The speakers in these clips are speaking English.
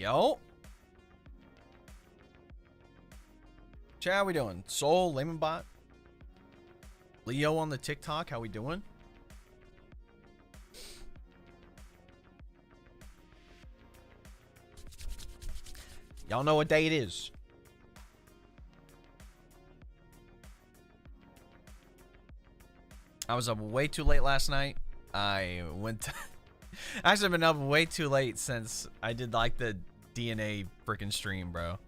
Yo. Chat, how we doing? Soul, Laymanbot, Leo on the TikTok, how we doing? Y'all know what day it is. I was up way too late last night. I went to actually, I've been up way too late since I did like the DNA freaking stream, bro.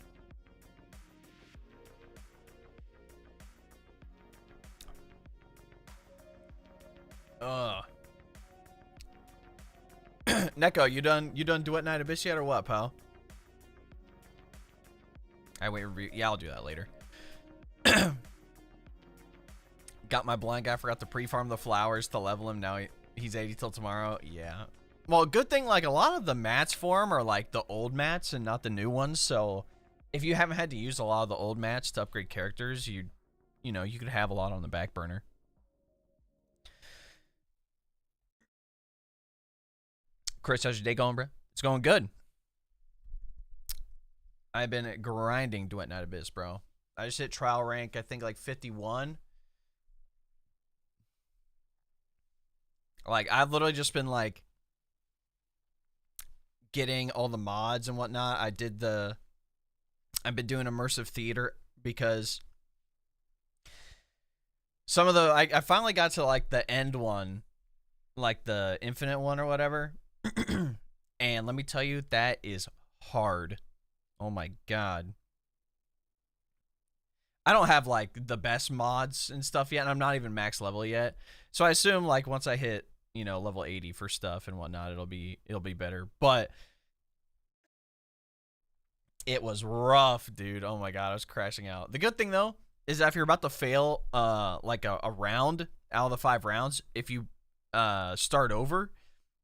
Neko, you done Duet Night Abyss yet or what, pal? I wait, yeah, I'll do that later. Got my blind guy, forgot to pre-farm the flowers to level him. Now he's 80 till tomorrow. Yeah. Well, good thing, like, a lot of the mats for him are like the old mats and not the new ones. So if you haven't had to use a lot of the old mats to upgrade characters, you know, you could have a lot on the back burner. Chris, how's your day going, bro? It's going good. I've been grinding Duet Night Abyss, bro. I just hit trial rank, I think, like 51. Like, I've literally just been, like, getting all the mods and whatnot. I've been doing immersive theater because some of the, I finally got to, like, the end one, like the infinite one or whatever. And let me tell you, that is hard. Oh my god. I don't have, like, the best mods and stuff yet, and I'm not even max level yet. So I assume, like, once I hit, you know, level 80 for stuff and whatnot, it'll be better. But it was rough, dude. Oh my god, I was crashing out. The good thing, though, is that if you're about to fail, like, a round out of the 5 rounds, if you start over,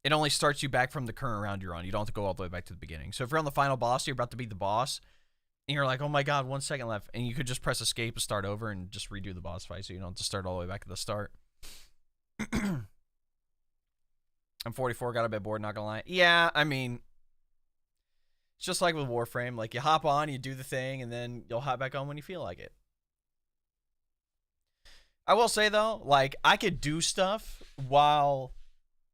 it only starts you back from the current round you're on. You don't have to go all the way back to the beginning. So if you're on the final boss, you're about to beat the boss, and you're like, oh my god, 1 second left, and you could just press escape and start over and just redo the boss fight, so you don't have to start all the way back at the start. I'm 44, got a bit bored, not gonna lie. Yeah, I mean, it's just like with Warframe. Like, you hop on, you do the thing, and then you'll hop back on when you feel like it. I will say, though, like, I could do stuff while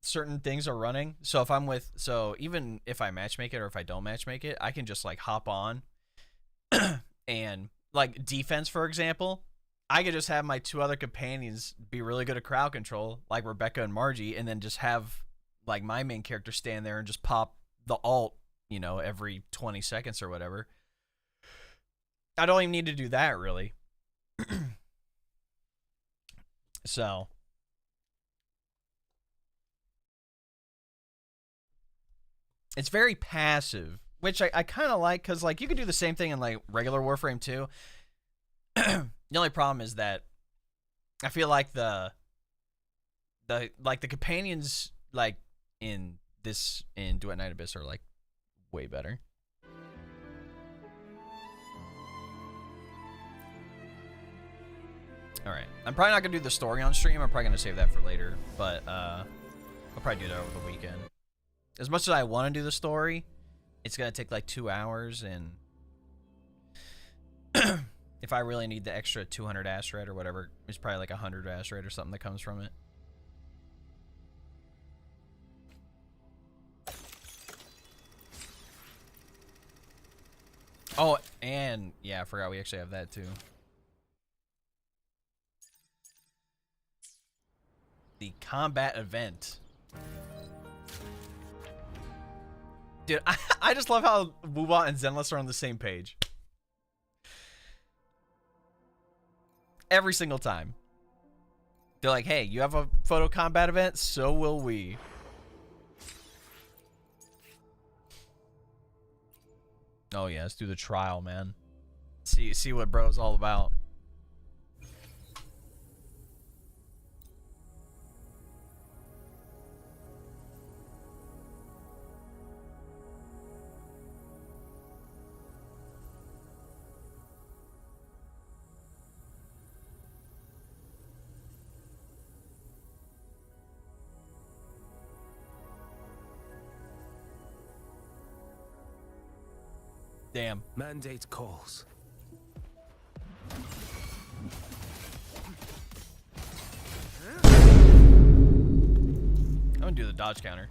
certain things are running. So if I'm with, so even if I matchmake it or if I don't matchmake it, I can just, like, hop on and, like, defense, for example, I could just have my 2 other companions be really good at crowd control, like Rebecca and Margie, and then just have, like, my main character stand there and just pop the alt, you know, every 20 seconds or whatever. I don't even need to do that, really. So it's very passive, which I kind of like, because, like, you could do the same thing in, like, regular Warframe too. The only problem is that I feel like the companions, like, in Duet Night Abyss are, like, way better. Alright, I'm probably not gonna do the story on stream. I'm probably gonna save that for later, but I'll probably do that over the weekend. As much as I want to do the story, it's gonna take like 2 hours, and if I really need the extra 200 asteroid or whatever, it's probably like 100 asteroid or something that comes from it. Oh, and yeah, I forgot we actually have that too. The combat event. Dude, I just love how Woobot and Zenless are on the same page. Every single time. They're like, hey, you have a photo combat event? So will we. Oh yeah, let's do the trial, man. See what bro's all about. Damn. Mandate calls. I'm gonna do the dodge counter.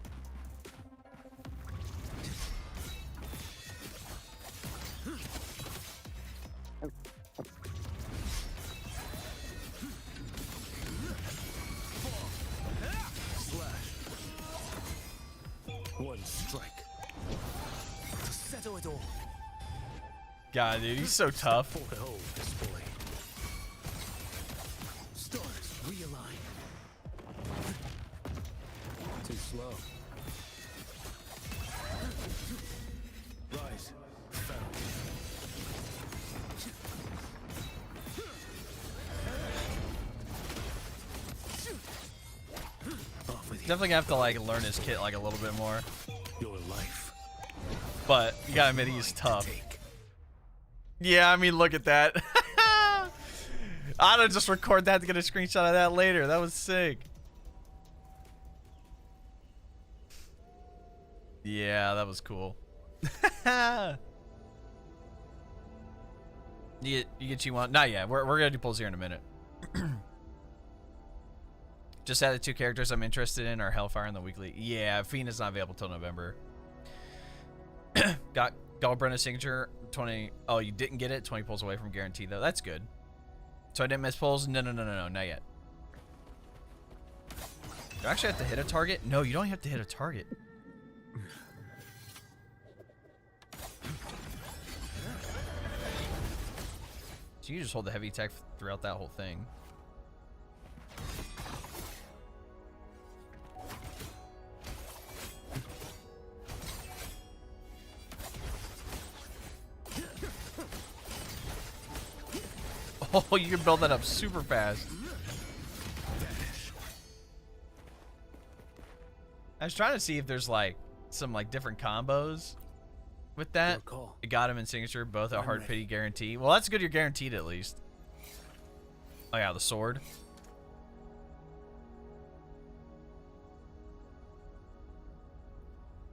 One strike to settle it all. God, dude, he's so tough. Behold this boy. Stars realign. Too slow. Rise. Found. Off with you. Definitely gonna have to like learn his kit like a little bit more. Your life. But you gotta admit he's tough. Take. Yeah, I mean, look at that. I'd just record that to get a screenshot of that later. That was sick. Yeah, that was cool. you get QIUYUAN? Not yet. We're gonna do pulls here in a minute. Just added 2 characters I'm interested in are Hellfire and the Weekly. Yeah, Fiend is not available till November. Got galbrena signature 20. Oh, you didn't get it? 20 pulls away from guarantee though. That's good. So I didn't miss pulls? No, not yet. Do I actually have to hit a target? No, you don't have to hit a target. So you just hold the heavy attack throughout that whole thing. Oh, you can build that up super fast. I was trying to see if there's like some like different combos with that. It got him in signature, both a hard pity guarantee. Well, that's good. You're guaranteed at least. Oh yeah, the sword.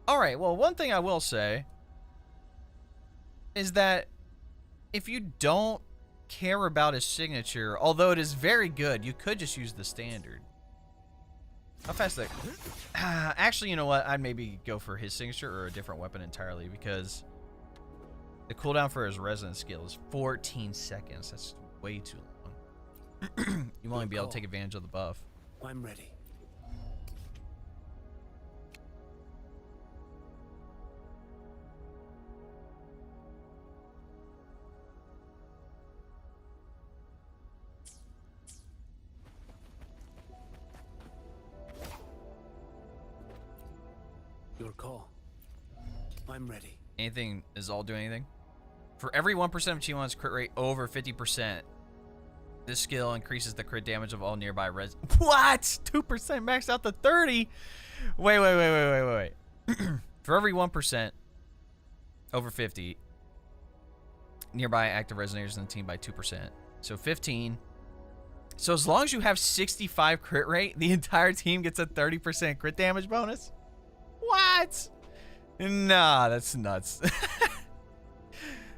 All right. Well, one thing I will say is that if you don't care about his signature, although it is very good, you could just use the standard. How fast that? Actually, you know what? I'd maybe go for his signature or a different weapon entirely because the cooldown for his resonance skill is 14 seconds. That's way too long. You won't be able to take advantage of the buff. I'm ready. Your call. I'm ready. Anything is all doing anything? For every 1% of QIUYUAN's crit rate over 50%, this skill increases the crit damage of all nearby res. What? 2% maxed out to 30? Wait. For every 1% over 50, nearby active resonators in the team by 2%. So 15. So as long as you have 65 crit rate, the entire team gets a 30% crit damage bonus? What? Nah, that's nuts.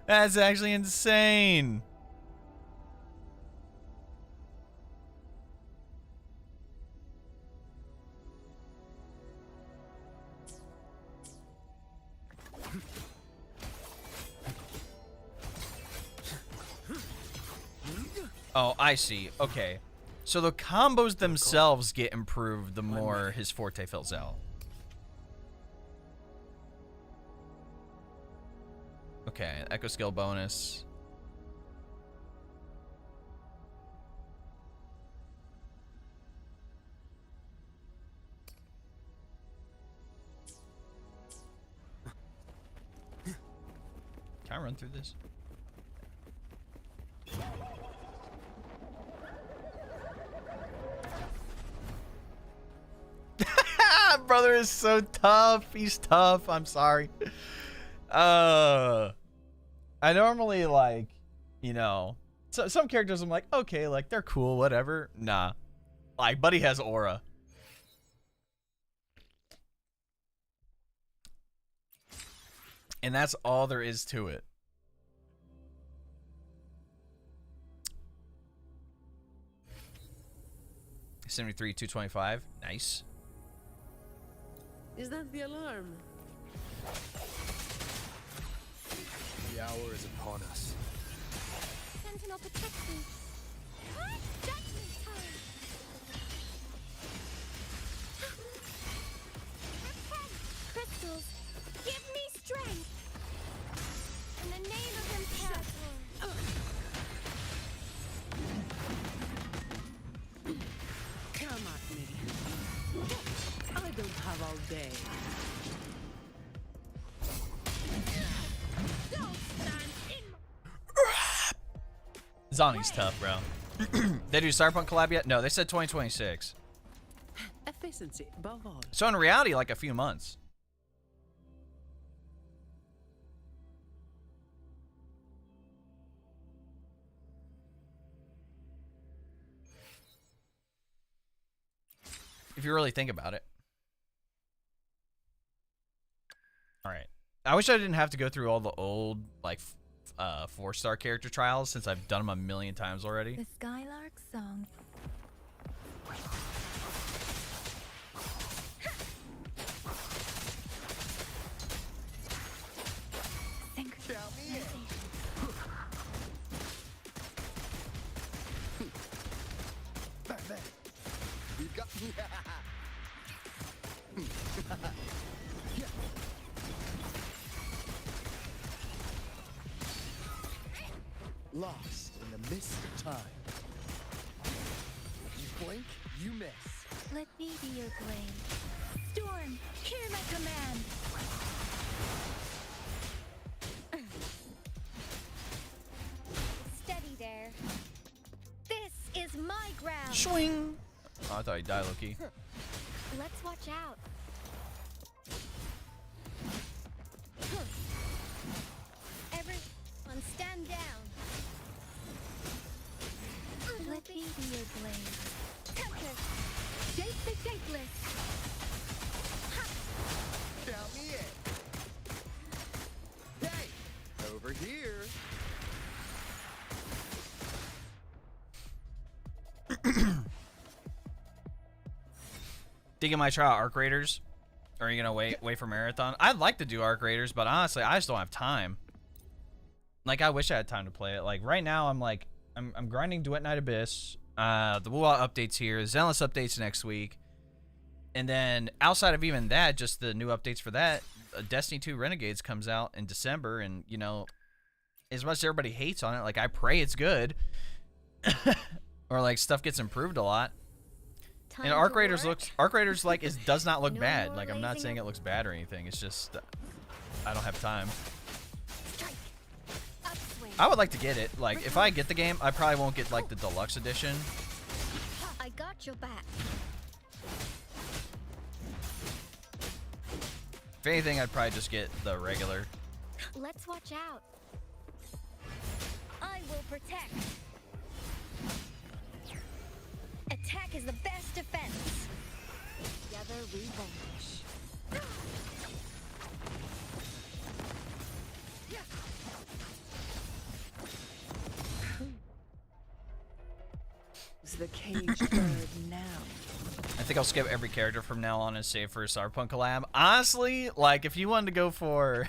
That's actually insane. Oh, I see. Okay. So the combos themselves get improved the more his forte fills out. Okay, echo skill bonus. Can I run through this? Brother is so tough. He's tough. I'm sorry. I normally like, you know, so some characters I'm like, okay, like they're cool, whatever. Nah, like Buddy has aura. And that's all there is to it. 73, 225. Nice. Is that the alarm? The hour is upon us. Sentinel protect me. Hard judgment time. Protect crystals. Give me strength. In the name of Imperator. Come at me. I don't have all day. Don't stand in Zani's tough, bro. They do Cyberpunk collab yet? No, they said 2026. Efficiency above all. So in reality, like a few months. If you really think about it. All right. I wish I didn't have to go through all the old, like, 4-star character trials since I've done them a million times already. the Skylark song. Count me in. Bang, bang. You got me. Lost in the mist of time. You blink, you miss. Let me be your blade. Storm, hear my command. Steady there. This is my ground. Swing! Oh, I thought he died, Loki. Let's watch out. Everyone stand down. Let me be your blade. Tempest, shape the shapeless. Count me in. Hey, over here. Thinking might try out Arc Raiders? Or are you gonna wait for Marathon? I'd like to do Arc Raiders, but honestly, I just don't have time. Like, I wish I had time to play it. Like, right now, I'm grinding Duet Night Abyss. The WoW updates here. Zenless updates next week. And then, outside of even that, just the new updates for that, Destiny 2 Renegades comes out in December. And, you know, as much as everybody hates on it, like, I pray it's good. Or, like, stuff gets improved a lot. And Arc Raiders like does not look No bad. more Like, I'm not lazing saying it looks bad or anything. It's just I don't have time. Strike. Upswing. I would like to get it. Like, if I get the game, I probably won't get like the deluxe edition. I got your back. If anything, I'd probably just get the regular. Let's watch out. I will protect. Attack is the best defense. Together we vanish. Is the caged bird now? I think I'll skip every character from now on and save for a Cyberpunk collab. Honestly, like, if you wanted to go for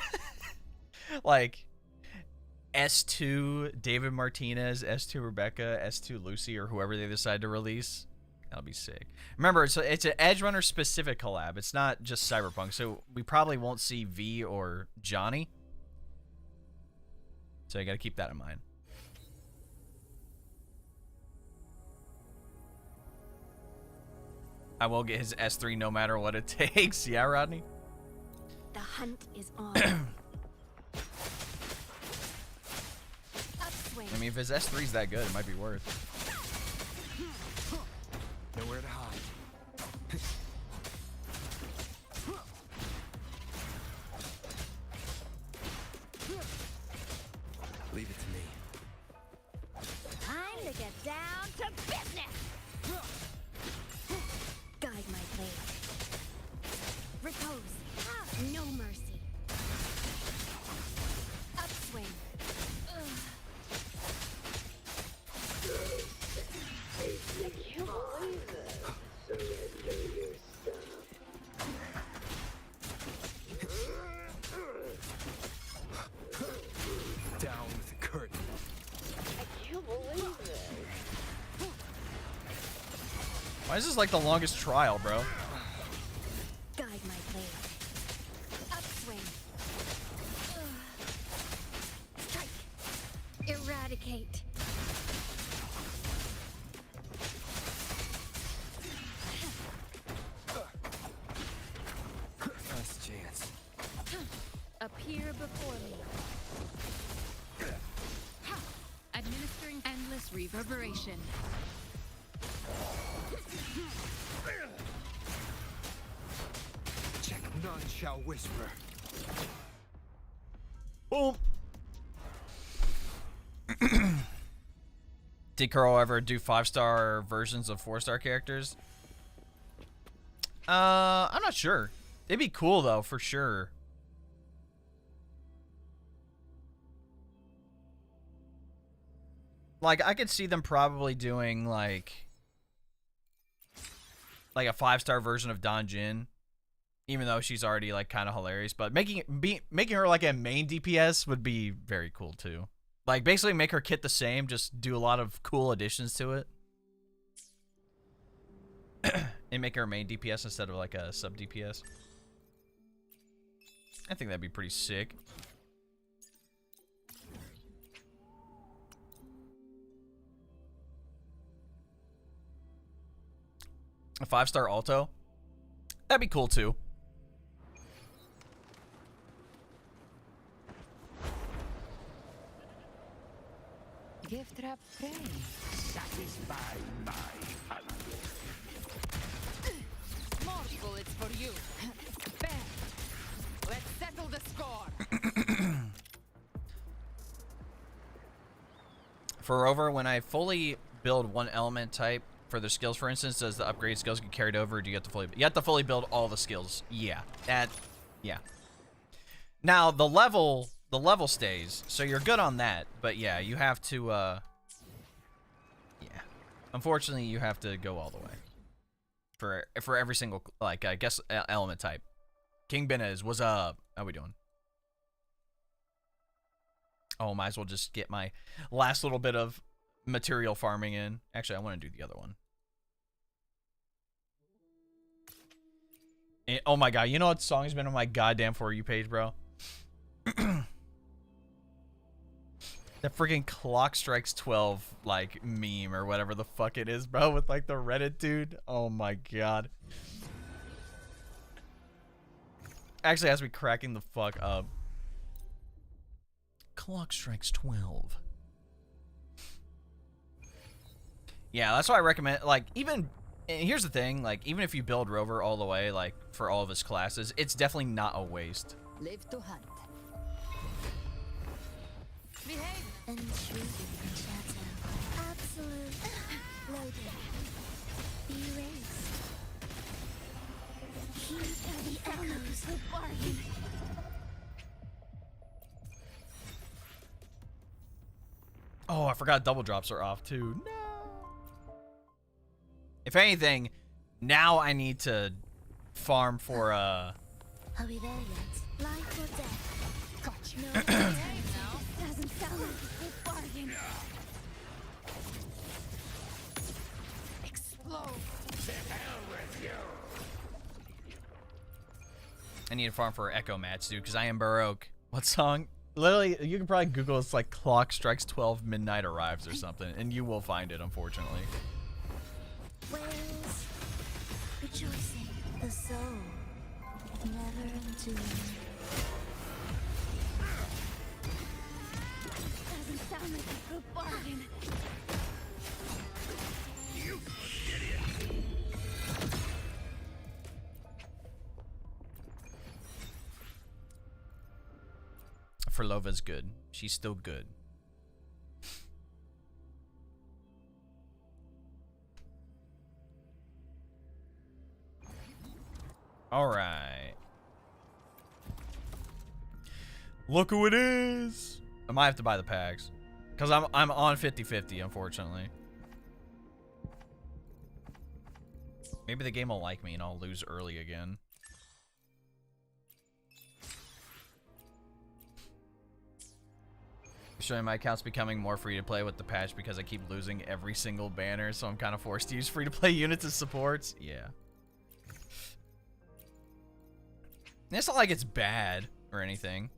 like S2 David Martinez, S2 Rebecca, S2 Lucy, or whoever they decide to release, that'll be sick. Remember, it's an Edge Runner specific collab. It's not just Cyberpunk, so we probably won't see V or Johnny. So you got to keep that in mind. I will get his S3 no matter what it takes. Yeah, Rodney? The hunt is on. Upswing. I mean, if his S3's that good, it might be worth. Nowhere to hide. Leave it to me. Time to get down to business. Guide my blade. Repose. No mercy. Upswing. Why is this like the longest trial, bro? Guide my blade. Upswing. Strike. Eradicate. Last chance. Appear before me. Administering endless reverberation. Check. None shall whisper. Boom. Did Kuro ever do 5-star versions of 4-star characters? I'm not sure. It'd be cool though, for sure. Like, I could see them probably doing like a 5-star version of Don Jin, even though she's already like kind of hilarious. But making her like a main DPS would be very cool too. Like, basically make her kit the same, just do a lot of cool additions to it, and make her a main DPS instead of like a sub DPS. I think that'd be pretty sick. A 5-star alto? That'd be cool too. Gift wrap prey. Satisfy my hunger. More bullets for you. Fair. Let's settle the score. For Rover, when I fully build one element type for their skills, for instance, does the upgrade skills get carried over? Or do you have to fully? You have to fully build all the skills. Yeah, yeah. Now the level stays, so you're good on that. But yeah, you have to. Yeah. Unfortunately, you have to go all the way for every single, like, I guess, element type. King Benez, what's up? How we doing? Oh, might as well just get my last little bit of material farming in. Actually, I want to do the other one. And, oh my god, you know what song's been on my goddamn For You page, bro? That freaking Clock Strikes 12, like, meme or whatever the fuck it is, bro, with like the Reddit dude. Oh my god. Actually has me cracking the fuck up. Clock Strikes 12. Yeah, that's why I recommend, like, even, and here's the thing, like, even if you build Rover all the way, like, for all of his classes, it's definitely not a waste. Live to hunt. Behave. Intriguing shadow. Absolute. Loaded. Erased. Heat of the echoes of bargain. Oh, I forgot double drops are off too. No. If anything, now I need to farm for Are we there yet? Life or death? Gotcha. No. Behave now. Doesn't sound like a good bargain. Explode. I need to farm for Echo Match, dude, because I am Baroque. What song? Literally, you can probably Google it's like Clock Strikes 12 Midnight Arrives or something, and you will find it, unfortunately. Whales rejoicing, the soul never enduring. Doesn't sound like a good bargain. You idiot. Furlova's good. She's still good. All right. Look who it is. I might have to buy the packs because I'm on 50-50, unfortunately. Maybe the game will like me and I'll lose early again. Showing my account's becoming more free to play with the patch because I keep losing every single banner, so I'm kind of forced to use free to play units as supports. Yeah. It's not like it's bad or anything.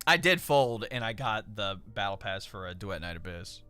I did fold and I got the battle pass for a Duet Night Abyss.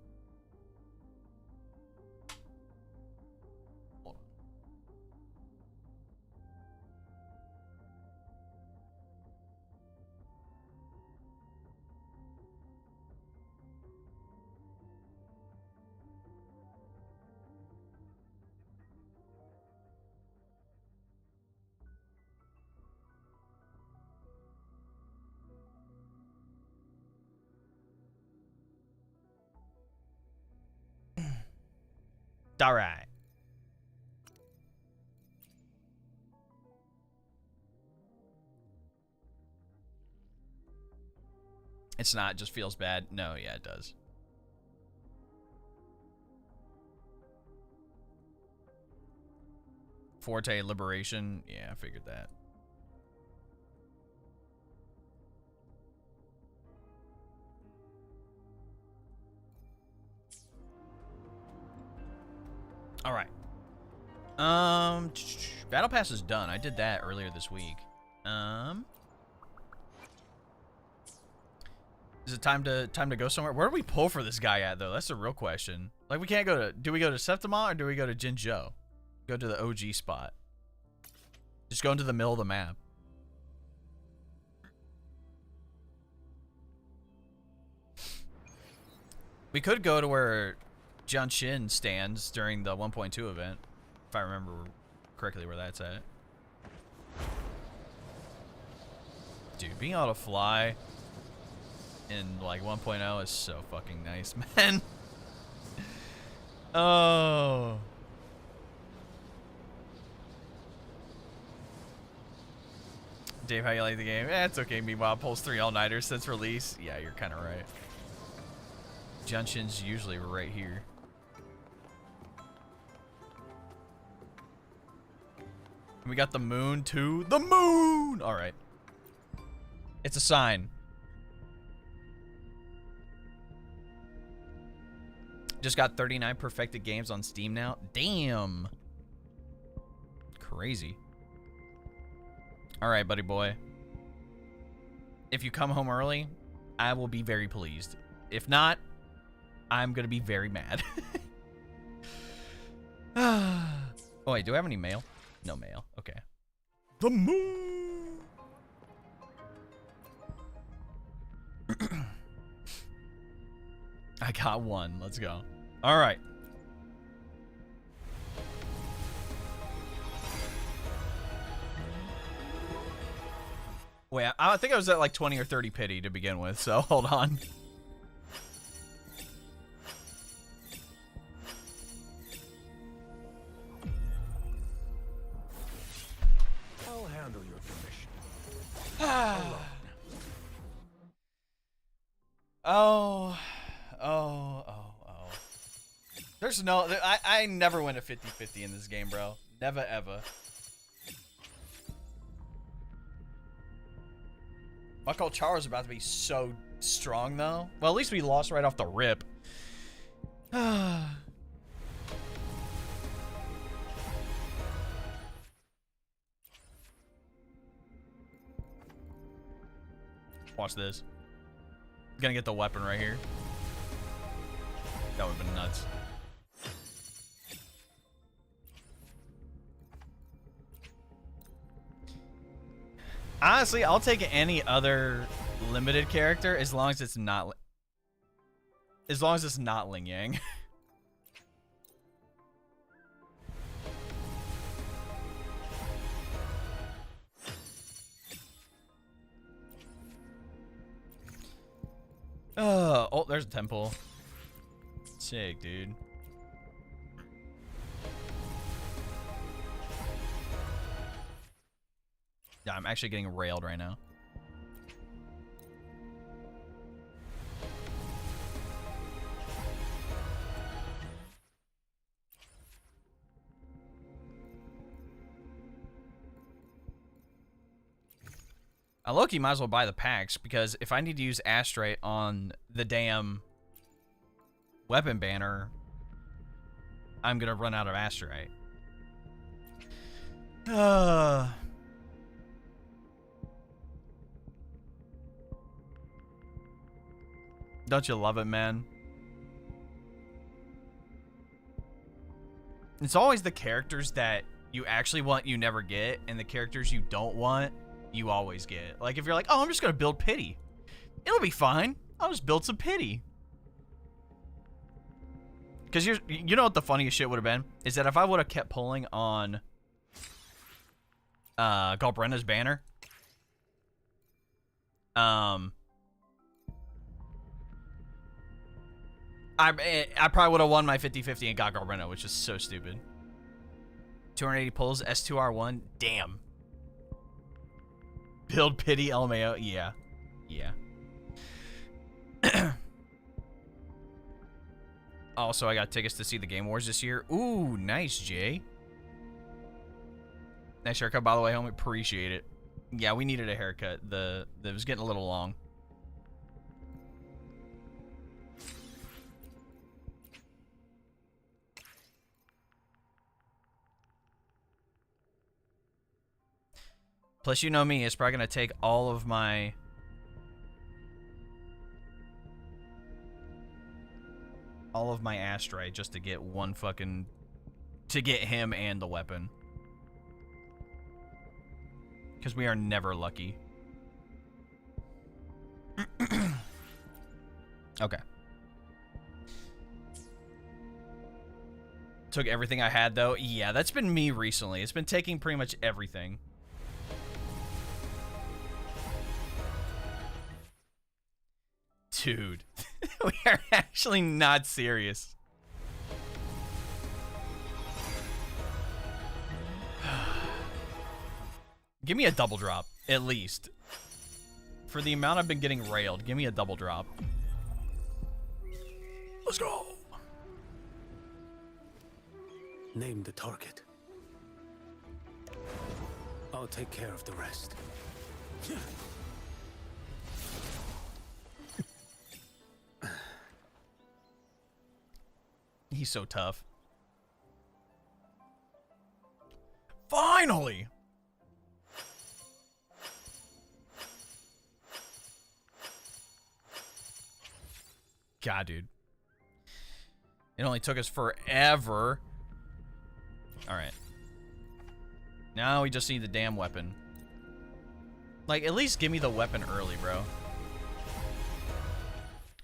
All right. It's not, just feels bad. No, yeah, it does. Forte Liberation. Yeah, I figured that. All right. Battle Pass is done. I did that earlier this week. Is it time to go somewhere? Where do we pull for this guy at though? That's the real question. Like we can't go to. Do we go to Septima or do we go to Jinzhou? Go to the OG spot. Just go into the middle of the map. We could go to where Jianshin stands during the 1.2 event, if I remember correctly where that's at. Dude, being able to fly in like 1.0 is so fucking nice, man. Oh. Dave, how you like the game? Eh, it's okay. Meanwhile, pulls 3 all-nighters since release. Yeah, you're kind of right. Junshin's usually right here. And we got the moon too. The moon! Alright. It's a sign. Just got 39 perfected games on Steam now. Damn. Crazy. Alright, buddy boy. If you come home early, I will be very pleased. If not, I'm gonna be very mad. Oh wait, do I have any mail? No mail. Okay. The moon. I got one. Let's go. All right. Wait, I think I was at like 20 or 30 pity to begin with, so hold on. I'll handle your commission. Oh. There's no... I never win a 50-50 in this game, bro. Never, ever. Mako Charo's about to be so strong, though. Well, at least we lost right off the rip. Watch this. Gonna get the weapon right here. That would've been nuts. Honestly, I'll take any other limited character as long as it's not Ling Yang. Oh, there's a temple. Sick, dude. Yeah, I'm actually getting railed right now. I low-key might as well buy the packs, because if I need to use Astrite on the damn weapon banner, I'm gonna run out of Astrite. Don't you love it, man? It's always the characters that you actually want you never get, and the characters you don't want you always get. Like, if you're like, oh, I'm just gonna build pity. It'll be fine. I'll just build some pity. Because you know what the funniest shit would have been? Is that if I would have kept pulling on Galbrena's banner, I probably would have won my 50-50 and got Galbrena, which is so stupid. 280 pulls, S2R1, damn. Build pity, LMAO, yeah. Yeah. Also, I got tickets to see the Game Wars this year. Ooh, nice, Jay. Nice haircut, by the way, homie. Appreciate it. Yeah, we needed a haircut. It was getting a little long. Plus, you know me, it's probably going to take all of my... Astrite just to get one fucking... to get him and the weapon. Because we are never lucky. Okay. Took everything I had, though. Yeah, that's been me recently. It's been taking pretty much everything. Dude, we are actually not serious. Give me a double drop, at least. For the amount I've been getting railed, give me a double drop. Let's go. Name the target. I'll take care of the rest. He's so tough. Finally! God, dude. It only took us forever. Alright. Now we just need the damn weapon. Like, at least give me the weapon early, bro.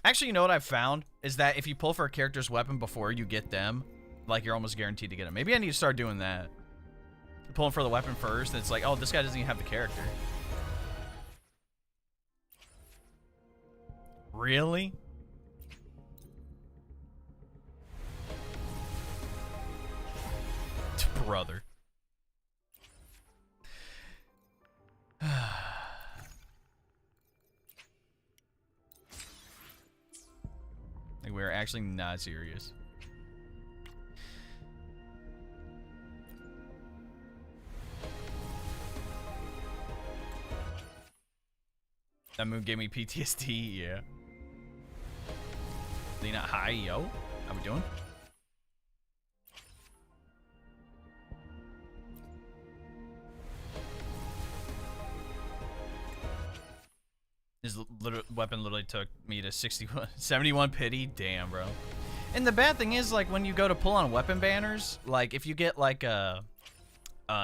Actually, you know what I've found? Is that if you pull for a character's weapon before you get them, like, you're almost guaranteed to get them. Maybe I need to start doing that. Pulling for the weapon first, and it's like, oh, this guy doesn't even have the character. Really? Brother. Like, we're actually not serious. That move gave me PTSD, yeah. Lena, hi, yo. How we doing? His weapon literally took me to 71 pity. Damn, bro. And the bad thing is, like, when you go to pull on weapon banners, like, if you get, like, a...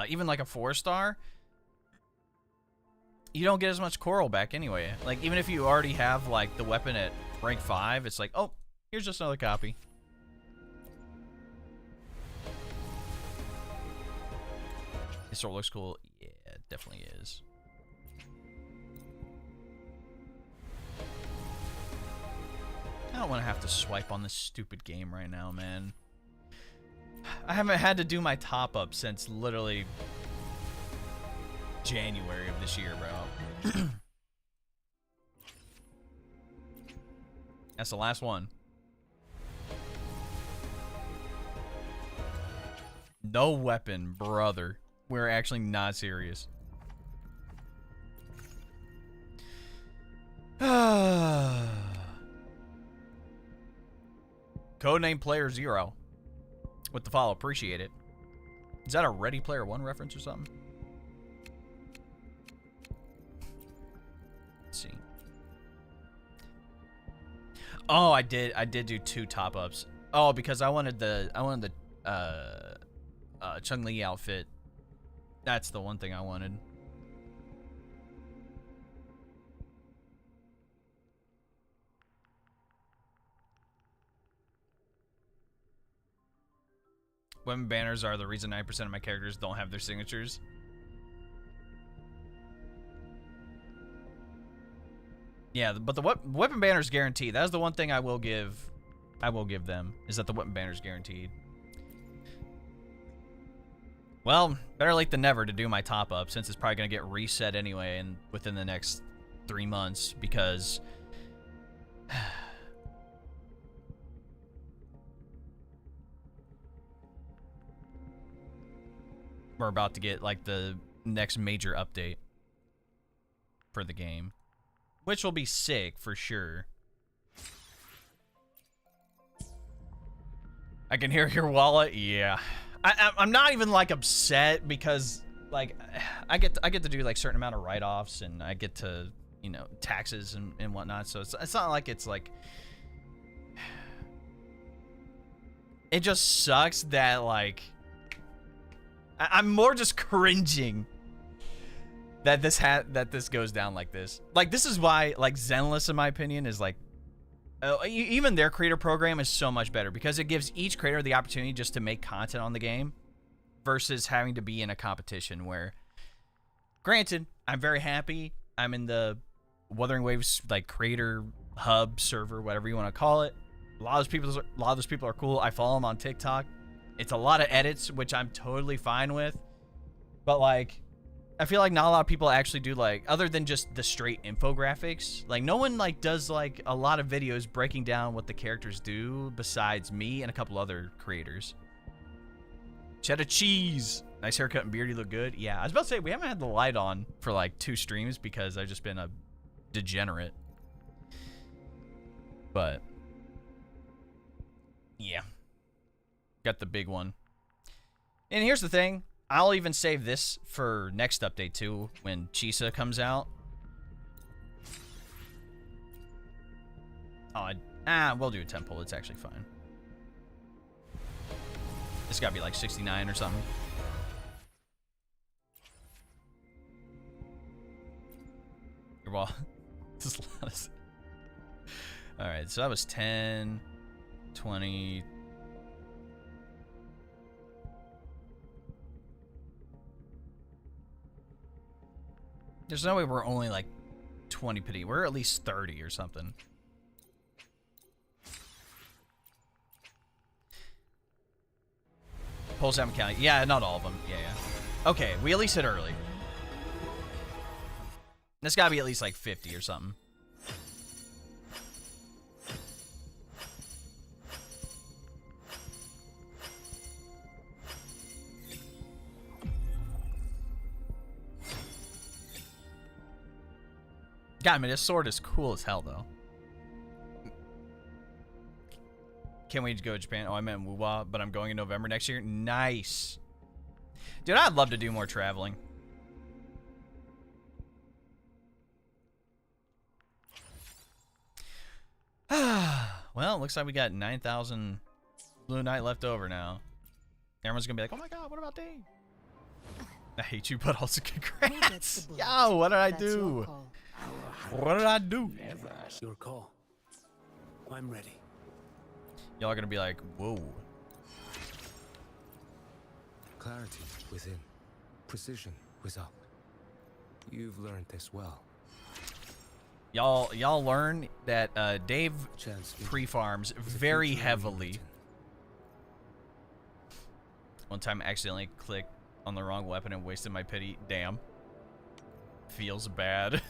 even, like, a 4-star, you don't get as much coral back anyway. Like, even if you already have, like, the weapon at rank 5, it's like, oh, here's just another copy. This sword looks cool. Yeah, it definitely is. I don't want to have to swipe on this stupid game right now, man. I haven't had to do my top-up since literally January of this year, bro. That's the last one. No weapon, brother. We're actually not serious. Codename Player Zero. With the follow, appreciate it. Is that a Ready Player One reference or something? Let's see. Oh, I did do 2 top-ups. Oh, because I wanted the Chun-Li outfit. That's the one thing I wanted. Weapon banners are the reason 9% of my characters don't have their signatures. Yeah, but the weapon banner's guaranteed. That is the one thing I will give them, is that the weapon banner's guaranteed. Well, better late than never to do my top up, since it's probably gonna get reset anyway and within the next 3 months, because we're about to get like the next major update for the game, which will be sick for sure. I can hear your wallet. Yeah, I'm not even like upset, because like I get to do like certain amount of write-offs, and I get to, you know, taxes and whatnot. So it's not like it's like, it just sucks that like I'm more just cringing that this goes down like this. Like, this is why like Zenless, in my opinion, is like even their creator program is so much better, because it gives each creator the opportunity just to make content on the game versus having to be in a competition where, granted, I'm very happy I'm in the Wuthering Waves like creator hub server, whatever you want to call it. A lot of those people are cool. I follow them on TikTok. It's a lot of edits, which I'm totally fine with. But like, I feel like not a lot of people actually do, like, other than just the straight infographics. Like, no one like does like a lot of videos breaking down what the characters do besides me and a couple other creators. Cheddar cheese. Nice haircut and beard. You look good. Yeah, I was about to say, we haven't had the light on for like 2 streams because I've just been a degenerate. But yeah. Got the big one. And here's the thing. I'll even save this for next update too, when Chisa comes out. Oh, we'll do a 10 pull. It's actually fine. This gotta be like 69 or something. Your ball. Alright, so that was 10, 20. There's no way we're only like 20 pity. We're at least 30 or something. Pulls haven't counted. Yeah, not all of them. Yeah. Okay, we at least hit early. This gotta be at least like 50 or something. God, I mean, this sword is cool as hell, though. Can't wait to go to Japan. Oh, I meant Wuwa, but I'm going in November next year. Nice. Dude, I'd love to do more traveling. Well, it looks like we got 9,000 Blue Knight left over now. Everyone's going to be like, oh my god, what about Dave? I hate you, but also congrats. Yo, what did I do? What did I do? Your call. I'm ready. Y'all are gonna be like, whoa. Clarity within, precision without. You've learned this well. Y'all learn that Dave pre-farms very heavily. One time I accidentally clicked on the wrong weapon and wasted my pity. Damn. Feels bad.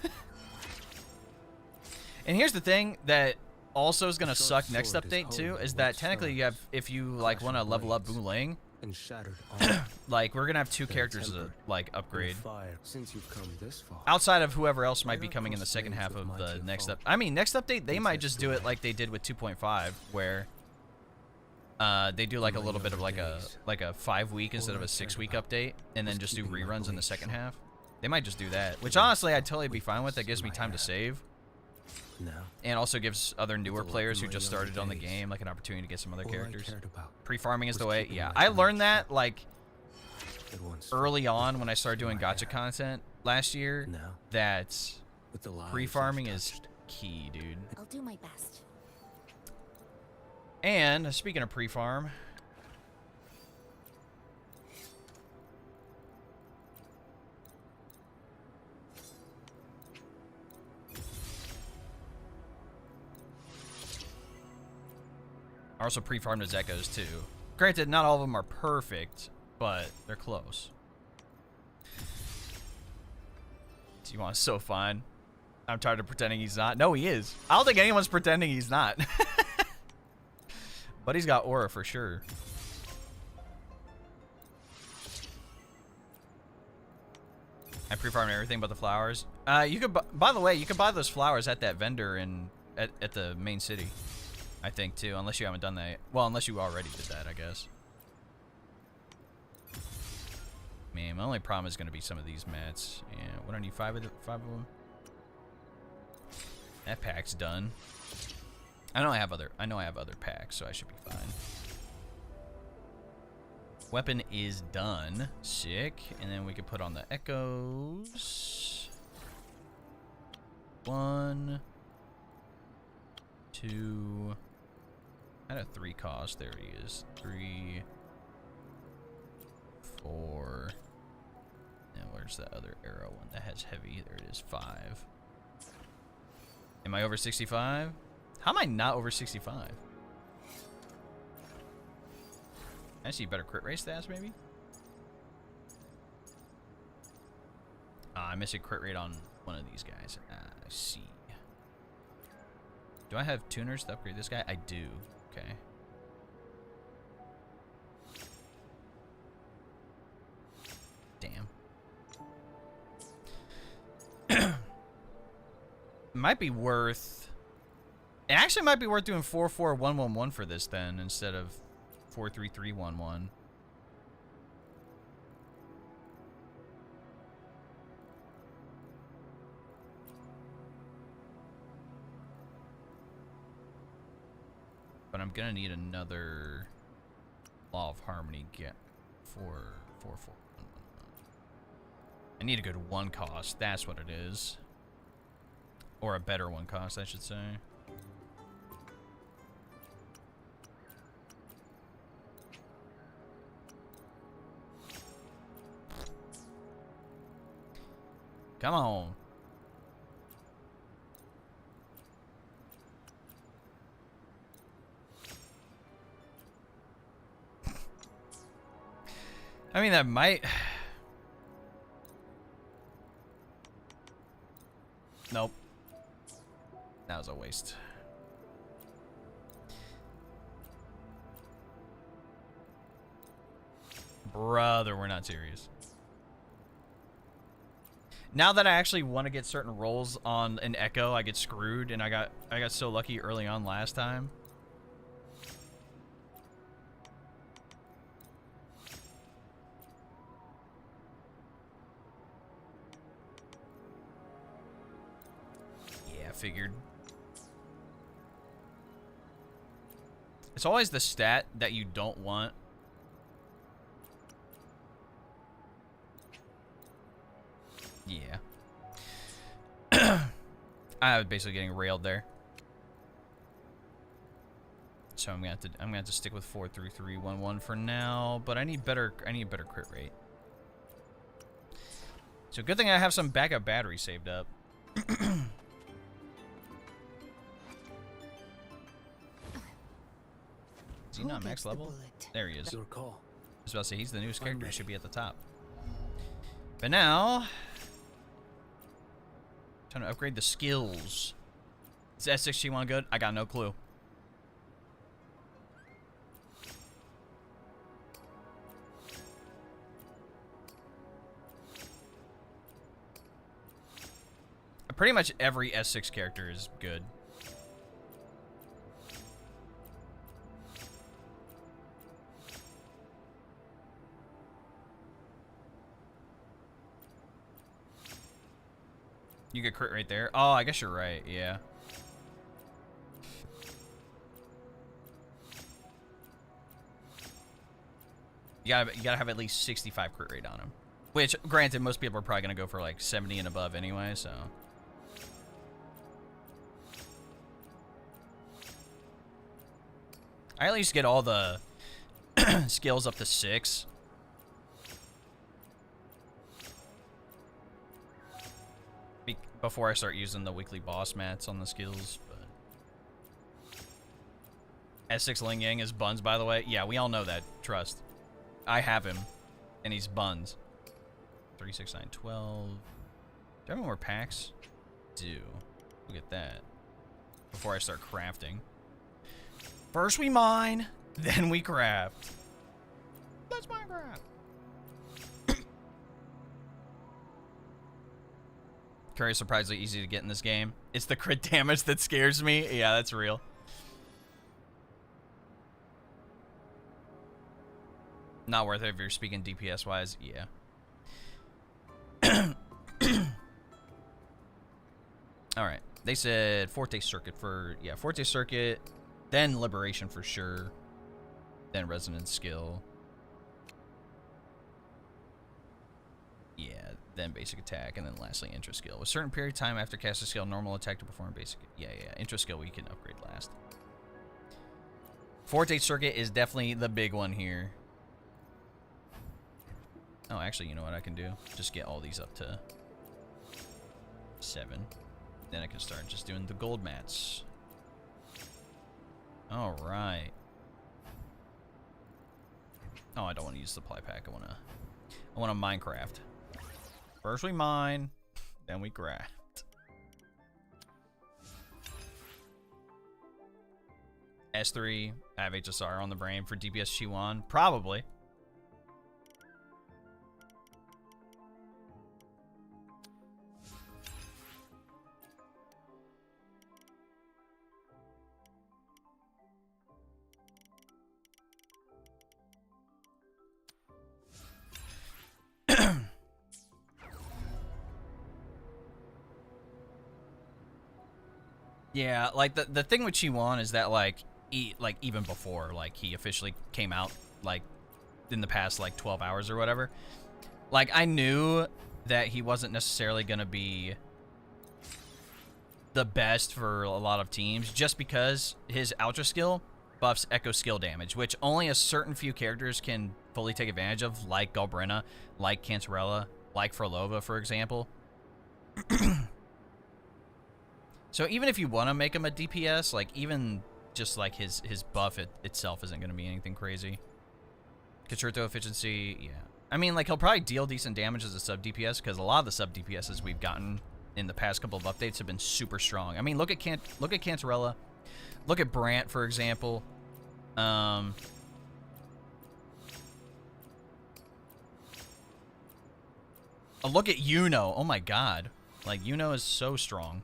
And here's the thing that also is gonna suck next update too, is that technically you have, if you like want to level up Wuling, Like, we're gonna have 2 characters to like upgrade. Fire. Since you've come this far. Outside of whoever else might be coming in the second half of the next up. I mean, next update they might just do it like they did with 2.5, where they do like a little bit of like a 5-week instead of a 6-week update, and then just do reruns in the second half. They might just do that, which honestly I'd totally be fine with. That gives me time to save, and also gives other newer players who just started on the game like an opportunity to get some other characters. Pre-farming is the way. Yeah, I learned that like early on when I started doing gacha content last year. That pre-farming is key, dude. I'll do my best. And speaking of pre-farm, I also pre-farmed his echoes too. Granted, not all of them are perfect, but they're close. T1's so fine. I'm tired of pretending he's not. No, he is. I don't think anyone's pretending he's not. But he's got aura for sure. I pre-farmed everything but the flowers. You could, by the way, you can buy those flowers at that vendor at the main city. I think too, unless you haven't done that. Well, unless you already did that, I guess. Man, my only problem is going to be some of these mats. Yeah, what, I need 5 of them? That pack's done. I know I have other packs, so I should be fine. Weapon is done. Sick. And then we can put on the echoes. 1, 2. I had a 3 cost. There he is. 3, 4. And where's the other arrow one that has heavy? There it is. 5. Am I over 65? How am I not over 65? I see better crit rate stats, maybe? I miss a crit rate on one of these guys. I see. Do I have tuners to upgrade this guy? I do. Okay. Damn. Might be worth... It actually might be worth doing 44111 for this then, instead of 43311. But I'm gonna need another Law of Harmony get for 44111. I need a good 1 cost. That's what it is. Or a better 1 cost, I should say. Come on. I mean, that might... Nope. That was a waste. Brother, we're not serious. Now that I actually want to get certain rolls on an Echo, I get screwed, and I got so lucky early on last time. Yeah, figured. It's always the stat that you don't want. Yeah. I was basically getting railed there. So I'm gonna have to stick with 43311 for now, but I need a better crit rate. So good thing I have some backup batteries saved up. Is he not max level? There he is. I was about to say he's the newest character, he should be at the top. But now, time to upgrade the skills. Is S6G1 good? I got no clue. pretty much every S6 character is good. You get crit right there. Oh, I guess you're right. Yeah. You gotta have at least 65 crit rate on him. Which, granted, most people are probably gonna go for like 70 and above anyway, so. I at least get all the skills up to 6. Before I start using the weekly boss mats on the skills, but S6 Ling Yang is buns, by the way. Yeah, we all know that. Trust. I have him, and he's buns. 3, 6, 9, 12. Do I have any more packs? Do. Look at that. Before I start crafting. First we mine, then we craft. Let's Minecraft. Curry is surprisingly easy to get in this game. It's the crit damage that scares me. Yeah, that's real. Not worth it if you're speaking DPS wise. Yeah. Alright. They said Forte Circuit for... Yeah, Forte Circuit. Then Liberation for sure. Then Resonance Skill. Yeah, then Basic Attack. And then lastly, Intro Skill. With a certain period of time after casting skill, normal attack to perform basic... Yeah. Intro Skill we can upgrade last. Forte Circuit is definitely the big one here. Oh, actually, you know what I can do? Just get all these up to 7. Then I can start just doing the gold mats. All right. Oh, I don't want to use supply pack. I want to Minecraft. First we mine, then we craft. S3, I have HSR on the brain for DPS QIUYUAN. Probably. Yeah, like the thing with QIUYUAN is that like even before like he officially came out like in the past like 12 hours or whatever, like I knew that he wasn't necessarily gonna be the best for a lot of teams just because his Ultra skill buffs echo skill damage, which only a certain few characters can fully take advantage of, like Galbrena, like Cantarella, like Frolova, for example. So even if you want to make him a DPS, like even just like his buff itself isn't going to be anything crazy. Concerto efficiency, yeah. I mean, like he'll probably deal decent damage as a sub DPS because a lot of the sub DPSs we've gotten in the past couple of updates have been super strong. I mean, look at Cantarella, look at Brant, for example. Look at Yuno. Oh my god, like Yuno is so strong.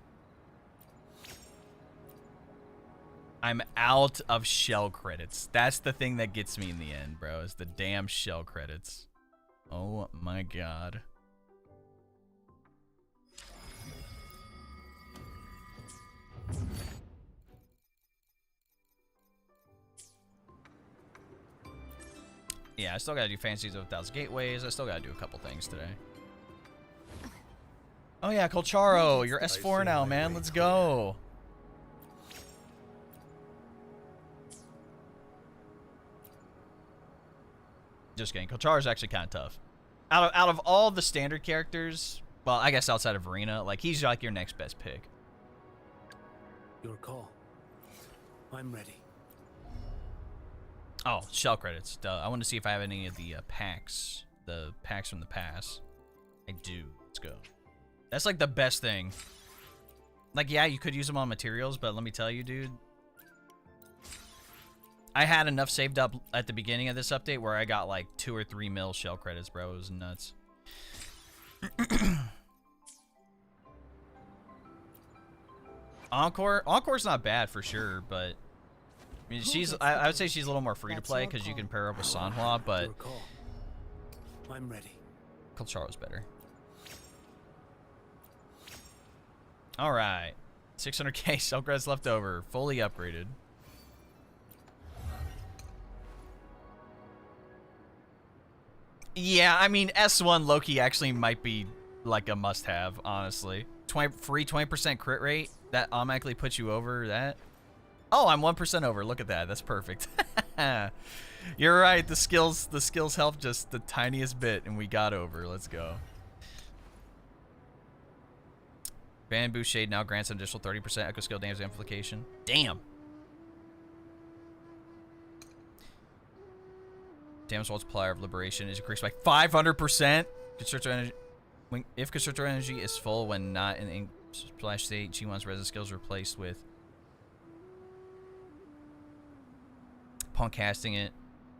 I'm out of shell credits. That's the thing that gets me in the end, bro, is the damn shell credits. Oh my god. Yeah, I still gotta do Fancies of 1,000 Gateways. I still gotta do a couple things today. Oh yeah, Colcharo, you're S4 now, man. Let's go. Just kidding. Colcharo's actually kind of tough. Out of all the standard characters, well, I guess outside of Arena, like he's like your next best pick. Your call. I'm ready. Oh, shell credits. Duh. I want to see if I have any of the packs. The packs from the past. I do. Let's go. That's like the best thing. Like, yeah, you could use them on materials, but let me tell you, dude. I had enough saved up at the beginning of this update where I got like 2 or 3 mil shell credits, bro. It was nuts. Encore's not bad for sure, but I mean, I would say she's a little more free to play because you can pair her up with Sanhua, but I'm ready. Kulcharo's better. All right, 600k Selkreds left over, fully upgraded. Yeah, I mean, S1 Loki actually might be like a must-have, honestly. Free 20% crit rate, that automatically puts you over that. Oh, I'm 1% over. Look at that. That's perfect. You're right. The skills help just the tiniest bit, and we got over. Let's go. Bamboo Shade now grants an additional 30% Echo Skill damage amplification. Damn. Damage multiplier of liberation is increased by 500%. Constrictor energy. If Constrictor energy is full when not in ink splash state, G1's resin skills replaced with. Upon casting it,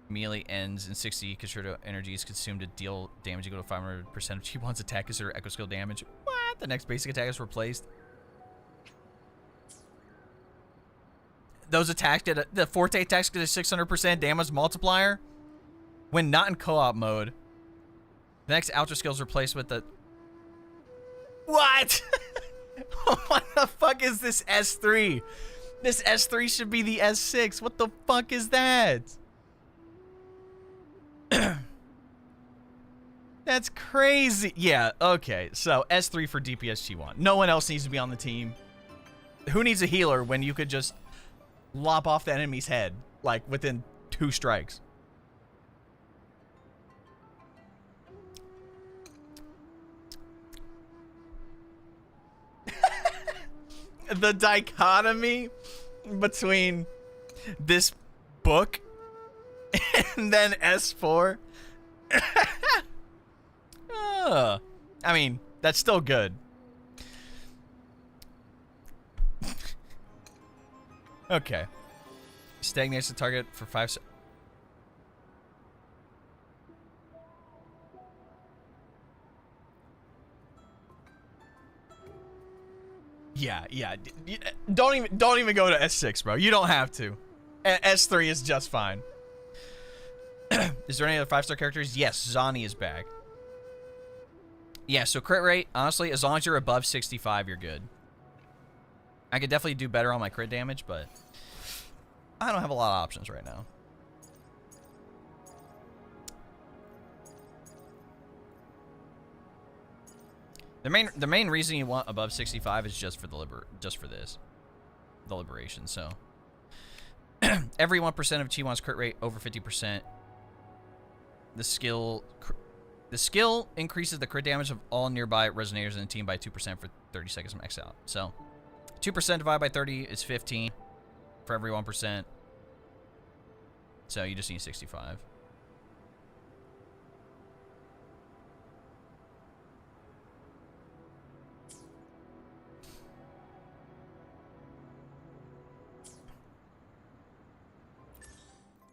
immediately ends and 60 Constrictor energy is consumed to deal damage equal to 500% of G1's attack consider Echo Skill damage. What? The next basic attack is replaced. Those attacks get the Forte attacks get a 600% damage multiplier. When not in co-op mode, the next Ultra skill is replaced with the... What? What the fuck is this S3? This S3 should be the S6. What the fuck is that? That's crazy. Yeah, okay. So S3 for DPS G1. No one else needs to be on the team. Who needs a healer when you could just lop off the enemy's head, like, within 2 strikes? The dichotomy between this book and then S4. I mean, that's still good. Okay. Stagnates the target for 5 seconds. Yeah. Don't even go to S6, bro. You don't have to. S3 is just fine. Is there any other 5-star characters? Yes, Zani is back. Yeah, so crit rate, honestly, as long as you're above 65, you're good. I could definitely do better on my crit damage, but I don't have a lot of options right now. The main reason you want above 65 is just for the the liberation. So every 1% of Chi1's crit rate over 50%. The skill increases the crit damage of all nearby resonators in the team by 2% for 30 seconds max out. So 2% divided by 30 is 15 for every 1%. So you just need 65.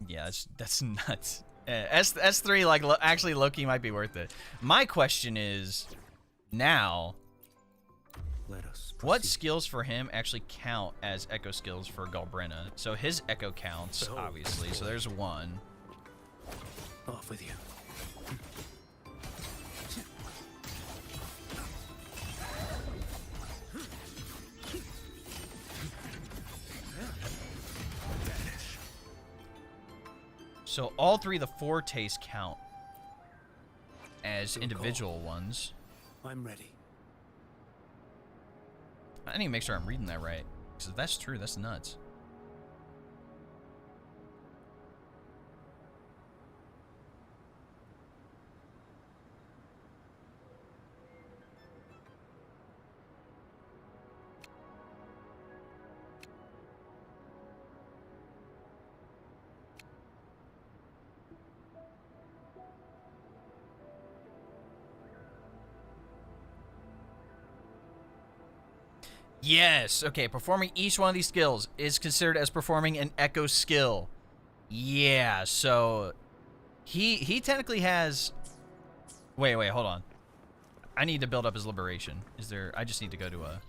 Yeah, that's nuts. S3, like, actually, Loki might be worth it. My question is, now, what skills for him actually count as echo skills for Galbrena? So his echo counts, obviously. So there's 1. Off with you. So all 3 of the Fortes count as individual ones. I'm ready. I need to make sure I'm reading that right. Because if that's true, that's nuts. Yes. Okay. Performing each one of these skills is considered as performing an echo skill. Yeah. So he technically has. Wait. Hold on. I need to build up his liberation. Is there? I just need to go to a.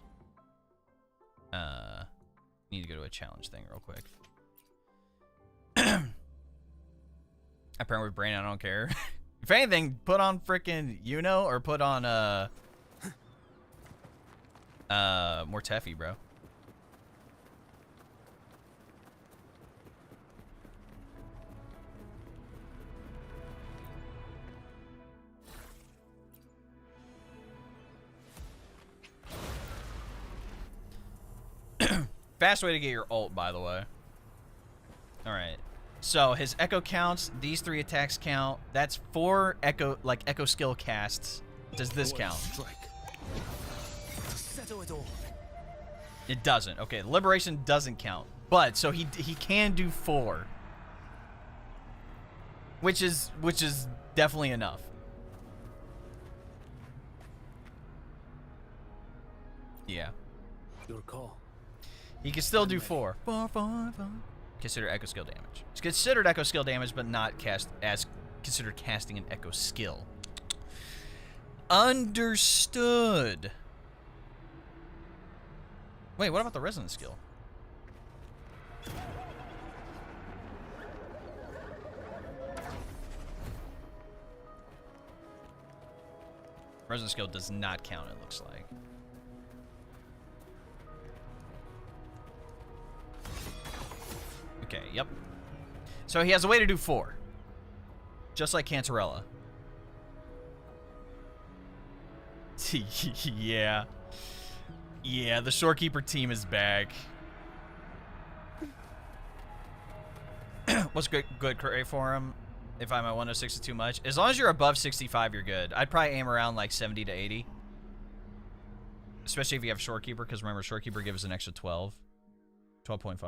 Need to go to a challenge thing real quick. Apparently with Brain, I don't care. If anything, put on frickin' or put on more Teffy, bro. Fast way to get your ult, by the way. Alright. So his echo counts, these 3 attacks count. That's 4 echo skill casts. Does this count? It doesn't. Okay, liberation doesn't count. But so he can do 4. Which is definitely enough. Yeah. Your call. He can still do 4. Consider echo skill damage. It's considered echo skill damage, but not considered casting an echo skill. Understood. Wait, what about the resonance skill? Resonance skill does not count, it looks like. Okay, yep. So he has a way to do 4. Just like Cantarella. Yeah. Yeah, the Shorekeeper team is back. What's good crate for him? If I'm at 106 too much. As long as you're above 65, you're good. I'd probably aim around like 70 to 80. Especially if you have Shorekeeper, because remember, Shorekeeper gives an extra 12. 12.5.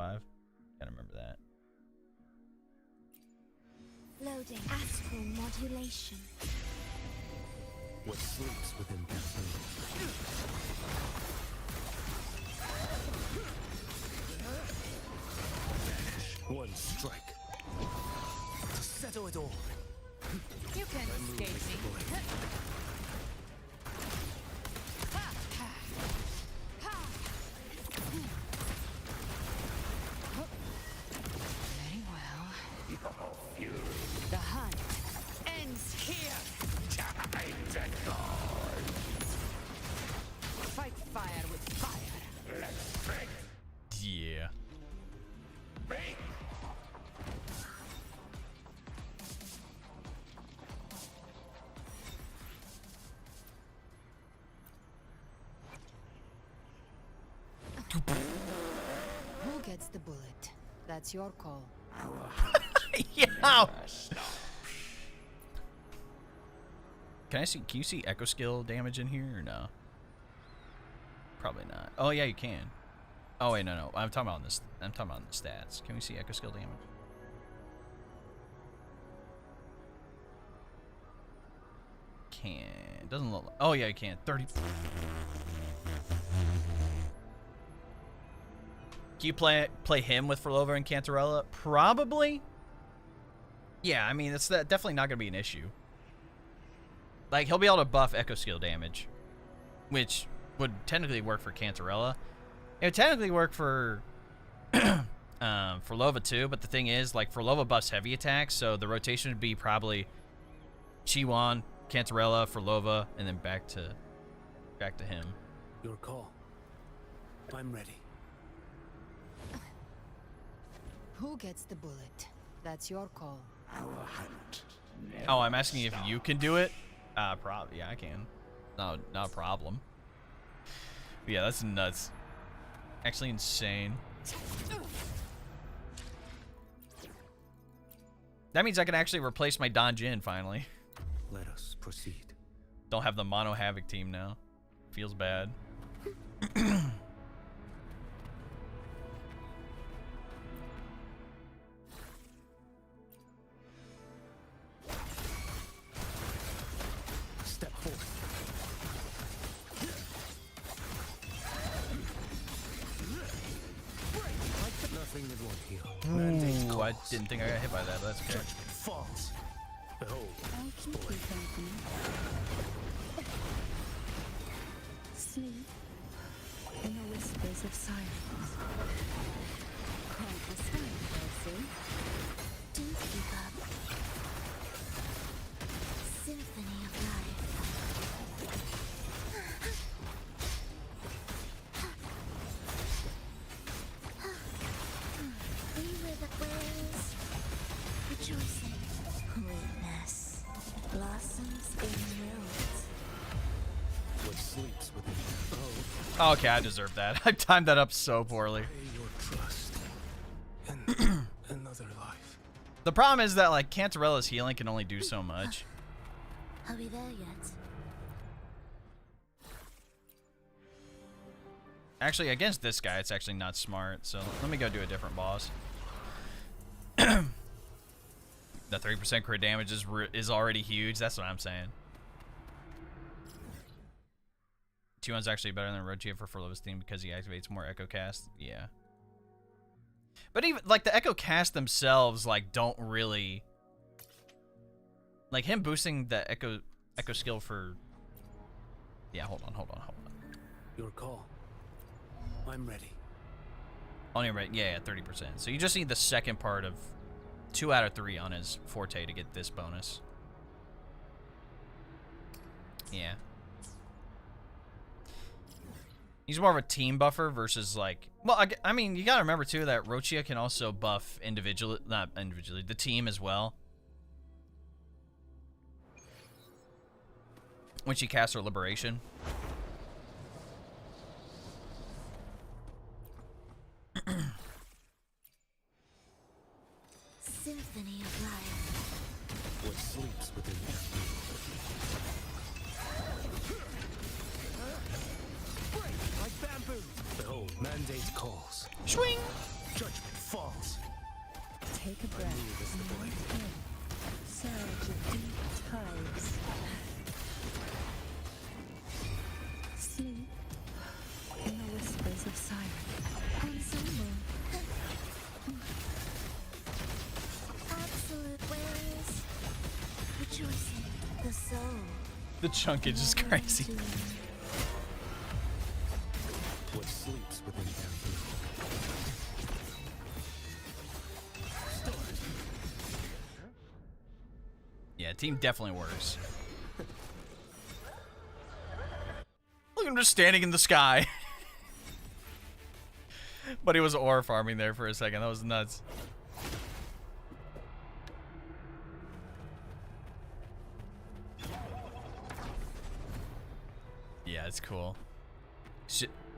Gotta remember that. Loading astral modulation. What sleeps within that room? One strike. To settle it all. You can't escape me. Very well. The hunt ends here. Fight fire with fire. Yeah. Who gets the bullet? That's your call. Yeah. Can you see echo skill damage in here or no? Probably not. Oh yeah, you can. Oh wait, no. I'm talking about this. I'm talking about the stats. Can we see echo skill damage? Can. Doesn't look like, oh yeah, you can. 30. Can you play him with Ferlova and Cantarella? Probably. Yeah, I mean, it's definitely not going to be an issue. Like, he'll be able to buff echo skill damage, which would technically work for Cantarella. It would technically work for Ferlova too, but the thing is, like, Ferlova buffs heavy attacks, so the rotation would be probably QIUYUAN, Cantarella, Ferlova, and then back to him. Your call. I'm ready. Who gets the bullet? That's your call. Our hunt. Oh, I'm asking if you can do it? Probably. Yeah, I can. No, not a problem. But yeah, that's nuts. Actually insane. That means I can actually replace my Don Jin finally. Let us proceed. Don't have the Mono Havoc team now. Feels bad. Step forward. Nothing that won't heal. Mandate Ooh, I calls. didn't think I got hit by that, but that's okay. Judgment falls. Behold, I'll keep you company. Sleep in a whisper. whispers of silence. Quite the style, I see. Don't give up. Symphony of life. We were the birds, rejoicing. Witness blossoms in wilds. What sleeps within you? Oh, okay, I deserve that. I timed that up so poorly. Pay your trust in another life. The problem is that like Cantarella's healing can only do so much. Are we there yet? Actually, against this guy, it's actually not smart. So let me go do a different boss. The 3% crit damage is already huge. That's what I'm saying. T1's actually better than Rochia for Furlova's theme because he activates more Echo Cast. Yeah. But even like the Echo Cast themselves like don't really like him boosting the Echo skill for. Yeah, hold on. Your call. I'm ready. Only right, yeah, 30%. So you just need the second part of 2 out of 3 on his forte to get this bonus. Yeah. He's more of a team buffer versus like, well, I mean, you gotta remember too that Rochia can also buff not individually, the team as well. When she casts her liberation. Symphony of life. What sleeps within you? Break like bamboo. Behold, mandate calls. Swing. Judgment falls. Take a breath. Move is the blade. Surge of deep tides. Sleep in the whispers of silence. Ensemble. Absolute ways. Rejoicing. The soul. The chunkage is crazy. Into What sleeps within bamboo? Yeah, team definitely works. Look, I'm just standing in the sky. But he was ore farming there for a second. That was nuts. Yeah, it's cool.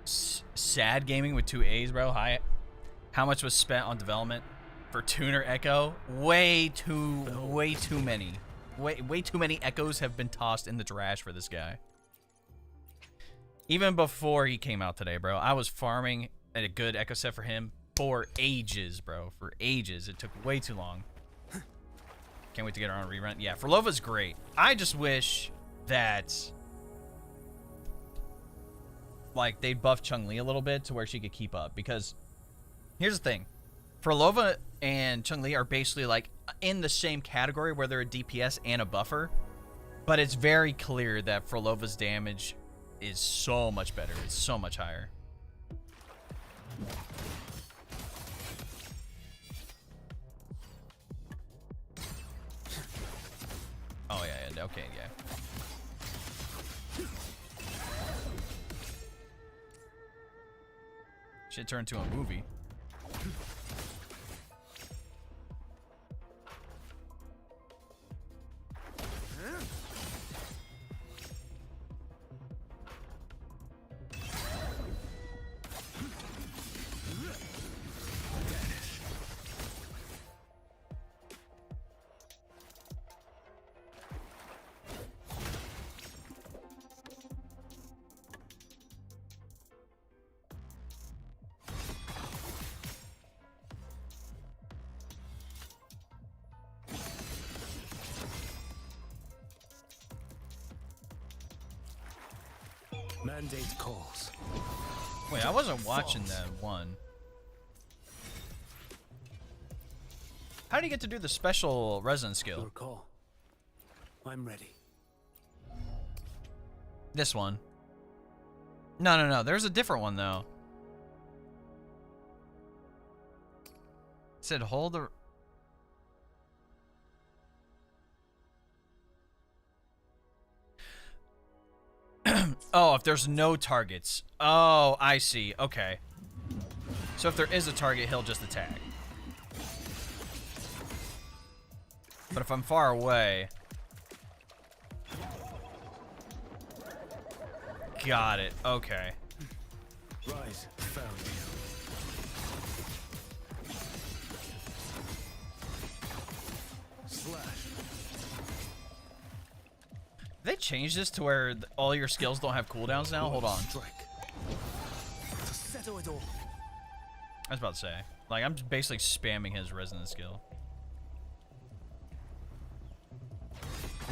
Sad gaming with 2 A's, bro. How much was spent on development for Tuner Echo? Way too many. Way too many echoes have been tossed in the trash for this guy. Even before he came out today, bro, I was farming a good echo set for him for ages, bro. For ages. It took way too long. Can't wait to get her on rerun. Yeah, Furlova's great. I just wish that like they buffed Chun-Li a little bit to where she could keep up, because here's the thing. Furlova and Chun-Li are basically like in the same category where they're a DPS and a buffer, but it's very clear that Furlova's damage is so much better. It's so much higher. Oh yeah, okay, yeah. Shit turned into a movie. Mandate calls. Wait, I wasn't watching that one. How do you get to do the special resin skill? Your call. I'm ready. This one. No. There's a different one, though. said hold the. Oh, if there's no targets. Oh, I see. Okay. So if there is a target, he'll just attack. But if I'm far away... Got it. Okay. Rise, found you. Slash. They changed this to where all your skills don't have cooldowns now? Hold on. Strike. To settle it all. I was about to say. Like, I'm just basically spamming his resonance skill.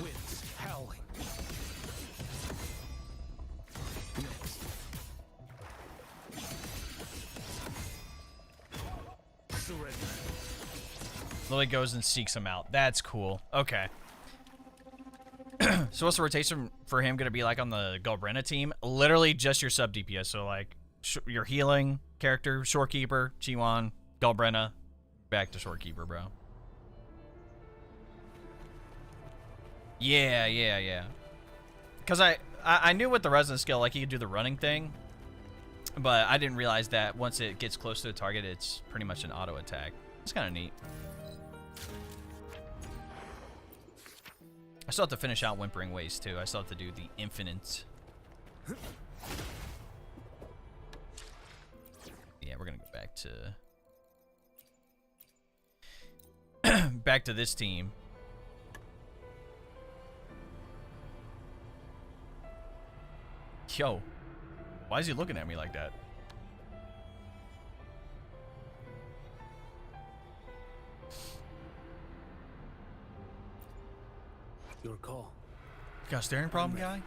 Winds howling. Next. Surrender. Lily goes and seeks him out. That's cool. Okay. So what's the rotation for him going to be like on the Galbrena team? Literally just your sub DPS. So like your healing character, Shorekeeper, QIUYUAN, Galbrena, back to Shorekeeper, bro. Yeah. Because I knew with the resonance skill, like he could do the running thing, but I didn't realize that once it gets close to the target, it's pretty much an auto attack. It's kind of neat. I still have to finish out Whimpering Waste too. I still have to do the infinite. Yeah, we're gonna go back to back to this team. Yo, why is he looking at me like that? Your call. Got a staring problem, guy?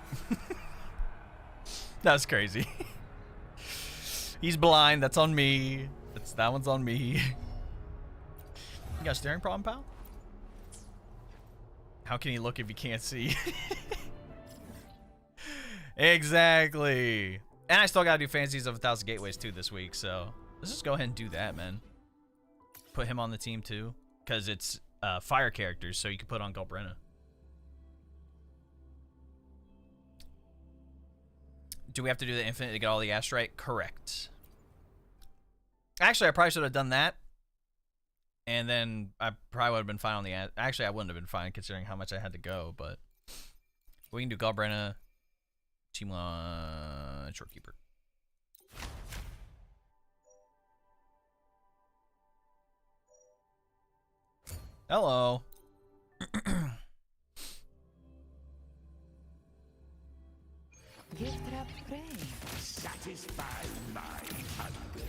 That's crazy. He's blind. That's on me. That one's on me. You got a staring problem, pal? How can he look if he can't see? Exactly. And I still gotta do Fancies of 1,000 Gateways too this week, so let's just go ahead and do that, man. Put him on the team too, because it's fire characters, so you can put on Galbrena. Do we have to do the infinite to get all the astrite? Correct. Actually, I probably should have done that. And then I probably would have been fine on the... Actually, I wouldn't have been fine considering how much I had to go, but... We can do Galbrena, QIUYUAN, Shorekeeper. Hello. Gift wrap prey. Satisfy my hunger.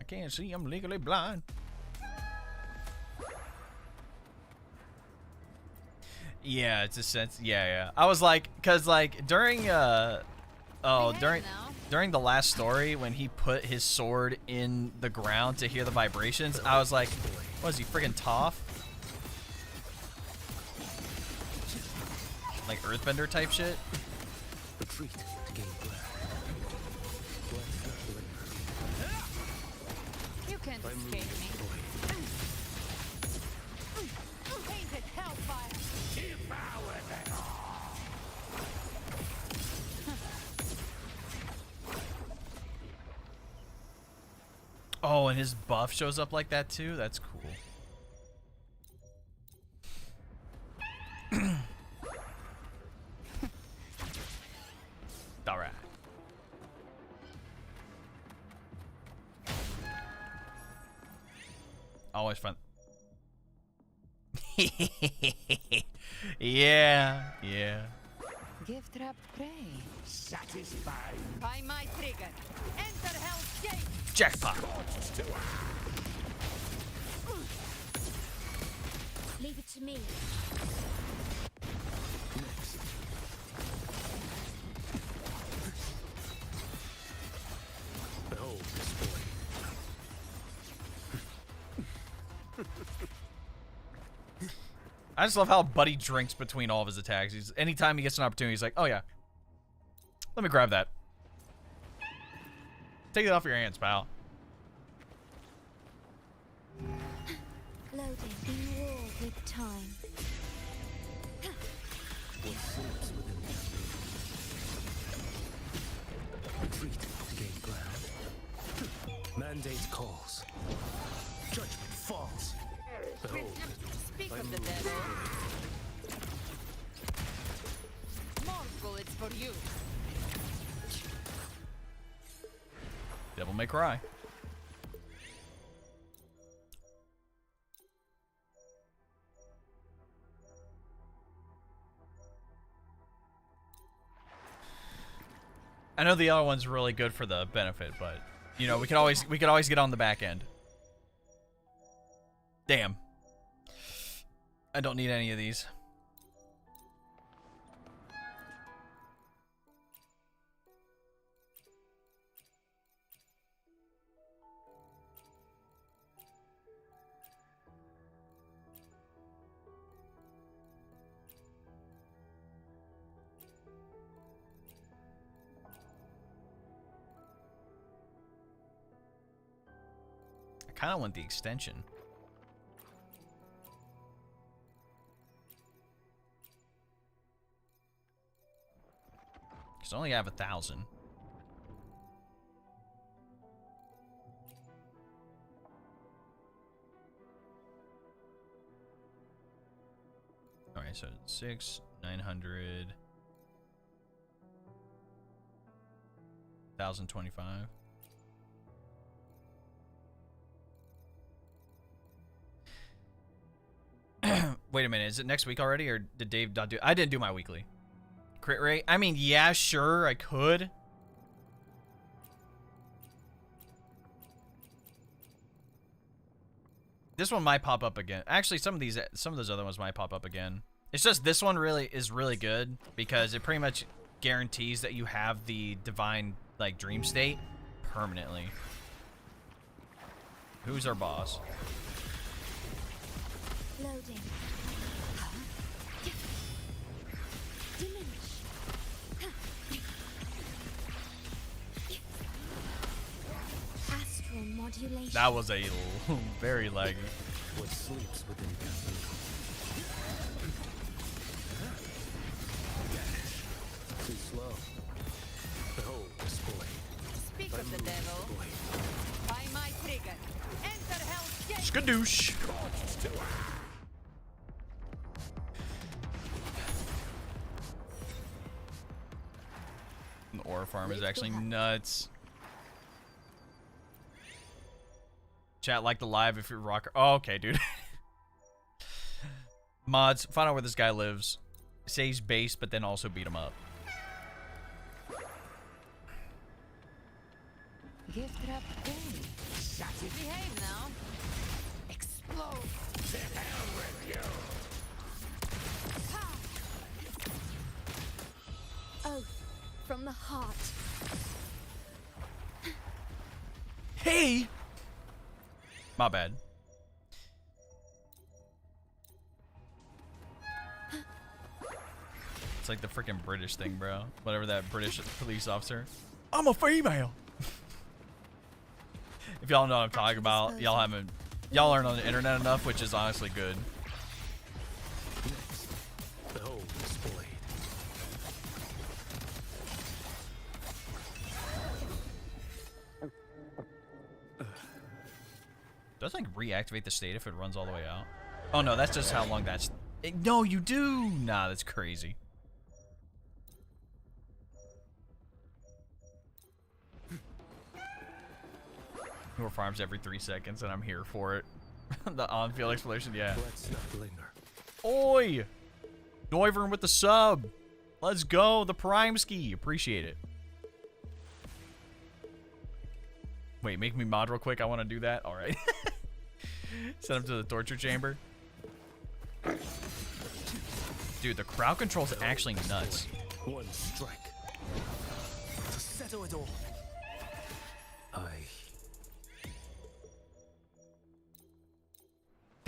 I can't see. I'm legally blind. Yeah, it's a sense. Yeah. I was like, cause like during during the last story when he put his sword in the ground to hear the vibrations, I was like, what is he, friggin' Toph? Like Earthbender type shit? Retreat to gain ground. You can't escape me. Tainted hellfire. Devour them all. Oh, and his buff shows up like that too? That's cool. Alright. Always fun. Yeah. Gift wrap prey. Satisfy By my trigger. Enter Hell's Gate. Jackpot. Leave it to me. behold display. I just love how Buddy drinks between all of his attacks. Anytime he gets an opportunity, he's like, oh yeah. Let me grab that. Take it off your hands, pal. Loading in war with time. What sleeps within that room? Retreat to gain ground. Mandate calls. Judgment falls. Behold, Speak I of the move devil. with More bullets for you. Devil May Cry. I know the other one's really good for the benefit, but you know, we could always get on the back end. Damn. I don't need any of these. I kind of want the extension. Because I only have 1,000. Alright, so 6, 900, 1,025. Wait a minute, is it next week already, or did Dave not do? I didn't do my weekly crit rate. I mean, yeah, sure, I could. This one might pop up again. Actually, some of those other ones might pop up again. It's just this one is really good because it pretty much guarantees that you have the divine like dream state permanently. Who's our boss? Loading. Diminish. Astral modulation. That was a very laggy. what sleeps within that room. Dash. Too slow. Behold this blade. Speak of the devil. By my trigger. Enter hell's gate. Skadoosh. The ore farm is actually nuts. Chat, like the live if you're rocker. Oh, okay, dude. Mods, find out where this guy lives. Say he's base, but then also beat him up. Gift wrap gold. Behave now. Explode. To hell with you. Oath from the heart. Hey! My bad. It's like the freaking British thing, bro. Whatever that British police officer. I'm a female. If y'all know what I'm talking about, y'all aren't on the internet enough, which is honestly good. Next. Behold this blade. Does like reactivate the state if it runs all the way out? Oh no, that's just how long that's. No, you do. Nah, that's crazy. More farms every 3 seconds, and I'm here for it. The on-field exploration, yeah. Let's not linger. Oi! Wuthering with the sub. Let's go, the prime ski. Appreciate it. Wait, make me mod real quick. I want to do that. All right. Send him to the torture chamber. Dude, the crowd control is actually nuts. One strike. To settle it all.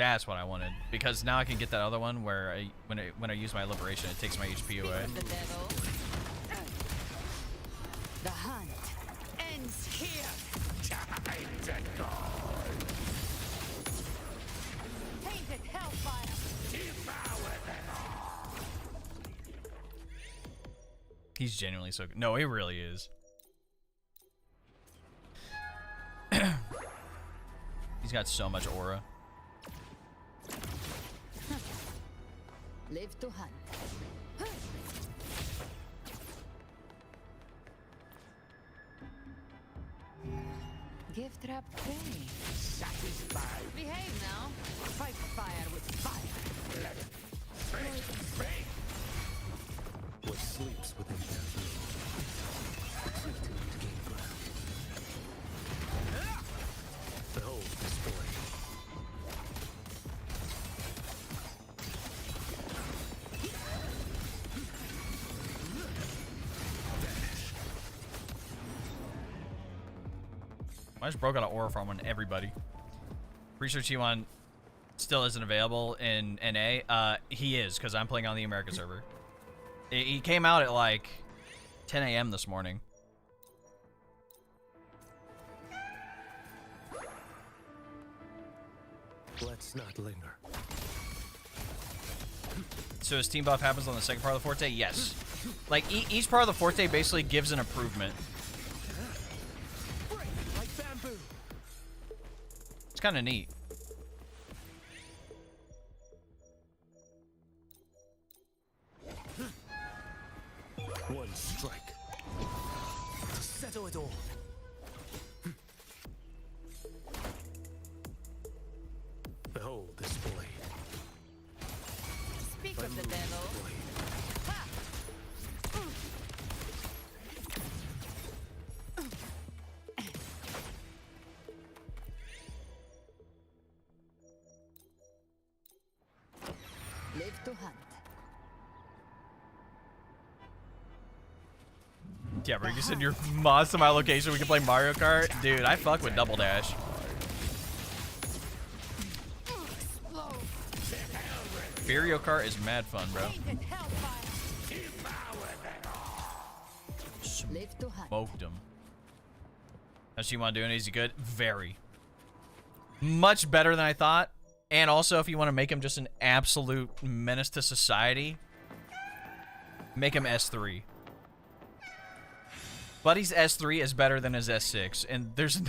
That's what I wanted, because now I can get that other one where when I use my liberation, it takes my HP away. The devil. The hunt ends here. Tainted hellfire. He's genuinely so good. No, he really is. He's got so much aura. Live to hunt. Give trap prey. Satisfied. Behave now. Fight fire with fire. Let it. What sleeps within their room? Retreat to gain ground. Behold this boy. I just broke out an aura farm on everybody. Pretty sure QIUYUAN still isn't available in NA. He is, because I'm playing on the America server. He came out at like 10 a.m. this morning. Let's not linger. So his team buff happens on the second part of the Forte? Yes. Like, each part of the Forte basically gives an improvement. Like bamboo. It's kind of neat. One strike to settle it all. Behold this blade. Speak of the devil. Blade. Ha! Live to hunt. Yeah, bro, you send your mods to my location. We can play Mario Kart. Dude, I fuck with Double Dash. Mario Kart is mad fun, bro. Tainted hellfire. Live to hunt. Smoked him. How's QIUYUAN doing? Is he good? Very. Much better than I thought. And also, if you want to make him just an absolute menace to society, make him S3. Buddy's S3 is better than his S6, and there's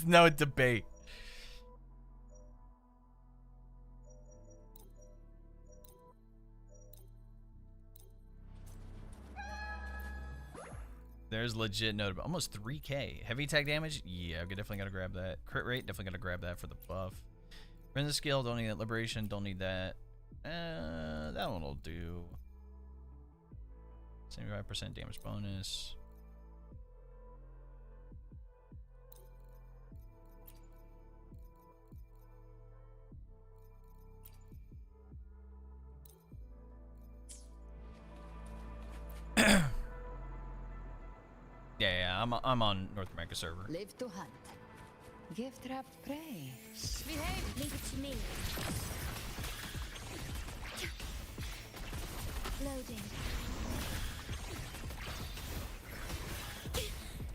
no debate. There's legit notable. Almost 3K. Heavy attack damage? Yeah, we definitely gotta grab that. Crit rate? Definitely gotta grab that for the buff. Render skill? Don't need that. Liberation? Don't need that. That one will do. 75% damage bonus. Yeah, I'm on North America server. Live to hunt. Give trap prey. Behave. Leave it to me. Loading.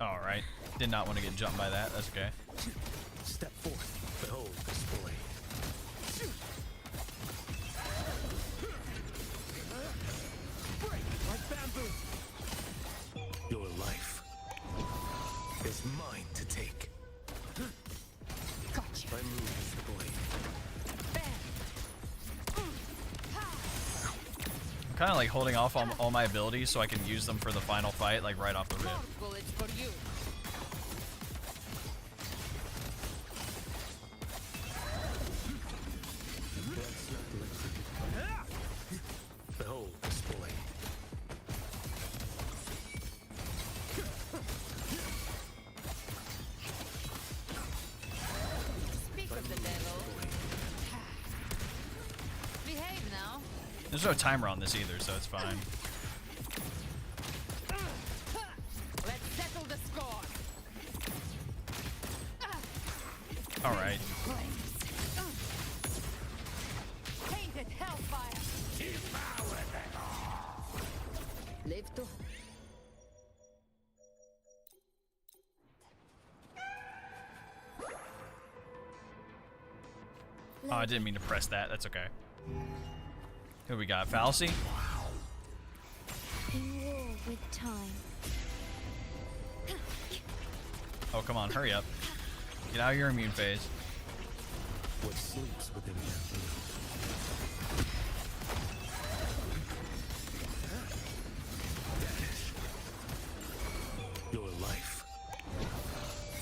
All right. Did not want to get jumped by that. That's okay. Step forth. Behold this blade. Like bamboo. Your life is mine to take. Gotcha. I move the blade. Bam. I'm kind of like holding off on all my abilities so I can use them for the final fight, like right off the rip. More bullets for you. Let's not linger. Behold this blade. Speak of the devil. Behave now. There's no timer on this either, so it's fine. Let's settle the score. All right. Tainted hellfire. Live to. Oh, I didn't mean to press that. That's okay. Who we got? Fallacy? In war with time. Oh, come on. Hurry up. Get out of your immune phase. What sleeps within your blue? Your life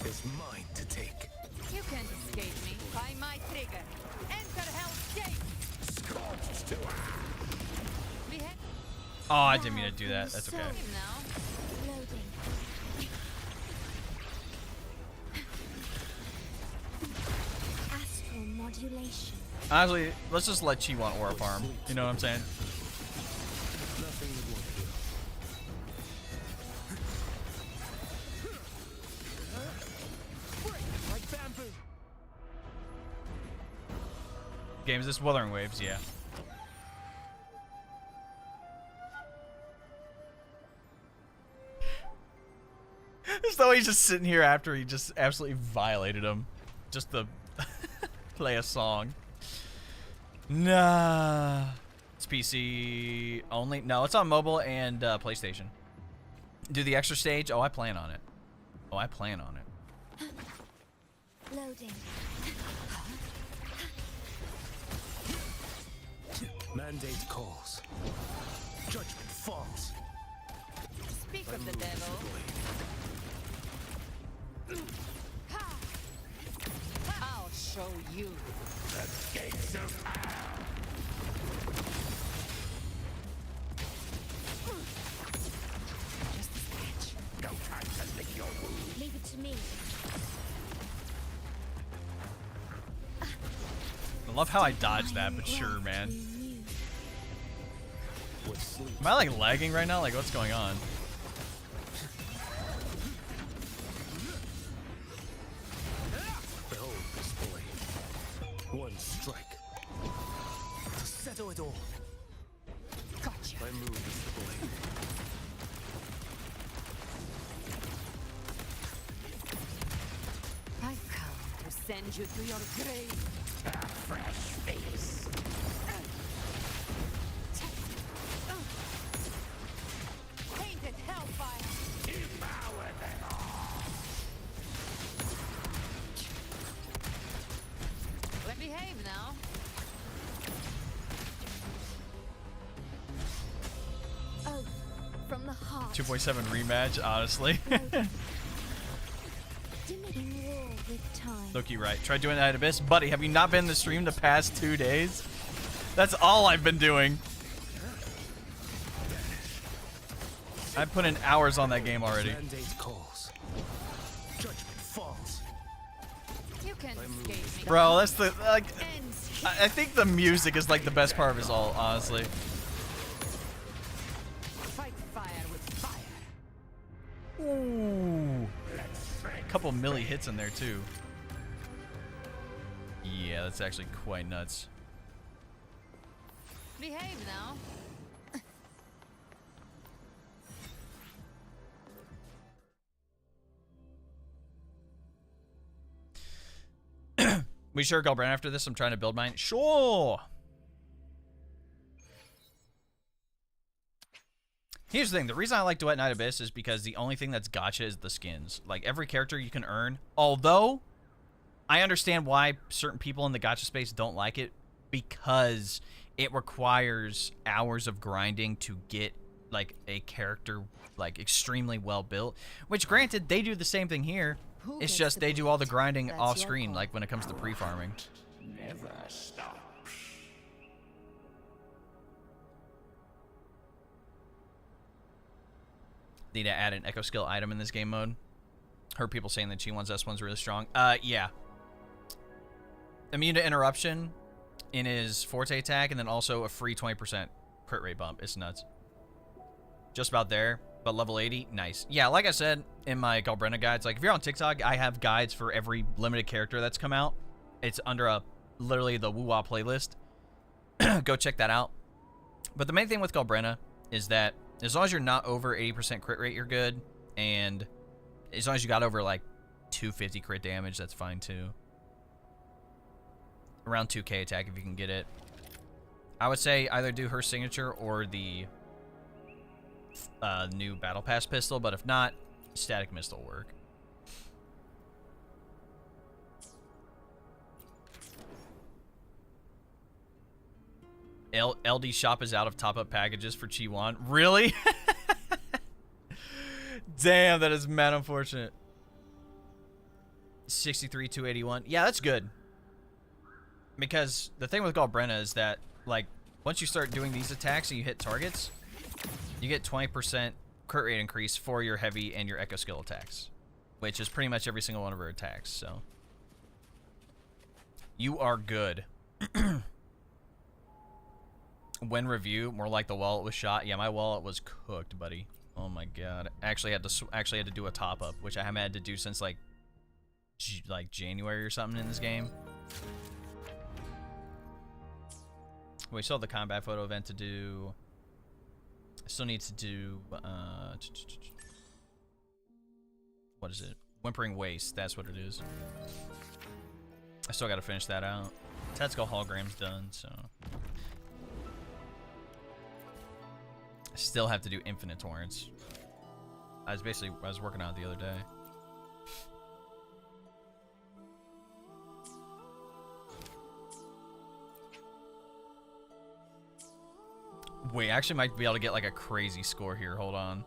is mine to take. You can't escape me by my trigger. Enter Hell's Gate. Scorched to Behead Oh, I didn't mean to do that. That's okay. him now. Loading. Astral modulation. Honestly, let's just let QIUYUAN aura farm. You know what I'm saying? nothing you won't do. Break like bamboo. Game, is this Wuthering Waves? Yeah. As though he's just sitting here after he just absolutely violated him. Just to play a song. Nah. It's PC only? No, it's on mobile and PlayStation. Do the extra stage? Oh, I plan on it. Oh, I plan on it. Loading. Mandate calls. Judgment falls. Speak I of the move devil. the blade. Ha! I'll show you. The gates of hell. Just a sketch. No time to lick your wound. Leave it to me. I love how I dodged that, but sure, man. What sleeps Am I like lagging right now? Like, what's going on? Behold this blade. One strike. To settle it all. Gotcha. My move is the blade. I've come to send you to your grave. A fresh face. Tainted hellfire. Devour them all. Let me behave now. Oh, from the heart. 2.7 rematch, honestly. In war with time. Loki, right. Try doing that, Abyss. Buddy, have you not been in the stream the past 2 days? That's all I've been doing. I put in hours on that game already. Mandate calls. Judgment falls. You can't escape me. Bro, that's the, like, Ends I think the music is like the best part of his all, honestly. Fight fire with fire. Ooh. A couple milli hits in there too. Yeah, that's actually quite nuts. Behave now. We sure galbrena after this? I'm trying to build mine. Sure. Here's the thing. The reason I like Duet Night Abyss is because the only thing that's gacha is the skins. Like, every character you can earn. Although, I understand why certain people in the gacha space don't like it. Because it requires hours of grinding to get, like, a character, like, extremely well built. Which, granted, they do the same thing here. Who It's gets just the they do all the point? grinding That's off your screen, call. like when it comes to pre-farming. Never stops. Need to add an echo skill item in this game mode. Heard people saying that G1's S1's really strong. Yeah. Immune to interruption in his forte attack, and then also a free 20% crit rate bump. It's nuts. Just about there, but level 80, nice. Yeah, like I said in my galbrena guides, like if you're on TikTok, I have guides for every limited character that's come out. It's under literally the Wuwa playlist. go check that out. But the main thing with Galbrena is that as long as you're not over 80% crit rate, you're good. And as long as you got over like 250 crit damage, that's fine too. Around 2k attack if you can get it. I would say either do her signature or the new Battle Pass pistol, but if not, static mist will work. LD shop is out of top-up packages for QIUYUAN. Really? Damn, that is mad unfortunate. 63, 281. Yeah, that's good. Because the thing with Galbrena is that, like, once you start doing these attacks and you hit targets, you get 20% crit rate increase for your heavy and your echo skill attacks, which is pretty much every single one of her attacks, so. You are good. When review, more like the wallet was shot. Yeah, my wallet was cooked, buddy. Oh my god. I actually had to do a top up, which I haven't had to do since like January or something in this game. We still have the combat photo event to do. I still need to do what is it? Whimpering Waste. That's what it is. I still got to finish that out. Tactical hologram's done, so. I still have to do infinite torrents. I was working on it the other day. Wait, I actually might be able to get like a crazy score here. Hold on.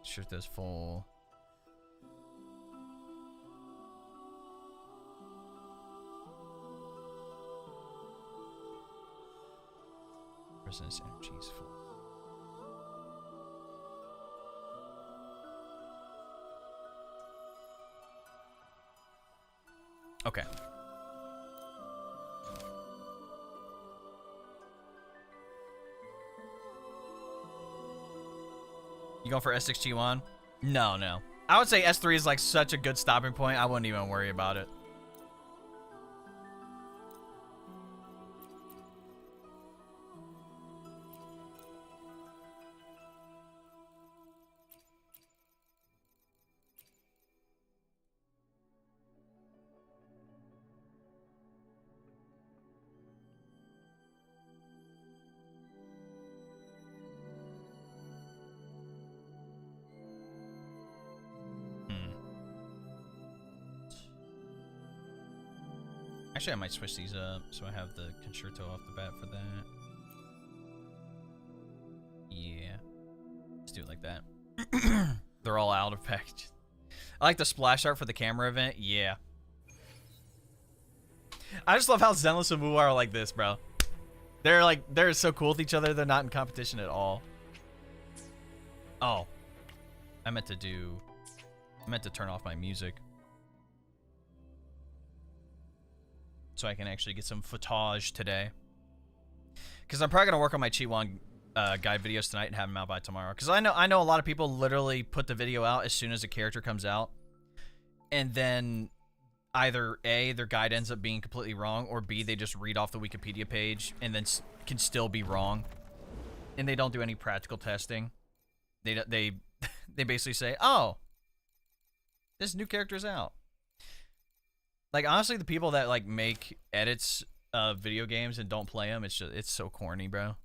Shirt this full. Resonance energy is full. Okay. You going for S6 QIUYUAN? No, no. I would say S3 is like such a good stopping point. I wouldn't even worry about it. Actually, I might switch these up so I have the concerto off the bat for that. Yeah. Let's do it like that. They're all out of package. I like the splash art for the camera event. Yeah. I just love how Zenless and Wu are like this, bro. They're so cool with each other. They're not in competition at all. Oh. I meant to turn off my music. So I can actually get some footage today. Because I'm probably going to work on my QIUYUAN guide videos tonight and have them out by tomorrow. Because I know a lot of people literally put the video out as soon as a character comes out. And then either A, their guide ends up being completely wrong, or B, they just read off the Wikipedia page and then can still be wrong. And they don't do any practical testing. They basically say, oh, this new character's out. Like, honestly, the people that, like, make edits of video games and don't play them, it's so corny, bro.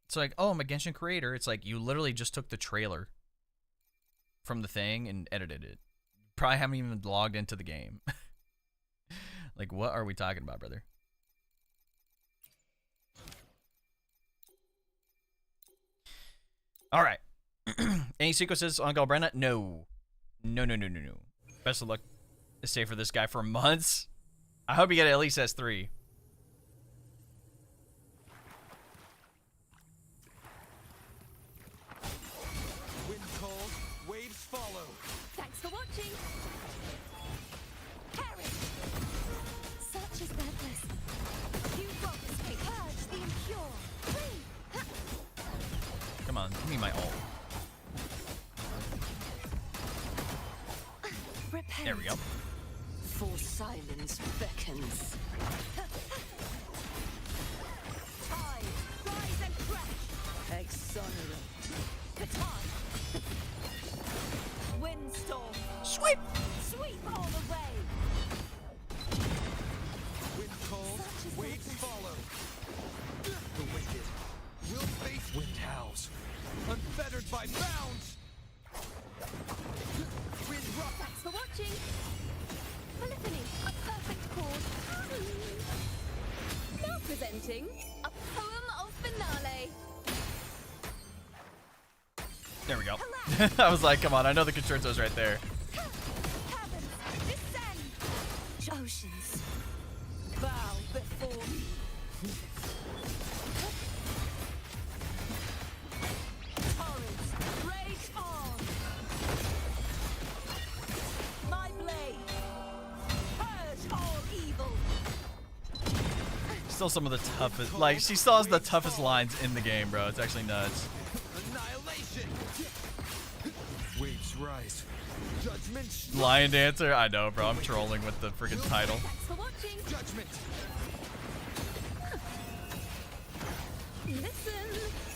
It's like, oh, I'm a Genshin creator. It's like, you literally just took the trailer from the thing and edited it. Probably haven't even logged into the game. Like, what are we talking about, brother? All right. Any sequences on Galbrena? No. No. Best of luck to stay for this guy for months. I hope you get at least S3. Wind cold, waves follow. Thanks for watching. Harry. Such is their blessing. You focus me. Purge the impure. Free. Come on, give me my ult. Repent. There we go. For silence beckons. Tide, rise and crash. Exonerate. Baton. Windstorm. Sweep. Sweep all the way. Wind calls, Such is waves madness. follow. The wicked will face wind howls, unfettered by bounds. Wind rock. Thanks for watching. Polyphony, a perfect chord. Now presenting a poem of finale. There we go. I was like, come on, I know the concerto's right there. Heavens, descend. Oceans. Bow before me. Torrents, rage on. My blade, purge all evil. Still some of the toughest, like, she still has the toughest lines in the game, bro. It's actually nuts. Annihilation. Waves rise. Judgment. strikes. Lion Dancer? I know, bro. I'm trolling with the freaking title. Thanks for watching. Judgment. Listen,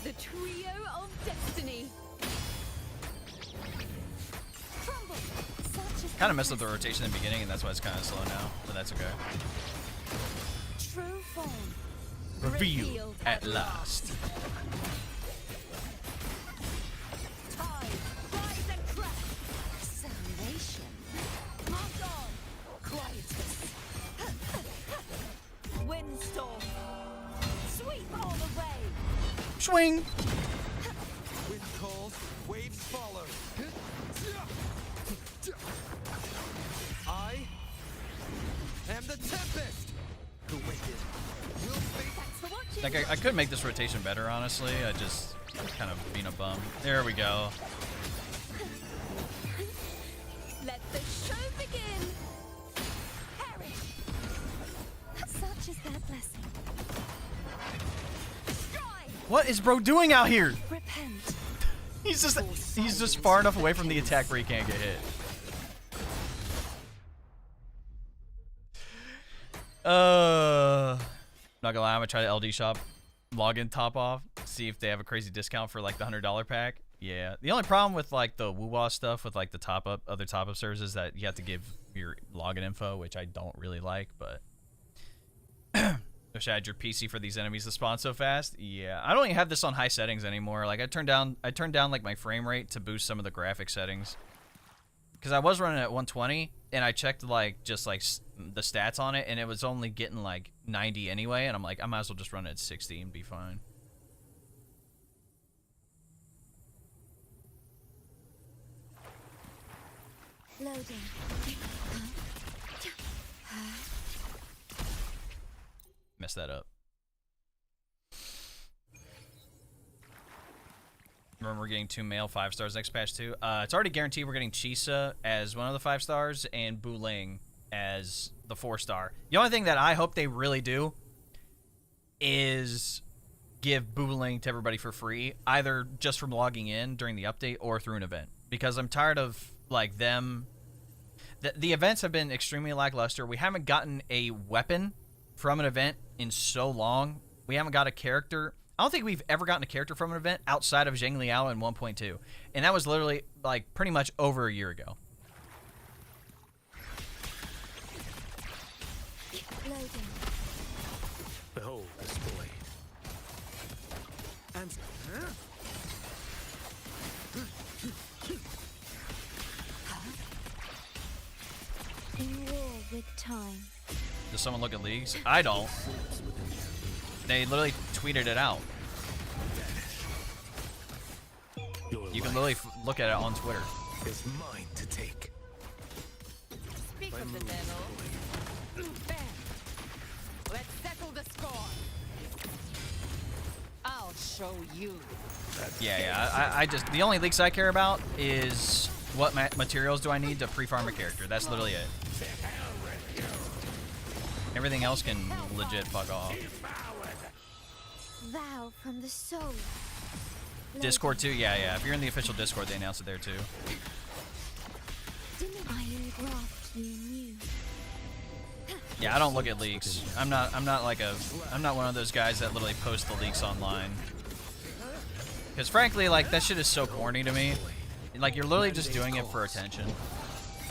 the trio of destiny. Crumble. Such is Kind of messed up the rotation in the beginning, and that's why it's kind of slow now, but that's okay. true form. Revealed at last. Tide, rise and crash. Salvation. March on. Quietus. Windstorm. Sweep all the way. Swing! Wind calls, waves follow. I am the tempest. The wicked will face. Thanks for watching. Like, I could make this rotation better, honestly. I just kind of being a bum. There we go. Let the show begin. Perish. Such is their blessing. Destroy. What is bro doing out here? Repent. He's just far enough away from the attack where he can't get hit. Not gonna lie, I'm gonna try the LD shop, log in top off, see if they have a crazy discount for like the $100 pack. Yeah, the only problem with like the WooWa stuff with like the other top up services is that you have to give your login info, which I don't really like, but wish I had your PC for these enemies to spawn so fast. Yeah, I don't even have this on high settings anymore. Like I turned down like my frame rate to boost some of the graphic settings. Because I was running at 120, and I checked like just like the stats on it, and it was only getting like 90 anyway, and I'm like, I might as well just run it at 60 and be fine. Loading. Messed that up. Remember, we're getting 2 male 5 stars next patch too. It's already guaranteed we're getting Chisa as one of the 5 stars and Buling as the 4 star. The only thing that I hope they really do is give Buling to everybody for free, either just from logging in during the update or through an event. Because I'm tired of like them. The events have been extremely lackluster. We haven't gotten a weapon from an event in so long. We haven't got a character. I don't think we've ever gotten a character from an event outside of Zhang Liao in 1.2. And that was literally, like, pretty much over a year ago. Loading. Behold this blade. And In war with time. Does someone look at leagues? I don't. They literally tweeted it out. You can literally look at it on Twitter. is mine to take. Speak of the devil. Bam. Let's settle the score. I'll show you. Yeah. I just, the only leaks I care about is what materials do I need to pre-farm a character. That's literally it. Everything else can legit fuck off. Vow from the soul. Discord too? Yeah. If you're in the official Discord, they announce it there too. Didn't I engraft you new? Yeah, I don't look at leaks. I'm not one of those guys that literally post the leaks online. Because frankly, like, that shit is so corny to me. Like, you're literally just doing it for attention.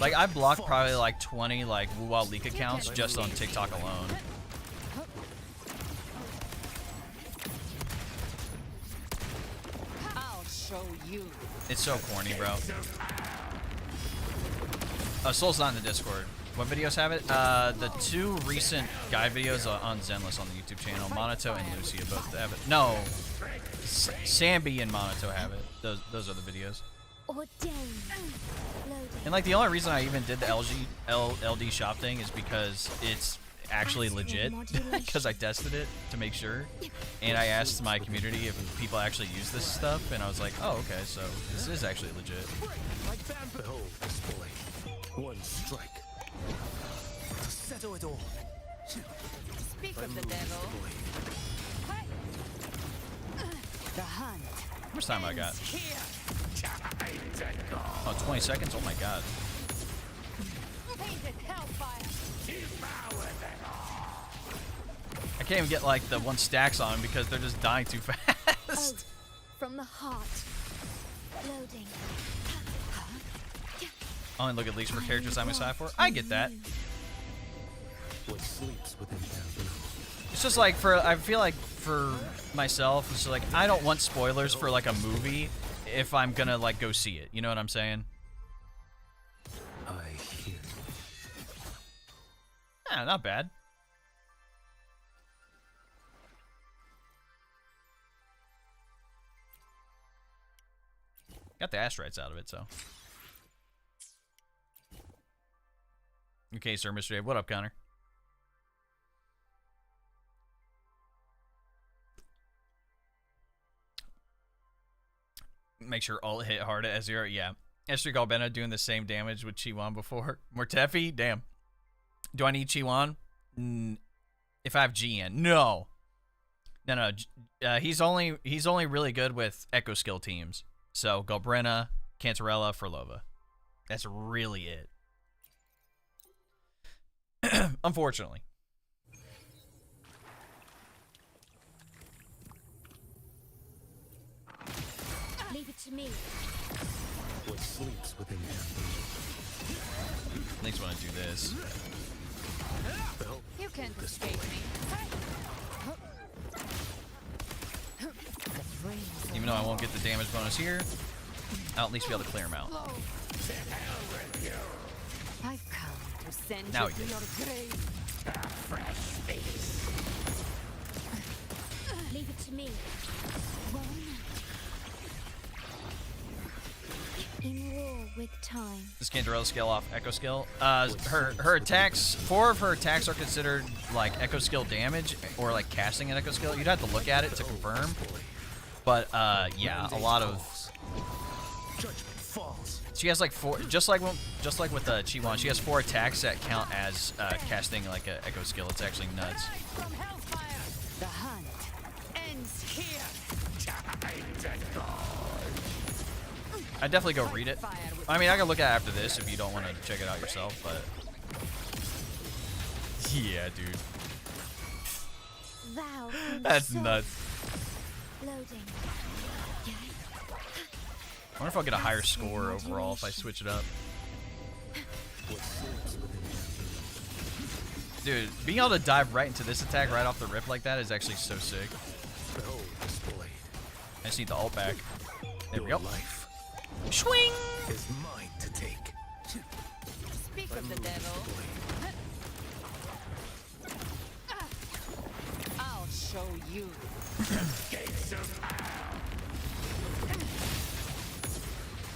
Like, I blocked probably like 20 like WoWA leak accounts just on TikTok alone. I'll show you. It's so corny, bro. Oh, Soul's not in the Discord. What videos have it? The two recent guide videos on Zenless on the YouTube channel. Monato and Lucia both have it. No, Sambi and Monato have it. Those are the videos. Ordained. Loading. And like the only reason I even did the LD shop thing is because it's actually legit. Because I tested it to make sure, and I asked my community if people actually use this stuff, and I was like, oh, okay, so this is actually legit. Behold this blade. One strike. To settle it all. Speak of the devil. The hunt. How much time I got? Here. Oh, 20 seconds? Oh my god. Painted hellfire. I can't even get like the 1 stacks on because they're just dying too fast. Oath from the heart. Loading. Only look at leaks for characters I'm excited for. I get that. What sleeps within bamboo. It's just like I feel like for myself, it's just like I don't want spoilers for like a movie if I'm gonna like go see it. You know what I'm saying? I hear. Yeah, not bad. Got the asteroids out of it, so. Okay, sir, Mr. Dave. What up, Connor? Make sure all hit hard at S0. Yeah. S3 Galbrena doing the same damage with QIUYUAN before. Mortefi? Damn. Do I need QIUYUAN? If I have GN. No. No. He's only really good with Echo Skill teams. So, Galbrena, Cantarella, Furlova. That's really it. Unfortunately. Leave it to me. What sleeps within bamboo. At least want to do this. Behold. You can't escape me. Even though I won't get the damage bonus here, I'll at least be able to clear him out. I've come to send Now you he to your grave. Leave it to me. One. In war with time. Does Cantarella scale off Echo Skill? Her attacks, 4 of her attacks are considered like Echo Skill damage or like casting an Echo Skill. You'd have to look at it to confirm. But yeah, a lot of. Judgment falls. She has like 4, just like with QIUYUAN, she has 4 attacks that count as casting like an Echo Skill. It's actually nuts. From hellfire. The hunt ends here. I definitely go read it. I mean, I can look at it after this if you don't want to check it out yourself, but yeah, dude, Thou that's soul. nuts. Loading. I wonder if I'll get a higher score overall if I switch it up. What sleeps within bamboo. Dude, being able to dive right into this attack right off the rip like that is actually so sick. Behold this blade. I just need the ult back. There we Your go. life Swing! is mine to take. Speak of the devil. I'll show you.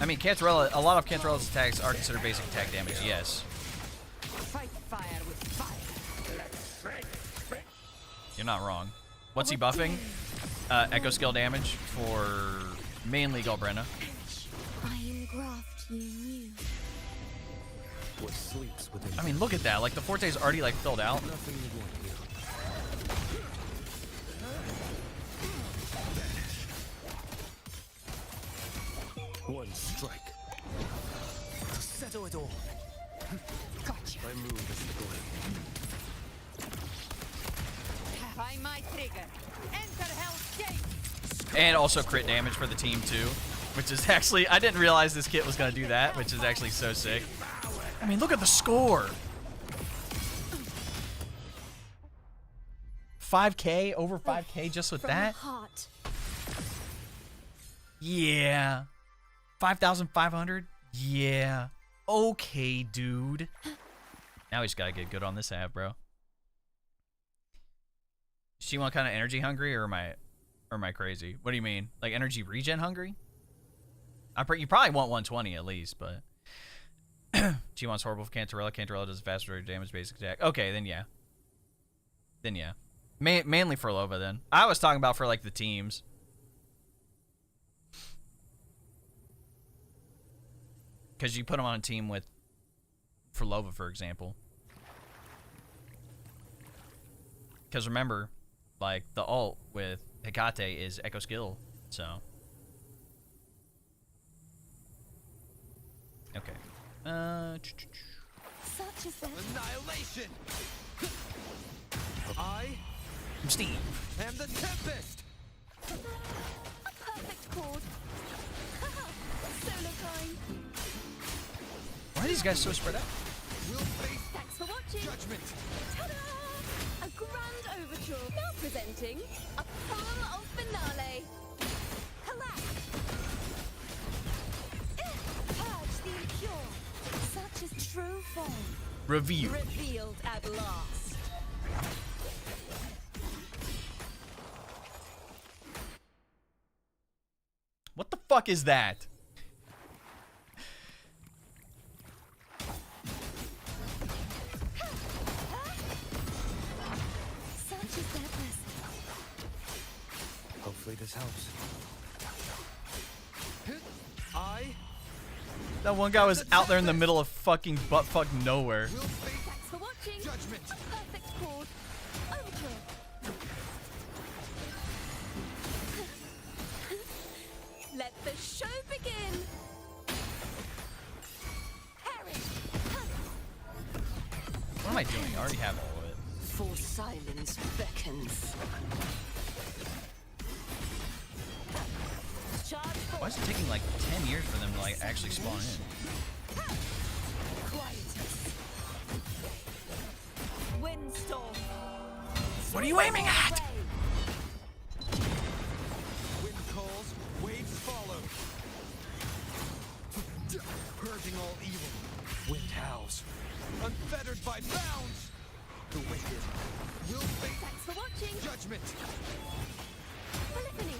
I mean, Cantarella, a lot of Cantarella's attacks are considered basic attack damage, yes. Fight fire with fire. You're not wrong. What's he buffing? Echo Skill damage for mainly Galbrena. I engraft you new. What sleeps within I mean, look at that. Like, the Forte's already, like, filled out. nothing you want here. One strike. To settle it all. Gotcha. My move is the blade. Find my trigger. Enter Hell's Gate. And also crit damage for the team too, which is actually, I didn't realize this kit was gonna do that, which is actually so sick. I mean, look at the score. 5K, over 5K just with From the that? heart. Yeah. 5,500? Yeah. Okay, dude. Now we just gotta get good on this half, bro. She want kind of energy hungry, or am I crazy? What do you mean? Like energy regen hungry? You probably want 120 at least, but she wants horrible for Cantarella. Cantarella does faster damage basic attack. Okay, then yeah. Then yeah. Mainly for Lova then. I was talking about for like the teams. Because you put them on a team with, for Lova, for example. Because remember, like, the ult with Hecate is Echo Skill, so. Okay. Such is their Annihilation! I I'm Steve. am the Tempest! a perfect chord. Solo time. Why are these guys so spread out? We'll face Thanks for watching. judgment! Ta-da! A grand overture. Now presenting a full of finale. Collapse. Purge the impure. Such is true form. Reveal. Revealed at last. What the fuck is that? Such is their blessing. Hopefully this helps. I That one guy was out there in the middle of fucking buttfuck nowhere. will face Thanks for watching. judgment! A perfect chord. Overture. Let the show begin. Perish. What am I doing? I already have all of it. For silence beckons. Charge Why forward. is it taking like 10 years for them to like actually spawn in? Quietus. Windstorm. What are you aiming at? Away. Wind calls, waves follow. Purging all evil. Wind howls. Unfettered by bounds. The wicked will face Thanks for watching. judgment. Polyphony.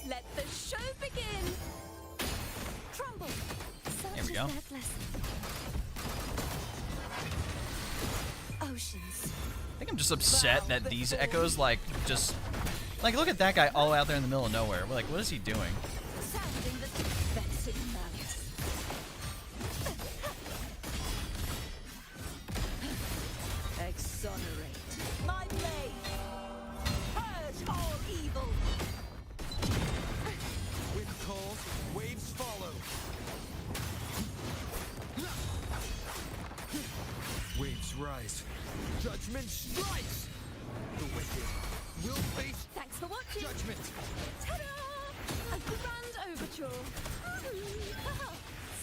Let the show begin. Crumble. Such There we is go. their blessing. Oceans. I think I'm just upset that these echoes like just like look at that guy all out there in the middle of nowhere. Like what is he doing? Sounding the defensive malice. Exonerate. My blade. Purge all evil. Wind calls, waves follow. Waves rise. Judgment strikes. The wicked will face Thanks for watching. judgment. Ta-da! A grand overture.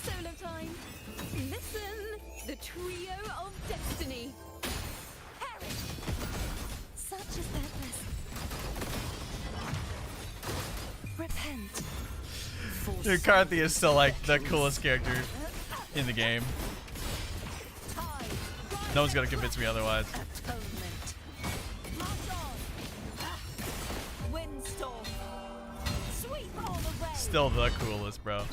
Solo time. Listen, the trio of destiny. Perish. Such is their blessing. Repent. Dude, Karthi is still like the coolest character in the game. Tide. No one's gonna convince me otherwise. Atonement. March on. Windstorm. Sweep all away. Still the coolest, bro.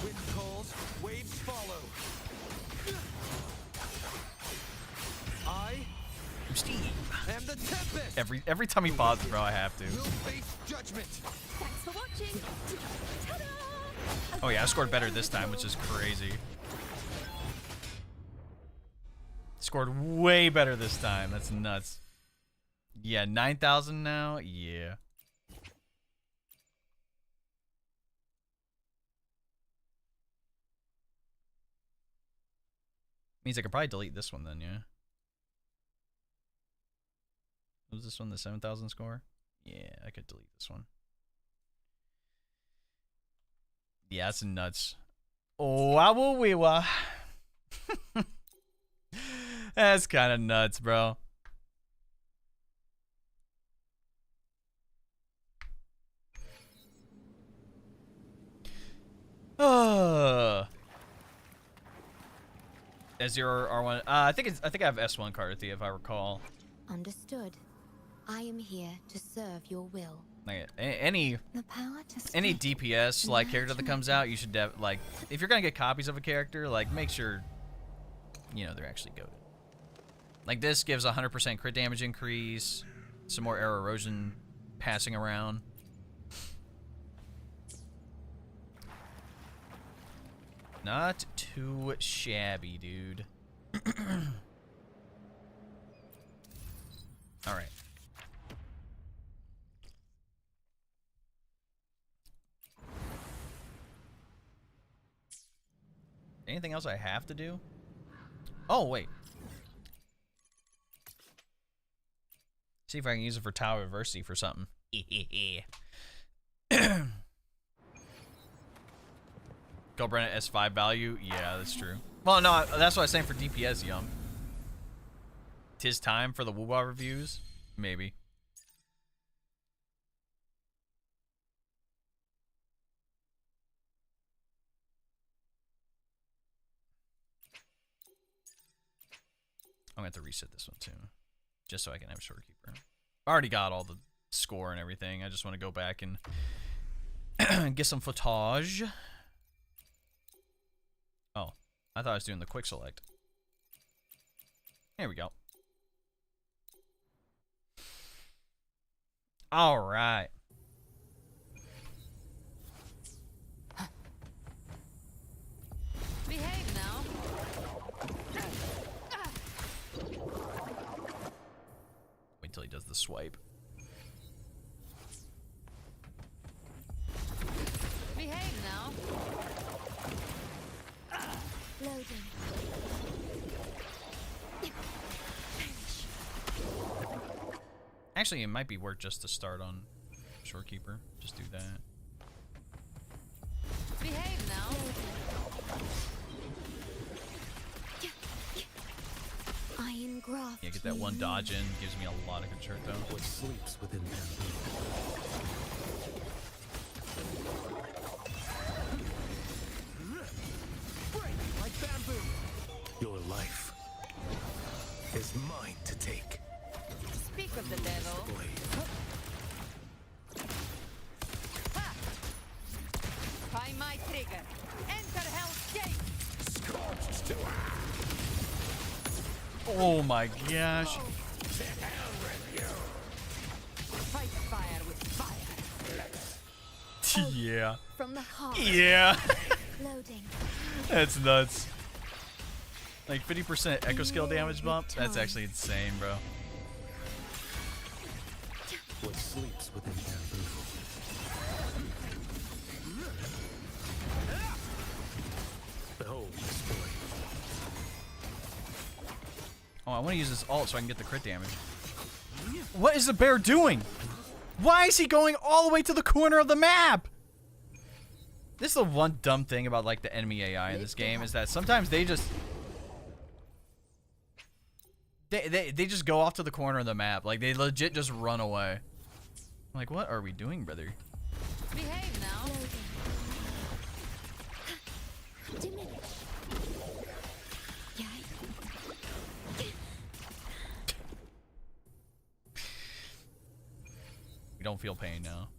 Wind calls, waves follow. I I'm Steve. am the Tempest. Every time he pauses, bro, I have to. Will face judgment. Thanks for watching. Ta-da! Oh yeah, I scored better this time, which is crazy. Scored way better this time. That's nuts. Yeah, 9,000 now. Yeah. Means I could probably delete this one then, yeah. Was this one the 7,000 score? Yeah, I could delete this one. Yeah, that's nuts. Oh, wow. That's kind of nuts, bro. S0 R1. I think I have S1 Karthi if I recall. Understood. I am here to serve your will. Like any The power to DPS like character that comes out, you should like if you're gonna get copies of a character, like make sure you know they're actually goated. Like this gives 100% crit damage increase, some more arrow erosion passing around. Not too shabby, dude. All right. Anything else I have to do? Oh, wait. See if I can use it for Tower Adversity for something. Galbrena S5 value? Yeah, that's true. Well, no, that's what I was saying for DPS, Yum. 'Tis time for the Wuwa reviews? Maybe. I'm going to have to reset this one, too. Just so I can have Shorekeeper. I already got all the score and everything. I just want to go back and get some footage. Oh, I thought I was doing the quick select. There we go. All right. Behave now. Wait till he does the swipe. Behave now. Loading. Actually, it might be worth just to start on Shorekeeper. Just do that. Behave now. Iron graft. Yeah, get that one dodge in. Gives me a lot of concerto. What sleeps within break like bamboo. Your life is mine to take. Speak of the devil. Ha! Find my trigger. Enter Hell's Gate. Scorched to Oh my gosh. Fight fire with fire. Yeah. From the heart. Yeah. Loading. That's nuts. Like 50% echo skill damage bump? That's actually insane, bro. what sleeps within bamboo. Behold this boy. Oh, I want to use this ult so I can get the crit damage. What is the bear doing? Why is he going all the way to the corner of the map? This is the one dumb thing about like the enemy AI in this game is that sometimes they just they just go off to the corner of the map. Like they legit just run away. I'm like, what are we doing, brother? Behave now. Diminish. Yay. We don't feel pain now.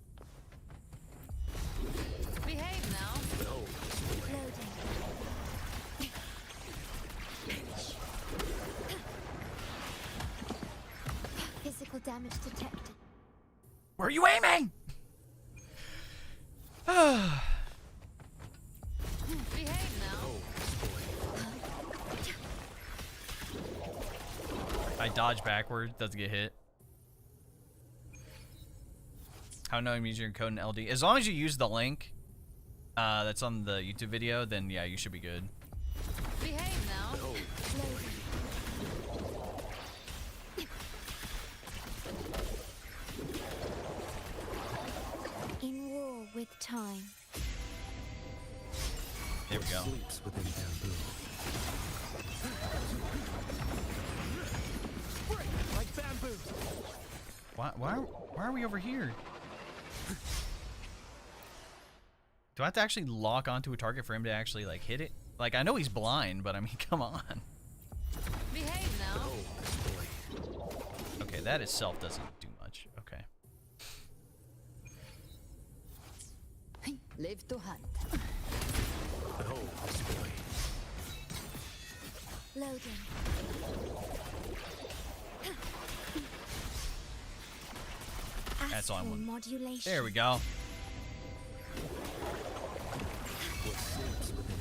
Behave now. Behold this boy. Loading. Physical damage detected. Where are you aiming? Behave now. I dodge backward, doesn't get hit. How annoying means you're coding LD. As long as you use the link that's on the YouTube video, then yeah, you should be good. Behave now. Behold Loading. with time. There we go. Sleeps within bamboo. Break like bamboo. Why are we over here? Do I have to actually lock onto a target for him to actually like hit it? Like I know he's blind, but I mean, come on. Behave now. Okay, that itself doesn't do much. Okay. Live to hunt. Behold this boy. Loading. That's all I Astral want. modulation. There we go. What sleeps within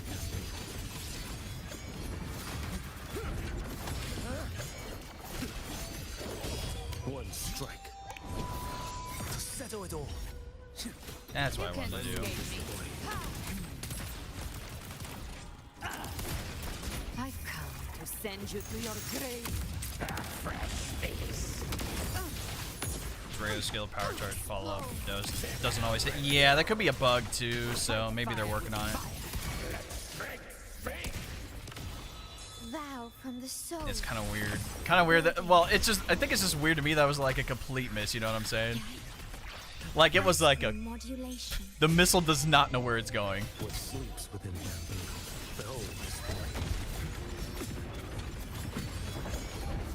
bamboo. One strike. To settle it all. That's what I wanted to do. I've come to send you to your grave. Regular skill, power charge, follow up, doesn't always hit. Yeah, that could be a bug too, so maybe they're working on it. Vow from the soul. It's kind of weird. Kind of weird that, well, it's just, I think it's just weird to me that was like a complete miss, you know what I'm saying? Like it was like a, Modulation. the missile does not know where it's going. What sleeps within bamboo. Behold this boy.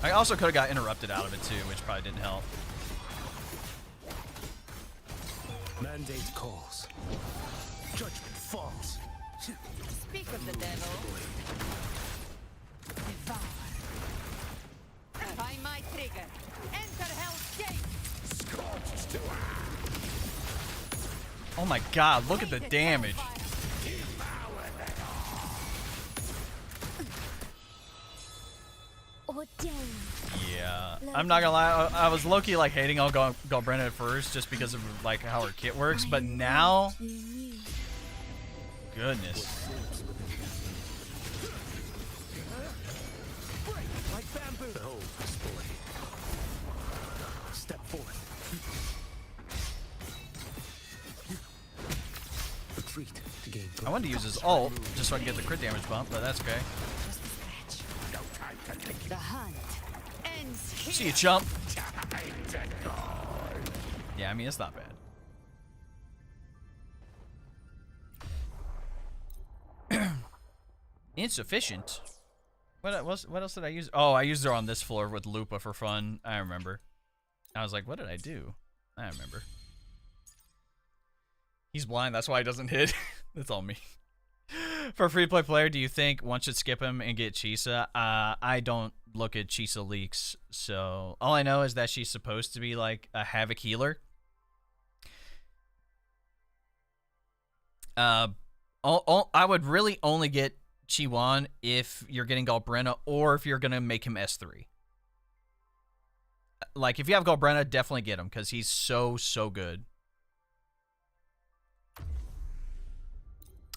I also could have got interrupted out of it too, which probably didn't help. Mandate calls. Judgment falls. Speak of the devil. Devour. Find my trigger. Enter Hell's Gate. Scorched to Oh my god, look at the damage. Ordained. Yeah, I'm not gonna lie, I was low-key like hating on galbrena at first just because of like how her kit works, but now, You knew. goodness. break like bamboo. Behold this boy. Step forth. Retreat to gain. I wanted to use his ult just so I can get the crit damage bump, but that's okay. Just a scratch. No time to think. The hunt ends here. See you, chump. Yeah, I mean, it's not bad. Insufficient. What else did I use? Oh, I used her on this floor with Lupa for fun. I remember. I was like, what did I do? I remember. He's blind, that's why he doesn't hit. That's all me. For a free-to-play player, do you think one should skip him and get Chisa? I don't look at Chisa leaks, so all I know is that she's supposed to be like a Havoc healer. I would really only get QIUYUAN if you're getting galbrena or if you're gonna make him S3. Like if you have galbrena, definitely get him because he's so good.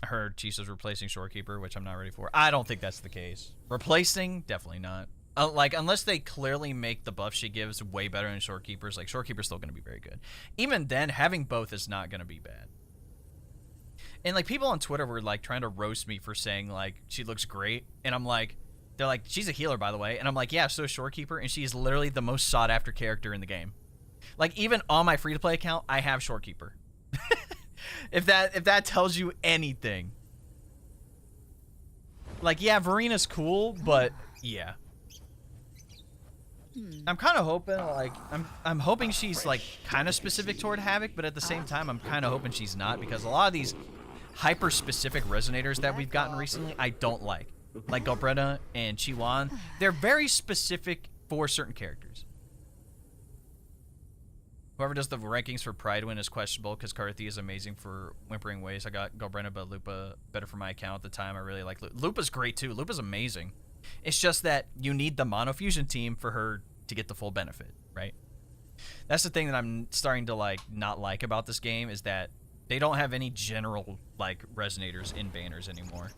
I heard Chisa's replacing Shorekeeper, which I'm not ready for. I don't think that's the case. Replacing, definitely not. Like unless they clearly make the buff she gives way better than Shorekeeper's. Like Shorekeeper's still gonna be very good. Even then, having both is not gonna be bad. And like people on Twitter were like trying to roast me for saying like she looks great, and I'm like, they're like, she's a healer by the way, and I'm like, yeah, so is Shorekeeper, and she's literally the most sought after character in the game. Like even on my free to play account, I have Shorekeeper. if that tells you anything. Like yeah, Verina's cool, but yeah. I'm kind of hoping like I'm hoping she's like kind of specific toward Havoc, but at the same time I'm kind of hoping she's not, because a lot of these hyper specific resonators that we've gotten recently I don't like galbrena and QIUYUAN. They're very specific for certain characters. Whoever does the rankings for Pridewin is questionable because Karthi is amazing for Whimpering Ways. I got galbrena but Lupa better for my account at the time. I really like Lupa's great too. Lupa's amazing. It's just that you need the monofusion team for her to get the full benefit, right? That's the thing that I'm starting to like not like about this game, is that they don't have any general like resonators in banners anymore.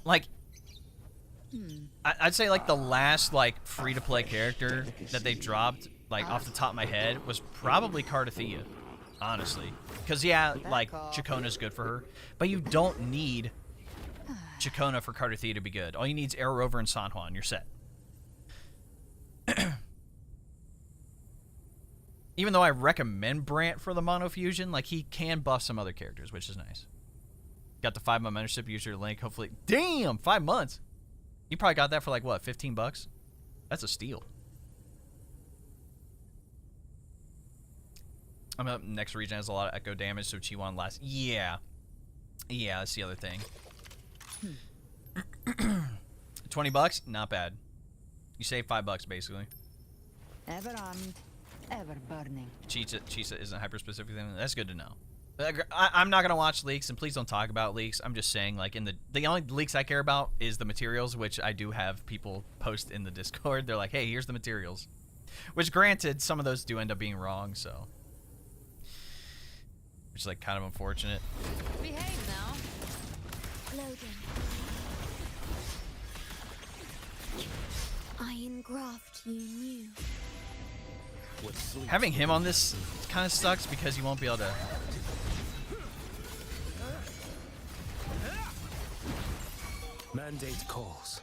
Like I'd say like the last like free to play character that they dropped like off the top of my head was probably Cardathea. honestly. Because, yeah, like, off. Chacona's good for her, but you don't need Chacona for Carter Thea to be good. All you need is Arrow Rover and San Juan. You're set. Even though I recommend Brant for the mono fusion, like, he can buff some other characters, which is nice. Got the 5-month membership, use your link, hopefully. Damn, 5 months. You probably got that for like, what, 15 bucks? That's a steal. I'm up next region has a lot of echo damage, so Chi-Yuan lasts. Yeah. Yeah, that's the other thing. 20 bucks? Not bad. You save 5 bucks, basically. Ever armed, ever burning. Chisa isn't hyper-specific. That's good to know. I'm not going to watch leaks, and please don't talk about leaks. I'm just saying, like, the only leaks I care about is the materials, which I do have people post in the Discord. They're like, hey, here's the materials. Which, granted, some of those do end up being wrong, so. Which is, like, kind of unfortunate. Behave now. Loading. I engraft you new. Having him on this kind of sucks because you won't be able to. Mandate calls.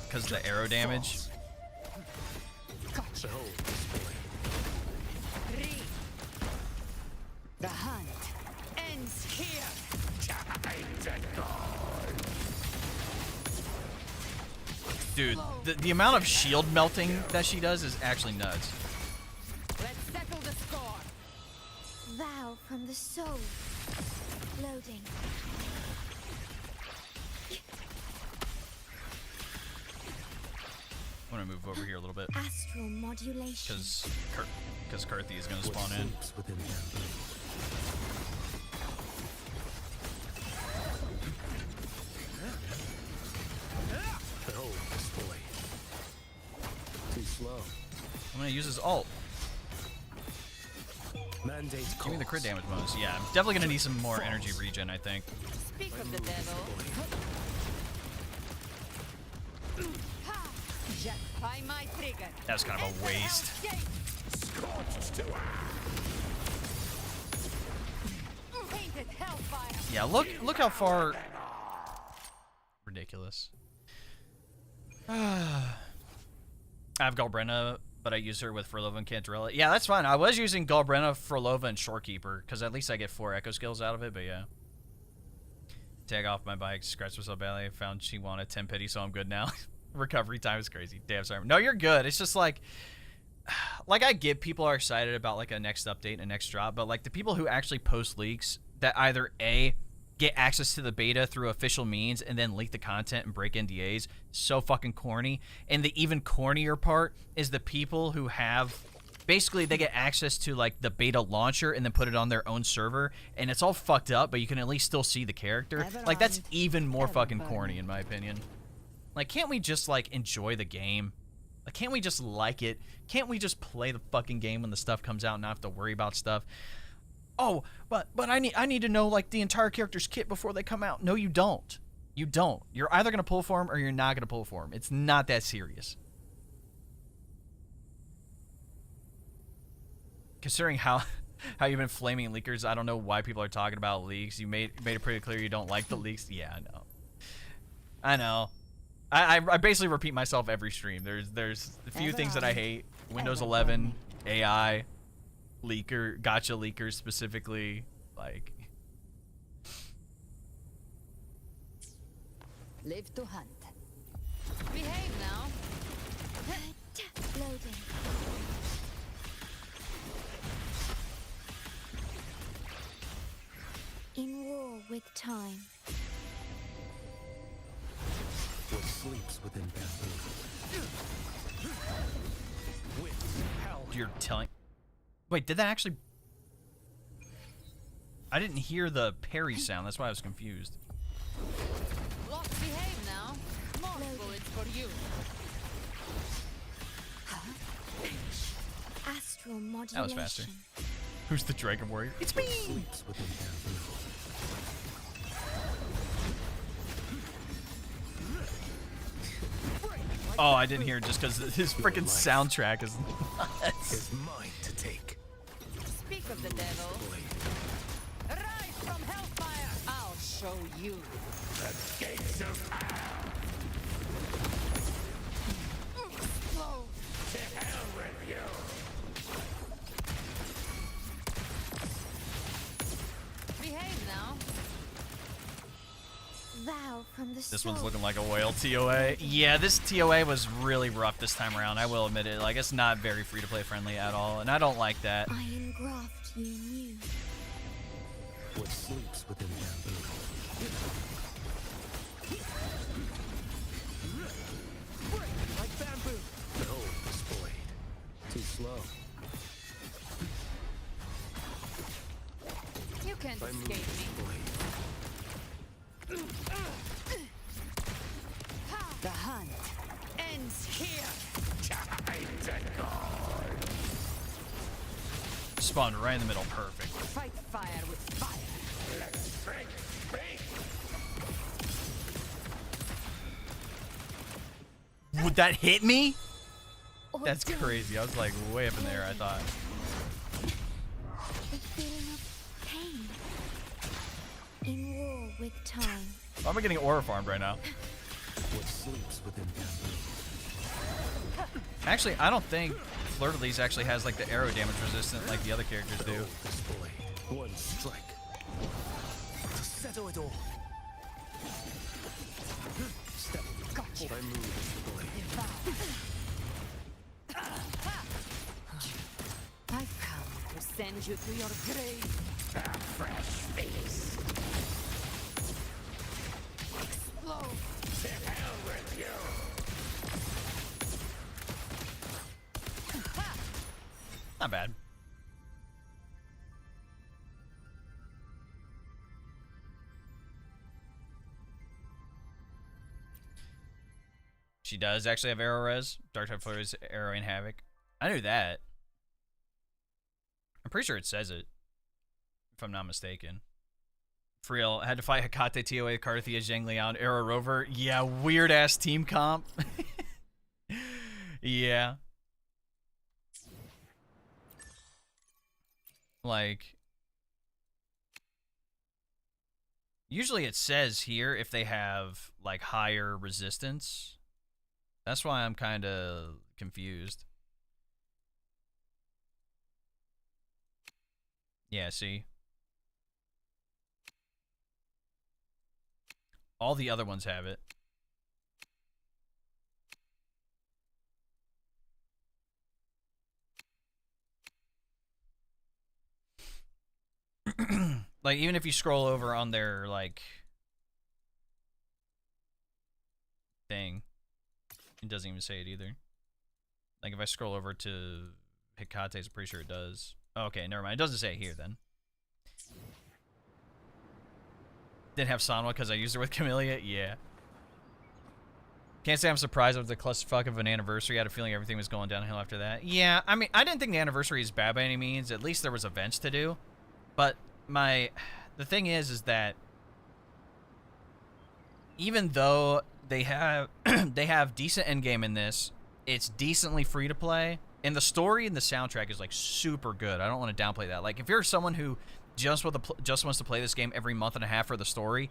Because of the arrow damage. Gotcha. Read. The hunt ends here. Dude, the amount of shield melting that she does is actually nuts. Let's settle the score. Vow from the soul. Loading. I'm gonna move over here a little bit Astral modulation. because Karthi is gonna spawn in. Within Behold this boy. Too slow. I'm gonna use his ult. Mandate calls. Give me the crit damage bonus. Yeah, I'm definitely gonna need some more energy regen, I think. Speak of the devil. Ha! Just by my trigger. That's kind of a waste. Painted hellfire. Yeah, look how far. Ridiculous. I have Galbrena, but I use her with Furlova and Cantarella. Yeah, that's fine. I was using Galbrena, Furlova, and Shorekeeper, because at least I get 4 echo skills out of it, but yeah. Tag off my bike, scratch myself badly. I found she wanted 10 pity, so I'm good now. Recovery time is crazy. Damn, sorry. No, you're good. It's just like I get people are excited about like a next update and a next drop, but like the people who actually post leaks that either A, get access to the beta through official means and then leak the content and break NDAs, so fucking corny. And the even cornier part is the people who have basically they get access to like the beta launcher and then put it on their own server, and it's all fucked up, but you can at least still see the character. Like that's even more fucking corny in my opinion. Like, can't we just like enjoy the game? Like, can't we just like it? Can't we just play the fucking game when the stuff comes out and not have to worry about stuff? Oh, but I need to know like the entire character's kit before they come out. No, you don't. You don't. You're either gonna pull for them or you're not gonna pull for them. It's not that serious. Considering how you've been flaming leakers, I don't know why people are talking about leaks. You made it pretty clear you don't like the leaks. Yeah, I know. I basically repeat myself every stream. There's a few things that I hate. Windows 11, AI, leaker, gotcha leakers specifically, like. Live to hunt. Behave now. Loading. In war with time. What sleeps within bamboo. You're telling. Wait, did that actually? I didn't hear the parry sound. That's why I was confused. Lost behave now. More bullets for you. Astral modulation. That was faster. Who's the Dragon Warrior? It's me. Sleeps within bamboo. Oh, I didn't hear it just because his freaking soundtrack is nuts. Is mine to take. Speak of the devil. Rise from hellfire! I'll show you. Explode. Behave now. Vow from the This soul. one's looking like a whale TOA. Yeah, this TOA was really rough this time around. I will admit it. Like, it's not very free-to-play friendly at all, and I don't like that. I engraft you new. What sleeps within bamboo? Break like bamboo. No, this blade. Too slow. You can't If I move escape this me. blade. The hunt ends here. Spawned right in the middle. Perfect. Fight fire with fire. Would that hit me? Or That's death. crazy. I was like way up in there, I thought. The feeling of pain. In war with time. Why am I getting aura farmed right now? What sleeps within bamboo? Actually, I don't think Fleur-de-Lis actually has like the arrow damage resistant like the other characters do. This blade. One strike. To settle it all. Step. Gotcha. If I move this blade. I've come to send you to your grave. Explode. Not bad. She does actually have arrow res. Dark type Fleur is arrow and havoc. I knew that. I'm pretty sure it says it, if I'm not mistaken. For real, I had to fight Hecate, TOA, Carthia, Zheng Liao, Arrow Rover. Yeah, weird ass team comp. Yeah. Like, usually it says here if they have like higher resistance. That's why I'm kind of confused. Yeah, see? All the other ones have it. Like, even if you scroll over on their, like, thing, it doesn't even say it either. Like, if I scroll over to Hecate's, I'm pretty sure it does. Oh, okay, never mind. It doesn't say it here, then. Didn't have Sanwa because I used her with Camellia? Yeah. Can't say I'm surprised with the clusterfuck of an anniversary. I had a feeling everything was going downhill after that. Yeah, I mean, I didn't think the anniversary is bad by any means. At least there was events to do. But the thing is that even though they have they have decent endgame in this, it's decently free to play, and the story and the soundtrack is like super good. I don't want to downplay that. Like, if you're someone who just wants to play this game every month and a half for the story,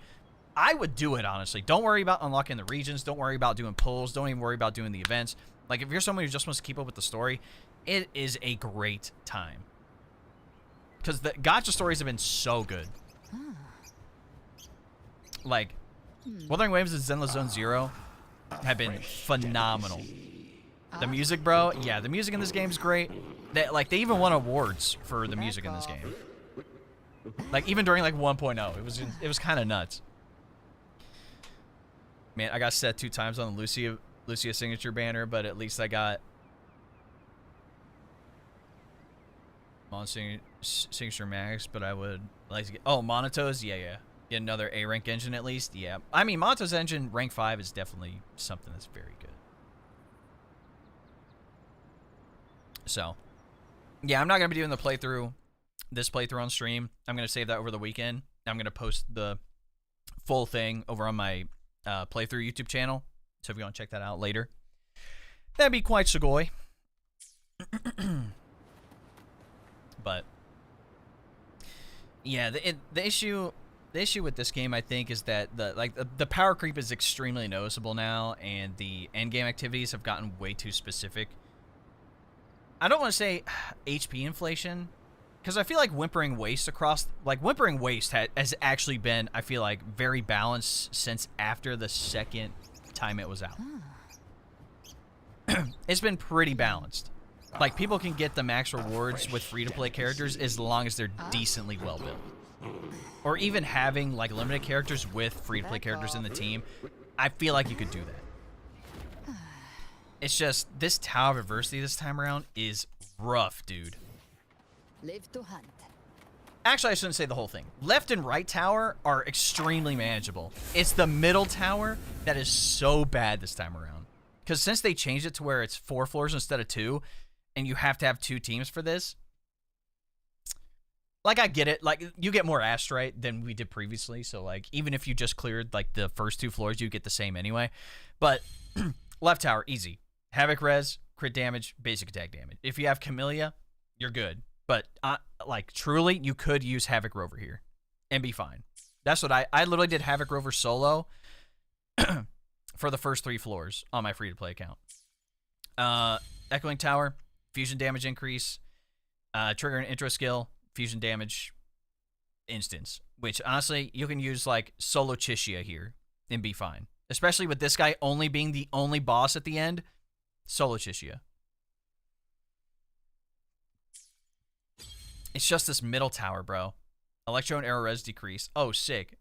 I would do it, honestly. Don't worry about unlocking the regions. Don't worry about doing pulls. Don't even worry about doing the events. Like, if you're someone who just wants to keep up with the story, it is a great time. Because the gacha stories have been so good. Like, Wuthering Waves and Zenless Zone Zero have been phenomenal. The music, bro, yeah, the music in this game is great. They even won awards for the music in this game. Like, even during, like, 1.0, it was kind of nuts. Man, I got set 2 times on the Lucia signature banner, but at least I got signature max, but I would like to get... Oh, Monato's? Yeah. Get another A rank engine at least? Yeah. I mean, Monato's engine, rank 5, is definitely something that's very good. So, yeah, I'm not going to be doing this playthrough on stream. I'm going to save that over the weekend. I'm going to post the full thing over on my playthrough YouTube channel. So if you want to check that out later, that'd be quite sugoi. But Yeah, the issue with this game, I think, is that the power creep is extremely noticeable now, and the end game activities have gotten way too specific. I don't want to say HP inflation, because I feel like Whimpering Waste Whimpering Waste has actually been, I feel like, very balanced since after the second time it was out. It's been pretty balanced. Like, people can get the max rewards with free-to-play characters as long as they're decently well-built. Or even having, like, limited characters with free-to-play characters in the team. I feel like you could do that. It's just, this Tower of Adversity this time around is rough, dude. Live to hunt. Actually, I shouldn't say the whole thing. Left and right tower are extremely manageable. It's the middle tower that is so bad this time around. Because since they changed it to where it's 4 floors instead of 2, and you have to have 2 teams for this, like, I get it. Like, you get more astrite than we did previously, so, like, even if you just cleared, like, the first 2 floors, you get the same anyway. But left tower, easy. Havoc res, crit damage, basic attack damage. If you have Camellia, you're good. But, like, truly, you could use Havoc Rover here and be fine. That's what I literally did Havoc Rover solo for the first 3 floors on my free-to-play account. Echoing Tower, fusion damage increase, trigger an intro skill, fusion damage instance. Which, honestly, you can use, like, solo Chishia here and be fine. Especially with this guy only being the only boss at the end, solo Chishia. It's just this middle tower, bro. Electro and arrow res decrease. Oh, sick.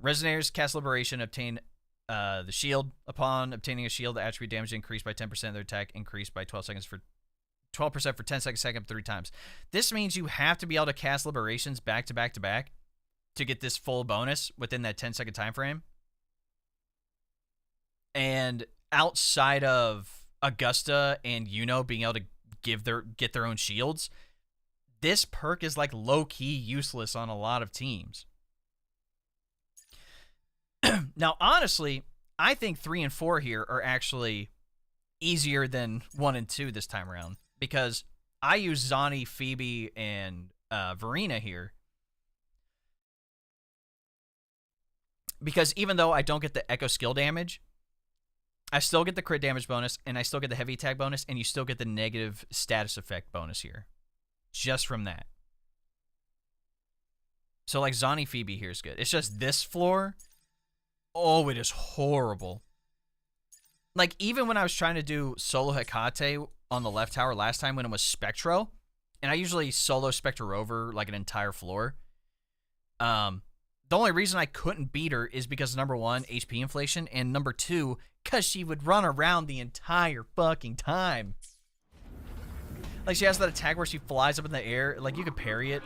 Resonators cast Liberation, obtain the shield. Upon obtaining a shield, the attribute damage increased by 10%. Their attack increased by 12% for 10 seconds, second 3 times. This means you have to be able to cast Liberations back to back to back to get this full bonus within that 10-second time frame. And outside of Augusta and Yuno being able to get their own shields, this perk is, like, low-key useless on a lot of teams. Now, honestly, I think 3 and 4 here are actually easier than 1 and 2 this time around, because I use Zani, Phoebe, and Verena here. Because even though I don't get the Echo skill damage, I still get the crit damage bonus, and I still get the heavy attack bonus, and you still get the negative status effect bonus here. Just from that. So, like, Zani Phoebe here is good. It's just this floor, oh, it is horrible. Like, even when I was trying to do solo Hecate on the left tower last time when it was Spectro, and I usually solo Spectre Rover, like, an entire floor, the only reason I couldn't beat her is because, number 1, HP inflation, and number 2, because she would run around the entire fucking time. Like, she has that attack where she flies up in the air. Like, you could parry it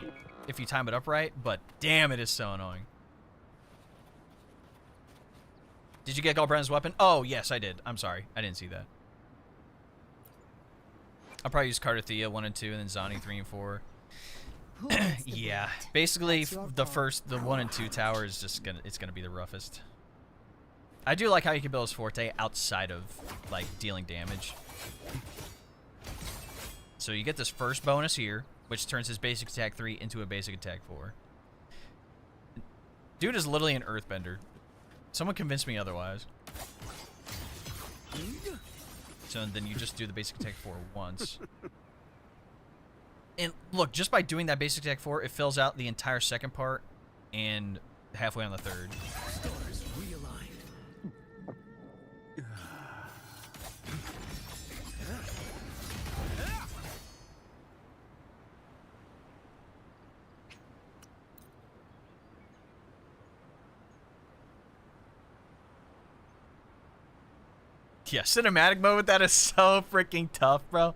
if you time it up right, but damn, it is so annoying. Did you get Galbrena's weapon? Oh, yes, I did. I'm sorry. I didn't see that. I'll probably use Cardathea 1 and 2, and then Zani 3 and 4. Yeah, basically, the 1 and 2 tower is just gonna be the roughest. I do like how you can build his forte outside of, like, dealing damage. So you get this first bonus here, which turns his basic attack 3 into a basic attack 4. Dude is literally an earthbender. Someone convinced me otherwise. So then you just do the basic attack 4 once. And look, just by doing that basic attack 4, it fills out the entire second part and halfway on the third. Stars realigned. Yeah, cinematic mode with that is so freaking tough, bro.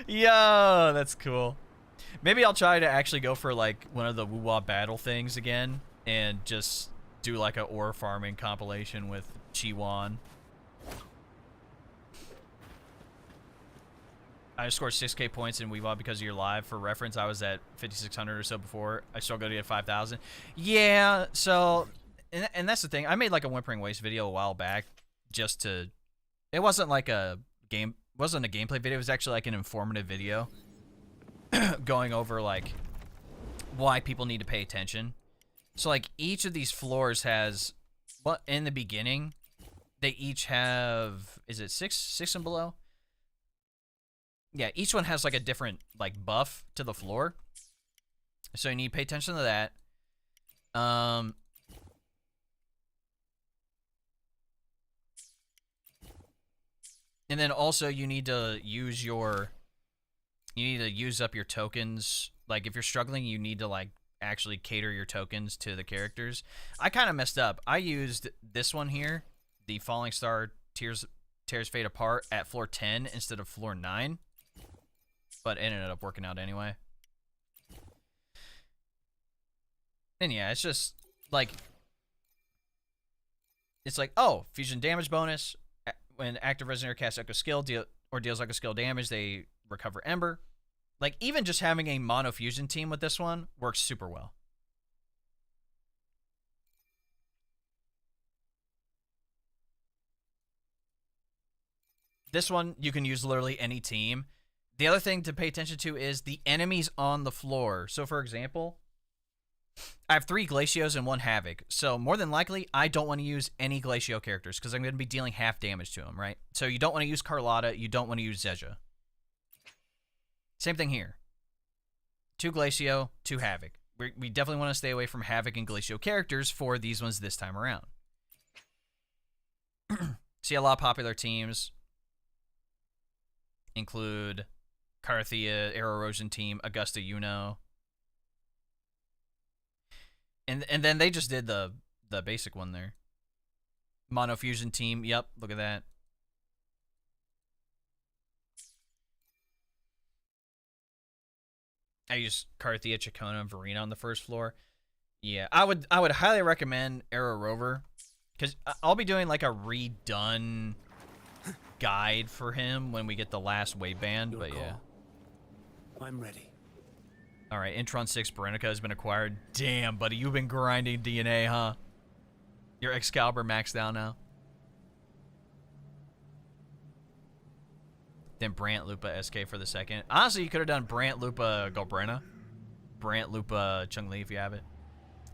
Yo, that's cool. Maybe I'll try to actually go for, like, one of the Wuwa battle things again and just do, like, a ore farming compilation with QIUYUAN. I just scored 6K points in Weebot because of your live. For reference, I was at 5,600 or so before. I struggled to get 5,000. Yeah, so, and that's the thing. I made, like, a Whimpering Waste video a while back just to, it wasn't like a game, wasn't a gameplay video. It was actually like an informative video going over, like, why people need to pay attention. So like each of these floors has, well, in the beginning, they each have, is it six and below? Yeah, each one has like a different like buff to the floor. So you need to pay attention to that. And then also you need to use up your tokens. Like if you're struggling, you need to like actually cater your tokens to the characters. I kind of messed up. I used this one here, the Falling Star Tears Fade Apart at floor 10 instead of floor 9. But it ended up working out anyway. And yeah, it's just like, it's like, oh, fusion damage bonus. When active Resonator casts Echo Skill deals Echo Skill damage, they recover Ember. Like, even just having a mono fusion team with this one works super well. This one, you can use literally any team. The other thing to pay attention to is the enemies on the floor. So, for example, I have 3 Glacios and 1 Havoc. So, more than likely, I don't want to use any Glacio characters because I'm going to be dealing half damage to them, right? So, you don't want to use Carlotta. You don't want to use Zezha. Same thing here. 2 Glacio, 2 Havoc. We definitely want to stay away from Havoc and Glacio characters for these ones this time around. See, a lot of popular teams include Carthea, Air Erosion Team, Augusta Yuno. And then they just did the basic one there. Mono Fusion Team, yep, look at that. I use Carthea, Chacona, and Verena on the first floor. Yeah, I would highly recommend Arrow Rover, because I'll be doing like a redone guide for him when we get the last wave band, but yeah. I'm ready. All right, Intron 6 Berenica has been acquired. Damn, buddy, you've been grinding DNA, huh? Your Excalibur maxed out now. Then Brant, Lupa, SK for the second. Honestly, you could have done Brant, Lupa, Galbrena. Brant, Lupa, Chun-Li if you have it.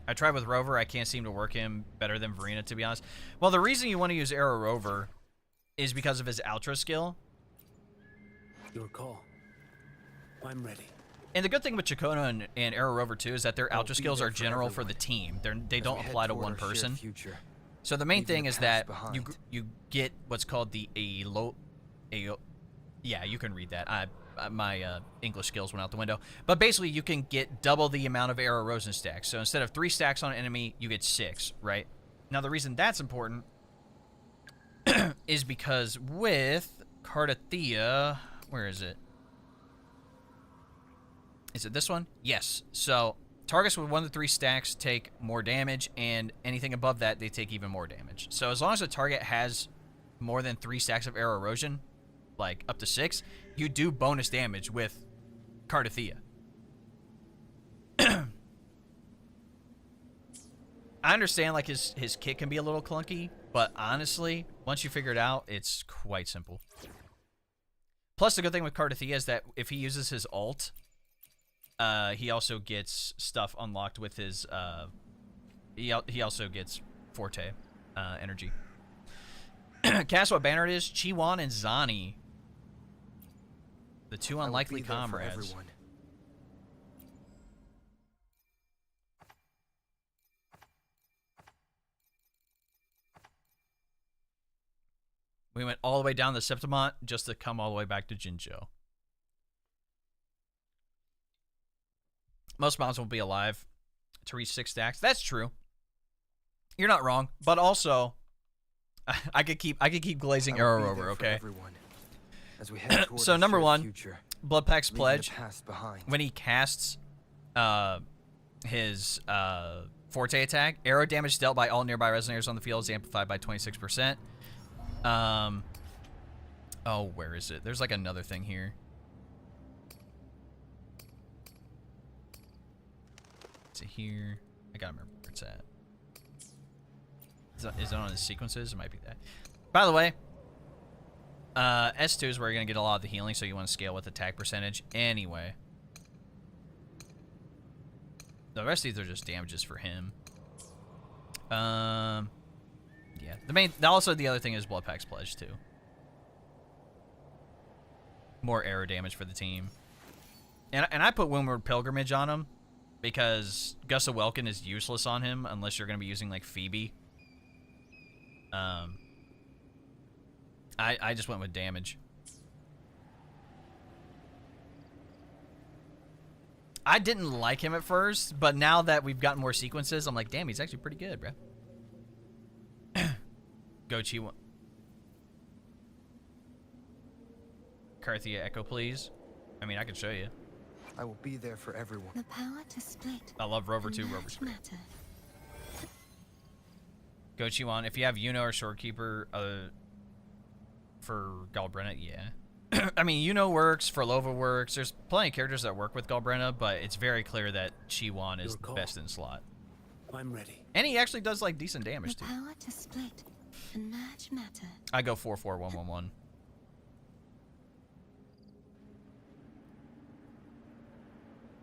I tried with Rover. I can't seem to work him better than Verena, to be honest. Well, the reason you want to use Arrow Rover is because of his Ultra skill. Your call. I'm ready. And the good thing with Chacona and Arrow Rover, too, is that their Ultra skills are general for the team. They don't apply to one person. So the main thing is that you get what's called the yeah, you can read that. My English skills went out the window. But basically, you can get double the amount of Arrow Rosen stacks. So instead of 3 stacks on an enemy, you get 6, right? Now, the reason that's important is because with Carthea, where is it? Is it this one? Yes. So targets with 1 to 3 stacks take more damage, and anything above that, they take even more damage. So as long as the target has more than 3 stacks of Arrow Erosion, like up to 6, you do bonus damage with Carthea. I understand like his kit can be a little clunky, but honestly, once you figure it out, it's quite simple. Plus, the good thing with Carthea is that if he uses his ult, he also gets stuff unlocked with his, he also gets Forte energy. Guess what banner it is? QIUYUAN and Zani. The 2 unlikely comrades. We went all the way down the Septimont just to come all the way back to Jinzhou. Most mobs won't be alive to reach 6 stacks. That's true. You're not wrong, but also I could keep glazing Arrow over, okay? As we head so number 1, Bloodpack's Pledge. Behind. When he casts his Forte attack, arrow damage dealt by all nearby resonators on the field is amplified by 26%. Oh, where is it? There's like another thing here. Is it here? I gotta remember where it's at. Is it on his sequences? It might be that. By the way, S2 is where you're going to get a lot of the healing, so you want to scale with attack percentage anyway. The rest of these are just damages for him. Yeah. Also, the other thing is Blood Pack's Pledge, too. More arrow damage for the team. And I put Windward Pilgrimage on him because Gust of Welkin is useless on him unless you're going to be using, like, Phoebe. I just went with damage. I didn't like him at first, but now that we've gotten more sequences, I'm like, damn, he's actually pretty good, bro. Go QIUYUAN. Carthia Echo, please. I mean, I can show you. I will be there for everyone. The power to split. I love Rover 2. and Rover's match great. matter. Go QIUYUAN. If you have Yuno or Swordkeeper, for galbrena, yeah. I mean, Yuno works, Forlova works. There's plenty of characters that work with galbrena, but it's very clear that QIUYUAN is the best in slot. I'm ready. And he actually does, like, decent damage, The too. power to split and match matter. I go 4-4-1-1-1.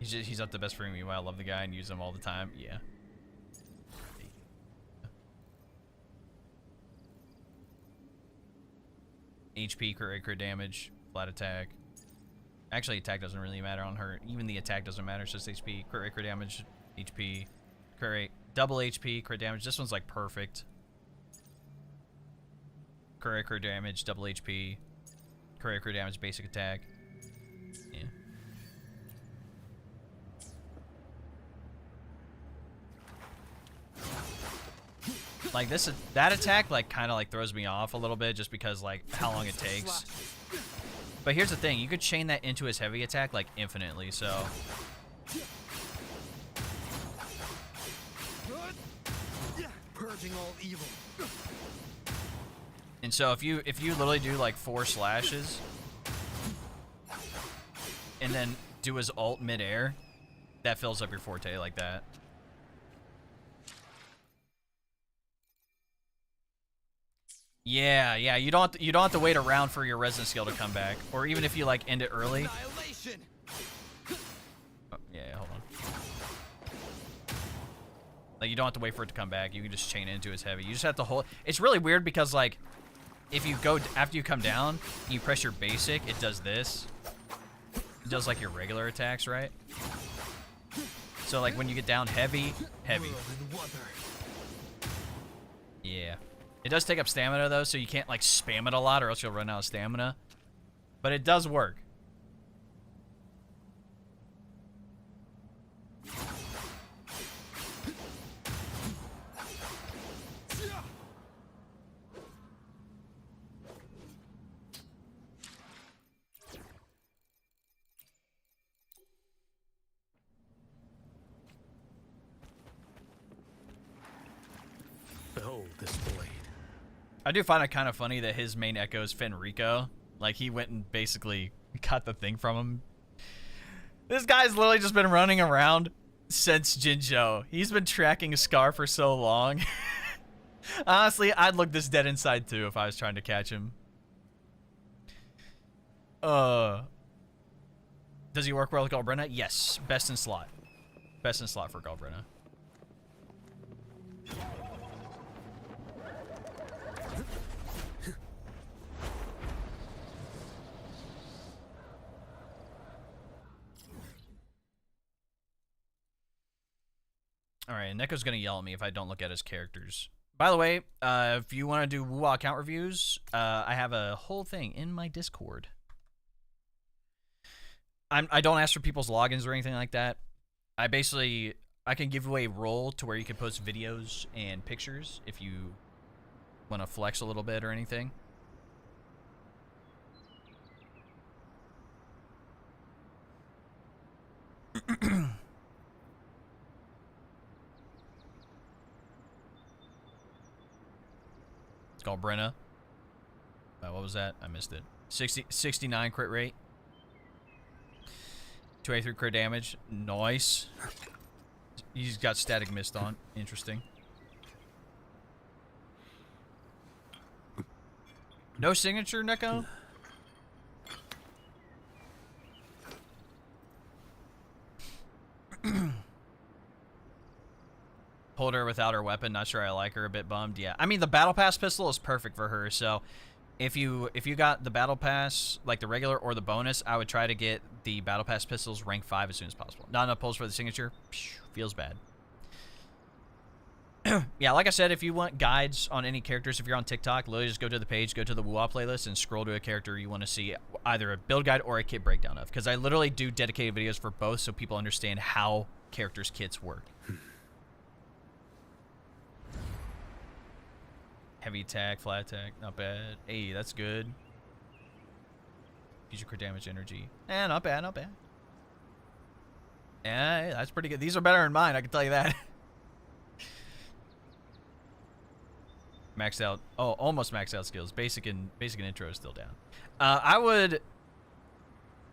He's up the best for me. I love the guy and use him all the time. Yeah. HP, crit damage, flat attack. Actually, attack doesn't really matter on her. Even the attack doesn't matter. It's just HP, crit damage, HP, crit rate, double HP, crit damage. This one's like perfect. Crit damage, double HP, crit damage, basic attack. Yeah. Like that attack like kind of like throws me off a little bit just because like how long it takes. But here's the thing, you could chain that into his heavy attack like infinitely, so Purging all evil. and so if you literally do like 4 slashes and then do his ult midair, that fills up your forte like that. Yeah, you don't have to wait around for your resident skill to come back, or even if you like end it early. Annihilation. Oh, yeah, hold on. Like you don't have to wait for it to come back. You can just chain it into his heavy. You just have to hold. It's really weird because like, if you go after you come down, and you press your basic, it does this. It does like your regular attacks, right? So like when you get down heavy. Yeah. It does take up stamina though, so you can't like spam it a lot or else you'll run out of stamina. But it does work. Behold this blade. I do find it kind of funny that his main echo is Fenrico. Like, he went and basically got the thing from him. This guy's literally just been running around since Jinzhou. He's been tracking Scar for so long. Honestly, I'd look this dead inside too if I was trying to catch him. Does he work well with galbrena? Yes. Best in slot. Best in slot for galbrena. Alright, Neko's gonna yell at me if I don't look at his characters. By the way, if you want to do WoW account reviews, I have a whole thing in my Discord. I don't ask for people's logins or anything like that. I can give away a role to where you can post videos and pictures if you want to flex a little bit or anything. It's called Brenna. What was that? I missed it. 69 crit rate. 283 crit damage. Nice. He's got static mist on. Interesting. No signature, Neko? Pulled her without her weapon. Not sure I like her. A bit bummed. Yeah. I mean, the battle pass pistol is perfect for her. So if you got the battle pass, like the regular or the bonus, I would try to get the battle pass pistols rank 5 as soon as possible. Not enough pulls for the signature. Feels bad. Yeah, like I said, if you want guides on any characters, if you're on TikTok, literally just go to the page, go to the WoW playlist, and scroll to a character you want to see either a build guide or a kit breakdown of. Because I literally do dedicated videos for both so people understand how characters' kits work. Heavy attack, flat attack, not bad. Hey, that's good. Future crit damage energy. Not bad, not bad. Yeah, that's pretty good. These are better than mine, I can tell you that. Maxed out. Oh, almost maxed out skills. Basic and intro is still down.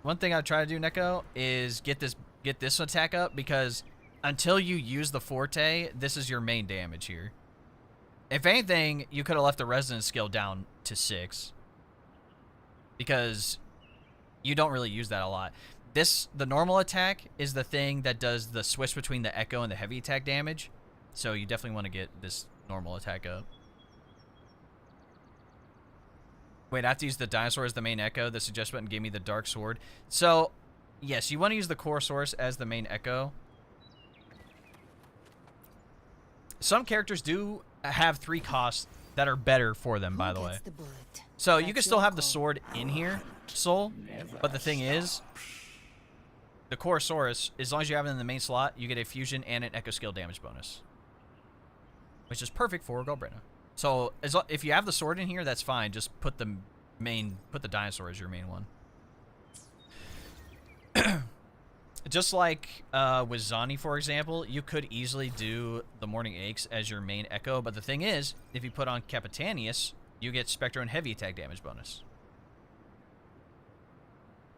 One thing I'd try to do, Neko, is get this attack up, because until you use the forte, this is your main damage here. If anything, you could have left the resonance skill down to 6, because you don't really use that a lot. The normal attack is the thing that does the switch between the echo and the heavy attack damage, so you definitely want to get this normal attack up. Wait, I have to use the dinosaur as the main echo. The suggest button gave me the dark sword. So, yes, you want to use the core source as the main echo. Some characters do have 3 costs that are better for them, by the way. So you can still have the sword in here, Soul, but the thing is, the core source, as long as you have it in the main slot, you get a fusion and an echo skill damage bonus, which is perfect for galbrena. So if you have the sword in here, that's fine. Just put the dinosaur as your main one. Just like with Zani, for example, you could easily do the Morning Aches as your main echo, but the thing is, if you put on Capitanius, you get Spectro and heavy attack damage bonus.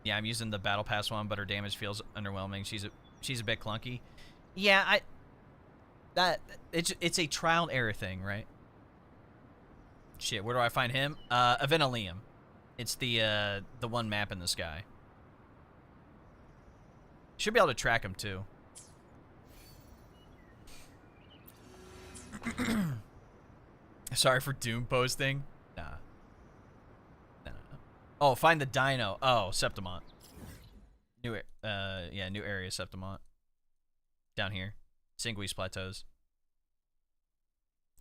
Yeah, I'm using the Battle Pass one, but her damage feels underwhelming. She's a bit clunky. Yeah, it's a trial and error thing, right? Shit, where do I find him? Avenalium. It's the one map in the sky. Should be able to track him too. Sorry for Doom posting. Nah. Oh, find the dino. Oh, Septimont. New area Septimont. Down here. Sanguis Plateaus.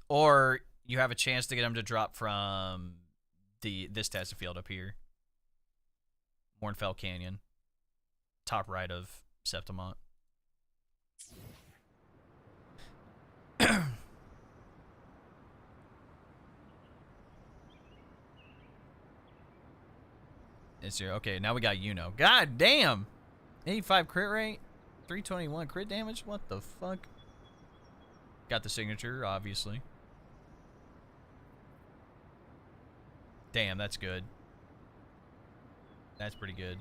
Or you have a chance to get him to drop from this testing field up here. Mornfell Canyon. Top right of Septimont. It's here. Okay, now we got Yuno. God damn! 85 crit rate? 321 crit damage? What the fuck? Got the signature, obviously. Damn, that's good. That's pretty good.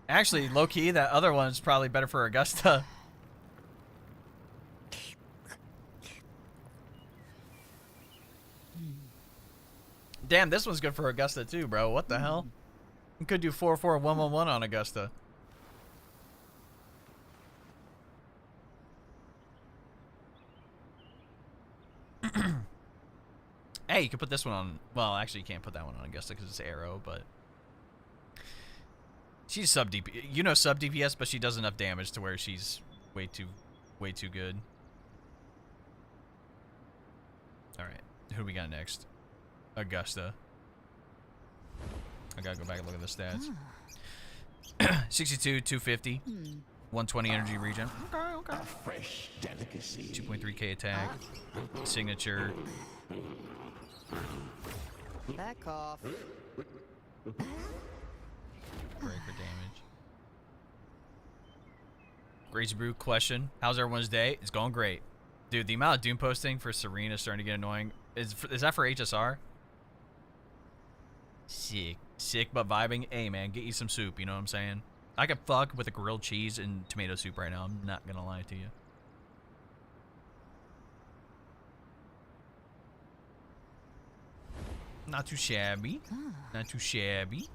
Actually, low-key, that other one's probably better for Augusta. Damn, this one's good for Augusta too, bro. What the hell? You could do 4-4-1-1-1 on Augusta. Hey, you could put this one on. Well, actually, you can't put that one on Augusta because it's Arrow, but she's sub DPS. You know, sub DPS, but she does enough damage to where she's way too good. All right, who do we got next? Augusta. I gotta go back and look at the stats. 62, 250, 120 energy regen. Okay. Fresh delicacy. 2.3k attack. Signature. Back off. Breaker damage. Gracie Brew question. How's everyone's day? It's going great. Dude, the amount of Doom posting for Serena is starting to get annoying. Is that for HSR? Sick but vibing. Hey man, get you some soup, you know what I'm saying? I could fuck with a grilled cheese and tomato soup right now. I'm not gonna lie to you. Not too shabby. Not too shabby.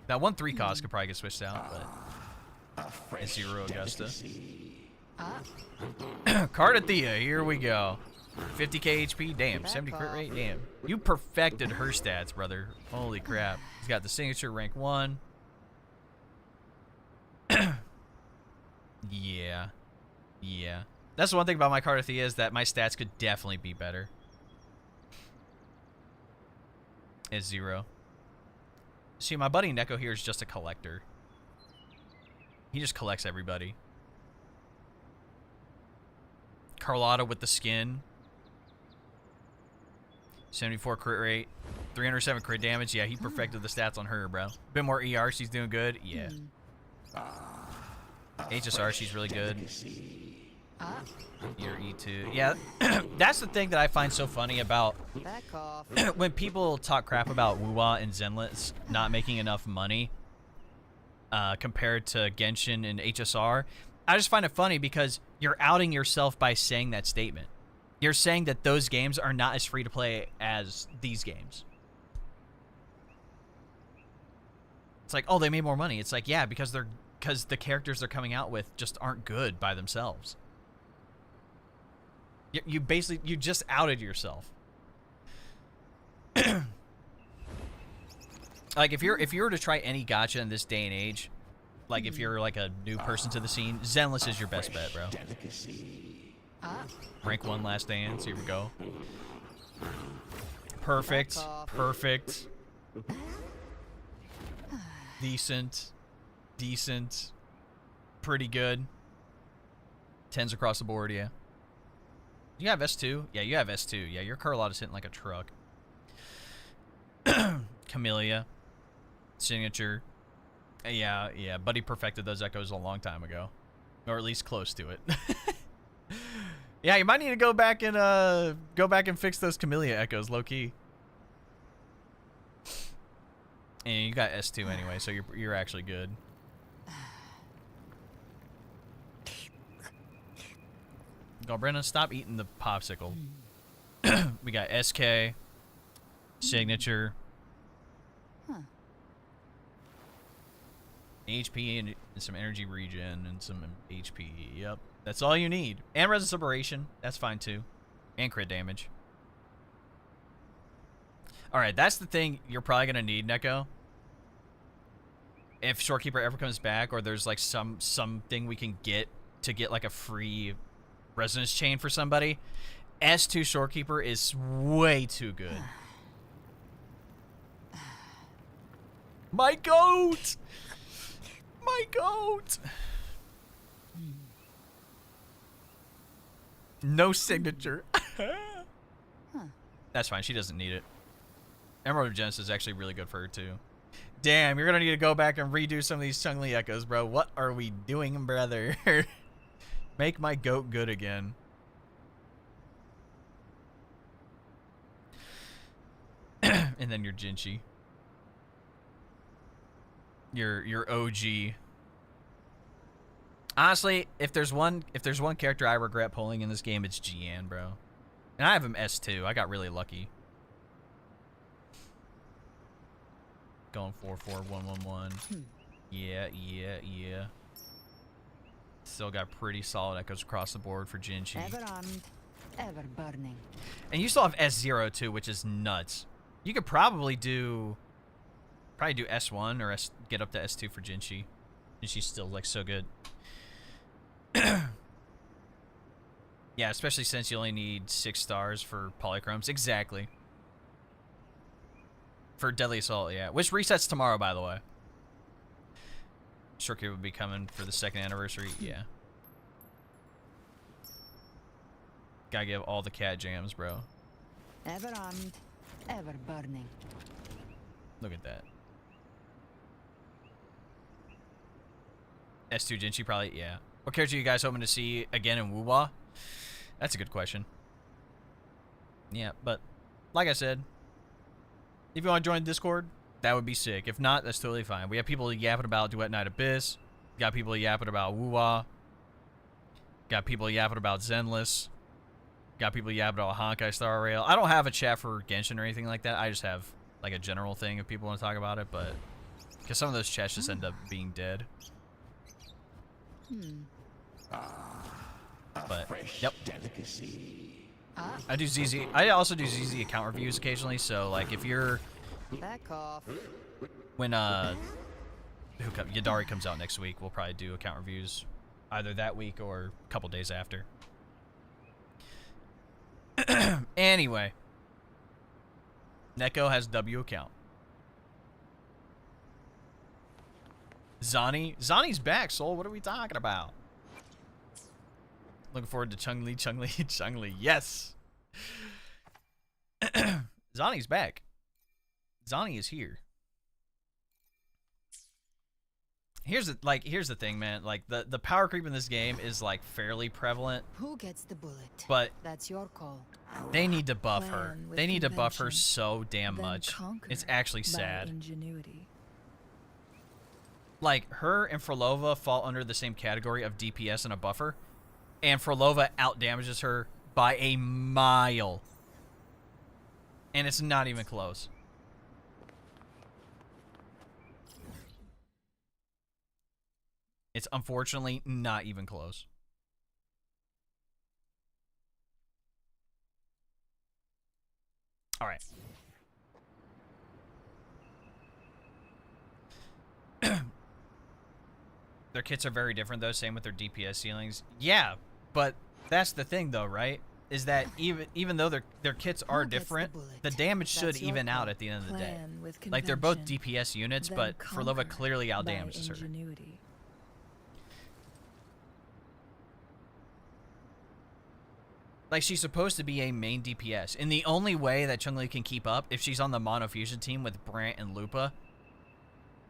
That 1-3 cost could probably get switched out, but it's 0 Augusta. Cardathea, here we go. 50k HP, damn. 70 crit rate, damn. You perfected her stats, brother. Holy crap. He's got the signature rank 1. Yeah. Yeah. That's the one thing about my Cardathea is that my stats could definitely be better. Is 0. See, my buddy Neko here is just a collector. He just collects everybody. Carlotta with the skin. 74 crit rate. 307 crit damage. Yeah, he perfected the stats on her, bro. Bit more ER, she's doing good. Yeah. HSR, she's really good. Your E2. Yeah, that's the thing that I find so funny about Back off. when people talk crap about WoWa and Zenless not making enough money compared to Genshin and HSR. I just find it funny because you're outing yourself by saying that statement. You're saying that those games are not as free to play as these games. It's like, oh, they made more money. It's like, yeah, because the characters they're coming out with just aren't good by themselves. You basically, you just outed yourself. Like if you were to try any gacha in this day and age, like if you're like a new person to the scene, Zenless is your best bet, bro. Rank 1 last dance, here we go. Perfect. Perfect. Decent. Decent. Pretty good. 10s across the board, yeah. You have S2? Yeah, you have S2. Yeah, your Carlotta's hitting like a truck. Camellia. Signature. Yeah, yeah. Buddy perfected those echoes a long time ago. Or at least close to it. Yeah, you might need to go back and fix those Camellia echoes, low key. And you got S2 anyway, so you're actually good. Galbrena, stop eating the popsicle. We got SK, signature, HP and some energy regen and some HP. Yep, that's all you need. And resist liberation, that's fine too, and crit damage. All right, that's the thing you're probably gonna need, Neko. If Shorekeeper ever comes back, or there's like something we can get to get like a free resonance chain for somebody, S2 Shorekeeper is way too good. My goat! My goat! No signature. That's fine, she doesn't need it. Emerald of Genesis is actually really good for her too. Damn, you're gonna need to go back and redo some of these Chun-Li echoes, bro. What are we doing, brother? Make my goat good again. And then your Jinchi. Your OG. Honestly, if there's one character I regret pulling in this game, it's Jian, bro. And I have him S2. I got really lucky. Going 4-4-1-1-1. Yeah, yeah, yeah. Still got pretty solid echoes across the board for Jinchi. Ever armed, ever burning. And you still have S0 too, which is nuts. You could probably do S1 or get up to S2 for Jinchi. And she's still like so good. Yeah, especially since you only need 6 stars for polychromes. Exactly. For Deadly Assault, yeah. Which resets tomorrow, by the way. Shortcut will be coming for the 2nd anniversary, yeah. Gotta give all the cat jams, bro. Ever armed, ever burning. Look at that. S2 Jinchi probably, yeah. What character are you guys hoping to see again in WoWa? That's a good question. Yeah, but like I said, if you want to join Discord, that would be sick. If not, that's totally fine. We have people yapping about Duet Night Abyss. Got people yapping about WoWa. Got people yapping about Zenless. Got people yapping about Honkai Star Rail. I don't have a chat for Genshin or anything like that. I just have like a general thing if people want to talk about it, but because some of those chats just end up being dead. But Fresh yep, delicacy. I do ZZ. I also do ZZ account reviews occasionally. So like if you're Back off. when Yadari comes out next week, we'll probably do account reviews either that week or a couple days after. Anyway, Neko has W account. Zani's back, Soul. What are we talking about? Looking forward to Chun-Li. Yes. Zani's back. Zani is here. Here's the thing, man. Like the power creep in this game is like fairly prevalent, Who gets the bullet? but That's your call. they need to buff her. Plan with They need to buff her convention, so damn then much. conquer It's actually by sad. Ingenuity. Like her and Frolova fall under the same category of DPS and a buffer, and Frolova out damages her by a mile, and it's not even close. It's unfortunately not even close. All right. Their kits are very different though, same with their DPS ceilings. Yeah, but that's the thing though, right? Is that even though their kits are Who gets the different, bullet? the damage should That's your even call. out at the end of the day. Plan with Like they're both convention, DPS units, then but Frolova conquer clearly out by damages her. ingenuity. Like she's supposed to be a main DPS, and the only way that Chun-Li can keep up if she's on the Mono Fusion team with Brant and Lupa.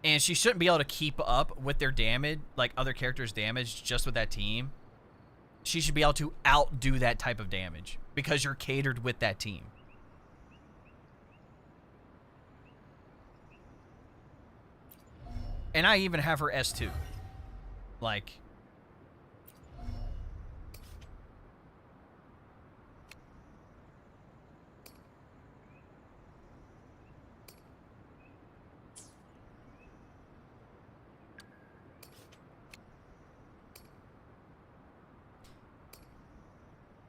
And she shouldn't be able to keep up with their damage, like other characters' damage, just with that team. She should be able to outdo that type of damage because you're catered with that team. And I even have her S2. Like...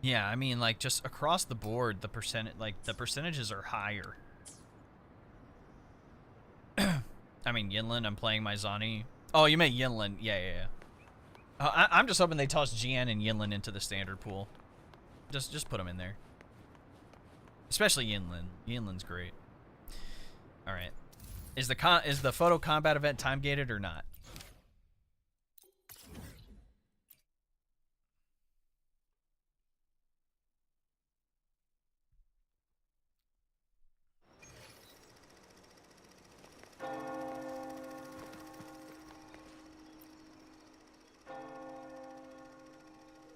Yeah, I mean, like, just across the board, the percentages are higher. I mean, Yinlin, I'm playing my Zani. Oh, you meant Yinlin. Yeah. I'm just hoping they toss GN and Yinlin into the standard pool. Just put them in there. Especially Yinlin. Yinlin's great. All right. Is the photo combat event time gated or not?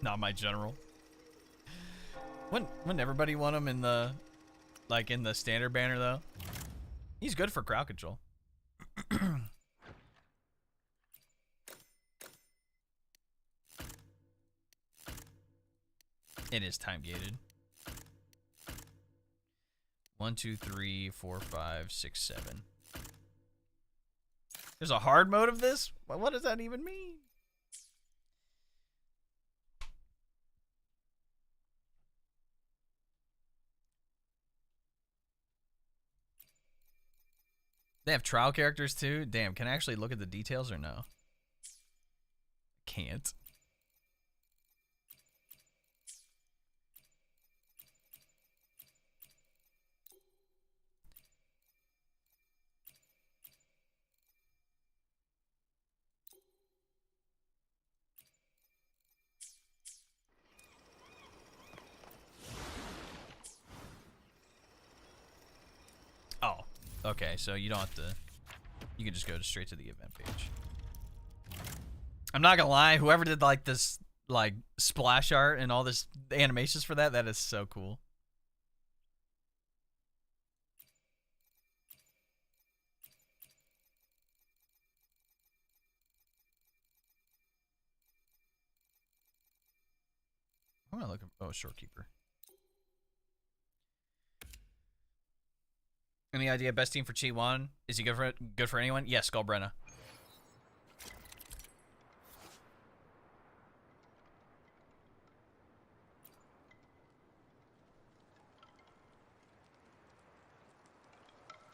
Not my general. Wouldn't everybody want him in the standard banner though? He's good for crowd control. It is time gated. 1, 2, 3, 4, 5, 6, 7. There's a hard mode of this? What does that even mean? They have trial characters too? Damn, can I actually look at the details or no? Can't. Oh, okay, so you don't have to, you can just go straight to the event page. I'm not gonna lie, whoever did like this like splash art and all this animations for that is so cool. I'm gonna look at, oh, Shorekeeper. Any idea best team for QIUYUAN? Is he good for anyone? Yes, galbrena.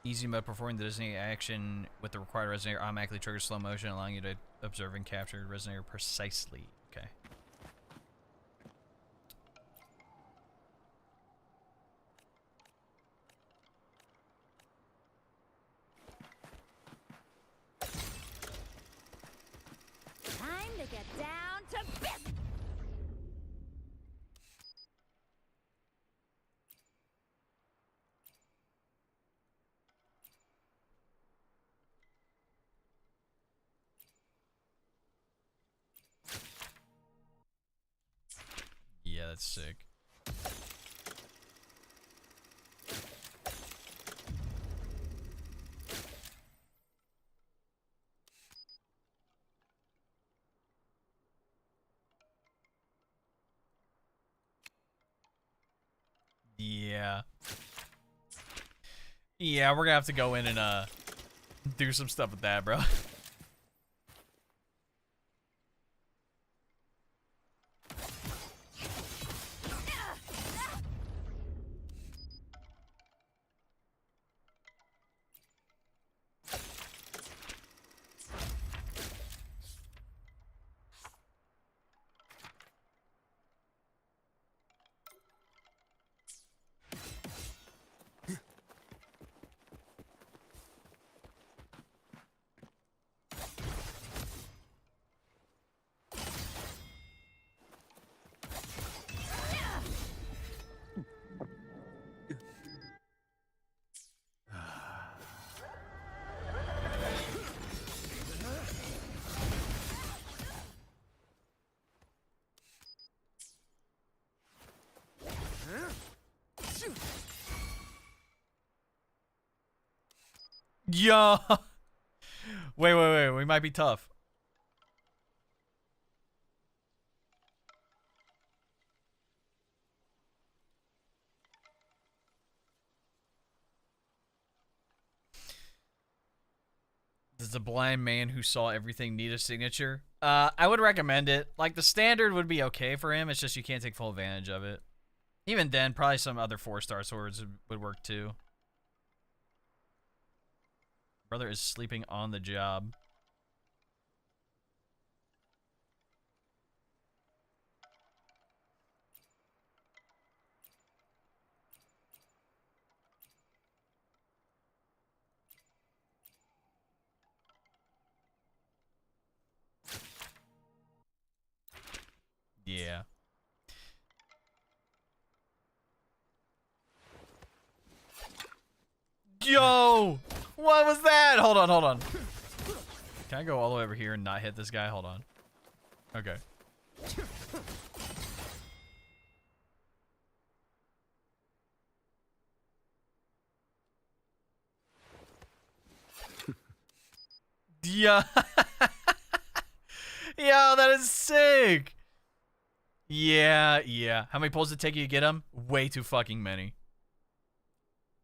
Easy mode, performing the designated action with the required resonator automatically triggers slow motion, allowing you to observe and capture the resonator precisely. Okay. Time to get down to business. Yeah, that's sick. Yeah. Yeah, we're gonna have to go in and do some stuff with that, bro. Yo. Wait. We might be tough. Does the blind man who saw everything need a signature? I would recommend it. Like, the standard would be okay for him. It's just you can't take full advantage of it. Even then, probably some other 4-star swords would work too. Brother is sleeping on the job. Yeah. Yo! What was that? Hold on. Can I go all the way over here and not hit this guy? Hold on. Okay. Yeah. Yo, that is sick. Yeah. How many pulls did it take you to get him? Way too fucking many.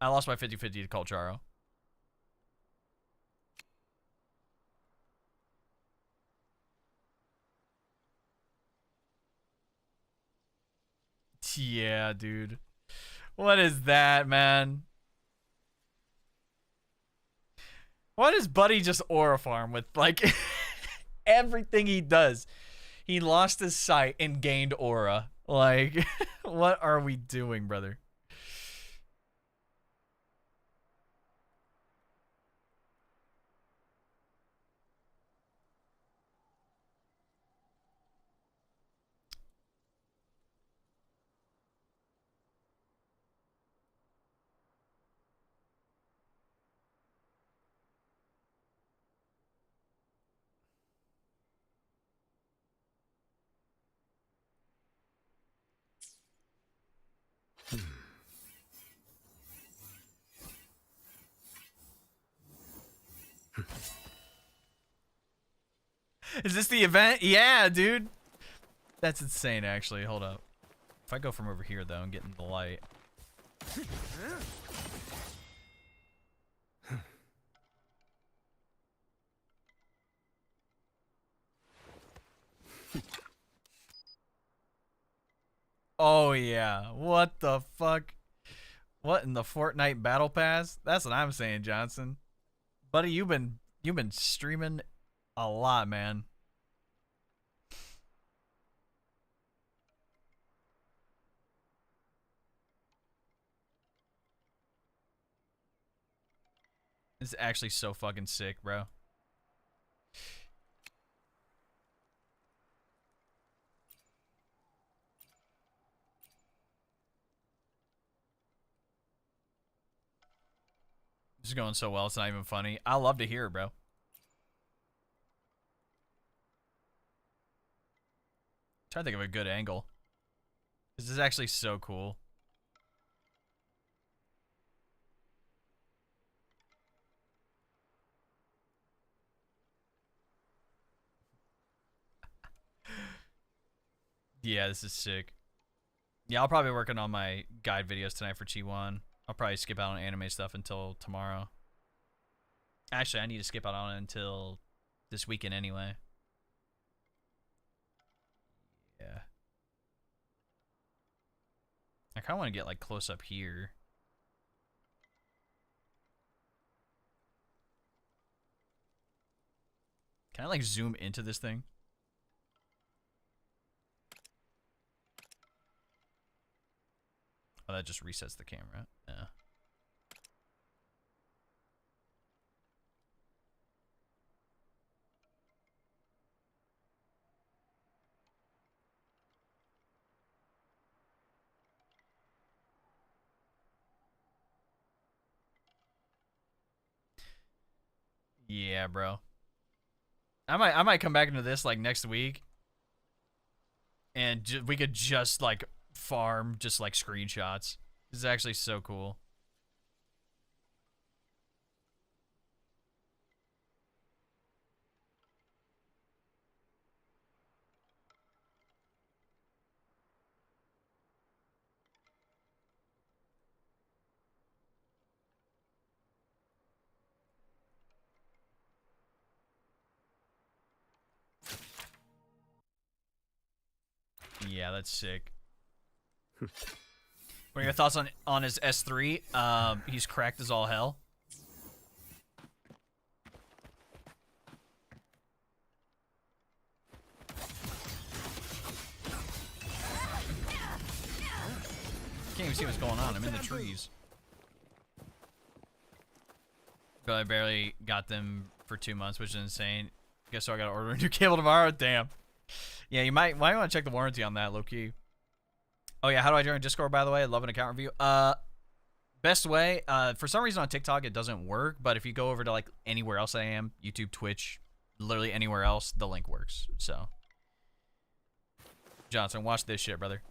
I lost my 50-50 to Colcharo. Yeah, dude. What is that, man? Why does Buddy just aura farm with, like, everything he does? He lost his sight and gained aura. Like, what are we doing, brother? Is this the event? Yeah, dude. That's insane, actually. Hold up. If I go from over here, though, and get in the light. Oh, yeah. What the fuck? What in the Fortnite Battle Pass? That's what I'm saying, Johnson. Buddy, you've been streaming a lot, man. It's actually so fucking sick, bro. This is going so well, it's not even funny. I love to hear it, bro. Try to think of a good angle. This is actually so cool. Yeah, this is sick. Yeah, I'll probably be working on my guide videos tonight for QIUYUAN. I'll probably skip out on anime stuff until tomorrow. Actually, I need to skip out on it until this weekend anyway. Yeah. I kind of want to get like close up here. Can I like zoom into this thing? Oh, that just resets the camera. Yeah. Yeah, bro. I might come back into this like next week, and we could just like farm just like screenshots. This is actually so cool. Yeah, that's sick. What are your thoughts on his S3? He's cracked as all hell. Can't even see what's going on. I'm in the trees. But I barely got them for 2 months, which is insane. Guess so I gotta order a new cable tomorrow. Damn. Yeah, you might want to check the warranty on that, low key. Oh yeah, how do I join Discord, by the way? I love an account review. Best way, for some reason on TikTok it doesn't work, but if you go over to like anywhere else I am, YouTube, Twitch, literally anywhere else, the link works. So, Johnson, watch this shit, brother.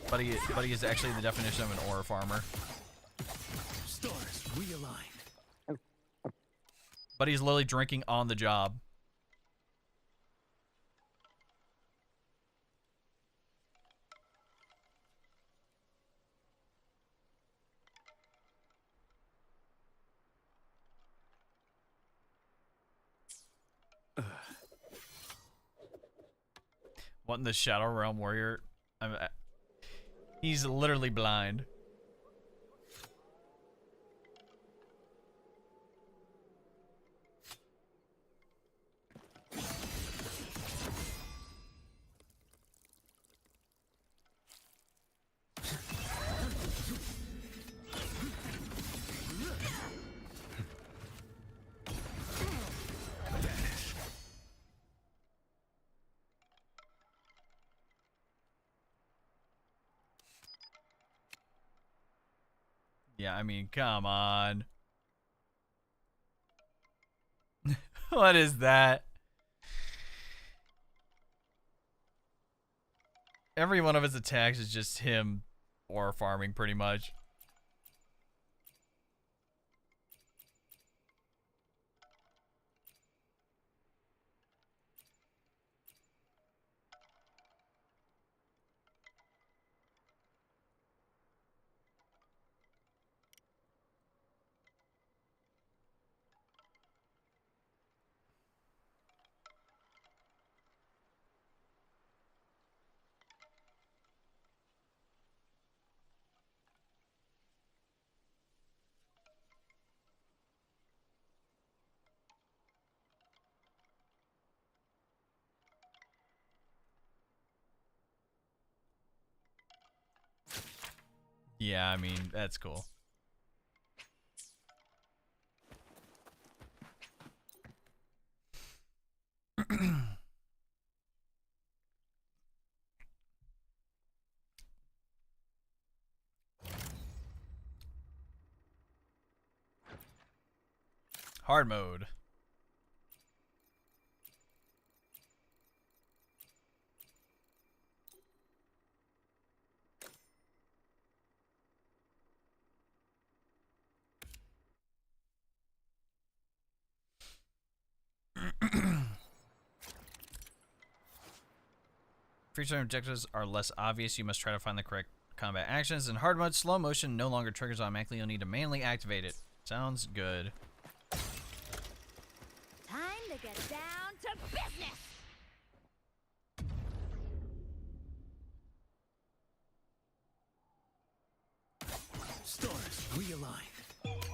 Buddy is actually the definition of an aura farmer. Stars realign. Buddy's literally drinking on the job. What in the Shadow Realm Warrior? He's literally blind. Yeah, I mean, come on. What is that? Every one of his attacks is just him aura farming, pretty much. Yeah, I mean, that's cool. Hard mode. Free-time objectives are less obvious. You must try to find the correct combat actions. In hard mode, slow motion no longer triggers automatically. You'll need to manually activate it. Sounds good. Time to get down to business! Stars realign.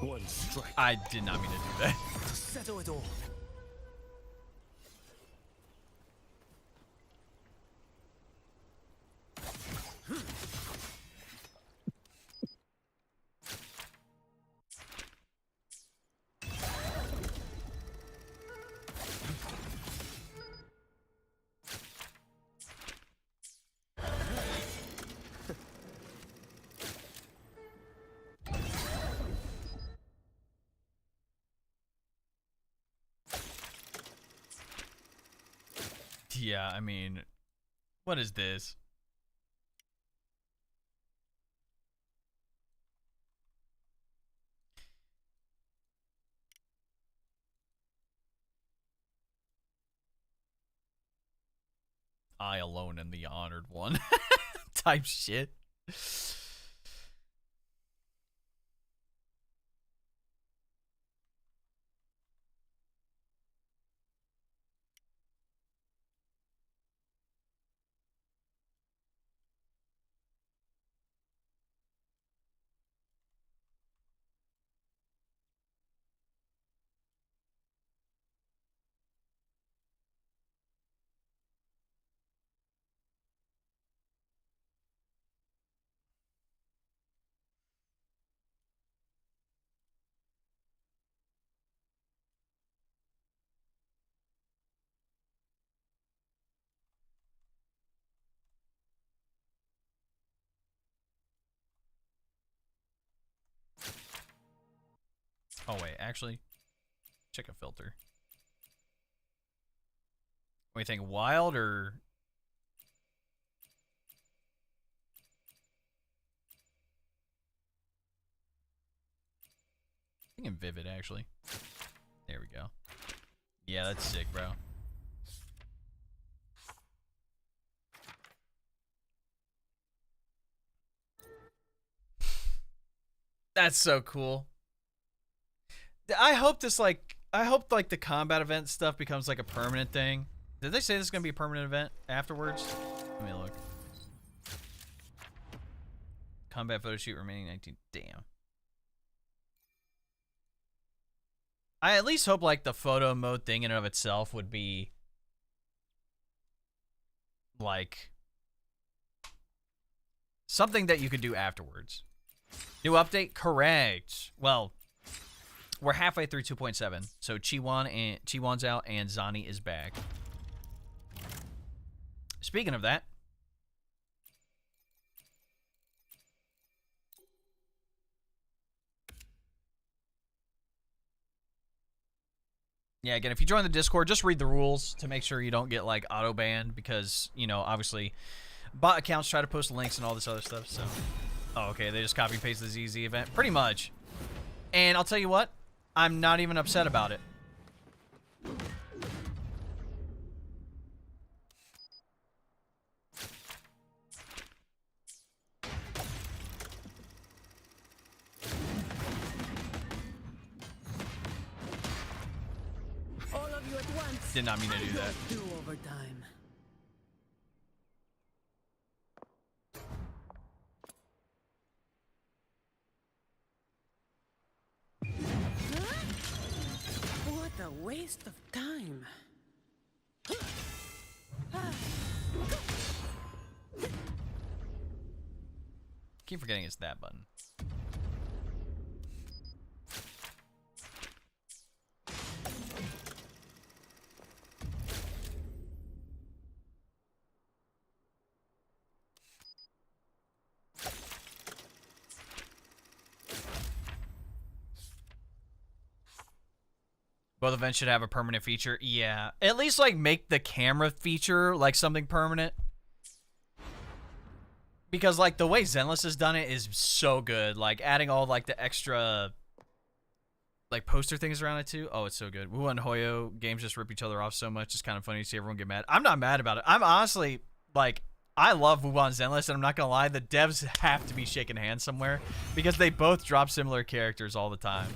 One strike I did not mean to do that. to settle it all. Yeah, I mean, what is this? I alone am the honored one. Type shit. Oh wait, actually, check a filter. What do you think, wild or? I think vivid actually. There we go. Yeah, that's sick, bro. That's so cool. I hope this I hope like the combat event stuff becomes like a permanent thing. Did they say this is gonna be a permanent event afterwards? Let me look. Combat photo shoot remaining 19. Damn. I at least hope like the photo mode thing in and of itself would be like something that you could do afterwards. New update? Correct. Well, we're halfway through 2.7, so Chi-Wan's out and Zani is back. Speaking of that, yeah, again, if you join the Discord, just read the rules to make sure you don't get like auto banned because, you know, obviously bot accounts try to post links and all this other stuff. So, oh, okay, they just copy paste the ZZ event, pretty much. And I'll tell you what, I'm not even upset about it. All of you at once. Did not mean to do that. Do overtime. What a waste of time. Keep forgetting it's that button. Both events should have a permanent feature. Yeah. At least, like, make the camera feature, like, something permanent. Because, like, the way Zenless has done it is so good. Like, adding all, like, the extra, like, poster things around it, too. Oh, it's so good. Wu and Hoyo games just rip each other off so much. It's kind of funny to see everyone get mad. I'm not mad about it. I'm honestly, like, I love Wuhan Zenless, and I'm not going to lie, the devs have to be shaking hands somewhere. Because they both drop similar characters all the time.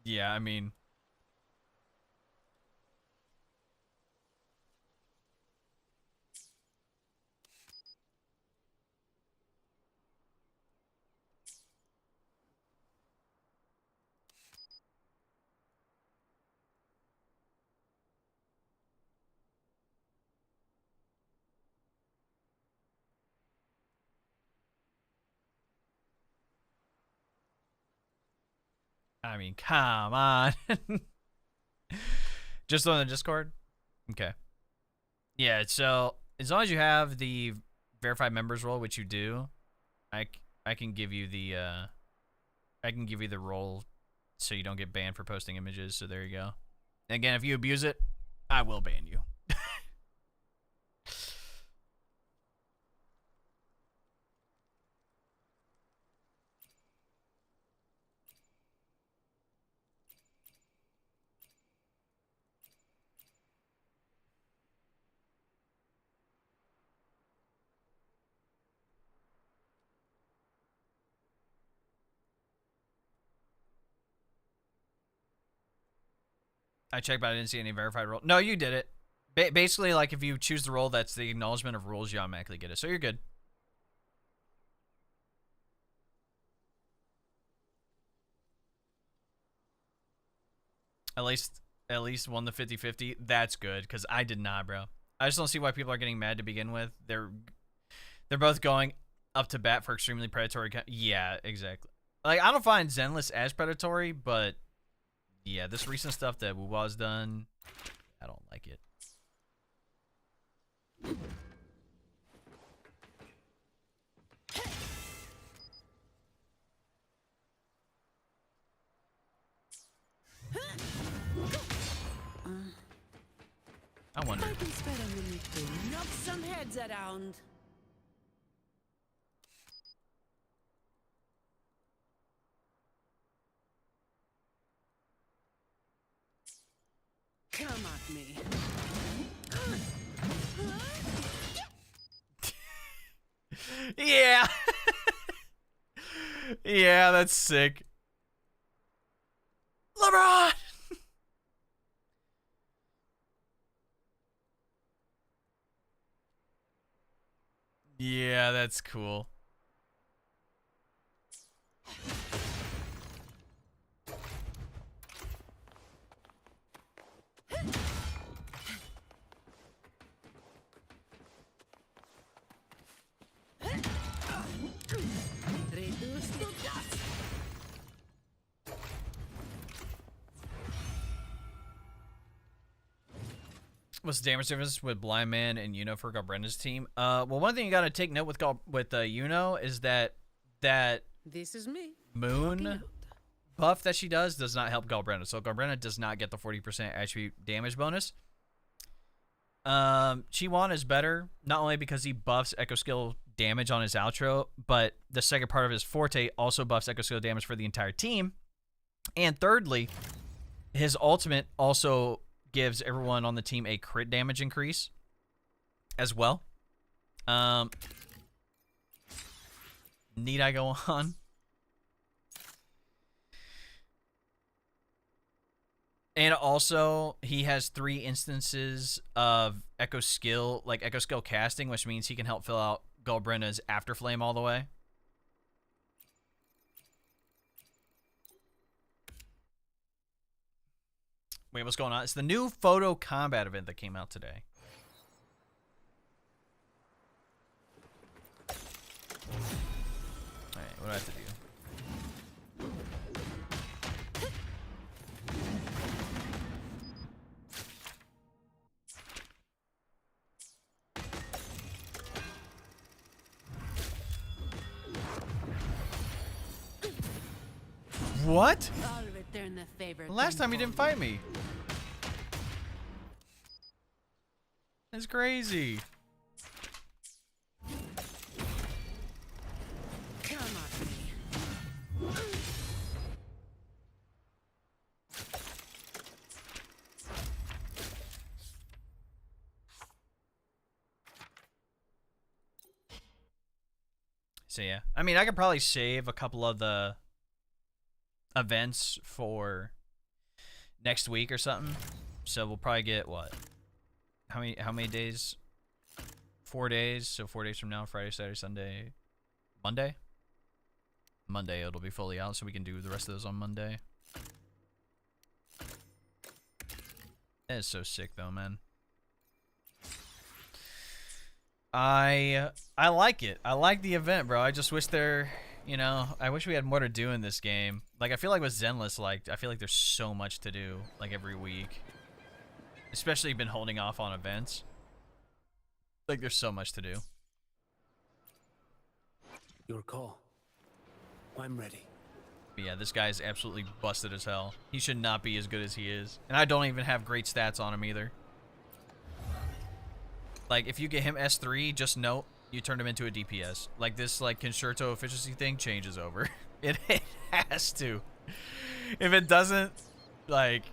Yeah, I mean... come on. Just on the Discord? Okay. Yeah, so as long as you have the verified members role, which you do, I can give you the role so you don't get banned for posting images. So there you go. And again, if you abuse it, I will ban you. I checked, but I didn't see any verified role. No, you did it. Basically, like, if you choose the role that's the acknowledgement of rules, you automatically get it. So you're good. At least won the 50-50. That's good, because I did not, bro. I just don't see why people are getting mad to begin with. They're both going up to bat for extremely predatory. Yeah, exactly. Like, I don't find Zenless as predatory, but yeah, this recent stuff that Wuwa's done, I don't like it. I wonder. Knock some heads around. Come at me. Yeah. Yeah, that's sick. LeBron. Yeah, that's cool. Reduce to dust. What's the damage difference with Blind Man and Yuno for Galbrena's team? Well, one thing you gotta take note with Yuno is that This is me. Moon buff that she does not help Galbrena. So Galbrena does not get the 40% attribute damage bonus. Chi-Wan is better, not only because he buffs Echo Skill damage on his outro, but the second part of his forte also buffs Echo Skill damage for the entire team. And thirdly, his ultimate also gives everyone on the team a crit damage increase as well. Need I go on? And also, he has 3 instances of Echo Skill, like Echo Skill casting, which means he can help fill out Galbrena's Afterflame all the way. Wait, what's going on? It's the new photo combat event that came out today. Alright, what do I have to do? What? I'll return the favor. The last time he didn't fight me. That's crazy. Come at me. So yeah, I mean, I could probably save a couple of the events for next week or something. So we'll probably get what? How many days? 4 days. So 4 days from now, Friday, Saturday, Sunday, Monday. Monday it'll be fully out, so we can do the rest of those on Monday. That is so sick though, man. I like it. I like the event, bro. I just wish there, you know, I wish we had more to do in this game. Like, I feel like with Zenless, like, I feel like there's so much to do, like, every week. Especially been holding off on events. Like, there's so much to do. Your call. I'm ready. But yeah, this guy's absolutely busted as hell. He should not be as good as he is. And I don't even have great stats on him either. Like, if you get him S3, just note, you turn him into a DPS. Like, this, like, Concerto efficiency thing changes over. It has to. If it doesn't, like,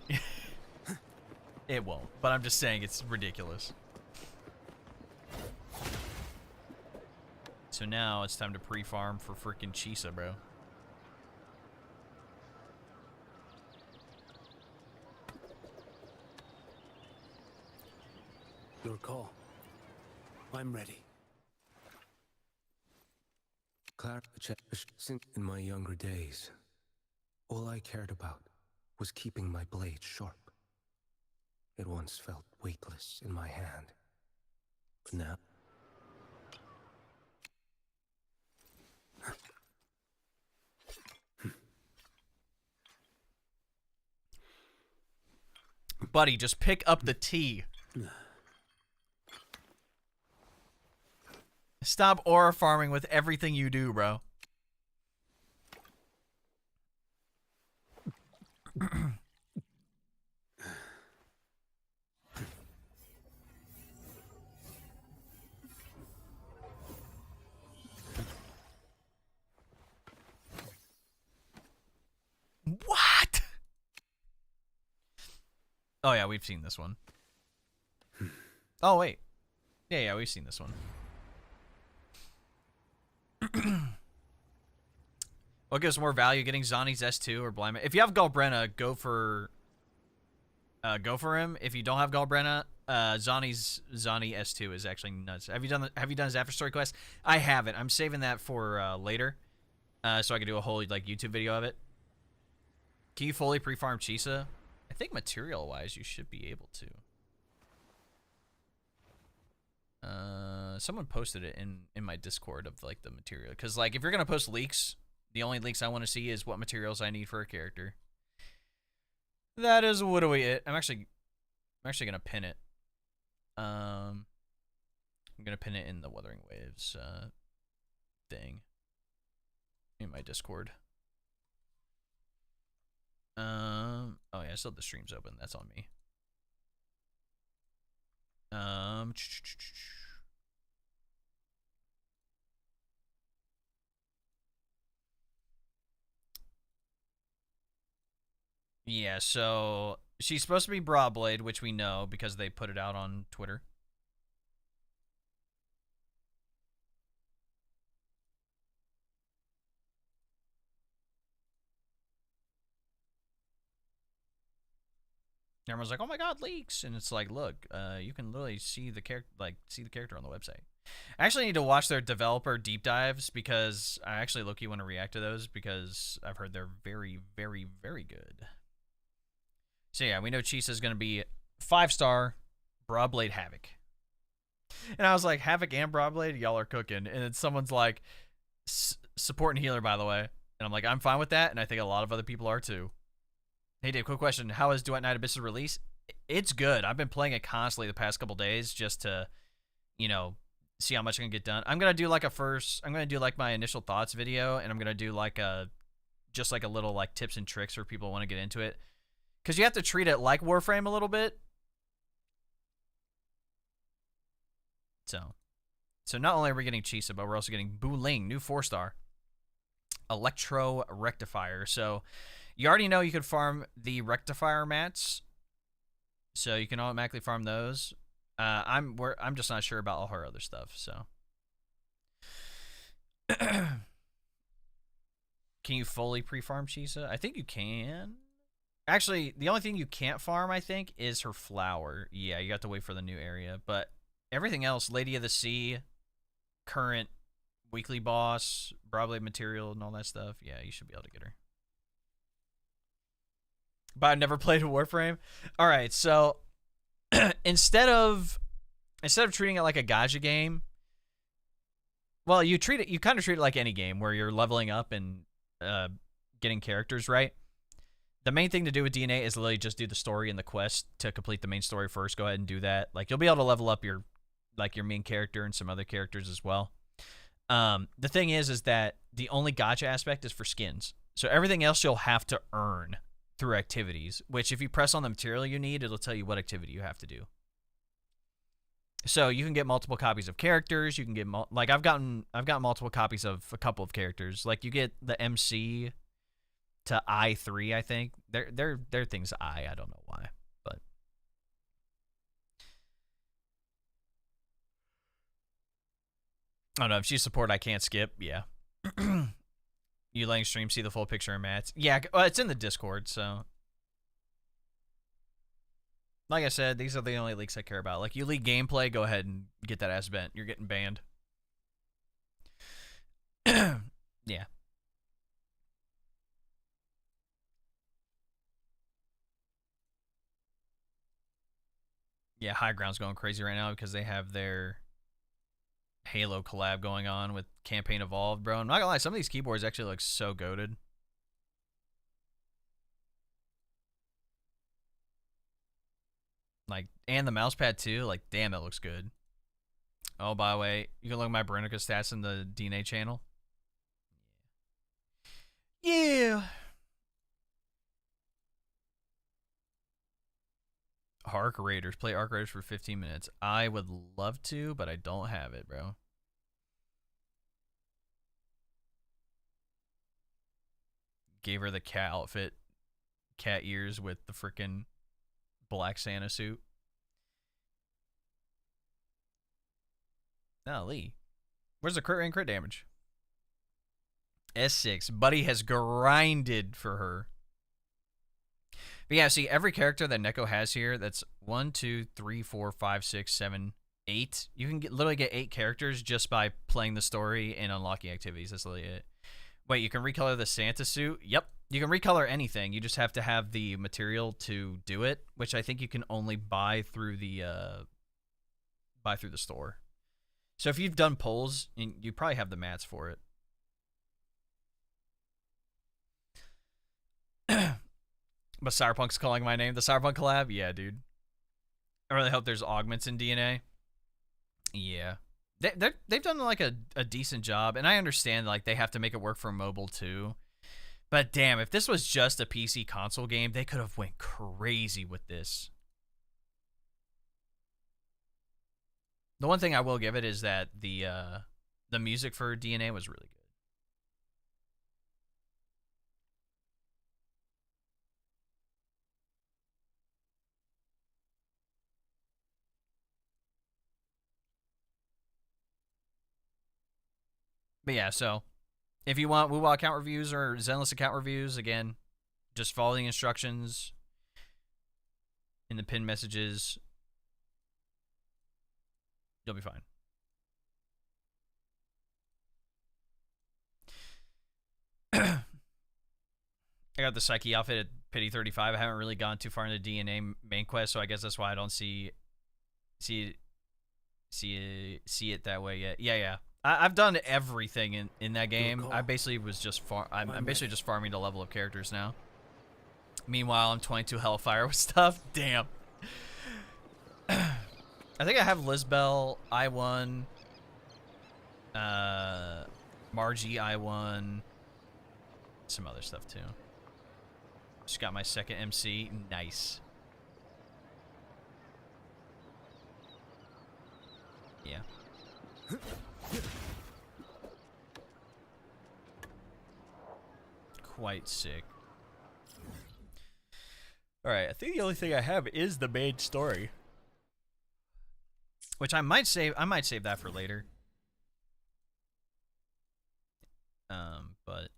it won't. But I'm just saying it's ridiculous. So now it's time to pre-farm for freaking Chisa, bro. Your call. I'm ready. In my younger days, all I cared about was keeping my blade sharp. It once felt weightless in my hand, but now... Buddy, just pick up the tea. Stop aura farming with everything you do, bro. What? Oh yeah, we've seen this one. Oh wait. Yeah, we've seen this one. What gives more value, getting Zani's S2 or Blind? If you have Galbrena, go for him. If you don't have Galbrena, Zani's S2 is actually nuts. Have you done his after story quest? I haven't. I'm saving that for later, so I can do a whole like YouTube video of it. Can you fully pre-farm Chisa? I think material-wise, you should be able to. Someone posted it in my Discord of like the material, because like if you're gonna post leaks, the only leaks I want to see is what materials I need for a character. That is literally it. I'm actually gonna pin it. I'm gonna pin it in the Wuthering Waves thing in my Discord. Oh yeah, I still have the streams open. That's on me. Yeah, so she's supposed to be Broadblade, which we know because they put it out on Twitter. Everyone's like, "Oh my god, leaks!" And it's like, look, you can literally see the character on the website. I actually need to watch their developer deep dives because I actually low-key want to react to those because I've heard they're very, very, very good. So yeah, we know Chisa's gonna be 5-star Broadblade Havoc. And I was like, Havoc and Broadblade, y'all are cooking. And then someone's like, support and healer, by the way. And I'm like, I'm fine with that, and I think a lot of other people are too. Hey Dave, quick question. How is Duet Night Abyss's release? It's good. I've been playing it constantly the past couple days just to, you know, see how much I can get done. I'm gonna do like my initial thoughts video, and I'm gonna do like a little like tips and tricks for people who want to get into it. Because you have to treat it like Warframe a little bit. So not only are we getting Chisa, but we're also getting Bu Ling, new 4-star. Electro Rectifier. So you already know you could farm the Rectifier mats. So you can automatically farm those. I'm just not sure about all her other stuff, so. Can you fully pre-farm Chisa? I think you can. Actually, the only thing you can't farm, I think, is her flower. Yeah, you got to wait for the new area. But everything else, Lady of the Sea, current weekly boss, Broadblade material, and all that stuff, yeah, you should be able to get her. But I've never played a Warframe. All right, so instead of treating it like a gacha game, well, you kind of treat it like any game where you're leveling up and getting characters, right? The main thing to do with DNA is literally just do the story and the quest to complete the main story first. Go ahead and do that. Like, you'll be able to level up your main character and some other characters as well. The thing is that the only gacha aspect is for skins. So everything else you'll have to earn through activities, which if you press on the material you need, it'll tell you what activity you have to do. So you can get multiple copies of characters. You can get I've gotten multiple copies of a couple of characters. Like, you get the MC to I3, I think. Their thing's I don't know why, but I don't know. If she's support, I can't skip. Yeah. You letting stream see the full picture of mats? Yeah, it's in the Discord, so. Like I said, these are the only leaks I care about. Like, you leak gameplay, go ahead and get that ass bent. You're getting banned. Yeah. Yeah, High Ground's going crazy right now because they have their Halo collab going on with Campaign Evolved, bro. I'm not gonna lie, some of these keyboards actually look so goated. Like, and the mouse pad too. Like, damn, that looks good. Oh, by the way, you can look at my Brenica stats in the DNA channel. Yeah. Arc Raiders. Play Arc Raiders for 15 minutes. I would love to, but I don't have it, bro. Gave her the cat outfit. Cat ears with the freaking Black Santa suit. No, Lee. Where's the crit rate and crit damage? S6. Buddy has grinded for her. But yeah, see, every character that Neko has here, that's 1, 2, 3, 4, 5, 6, 7, 8. You can literally get 8 characters just by playing the story and unlocking activities. That's literally it. Wait, you can recolor the Santa suit? Yep. You can recolor anything. You just have to have the material to do it, which I think you can only buy through the store. So if you've done polls, you probably have the mats for it. But Cyberpunk's calling my name. The Cyberpunk collab? Yeah, dude. I really hope there's augments in DNA. Yeah. They've done like a decent job, and I understand like they have to make it work for mobile too. But damn, if this was just a PC console game, they could have went crazy with this. The one thing I will give it is that the music for DNA was really good. But yeah, so if you want WoWa account reviews or Zenless account reviews, again, just follow the instructions. in the pinned messages. You'll be fine. I got the Psyche outfit at Pity 35. I haven't really gone too far into DNA main quest, so I guess that's why I don't see it that way yet. Yeah. I've done everything in that game. I basically was just I'm basically just farming to level up characters now. Meanwhile, I'm 22 Hellfire with stuff. Damn. I think I have Lisbel I1, Margie I1, some other stuff too. Just got my second MC. Nice. Yeah. Quite sick. Alright, I think the only thing I have is the main story. Which I might save that for later. But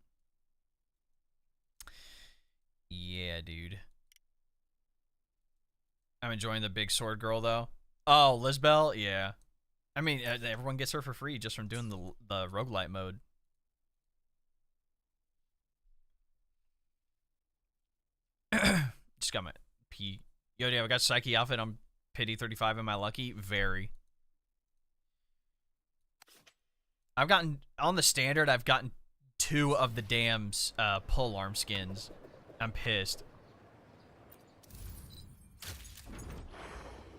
yeah, dude. I'm enjoying the big sword girl though. Oh, Lisbel? Yeah. I mean, everyone gets her for free just from doing the roguelite mode. Just got my P. Yo, yeah, I got Psyche outfit. I'm Pity 35. Am I lucky? Very. I've gotten, on the standard, I've gotten 2 of the dam's pole arm skins. I'm pissed.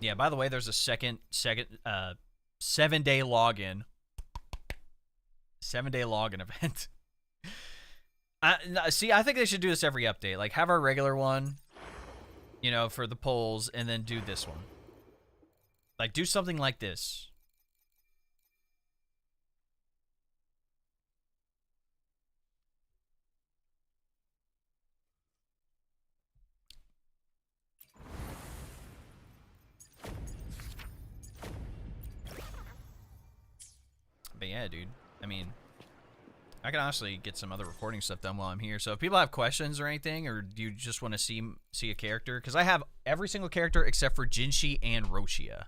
Yeah, by the way, there's a second 7-day login. 7-day login event. See, I think they should do this every update. Like, have our regular one, you know, for the polls, and then do this one. Like, do something like this. But yeah, dude. I mean, I can honestly get some other recording stuff done while I'm here. So if people have questions or anything, or do you just want to see a character? Because I have every single character except for Jinshi and Roshia.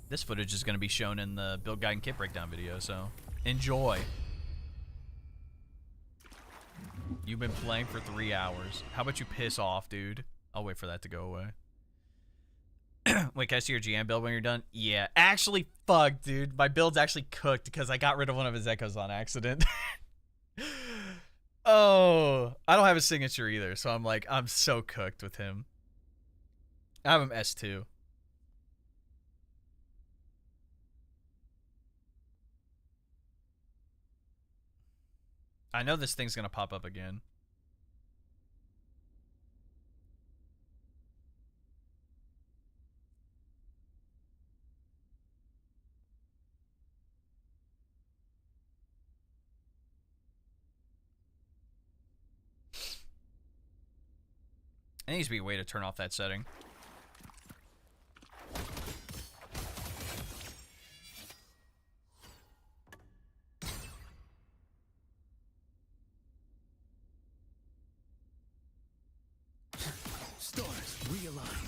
This footage is going to be shown in the build guide and kit breakdown video, so enjoy. You've been playing for 3 hours. How about you piss off, dude? I'll wait for that to go away. Wait, can I see your GM build when you're done? Yeah. Actually, fuck, dude. My build's actually cooked because I got rid of one of his echoes on accident. Oh, I don't have his signature either, so I'm like, I'm so cooked with him. I have him S2. I know this thing's gonna pop up again. There needs to be a way to turn off that setting. Stars realign.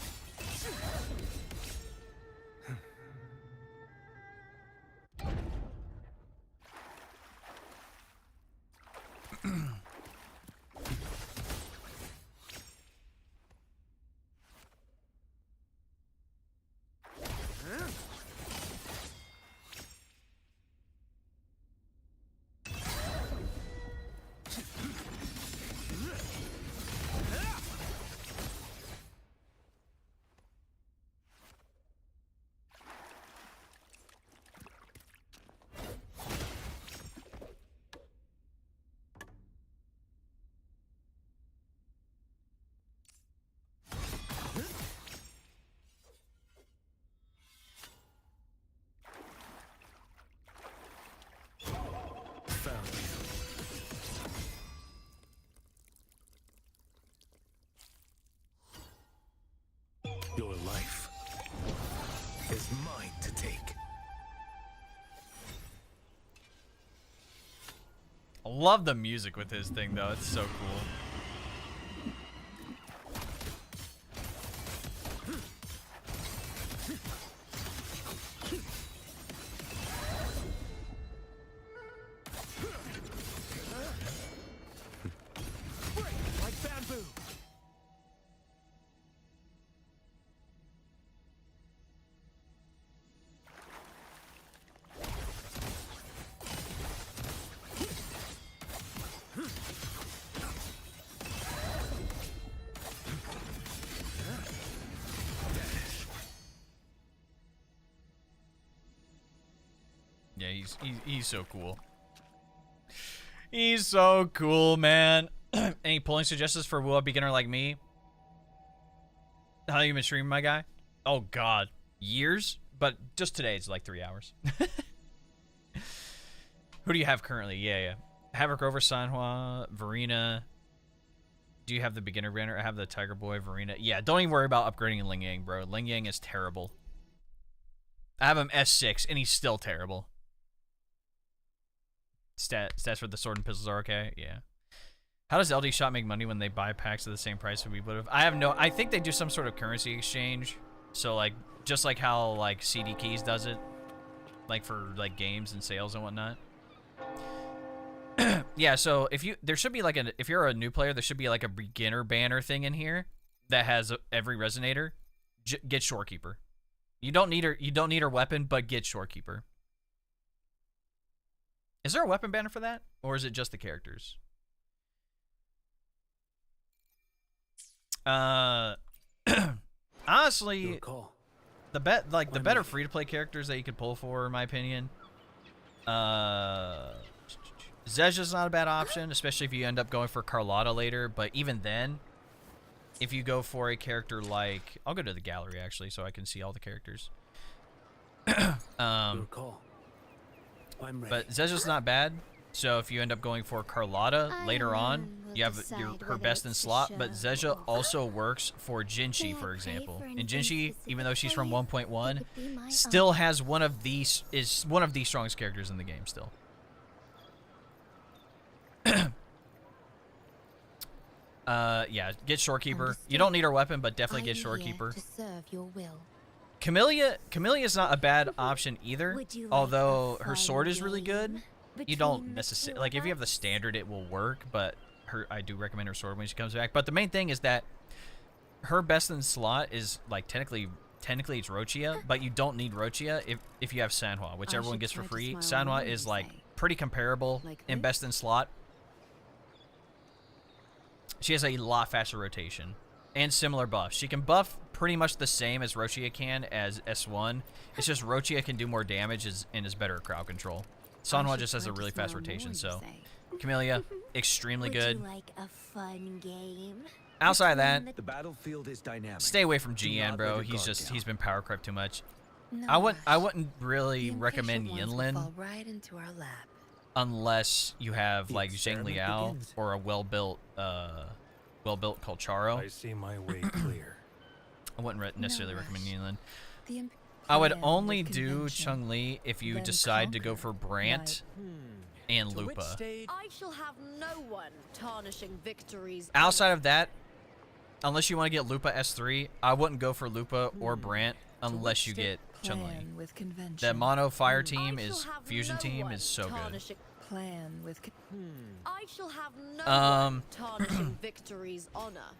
I love the music with his thing though. It's so cool. Like bamboo. Yeah, he's so cool. He's so cool, man. Any polling suggestions for a beginner like me? How you been streaming, my guy? Oh God, years. But just today, it's like 3 hours. Who do you have currently? Yeah. Havoc Rover, Sanhua, Verena. Do you have the beginner banner? I have the Tiger Boy, Verena. Yeah, don't even worry about upgrading Ling Yang, bro. Ling Yang is terrible. I have him S6, and he's still terrible. Stats for the sword and pistols are okay? Yeah. How does LD Shop make money when they buy packs at the same price that we would have? I think they do some sort of currency exchange. So, like, just like how, like, CD Keys does it. Like, for, like, games and sales and whatnot. Yeah, so there should be, like, if you're a new player, there should be, like, a beginner banner thing in here that has every resonator. Get Shorekeeper. You don't need her weapon, but get Shorekeeper. Is there a weapon banner for that? Or is it just the characters? Honestly, the better free-to-play characters that you could pull for, in my opinion. Zezja's not a bad option, especially if you end up going for Carlotta later. But even then, if you go for a character like... I'll go to the gallery, actually, so I can see all the characters. But Zezja's not bad. So if you end up going for Carlotta later on, you have her best in slot. But Zezja also works for Jinshi, for example. And Jinshi, even though she's from 1.1, still has one of the strongest characters in the game still. Yeah, get Shorekeeper. You don't need her weapon, but definitely get Shorekeeper. Camellia is not a bad option either, although her sword is really good. You don't necessarily, like, if you have the standard, it will work, but I do recommend her sword when she comes back. But the main thing is that her best in slot is, like, technically it's Rochia, but you don't need Rochia if you have Sanhua, which everyone gets for free. Sanhua is, like, pretty comparable in best in slot. She has a lot faster rotation and similar buffs. She can buff pretty much the same as Rochia can as S1. It's just Rochia can do more damage and is better at crowd control. Sanhua just has a really fast rotation, so Camellia, extremely good. Like a fun game? Outside of that, The battlefield is dynamic. stay away from Do GN, not bro. let your guard He's down. been power crept too much. No I wouldn't really recommend Yinlin Fall right into our lap. unless you have The like Zhang experiment Liao begins. or a well-built Colcharo. I see my way clear. I wouldn't necessarily rush. recommend Yinlin. The I would plan only with do convention, Chung Li if you then decide to go conquer. for Brant and To which Lupa. stage? I shall have no one tarnishing victories. Outside of that, unless you want to get Lupa S3, I wouldn't go for Lupa or Brant unless you get Chung Li. Plan with convention. The mono fire I team shall is have fusion no team one is so good. tarnishing- Plan with I shall have no Um, one tarnishing victories' honor.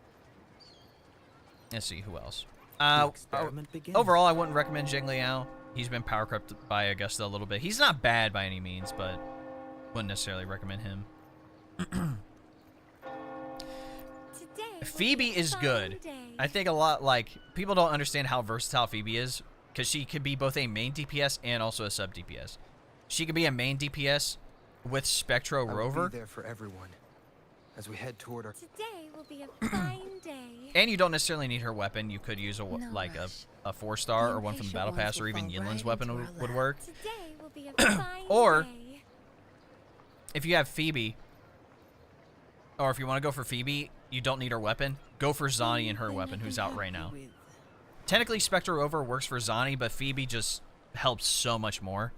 Let's see who else. experiment begins. Overall, I wouldn't recommend Zhang Liao. He's been power crept by Augusta a little bit. He's not bad by any means, but wouldn't necessarily recommend him. Phoebe is good. I think a lot, like, people don't understand how versatile Phoebe is because she could be both a main DPS and also a sub DPS. She could be a main DPS with Spectro I will Rover, be there for everyone as we head toward our. Today will be a fine day. and you don't necessarily need her weapon. You could use a No like rush. a 4-star The or one from the impatient battle ones pass, will or even fall Yinlin's right weapon into our would lap. work. Today will be a fine Or- day. If you have Phoebe, or if you want to go for Phoebe, you don't need her weapon. Go for Zani and her weapon, who's out right now. Technically, Spectre Rover works for Zani, but Phoebe just helps so much more.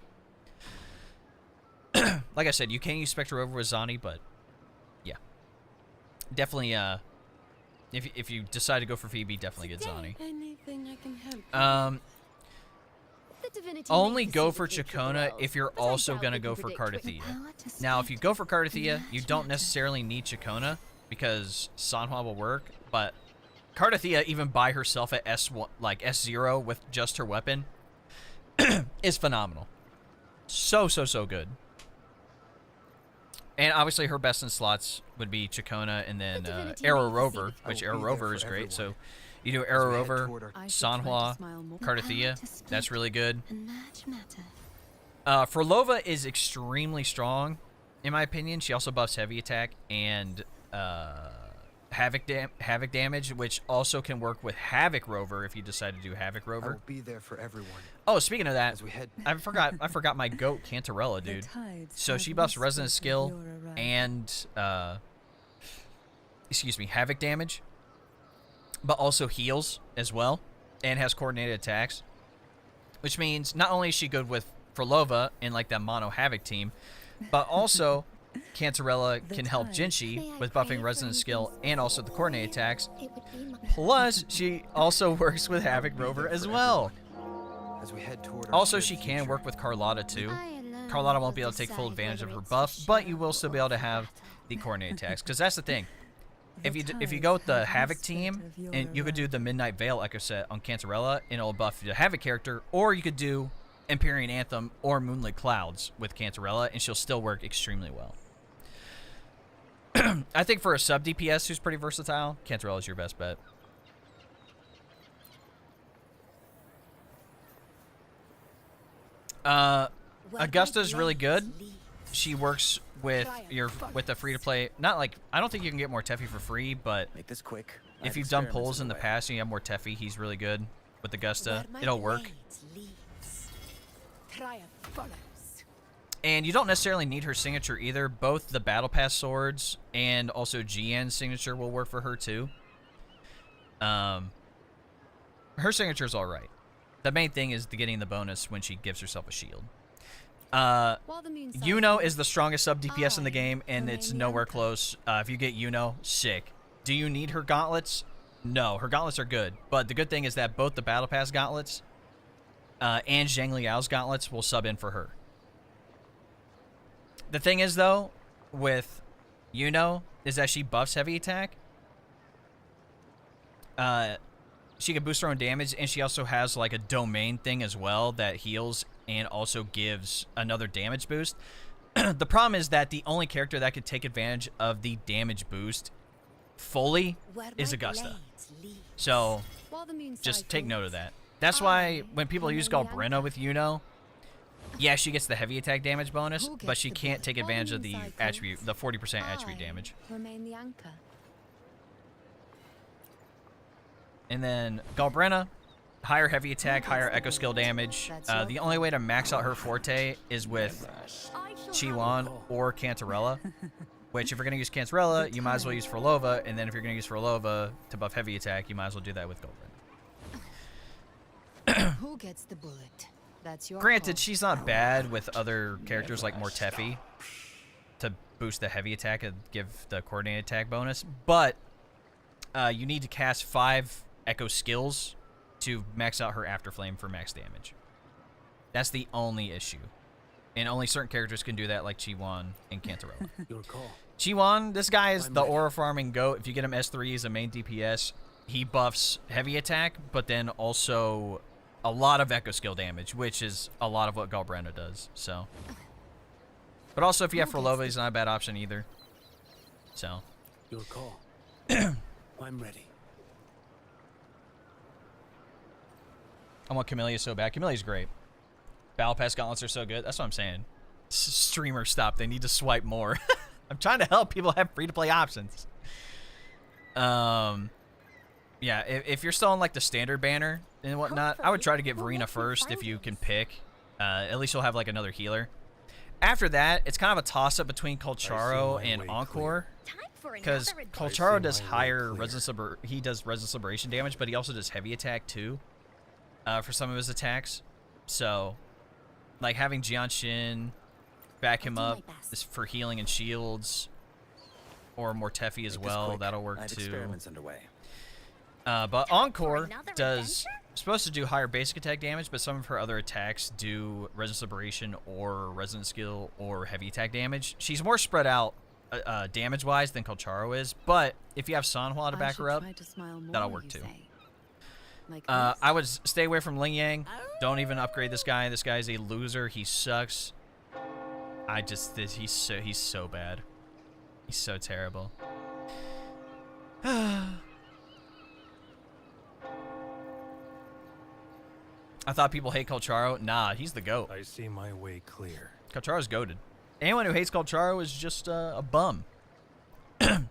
Like I said, you can use Spectre Rover with Zani, but yeah, definitely. If you decide to go for Phoebe, definitely get Zani. Anything I can help The divinity Only makes go the for secret Chakona world, if you're but I also doubt gonna they go can for predict when- Cardathia. Now, if you go for Cardathia, you don't necessarily need Chakona because Sanhua will work, but Cardathia, even by herself at S1, like S0 with just her weapon, is phenomenal. So good. And obviously her best in slots would be Chakona and then Arrow Rover, which Arrow Rover is great. So you do Arrow Rover, Sanhua, Cardathia. That's really good. Frolova is extremely strong, in my opinion. She also buffs heavy attack and Havoc damage, which also can work with Havoc Rover if you decide to do Havoc I Rover. will be there for everyone. Oh, speaking of that, As we head I forgot my goat Cantarella, dude. So she buffs Resonant Skill and excuse me, Havoc damage, but also heals as well and has coordinated attacks, which means not only is she good with Frolova in like that mono Havoc team, but also Cantarella can help Jinshi with buffing Resonant Skill and also the coordinated attacks. It would be my Plus, she also works with Havoc Rover as well. as we head toward our Also, shared she can future. work with Carlotta too. I alone Carlotta won't will be able to take full decide advantage of whether her it's buff, the but you shadow will still be able to or have battle. the coordinated attacks. Because that's the thing. If you go with the Havoc team, and you could do the Midnight Veil Echo set on Cantarella, and it'll buff the Havoc character, or you could do Empyrean Anthem or Moonlit Clouds with Cantarella, and she'll still work extremely well. I think for a sub DPS who's pretty versatile, Cantarella is your best bet. Augusta's really good. She works with the free to play. Not like I don't think you can get more Teffy for free, but Make this quick. if you've done polls in the past and you have more Teffy, he's really good with Augusta. It'll work. Triumph follows. And you don't necessarily need her signature either. Both the Battle Pass swords and also GN's signature will work for her too. Her signature is all right. The main thing is getting the bonus when she gives herself a shield. While the moon Yuno is the strongest sub DPS in the game, and it's nowhere close. If you get Yuno, sick. Do you need her gauntlets? No, her gauntlets are good. But the good thing is that both the Battle Pass gauntlets and Zhang Liao's gauntlets will sub in for her. The thing is, though, with Yuno, is that she buffs heavy attack. She can boost her own damage, and she also has like a domain thing as well that heals and also gives another damage boost. The problem is that the only character that could take advantage of the damage boost fully is Augusta. So just take note of that. That's why when people use Galbrena with Yuno, yeah, she gets the heavy attack damage bonus, but she can't take advantage of the attribute, the 40% attribute damage. Remain the anchor. And then Galbrena, higher heavy attack, higher echo skill damage. The only way to max out her forte is with QIUYUAN or Cantarella. Which, if you're going to use Cantarella, you might as well use Frolova. And then if you're going to use Frolova to buff heavy attack, you might as well do that with Galbrena. Who gets the bullet? That's your Granted, call. she's not bad with other characters like Mortefi to boost the heavy attack and give the coordinated attack bonus. But you need to cast 5 Echo skills to max out her Afterflame for max damage. That's the only issue. And only certain characters can do that, like QIUYUAN and Cantarella. Your call. QIUYUAN, this guy is the aura farming goat. If you get him S3 as a main DPS, he buffs heavy attack, but then also a lot of echo skill damage, which is a lot of what Galbrena does. So, but also if you have Frolova, he's not a bad option either. So, Your call. I'm ready. I want Camellia so bad. Camelia's great. Battle Pass gauntlets are so good. That's what I'm saying. Streamers stop. They need to swipe more. I'm trying to help people have free-to-play options. Yeah, if you're still on like the standard banner and whatnot, I would try to get Verena first if you can pick. At least you'll have like another healer. After that, it's kind of a toss-up between Colcharo and Encore. Because Colcharo does higher resistance, he does resistance liberation damage, but he also does heavy attack too, for some of his attacks. So, like having Jianshin back him I'll up do my best. is for healing and shields, or more Teffy as Make this well. quick. That'll work I have too. experiments underway. But Encore another does supposed to do higher basic attack damage, but some of her other attacks do Resonance Liberation or Resonance Skill or heavy attack damage. She's more spread out damage-wise than Kolcharo is, but if you have Sanhua to back her up, that'll work too. Like I would stay away from Ling Yang. Don't even upgrade this guy. This guy's a loser. He sucks. He's so bad. He's so terrible. I thought people hate Kolcharo. Nah, he's the GOAT. I see my way clear. Kolcharo's goated. Anyone who hates Kolcharo is just a bum. Isn't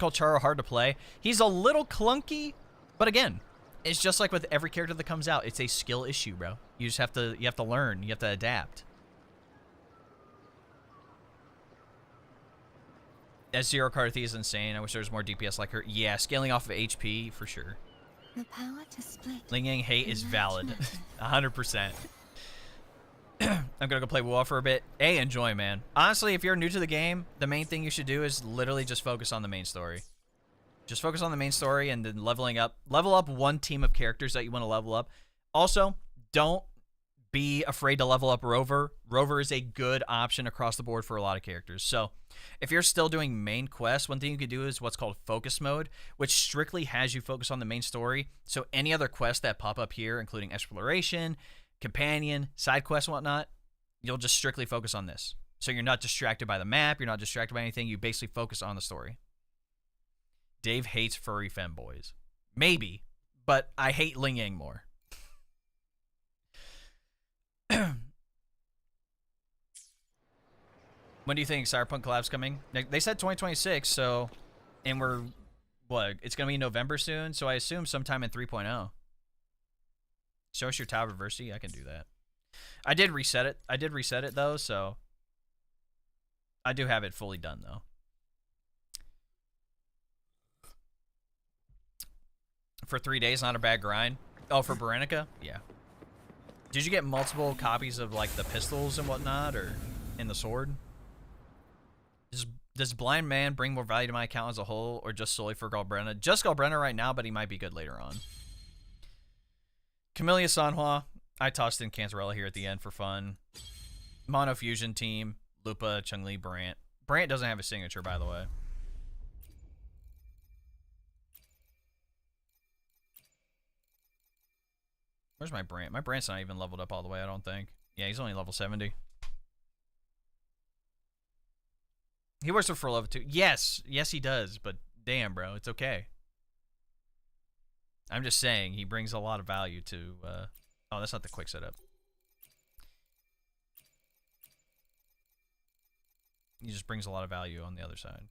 Kolcharo hard to play? He's a little clunky, but again, it's just like with every character that comes out. It's a skill issue, bro. You just have to learn. You have to adapt. S0 Karthi is insane. I wish there was more DPS like her. Yeah, scaling off of HP for sure. the power to split. Ling Yang hate is in valid. large 100%. I'm gonna go play WoW for a bit. Hey, enjoy, man. Honestly, if you're new to the game, the main thing you should do is literally just focus on the main story. Just focus on the main story and then leveling up. Level up one team of characters that you want to level up. Also, don't be afraid to level up Rover. Rover is a good option across the board for a lot of characters. So, if you're still doing main quests, one thing you could do is what's called focus mode, which strictly has you focus on the main story. So, any other quests that pop up here, including exploration, companion, side quests, and whatnot, you'll just strictly focus on this. So, you're not distracted by the map. You're not distracted by anything. You basically focus on the story. Dave hates furry femboys. Maybe, but I hate Ling Yang more. When do you think Cyberpunk Collab's coming? They said 2026, so, and we're, what, it's going to be November soon, so I assume sometime in 3.0. Show us your Tower of Adversity? I can do that. I did reset it, though, so I do have it fully done, though. For 3 days, not a bad grind. Oh, for Berenica? Yeah. Did you get multiple copies of, like, the pistols and whatnot, or in the sword? Does Blind Man bring more value to my account as a whole, or just solely for Galbrena? Just Galbrena right now, but he might be good later on. Camellia Sanhua. I tossed in Cancerella here at the end for fun. Mono Fusion team. Lupa, Chun-Li, Brant. Brant doesn't have a signature, by the way. Where's my Brant? My Brant's not even leveled up all the way, I don't think. Yeah, he's only level 70. He works for level 2. Yes, he does, but damn, bro, it's okay. I'm just saying, he brings a lot of value to, oh, that's not the quick setup. He just brings a lot of value on the other side.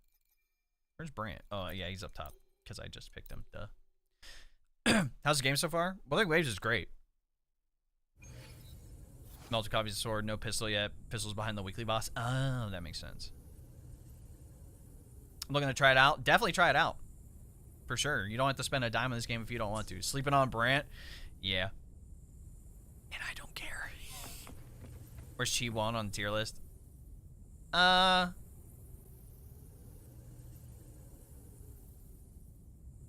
Where's Brant? Oh, yeah, he's up top, because I just picked him, duh. How's the game so far? Wuthering Waves is great. Multiple copies of sword, no pistol yet. Pistol's behind the weekly boss. Oh, that makes sense. I'm looking to try it out. Definitely try it out. For sure. You don't have to spend a dime on this game if you don't want to. Sleeping on Brant? Yeah. And I don't care. Where's Chi-Wan on the tier list?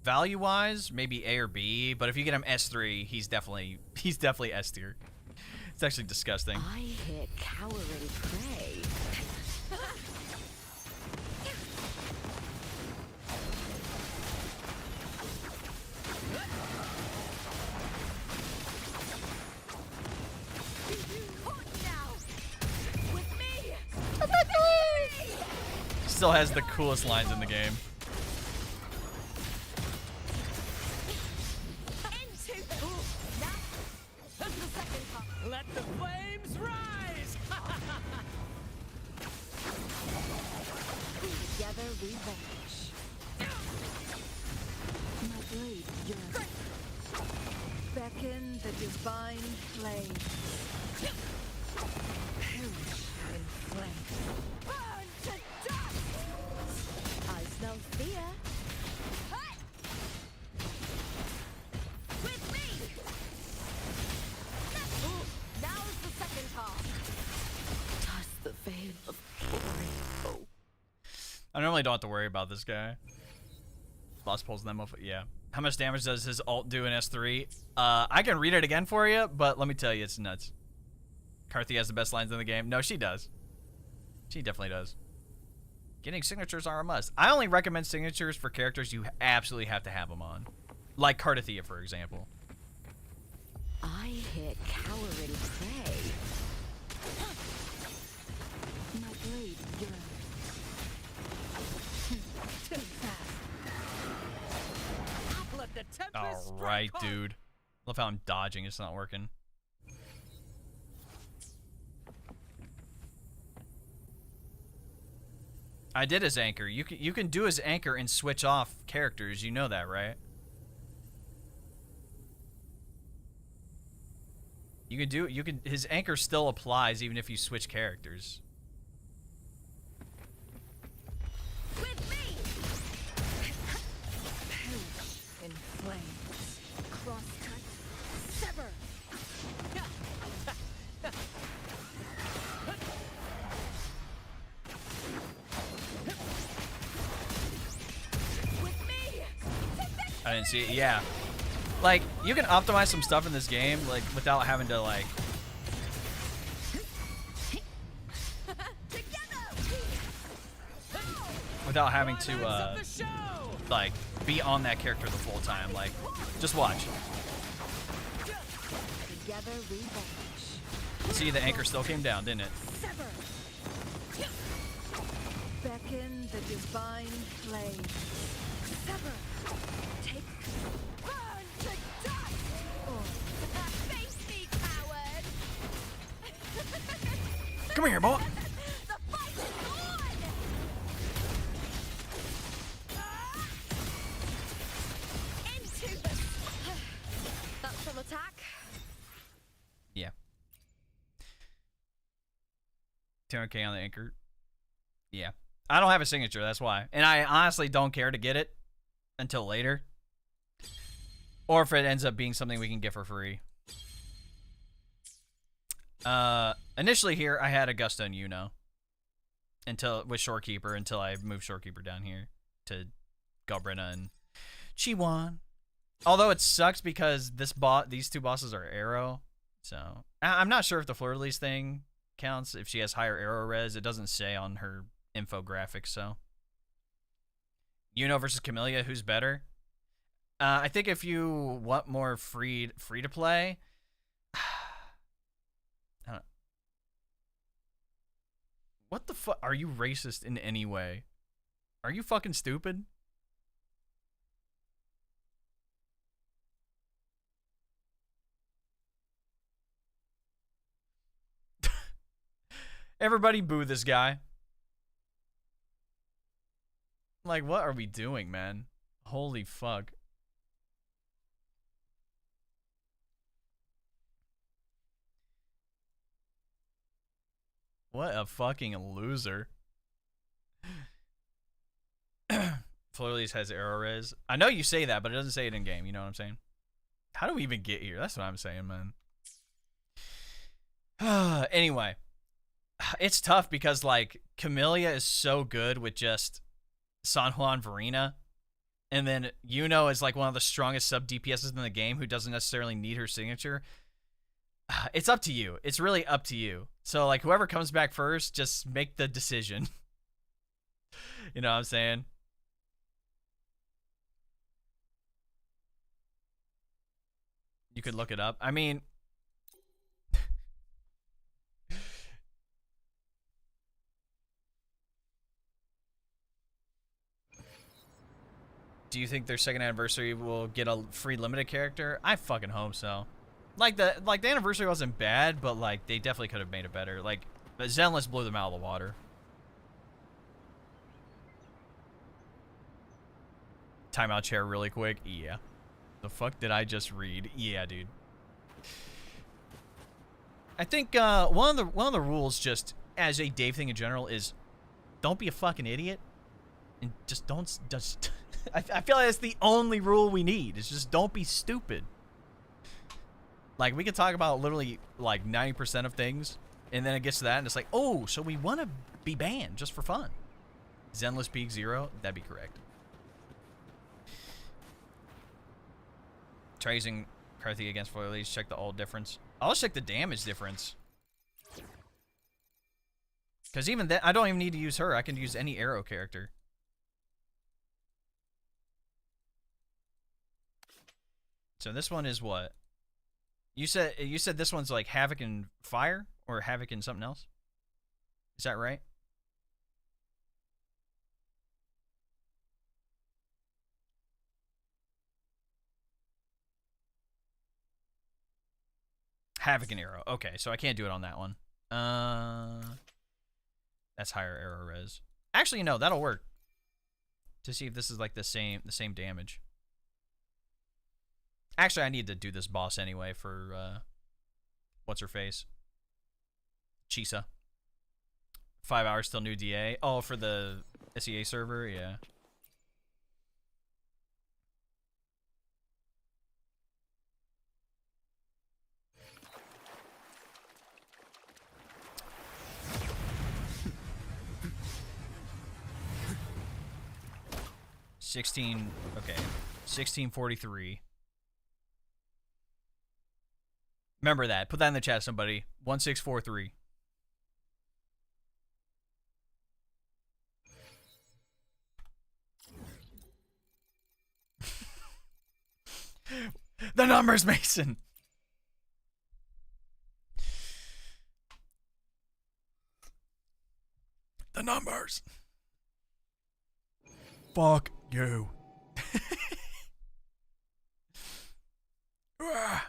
Value-wise, maybe A or B, but if you get him S3, he's definitely S tier. It's actually disgusting. I hear cowering prey. Still has the coolest lines in the game. Let the flames rise! Together we vanish. My blade yearns. Beckon the divine flame. Perish in flame. Burn to dust! I smell fear. With me! Now's the second half. Toss the veil I normally don't have to worry about this guy. Lost pulls them off. Yeah. How much damage does his ult do in S3? I can read it again for you, but let me tell you, it's nuts. Carthy has the best lines in the game. No, she does. She definitely does. Getting signatures are a must. I only recommend signatures for characters you absolutely have to have them on. Like Cartithia, for example. I hit cowering prey. My blade yearns. Too fast. Let the tempest All right, strike hard. dude. Love how I'm dodging. It's not working. I did his anchor. You can do his anchor and switch off characters. You know that, right? His anchor still applies even if you switch characters. With me! In flames. Cross-cut. Sever! With me! I didn't see it. Yeah. Like, you can optimize some stuff in this game, like, without having to, like... Without having to, Of the show. like, be on that character the full time. Like, just watch. Together we vanish. See, the anchor still came down, didn't it? Sever. Beckon the divine flame. Sever! Take Burn to dust! Face me, coward! Come here, boy. The fight is on! Into the... That's some attack. Yeah. 200k on the anchor. Yeah. I don't have a signature, that's why. And I honestly don't care to get it until later. Or if it ends up being something we can get for free. Initially here, I had Augusta and Yuno. With Shorekeeper, until I moved Shorekeeper down here to Galbrena and QIUYUAN. Although it sucks because these two bosses are arrow. So, I'm not sure if the Fleur-de-Lis thing counts. If she has higher arrow res, it doesn't say on her infographic, so. Yuno versus Camellia, who's better? I think if you want more free to play, I don't know. What the fuck? Are you racist in any way? Are you fucking stupid? Everybody boo this guy. Like, what are we doing, man? Holy fuck. What a fucking loser. Fleur-de-Lis has arrow res. I know you say that, but it doesn't say it in game. You know what I'm saying? How do we even get here? That's what I'm saying, man. Anyway. It's tough because, like, Camellia is so good with just San Juan Verena. And then Yuno is, like, one of the strongest sub DPSs in the game who doesn't necessarily need her signature. It's up to you. It's really up to you. So, like, whoever comes back first, just make the decision. You know what I'm saying? You could look it up. I mean... Do you think their second anniversary will get a free limited character? I fucking hope so. Like the anniversary wasn't bad, but like they definitely could have made it better. Like the Zenless blew them out of the water. Timeout chair really quick. Yeah. The fuck did I just read? Yeah, dude. I think one of the rules, just as a Dave thing in general, is don't be a fucking idiot, and just don't just. I feel like that's the only rule we need. Is just don't be stupid. Like, we can talk about literally, like, 90% of things, and then it gets to that, and it's like, oh, so we want to be banned just for fun. Zenless Peak 0? That'd be correct. Try using Karthi against foil leads. Check the ult difference. I'll check the damage difference. Because even then, I don't even need to use her. I can use any arrow character. So this one is what? You said this one's like Havoc and Fire? Or Havoc and something else? Is that right? Havoc and Arrow. Okay, so I can't do it on that one. That's higher arrow res. Actually, no, that'll work. To see if this is like the same damage. Actually, I need to do this boss anyway for what's her face? Chisa. 5 hours till new DA. Oh, for the SEA server, yeah. Okay. 1643. Remember that. Put that in the chat, somebody. 1643. The numbers, Mason. The numbers. Fuck you. I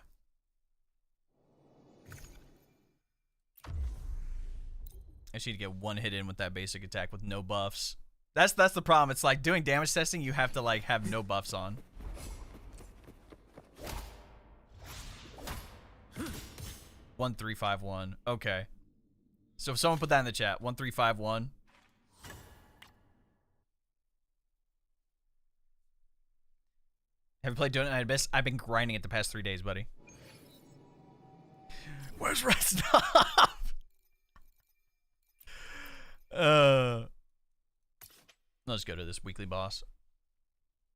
just need to get one hit in with that basic attack with no buffs. That's the problem. It's like doing damage testing, you have to like have no buffs on. One 351. Okay. So if someone put that in the chat, 1351. Have you played Donut Night Abyss? I've been grinding it the past 3 days, buddy. Where's Red Stuff? Let's go to this weekly boss.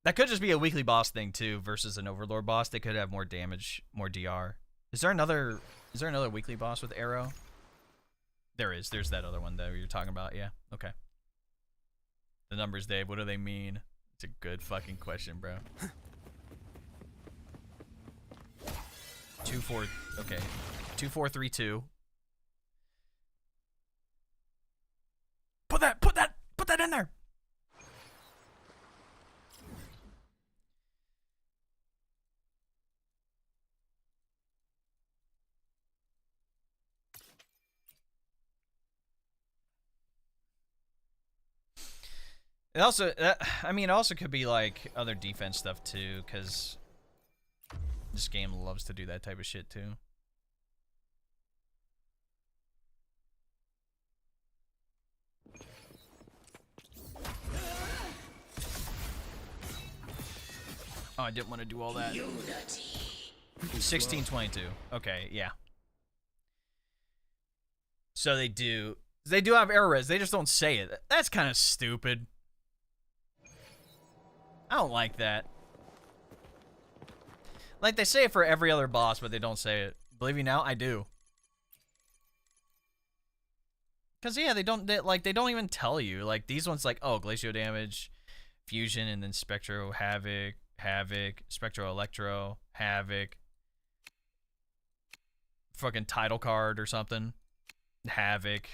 That could just be a weekly boss thing too, versus an Overlord boss. They could have more damage, more DR. Is there another weekly boss with arrow? There is. There's that other one that you're talking about. Yeah. Okay. The numbers, Dave. What do they mean? It's a good fucking question, bro. 2-4. Okay. 2432. Put that in there. It also, I mean, it also could be like other defense stuff too, because this game loves to do that type of shit too. Oh, I didn't want to do all that. 1622. Okay, yeah. So they do have arrow res. They just don't say it. That's kind of stupid. I don't like that. Like, they say it for every other boss, but they don't say it. Believe me now, I do. Because, yeah, they don't even tell you. Like, these ones, like, oh, Glacio damage, Fusion, and then Spectro, Havoc, Spectro, Electro, Havoc. Fucking title card or something. Havoc.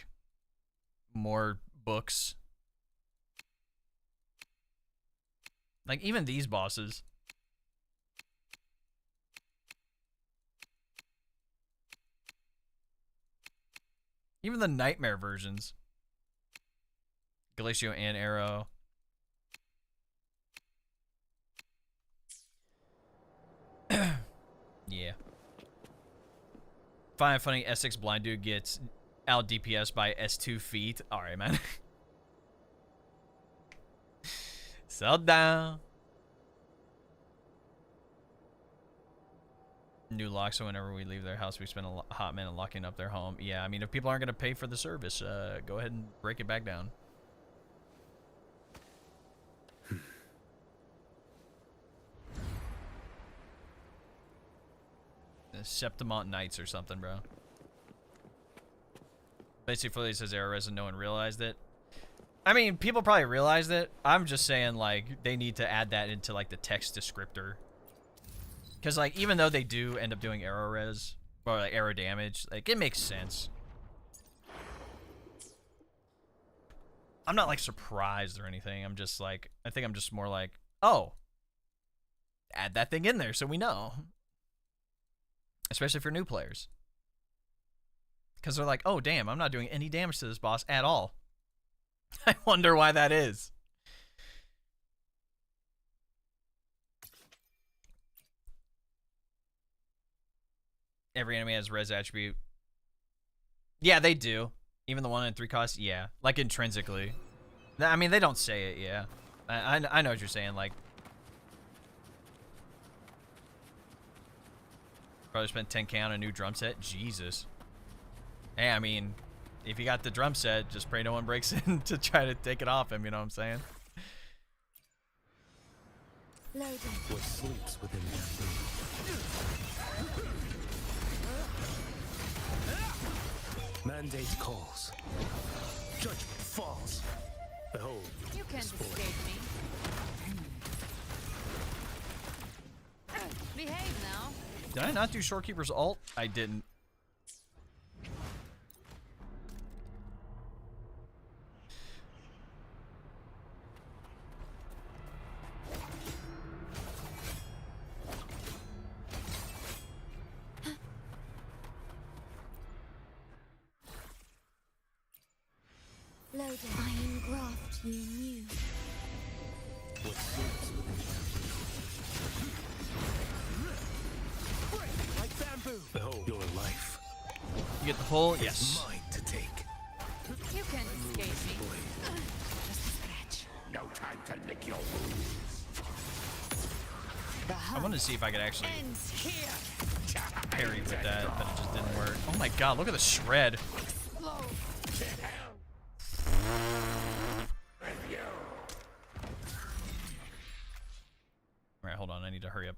More books. Like, even these bosses. Even the Nightmare versions. Glacio and Arrow. Yeah. Find funny S6 blind dude gets out DPS by S2 feet. Alright, man. Sell down. New lock, so whenever we leave their house, we spend a hot minute locking up their home. Yeah, I mean, if people aren't going to pay for the service, go ahead and break it back down. The Septimont Knights or something, bro. Basically, it says error res and no one realized it. I mean, people probably realized it. I'm just saying, like, they need to add that into, like, the text descriptor. Because, like, even though they do end up doing arrow res, or, like, arrow damage, like, it makes sense. I'm not, like, surprised or anything. I'm just, like, I think I'm just more like, oh, add that thing in there so we know. Especially for new players. Because they're like, oh, damn, I'm not doing any damage to this boss at all. I wonder why that is. Every enemy has res attribute. Yeah, they do. Even the 1 in 3 cost, yeah. Like, intrinsically. I mean, they don't say it, yeah. I know what you're saying, like... Probably spent 10k on a new drum set. Jesus. Hey, I mean, if you got the drum set, just pray no one breaks in to try to take it off him, you know what I'm saying? Loading. What sleeps within that room? Mandate calls. Judgment falls. Behold. You can't spoil. escape me. Behave now. Did I not do Shorekeeper's ult? I didn't. Loading. Iron graft you knew. What sleeps within that room? Like bamboo. Behold your life. You get the pull? Yes. Mine to take. You can't escape me. Just a scratch. No time to lick your wounds. The I hunt wanted to see if I could actually ends here. parry with that, but it just didn't work. Oh my god, look at the shred. Explode. Alright, hold on, I need to hurry up.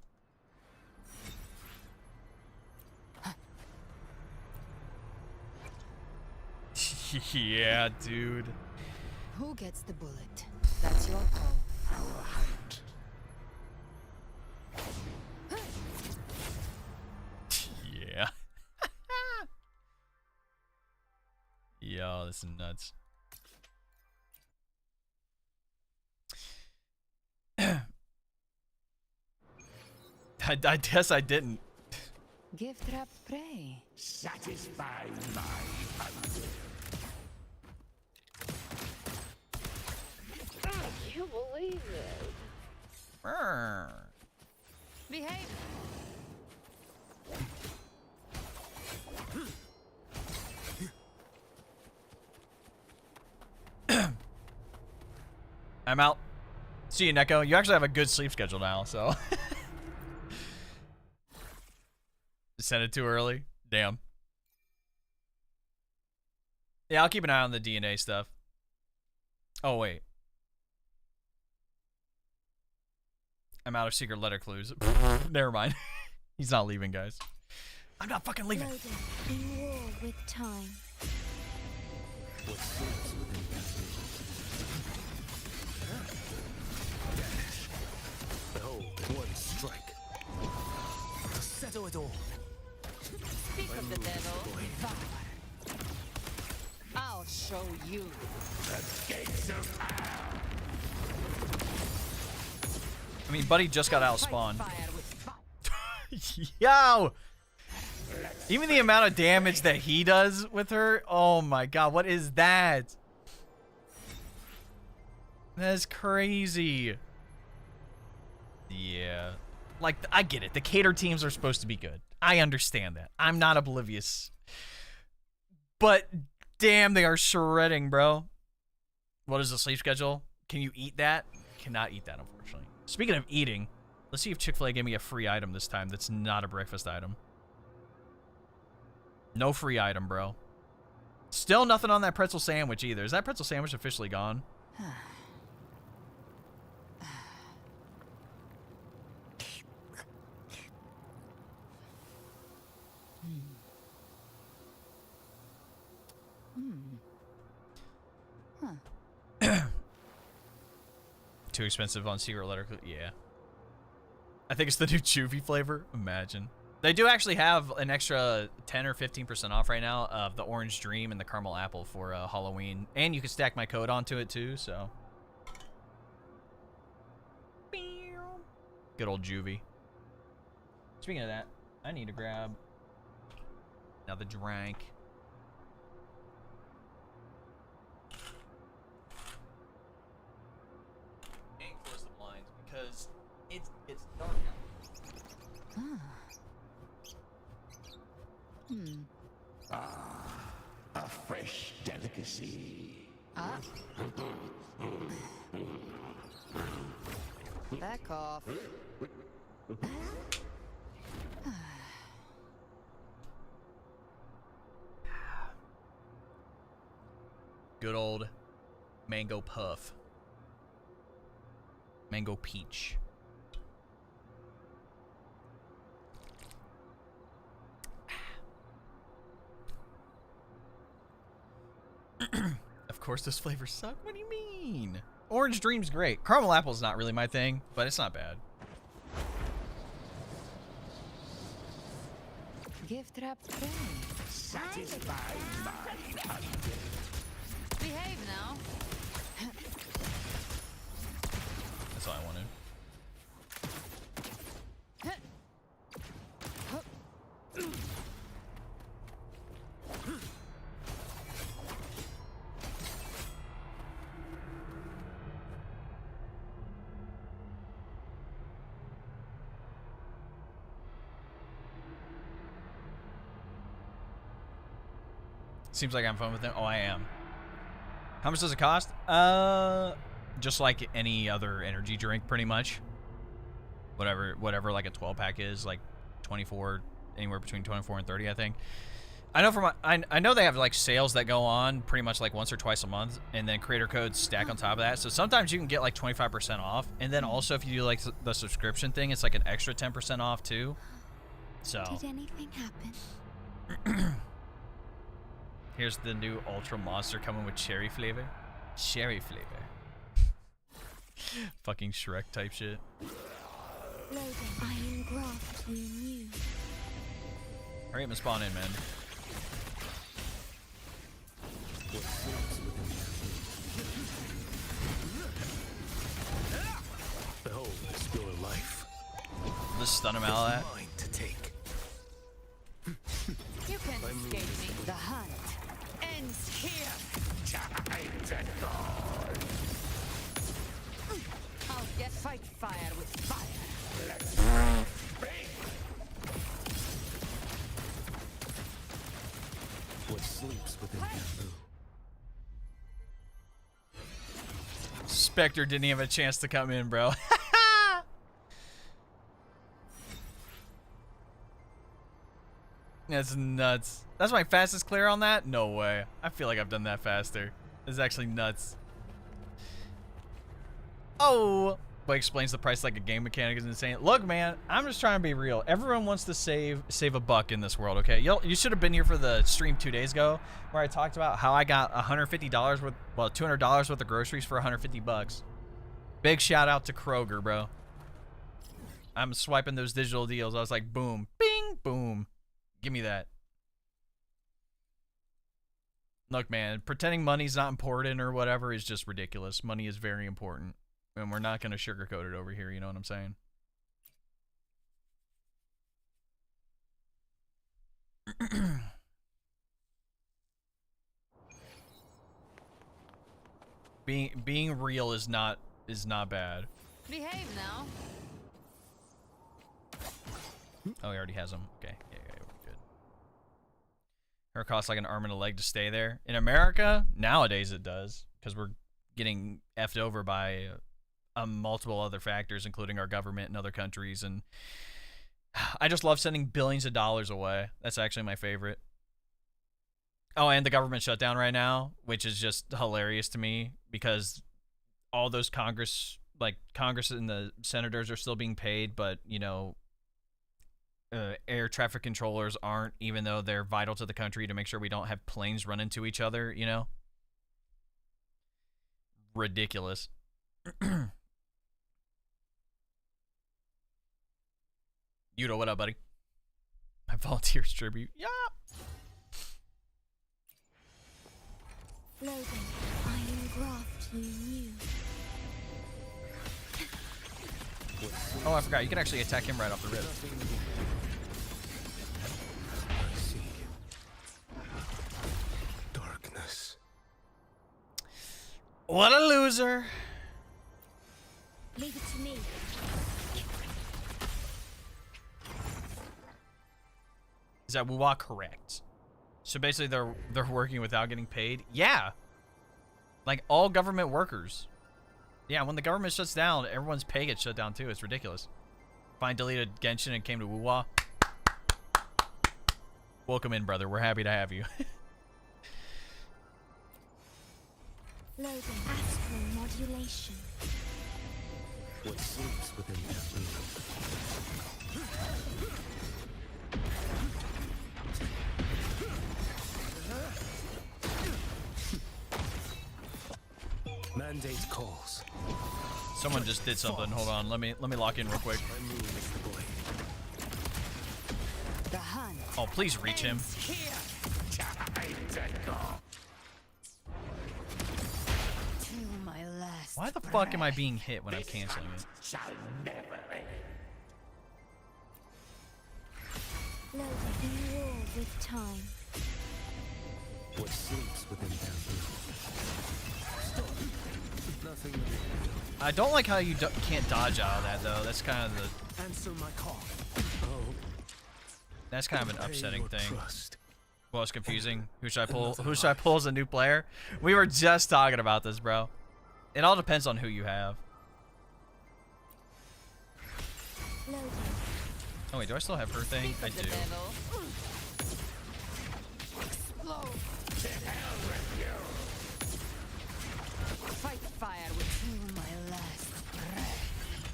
Yeah, dude. Who gets the bullet? That's your call. Yeah. Yo, this is nuts. I guess I didn't. Give trap prey. Satisfy my hunger. You believe it? Brr. Behave. I'm out. See you, Neko. You actually have a good sleep schedule now, so. Sent it too early? Damn. Yeah, I'll keep an eye on the DNA stuff. Oh, wait. I'm out of secret letter clues. Never mind. He's not leaving, guys. I'm not fucking leaving. Loading. In war with time. What sleeps within that room? Behold, one strike. To settle it all. Speak of the devil. Devour. I'll show you. I mean, Buddy just got out of spawn. Fire with fire. Yo! Even the amount of damage that he does with her, oh my god, what is that? That's crazy. Yeah. Like, I get it. The cater teams are supposed to be good. I understand that. I'm not oblivious. But, damn, they are shredding, bro. What is the sleep schedule? Can you eat that? Cannot eat that, unfortunately. Speaking of eating, let's see if Chick-fil-A gave me a free item this time that's not a breakfast item. No free item, bro. Still nothing on that pretzel sandwich either. Is that pretzel sandwich officially gone? too expensive on Secret Letter. Yeah. I think it's the new Juvie flavor. Imagine. They do actually have an extra 10 or 15% off right now of the Orange Dream and the Caramel Apple for Halloween. And you can stack my code onto it too, so. Good old Juvie. Speaking of that, I need to grab another drink. And close the blinds because it's dark out. A fresh delicacy. Back off. Good old mango puff. Mango peach. Of course, those flavors suck. What do you mean? Orange Dream's great. Caramel Apple's not really my thing, but it's not bad. Gift wrap tray. Satisfied my hunger. Behave now. That's all I wanted. Seems like I'm fun with it. Oh, I am. How much does it cost? Just like any other energy drink, pretty much. Whatever like a 12-pack is, like 24, anywhere between 24 and 30, I think. I know I know they have like sales that go on pretty much like once or twice a month, and then creator codes stack on top of that. So sometimes you can get like 25% off, and then also if you do like the subscription thing, it's like an extra 10% off too. So. Did anything happen? Here's the new Ultra Monster coming with cherry flavor. Cherry flavor. Fucking Shrek type shit. Loading. I engraft you new. Hurry up and spawn in, man. Behold the spill of life. Just stun him out of that. Mine to take. You can't escape me. The hunt ends here. Time to guard. I'll get fight fire with fire. What sleeps within bamboo? Spectre didn't even have a chance to come in, bro. That's nuts. That's my fastest clear on that? No way. I feel like I've done that faster. It's actually nuts. Oh! But explains the price like a game mechanic is insane. Look, man, I'm just trying to be real. Everyone wants to save a buck in this world, okay? You should have been here for the stream 2 days ago where I talked about how I got $150 worth, well, $200 worth of groceries for 150 bucks. Big shout out to Kroger, bro. I'm swiping those digital deals. I was like, boom, bing, boom. Give me that. Look, man, pretending money's not important or whatever is just ridiculous. Money is very important. And we're not going to sugarcoat it over here, you know what I'm saying? Being real is not bad. Behave now. Oh, he already has them. Okay, yeah, we're good. Her costs like an arm and a leg to stay there. In America, nowadays it does, because we're getting effed over by multiple other factors, including our government and other countries, and I just love sending billions of dollars away. That's actually my favorite. Oh, and the government shutdown right now, which is just hilarious to me because all those Congress and the senators are still being paid, but you know, air traffic controllers aren't, even though they're vital to the country to make sure we don't have planes run into each other, you know? Ridiculous. Yudo, what up, buddy? My volunteers tribute. Yeah. Loading. Iron graft you knew. Oh, I forgot. You can actually attack him right off the rip. I see. Darkness. What a loser. Leave it to me. Is that Wuwa correct? So basically they're working without getting paid? Yeah. Like all government workers. Yeah, when the government shuts down, everyone's pay gets shut down too. It's ridiculous. Fine, deleted Genshin and came to Wuwa. Welcome in, brother. We're happy to have you. Loading. Astral modulation. What sleeps within bamboo? Mandate calls. Someone just did something. Hold on. Let me lock in real quick. My move is the blade. The hunt. Oh, please reach him. ends here. Till my last Why the fuck am I being hit when I'm canceling it? Shall never end. Loading. In war with time. What sleeps within bamboo? Nothing. I don't like how you can't dodge out of that though. That's kind of the Answer my call. Oh, that's kind of an pay upsetting your thing. trust. Well, it's confusing. Who should I pull? Who should I pull as a new player? We were just talking about this, bro. It all depends on who you have. Loading. Oh wait, do I still have her thing? I do. Explode. Fight fire with till my last breath.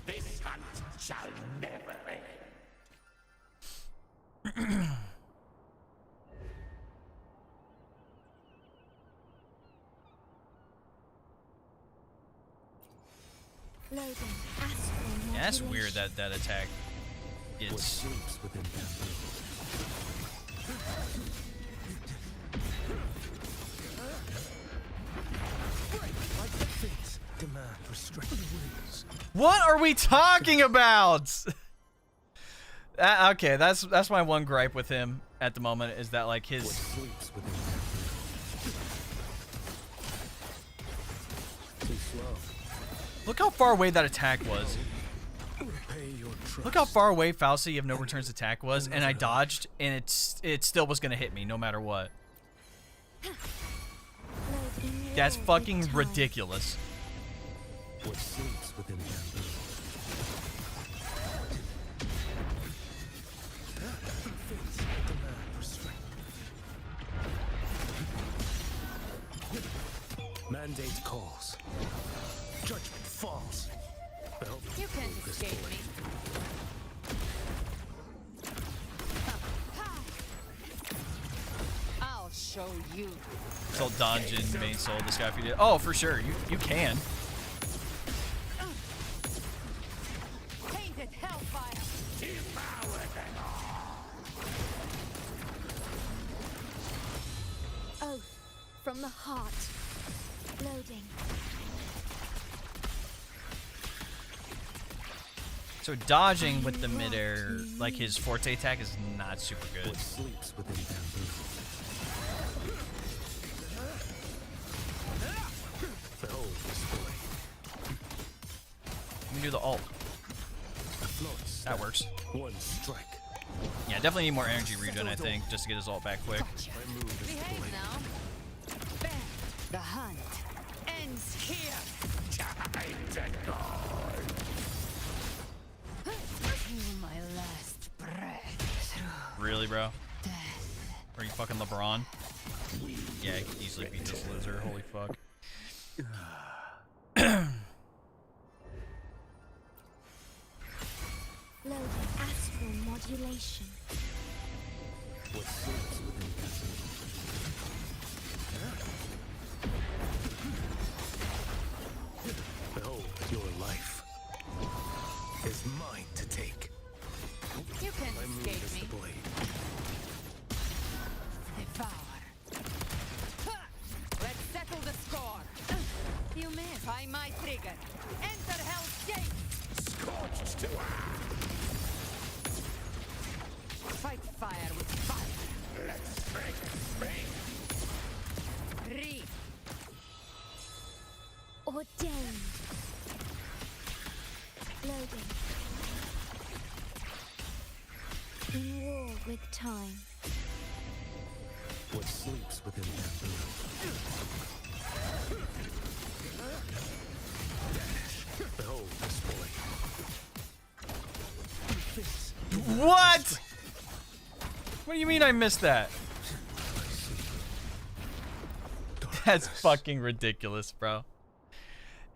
This hunt shall never end. Loading. Astral modulation. Yeah, that's weird that that attack What gets. sleeps within bamboo? Like the fates demand restraint wings. What are we talking about? Okay, that's my one gripe with him at the moment is that like What his. sleeps within bamboo? Too slow. Look how far away that attack was. Pay your trust. Look how far away Falsey of No Return's attack was, and I dodged, and it still was gonna hit me no matter what. Loading. That's War fucking with time. ridiculous. What sleeps within bamboo? Fates demand restraint. Mandate calls. Judgment falls. Well, You can't escape me. I'll show you. Soul Dungeon, main soul, this guy if you did. Oh, for sure, you can. Painted hellfire. Oath from the heart. Loading. So dodging with the midair, like his forte attack, is not super good. what sleeps within bamboo? Behold this blade. Let me do the ult. Floats. That works. One strike. Yeah, definitely need more energy regen, I think, just to get his ult back quick. My move is the Behave blade. now. Bam. The hunt ends here. Till my last breath through Really, bro? death. Are you fucking LeBron? Yeah, he could easily beat this loser. Holy fuck. Loading. Astral modulation. What sleeps within bamboo? Behold, your life is mine to take. You Enter Hell's Gate! Scorched to Fight fire with fire. let's break spring. Reap. Ordained. Loading. In war with time. What sleeps within bamboo? Behold this boy. What? What do you mean I missed that? That's fucking ridiculous, bro.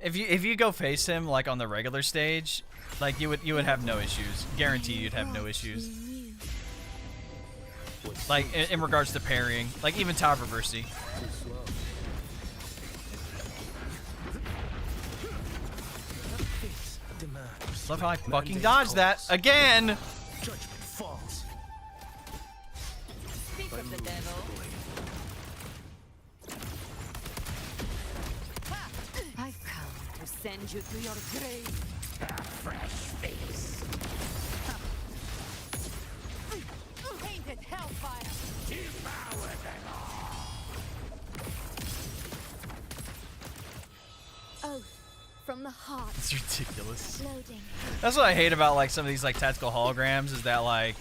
If you go face him like on the regular stage, like you would have no issues. Guarantee you'd have no issues. Like in regards to parrying, like even tower reversey. Love how I fucking dodged that again. Judgment falls. Speak of the devil. Ha! I've come to send you to your grave. A fresh face. Painted hellfire. Devour them all. Oath from the heart. It's ridiculous. Loading. That's what I hate about like some of these like tactical holograms is that like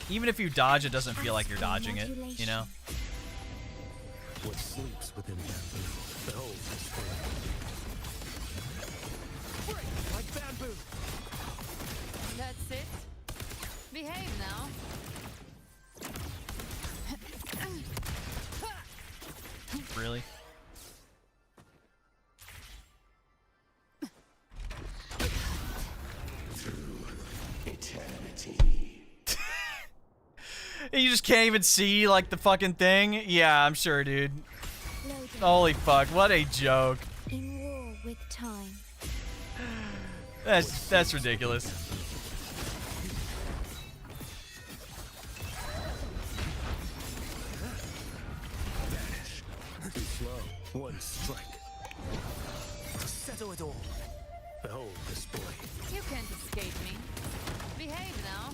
even if you dodge, it doesn't feel like you're dodging it, you know? What sleeps within bamboo? Behold this boy. Break like bamboo. That's it. Behave now. Really? Eternity. You just can't even see like the fucking thing? Yeah, I'm sure, dude. Loading. Holy fuck, what a joke. In war with time. That's ridiculous. Too slow. One strike. To settle it all. Behold this boy. You can't escape me. Behave now.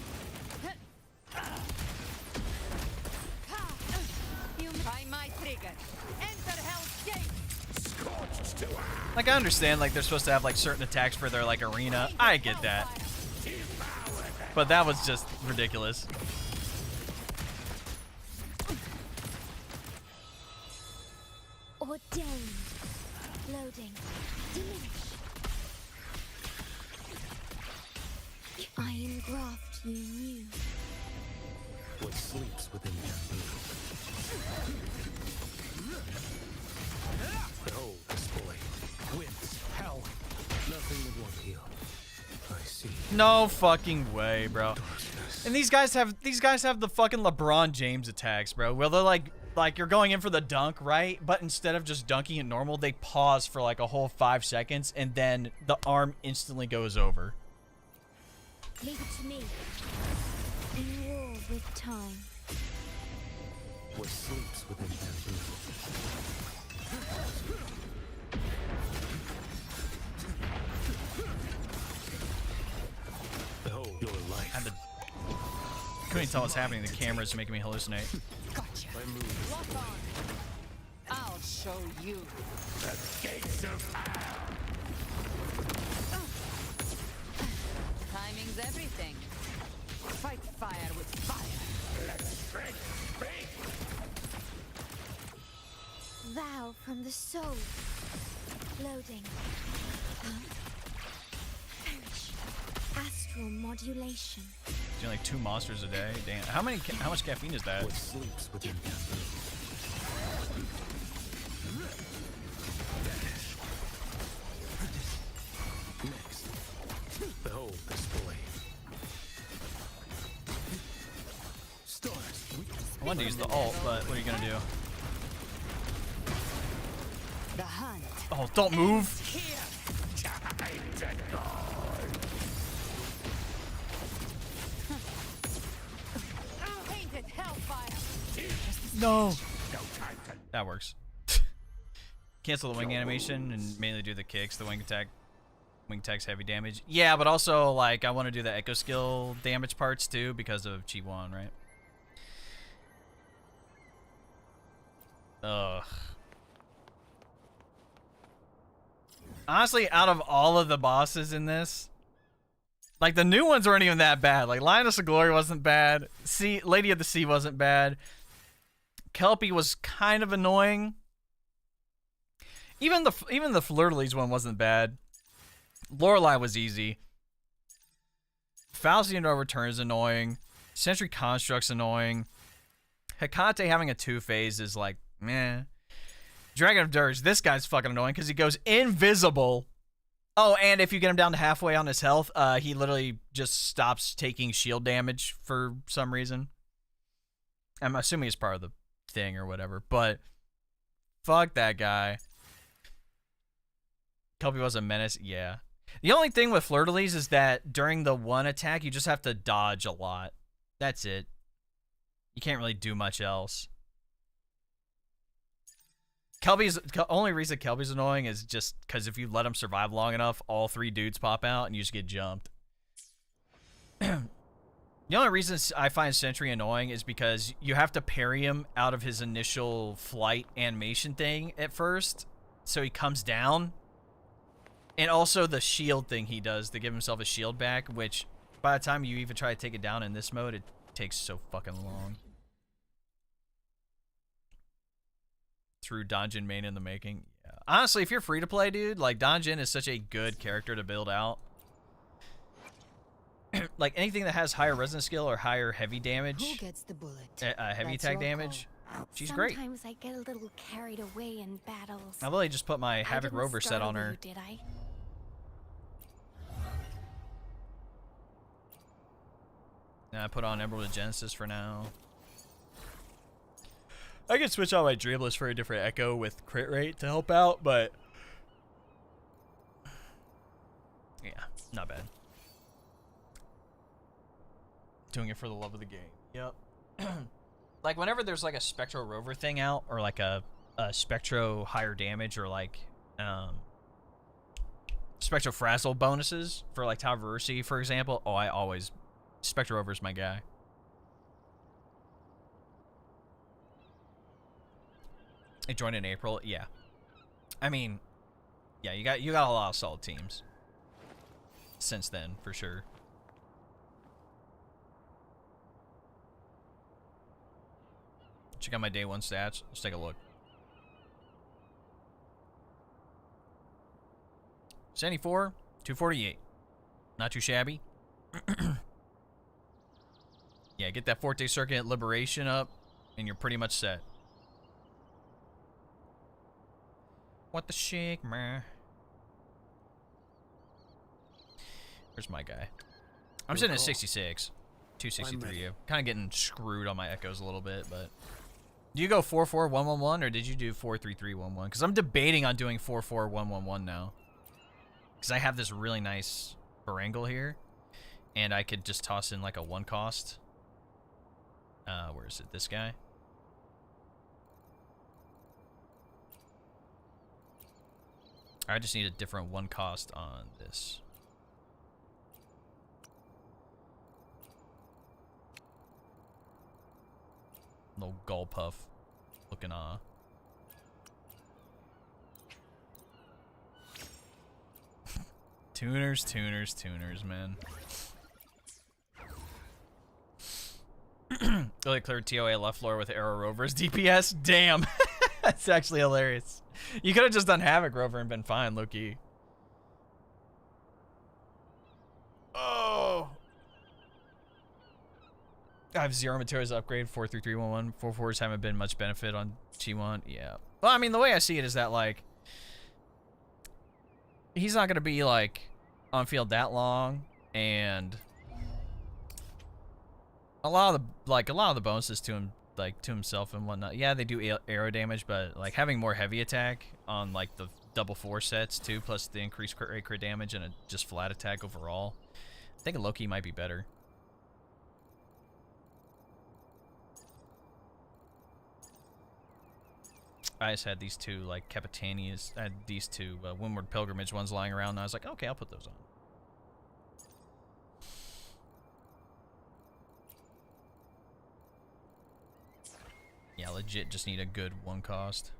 You try my trigger. Enter Hell's Gate. Scorched to Like I understand like they're supposed to have like certain attacks for their like arena. I get that. But that was just ridiculous. Ordained. Loading. Diminish. I engraft you new. What sleeps within bamboo? Behold this boy. Winds, hell. Nothing that won't heal. I see. No fucking way, bro. Darkness. And these guys have the fucking LeBron James attacks, bro. Where they're like you're going in for the dunk, right? But instead of just dunking it normal, they pause for like a whole 5 seconds and then the arm instantly goes over. Leave it to me. In war with time. What sleeps within bamboo? Behold your life. And the couldn't tell what's happening. The camera's making me hallucinate. Gotcha. My move. Lock on. I'll show you. the gates of hell. Timing's everything. Fight fire with fire. Let's break spring. Vow from the soul. Loading. Perish. Astral modulation. Doing like 2 monsters a day. Damn. How much caffeine is that? What sleeps within bamboo? Next. Behold this boy. Stars. I wanted to use the ult, but what are you gonna do? The hunt. Oh, don't move. Here. Time to go. Painted hellfire. No. No time to That works. Cancel the wing animation and mainly do the kicks, the wing attack Wing attacks heavy damage. Yeah, but also like I want to do the echo skill damage parts too because of QIUYUAN, right? Ugh. Honestly, out of all of the bosses in this, like the new ones weren't even that bad. Like Lioness of Glory wasn't bad. Lady of the Sea wasn't bad. Kelpie was kind of annoying. Even the Fleur-de-Lis one wasn't bad. Lorelei was easy. Falcon No Return is annoying. Sentry Construct's annoying. Hecate having a 2-phase is like, meh. Dragon of Dirge, this guy's fucking annoying because he goes invisible. Oh, and if you get him down to halfway on his health, he literally just stops taking shield damage for some reason. I'm assuming it's part of the thing or whatever, but fuck that guy. Kelpie was a menace, yeah. The only thing with Fleur-de-Lis is that during the one attack, you just have to dodge a lot. That's it. You can't really do much else. Only reason Kelpie's annoying is just because if you let him survive long enough, all 3 dudes pop out and you just get jumped. The only reason I find Sentry annoying is because you have to parry him out of his initial flight animation thing at first, so he comes down. And also the shield thing he does to give himself a shield back, which by the time you even try to take it down in this mode, it takes so fucking long. Through Donjin main in the making. Yeah. Honestly, if you're free to play, dude, like Donjin is such a good character to build out. Like anything that has higher resonance skill or higher heavy damage, Who gets the bullet? heavy That's attack your damage, call. she's great. Sometimes I get a little carried away in battles. I literally just put my I Havoc didn't Rover set startle on her. you, did I? And I put on Emerald of Genesis for now. I could switch out my Dreamless for a different Echo with crit rate to help out, but yeah, not bad. Doing it for the love of the game. Yep. Like whenever there's like a Spectro Rover thing out, or like a Spectro higher damage, or like Spectro Frazzle bonuses for like Tavarursi, for example. Oh, I always Spectro Rover's my guy. It joined in April, yeah. I mean, yeah, you got a lot of solid teams since then, for sure. Check out my day 1 stats. Let's take a look. 74, 248. Not too shabby. Yeah, get that Forte Circuit Liberation up, and you're pretty much set. What the shake, man? Where's my guy? I'm sitting at 66. 263. Kind of getting screwed on my echoes a little bit, but... Do you go 4-4-1-1-1, or did you do 4-3-3-1-1? Because I'm debating on doing 4-4-1-1-1 now. Because I have this really nice Barangle here, and I could just toss in like a 1 cost. Where is it? This guy? I just need a different 1 cost on this. Little gull puff looking tuners, man. Really cleared TOA left floor with Arrow Rover's DPS. Damn. That's actually hilarious. You could have just done Havoc Rover and been fine, Loki. Oh. I have 0 materials upgrade, 4-3-3-1-1. 4-4s haven't been much benefit on G1. Yeah. Well, I mean, the way I see it is that, like, he's not going to be, like, on field that long, and a lot of the bonuses to him, like, to himself and whatnot. Yeah, they do arrow damage, but, like, having more heavy attack on, like, the double 4 sets, too, plus the increased crit rate, crit damage, and a just flat attack overall. I think Loki might be better. I just had these two like Capitanias. I had these two Windward Pilgrimage ones lying around, and I was like, okay, I'll put those on. Yeah, legit just need a good one cost.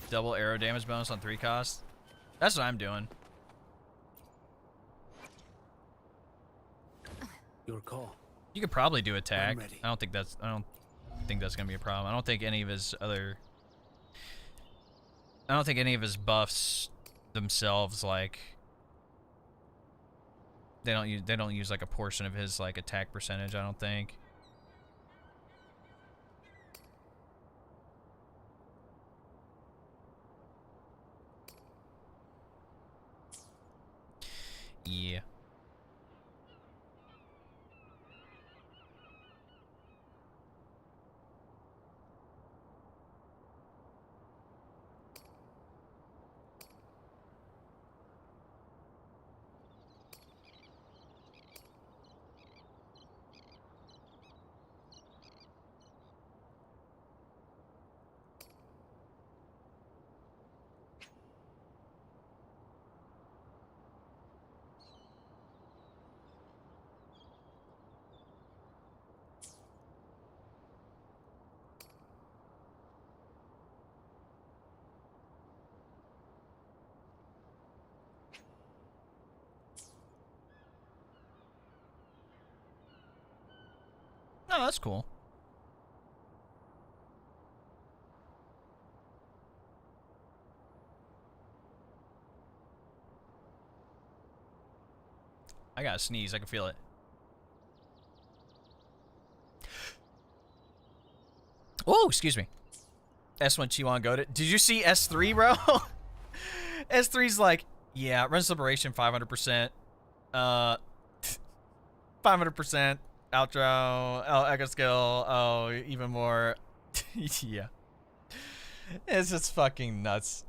Double arrow damage bonus on 3 costs. That's what I'm doing. Your call. You could probably do attack. I'm ready. I don't think that's gonna be a problem. I don't think any of his buffs themselves like they don't use like a portion of his like attack percentage, I don't think. Yeah. Oh, that's cool. I gotta sneeze. I can feel it. Oh, excuse me. S1 Chihuahua goaded. Did you see S3, bro? S3's like, yeah, runs liberation 500%. 500%. Outro. Oh, echo skill. Oh, even more. Yeah. It's just fucking nuts.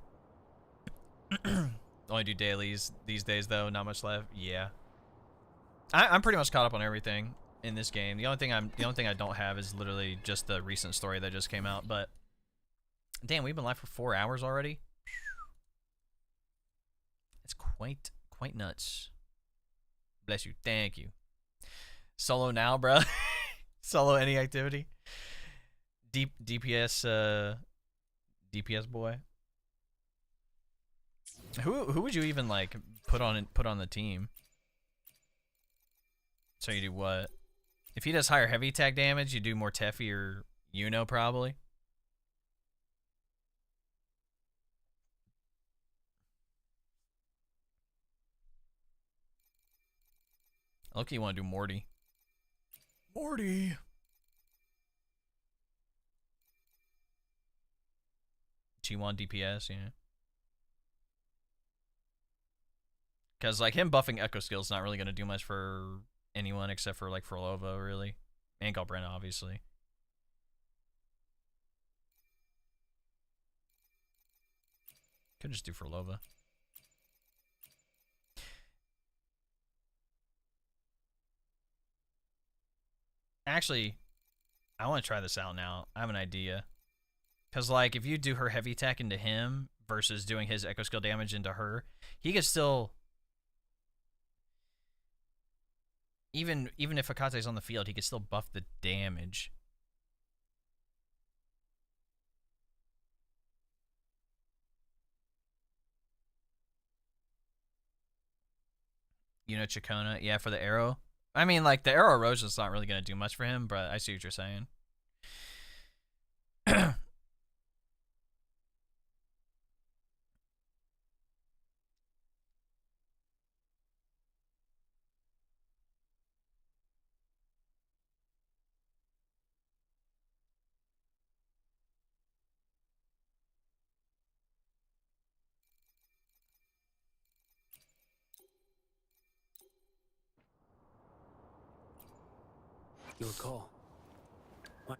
Only do dailies these days, though. Not much left. Yeah. I'm pretty much caught up on everything in this game. The only thing I don't have is literally just the recent story that just came out. But damn, we've been live for 4 hours already. It's quite nuts. Bless you. Thank you. Solo now, bro. Solo any activity. DPS boy. Who would you even like put on the team? So you do what? If he does higher heavy attack damage, you do more Teffy or Yuno probably. Look, you want to do Morty. Morty. G1 DPS, yeah. Because like him buffing Echo Skill is not really gonna do much for anyone except for like Frolova, really, and Galbrena, obviously. Could just do Frolova. Actually, I want to try this out now. I have an idea. Because, like, if you do her heavy attack into him versus doing his echo skill damage into her, he could still... Even if Akate's on the field, he could still buff the damage. You know, Chacona, yeah, for the arrow. I mean, like, the arrow erosion's not really going to do much for him, but I see what you're saying. Your call. What?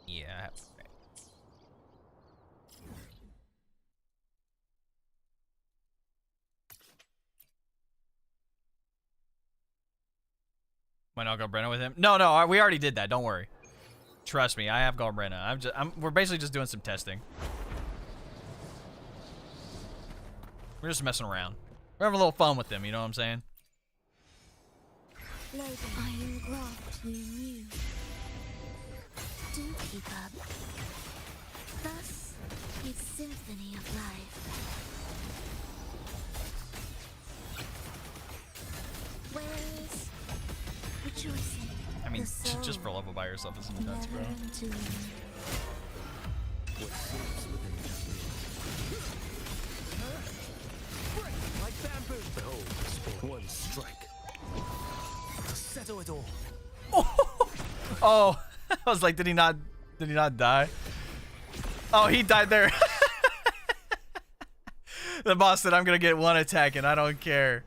Yeah. Might not galbrena with him. No, no, we already did that. Don't worry. Trust me, I have galbrena. We're basically just doing some testing. We're just messing around. We're having a little fun with them. You know what I'm saying? Logan, I am graft you knew. Do keep up. Thus is symphony of life. Where's rejoicing? I mean, the soul just for love of by yourself isn't nuts, bro. never entombed. What sleeps within that Like bamboo. Behold, sport. One strike. To settle it all. Oh, I was like, did he not die? Oh, he died there. The boss said, I'm gonna get one attack and I don't care.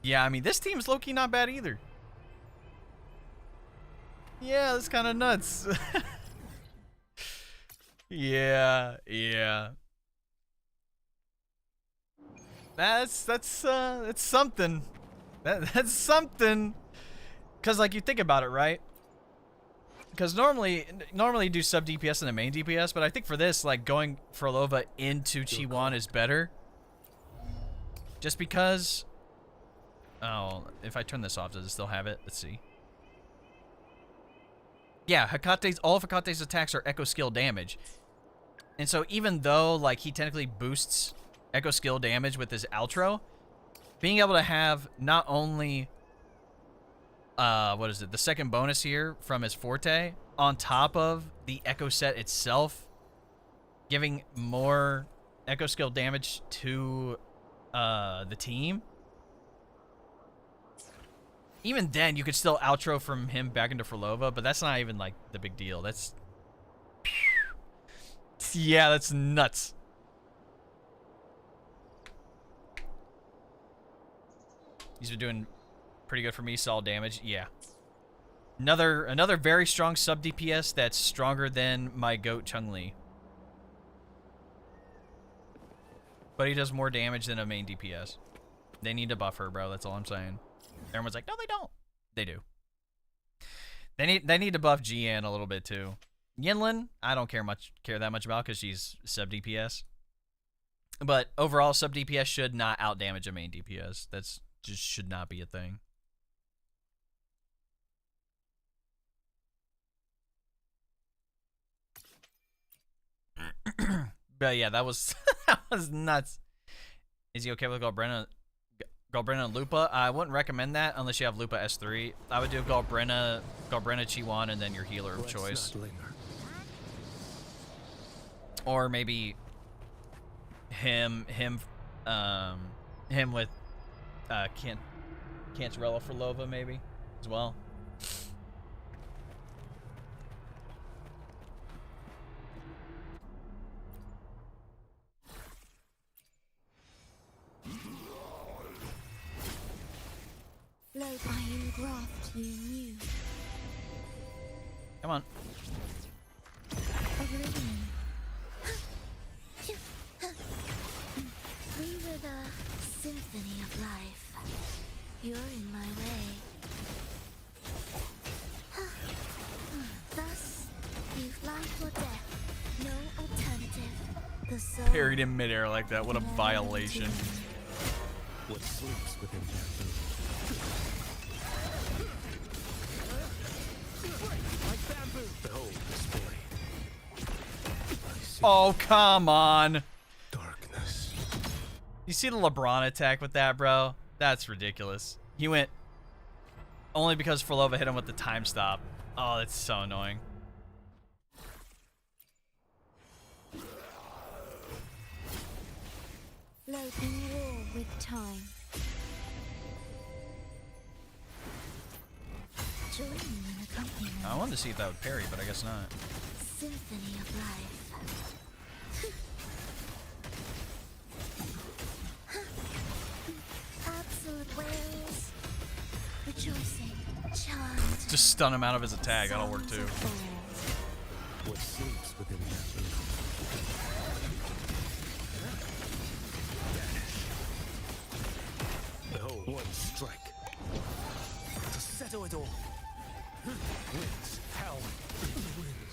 Yeah, I mean, this team's low-key not bad either. Yeah, that's kind of nuts. Yeah. That's something. That's something. Cause like you think about it, right? Because normally you do sub DPS and the main DPS, but I think for this, like going Frolova into QIUYUAN is better. Just because. Oh, if I turn this off, does it still have it? Let's see. Yeah, all of Hekate's attacks are echo skill damage. And so even though like he technically boosts echo skill damage with his outro, being able to have not only what is it, the second bonus here from his forte on top of the echo set itself, giving more echo skill damage to the team. Even then, you could still outro from him back into Frolova, but that's not even, like, the big deal. That's... Yeah, that's nuts. These are doing pretty good for me. Solid damage. Yeah. Another very strong sub DPS that's stronger than my GOAT Chun-Li. But he does more damage than a main DPS. They need to buff her, bro. That's all I'm saying. Everyone's like, no, they don't. They do. They need to buff GN a little bit too. Yinlin, I don't care that much about because she's sub DPS. But overall, sub DPS should not out damage a main DPS. That's just should not be a thing. But yeah, that was that was nuts. Is he okay with galbrena and Lupa? I wouldn't recommend that unless you have Lupa S3. I would do galbrena QIUYUAN, and then your healer of choice. Or maybe him with Cancerella for Lova maybe as well. Logan, I am graft you knew. Come on. Oblivion. We were the symphony of life. You're in my way. Thus, you've life or death. No alternative. The soul Parried in midair like that. What a never violation. entombed. What sleeps within that Like bamboo. Behold the sport. I see Oh, come on. darkness. You see the LeBron attack with that, bro? That's ridiculous. He went only because Frolova hit him with the time stop. Oh, that's so annoying. Floating war with time. Join me in accompaniment. I wanted to see if that would parry, but I guess not. Symphony of life. Absolute whales. Rejoicing. Charmed. Just stun him out of his attack. That'll work too. Songs of all. What sleeps within that eagle? Behold, one strike. To settle it all. Winds howl.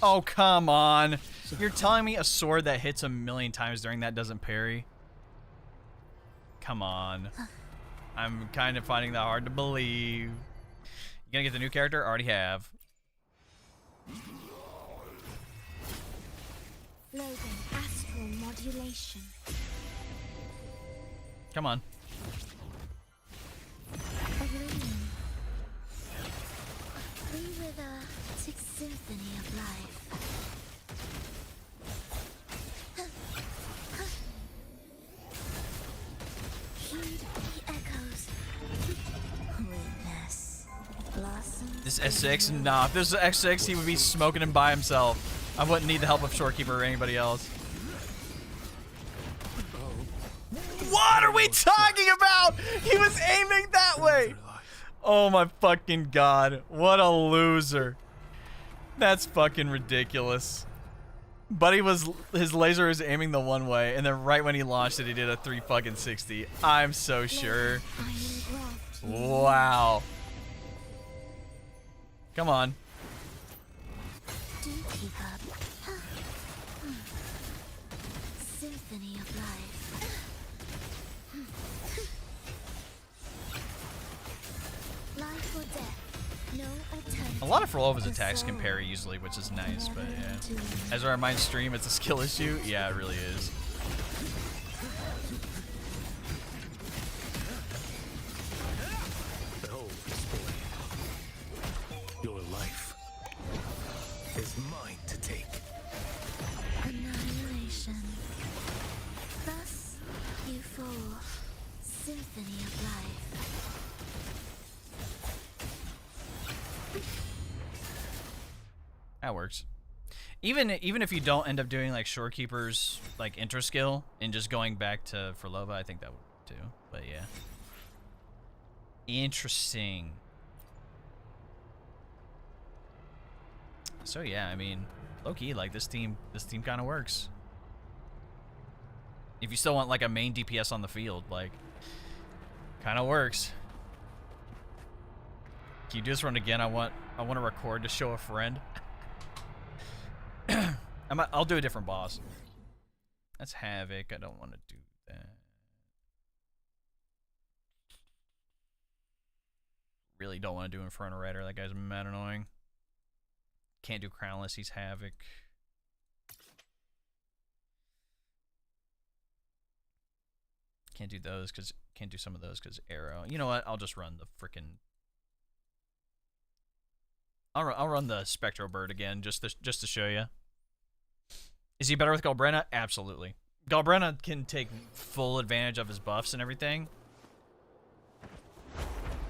Oh, come on. You're telling me a sword that hits a million times during that doesn't parry? Come on. I'm kind of finding that hard to believe. You gonna get the new character? Already have. Loading astral modulation. Come on. Oblivion. We with a symphony of life. Heed the echoes. Witness. Blossom. This S6? Nah, if this was X6, he would be smoking him by himself. I wouldn't need the help of Shorekeeper or anybody else. What are we talking about? He was aiming that way. Oh my fucking god. What a loser. That's fucking ridiculous. Buddy his laser is aiming the one way, and then right when he launched it, he did a 360. I'm so sure. Wow. Come on. Do keep up. Symphony of life. Life or death. No alternative. A lot of Frolova's attacks can parry easily, which is nice, but yeah. As I remind stream, it's a skill issue. Yeah, it really is. Behold this boy. Your life is mine to take. Annihilation. Thus you fall. Symphony of life. That works. Even if you don't end up doing like Shorekeeper's like intro skill and just going back to Frolova, I think that would work too. But yeah. Interesting. So yeah, I mean, low-key, like this team kind of works. If you still want like a main DPS on the field, like, kind of works. Can you do this run again? I want to record to show a friend. I'll do a different boss. That's Havoc. I don't want to do that. Really don't want to do Inferno Rider. That guy's mad annoying. Can't do Crown unless he's Havoc. Can't do those because can't do some of those because Arrow. You know what? I'll just run the frickin'. I'll run the Spectro Bird again just to show you. Is he better with Galbrena? Absolutely. Galbrena can take full advantage of his buffs and everything.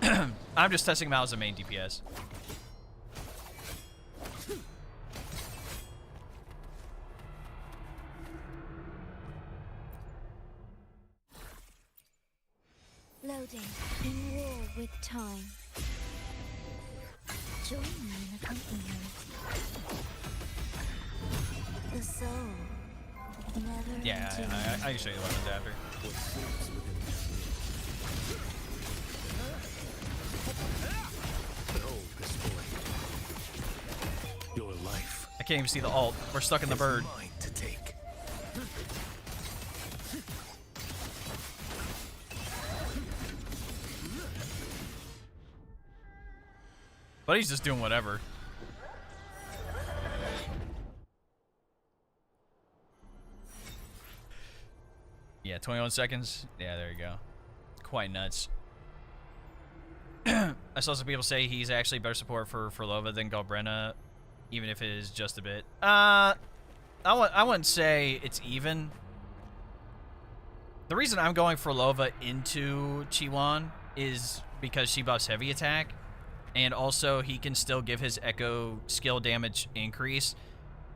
I'm just testing him out as a main DPS. Loading. In war with time. Join me in accompaniment. The soul. Never Yeah, I can show you the weapons after. What sleeps within that eagle? Behold this boy. Your life I can't even see the ult. We're stuck in the is bird. mine to take. But he's just doing whatever. Yeah, 21 seconds. Yeah, there you go. Quite nuts. I saw some people say he's actually better support for Lova than Galbrena, even if it is just a bit. I wouldn't say it's even. The reason I'm going for Lova into QIUYUAN is because she buffs heavy attack, and also he can still give his Echo skill damage increase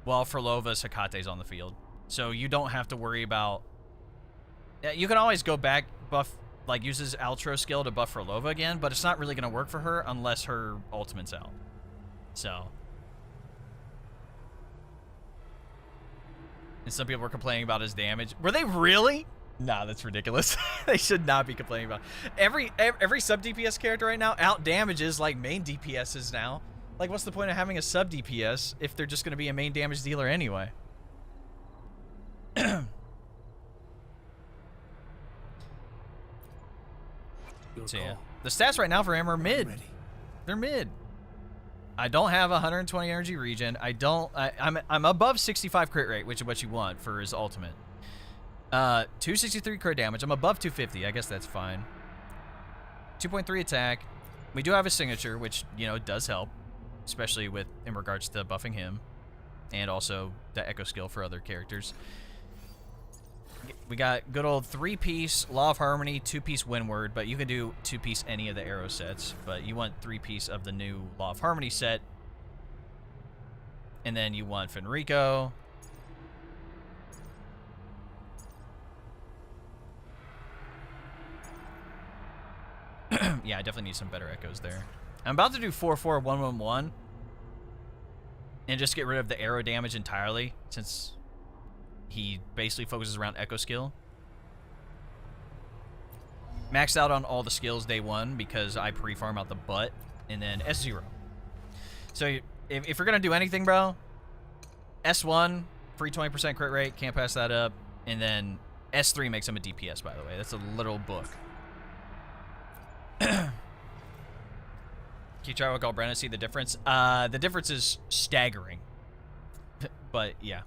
while for Lova's Hekate's on the field. So you don't have to worry about... You can always go back, buff, like use his outro skill to buff for Lova again, but it's not really going to work for her unless her ultimate's out. So... And some people were complaining about his damage. Were they really? Nah, that's ridiculous. They should not be complaining about it. Every sub DPS character right now out damages like main DPSs now. Like, what's the point of having a sub DPS if they're just going to be a main damage dealer anyway? So yeah, the stats right now for him are mid. They're mid. I don't have 120 energy regen. I'm above 65 crit rate, which is what you want for his ultimate. 263 crit damage. I'm above 250. I guess that's fine. 2.3 attack. We do have a signature, which, you know, does help, especially with in regards to buffing him, and also the echo skill for other characters. We got good old 3-piece Law of Harmony, 2-piece Windward, but you can do 2-piece any of the arrow sets, but you want 3-piece of the new Law of Harmony set. And then you want Fenrico. Yeah, I definitely need some better echoes there. I'm about to do 4-4-1-1-1 and just get rid of the arrow damage entirely, since he basically focuses around echo skill. Maxed out on all the skills day one because I pre-farm out the butt, and then S0. So if you're gonna do anything, bro, S1, free 20% crit rate, can't pass that up, and then S3 makes him a DPS, by the way. That's a literal book. Can you try with galbrena, see the difference? The difference is staggering. But yeah.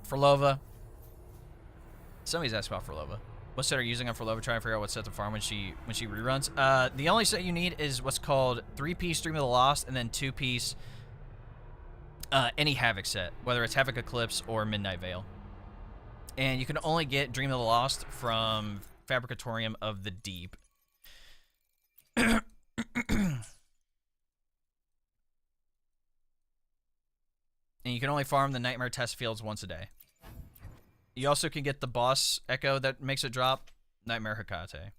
For Lova. Somebody's asked about for Lova. What set are you using on for Lova? Trying to figure out what set to farm when she reruns. The only set you need is what's called 3-piece Dream of the Lost, and then 2-piece any Havoc set, whether it's Havoc Eclipse or Midnight Veil. And you can only get Dream of the Lost from Fabricatorium of the Deep. And you can only farm the Nightmare Test Fields once a day. You also can get the boss echo that makes it drop, Nightmare Hekate.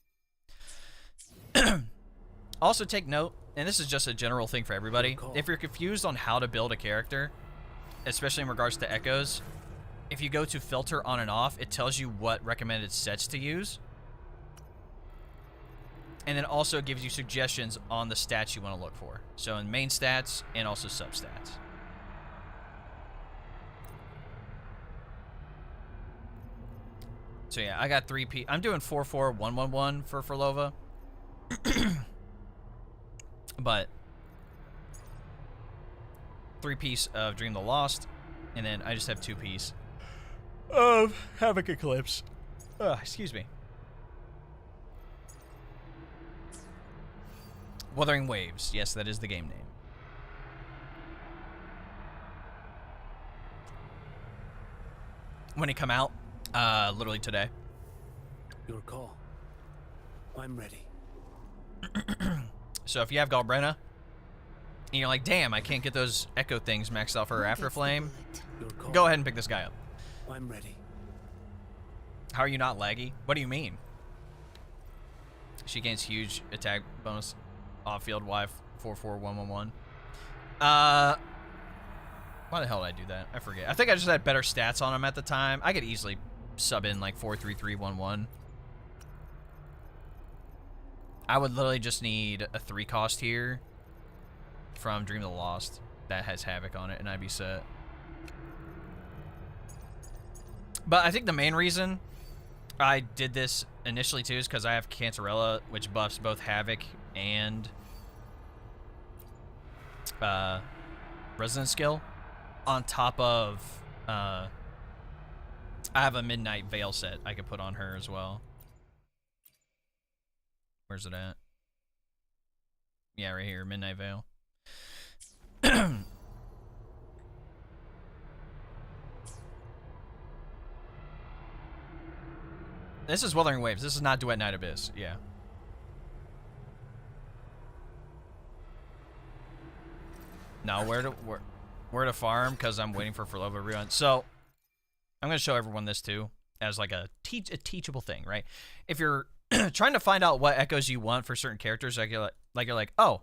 Also take note, and this is just a general thing for everybody, if you're confused on how to build a character, especially in regards to echoes, if you go to filter on and off, it tells you what recommended sets to use. And then also gives you suggestions on the stats you want to look for. So in main stats and also substats. So yeah, I got 3P. I'm doing 4-4-1-1-1 for Lova. But 3-piece of Dream the Lost, and then I just have 2-piece of Havoc Eclipse. Excuse me. Wuthering Waves. Yes, that is the game name. When it come out, literally today. Your call. I'm ready. So if you have galbrena, and you're like, damn, I can't get those echo things maxed out for her After Flame, go ahead and pick this guy up. I'm ready. How are you not laggy? What do you mean? She gains huge attack bonus off-field Y 4-4-1-1-1. Why the hell did I do that? I forget. I think I just had better stats on him at the time. I could easily sub in like 4-3-3-1-1. I would literally just need a 3-cost here from Dream of the Lost that has Havoc on it, and I'd be set. But I think the main reason I did this initially too is because I have Cantarella, which buffs both Havoc and Resonance skill, on top of I have a Midnight Veil set I could put on her as well. Where's it at? Yeah, right here, Midnight Veil. This is Wuthering Waves. This is not Duet Night Abyss. Yeah. Now where to farm? Because I'm waiting for Forlova rerun. So I'm gonna show everyone this too as like a teachable thing, right? If you're trying to find out what echoes you want for certain characters, you're like, oh,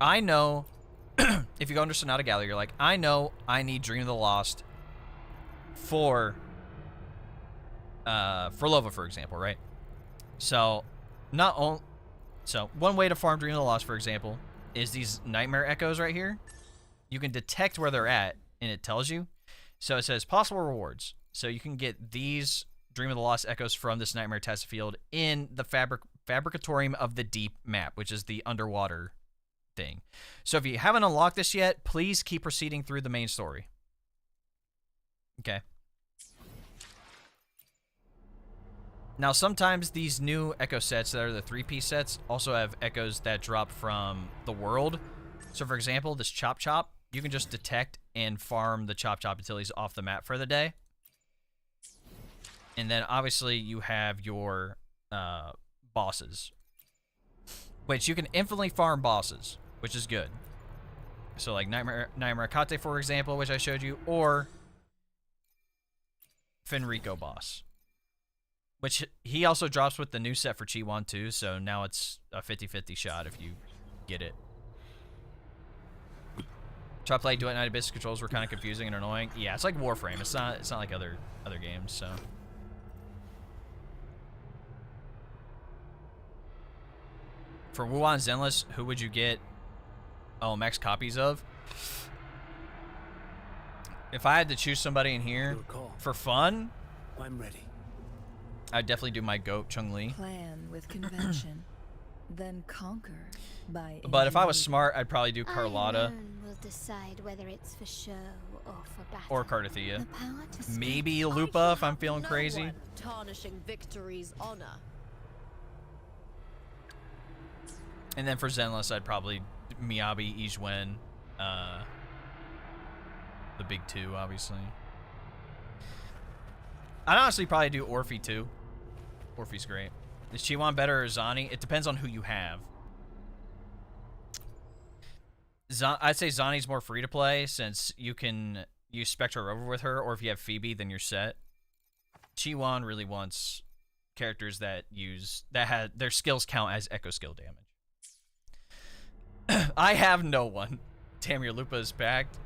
I know. If you go under Sonata Gallery, you're like, I know I need Dream of the Lost for Lova, for example, right? So one way to farm Dream of the Lost, for example, is these Nightmare Echoes right here. You can detect where they're at, and it tells you. So it says possible rewards. So you can get these Dream of the Lost Echoes from this Nightmare Test Field in the Fabricatorium of the Deep map, which is the underwater thing. So if you haven't unlocked this yet, please keep proceeding through the main story. Okay. Now, sometimes these new echo sets that are the 3-piece sets also have echoes that drop from the world. So, for example, this Chop Chop, you can just detect and farm the Chop Chop until he's off the map for the day. And then, obviously, you have your bosses, which you can infinitely farm bosses, which is good. So, like Nightmare Kate, for example, which I showed you, or Fenrico boss. Which he also drops with the new set for QIUYUAN too, so now it's a 50-50 shot if you get it. Try to play Duet Night Abyss controls were kind of confusing and annoying. Yeah, it's like Warframe. It's not like other games, so. For Wuhan Zenless, who would you get max copies of? If I had to choose somebody in here for fun, I'm ready. I'd definitely do my GOAT, Chun-Li. Plan with convention, then conquer by. But if I was smart, I'd probably do Carlotta. Will decide whether it's for show or for battle. Or Cardathea. The power to speak. Maybe Lupa if I'm feeling crazy. One tarnishing victory's honor. And then for Zenless, I'd probably Miyabi, QIUYUAN, the big two, obviously. I'd honestly probably do Orphe too. Orphe's great. Is QIUYUAN better or Zani? It depends on who you have. I'd say Zani's more free to play since you can use Spectra Rover with her, or if you have Phoebe, then you're set. QIUYUAN really wants characters that had their skills count as echo skill damage. I have no one. Damn, your Lupa is backed.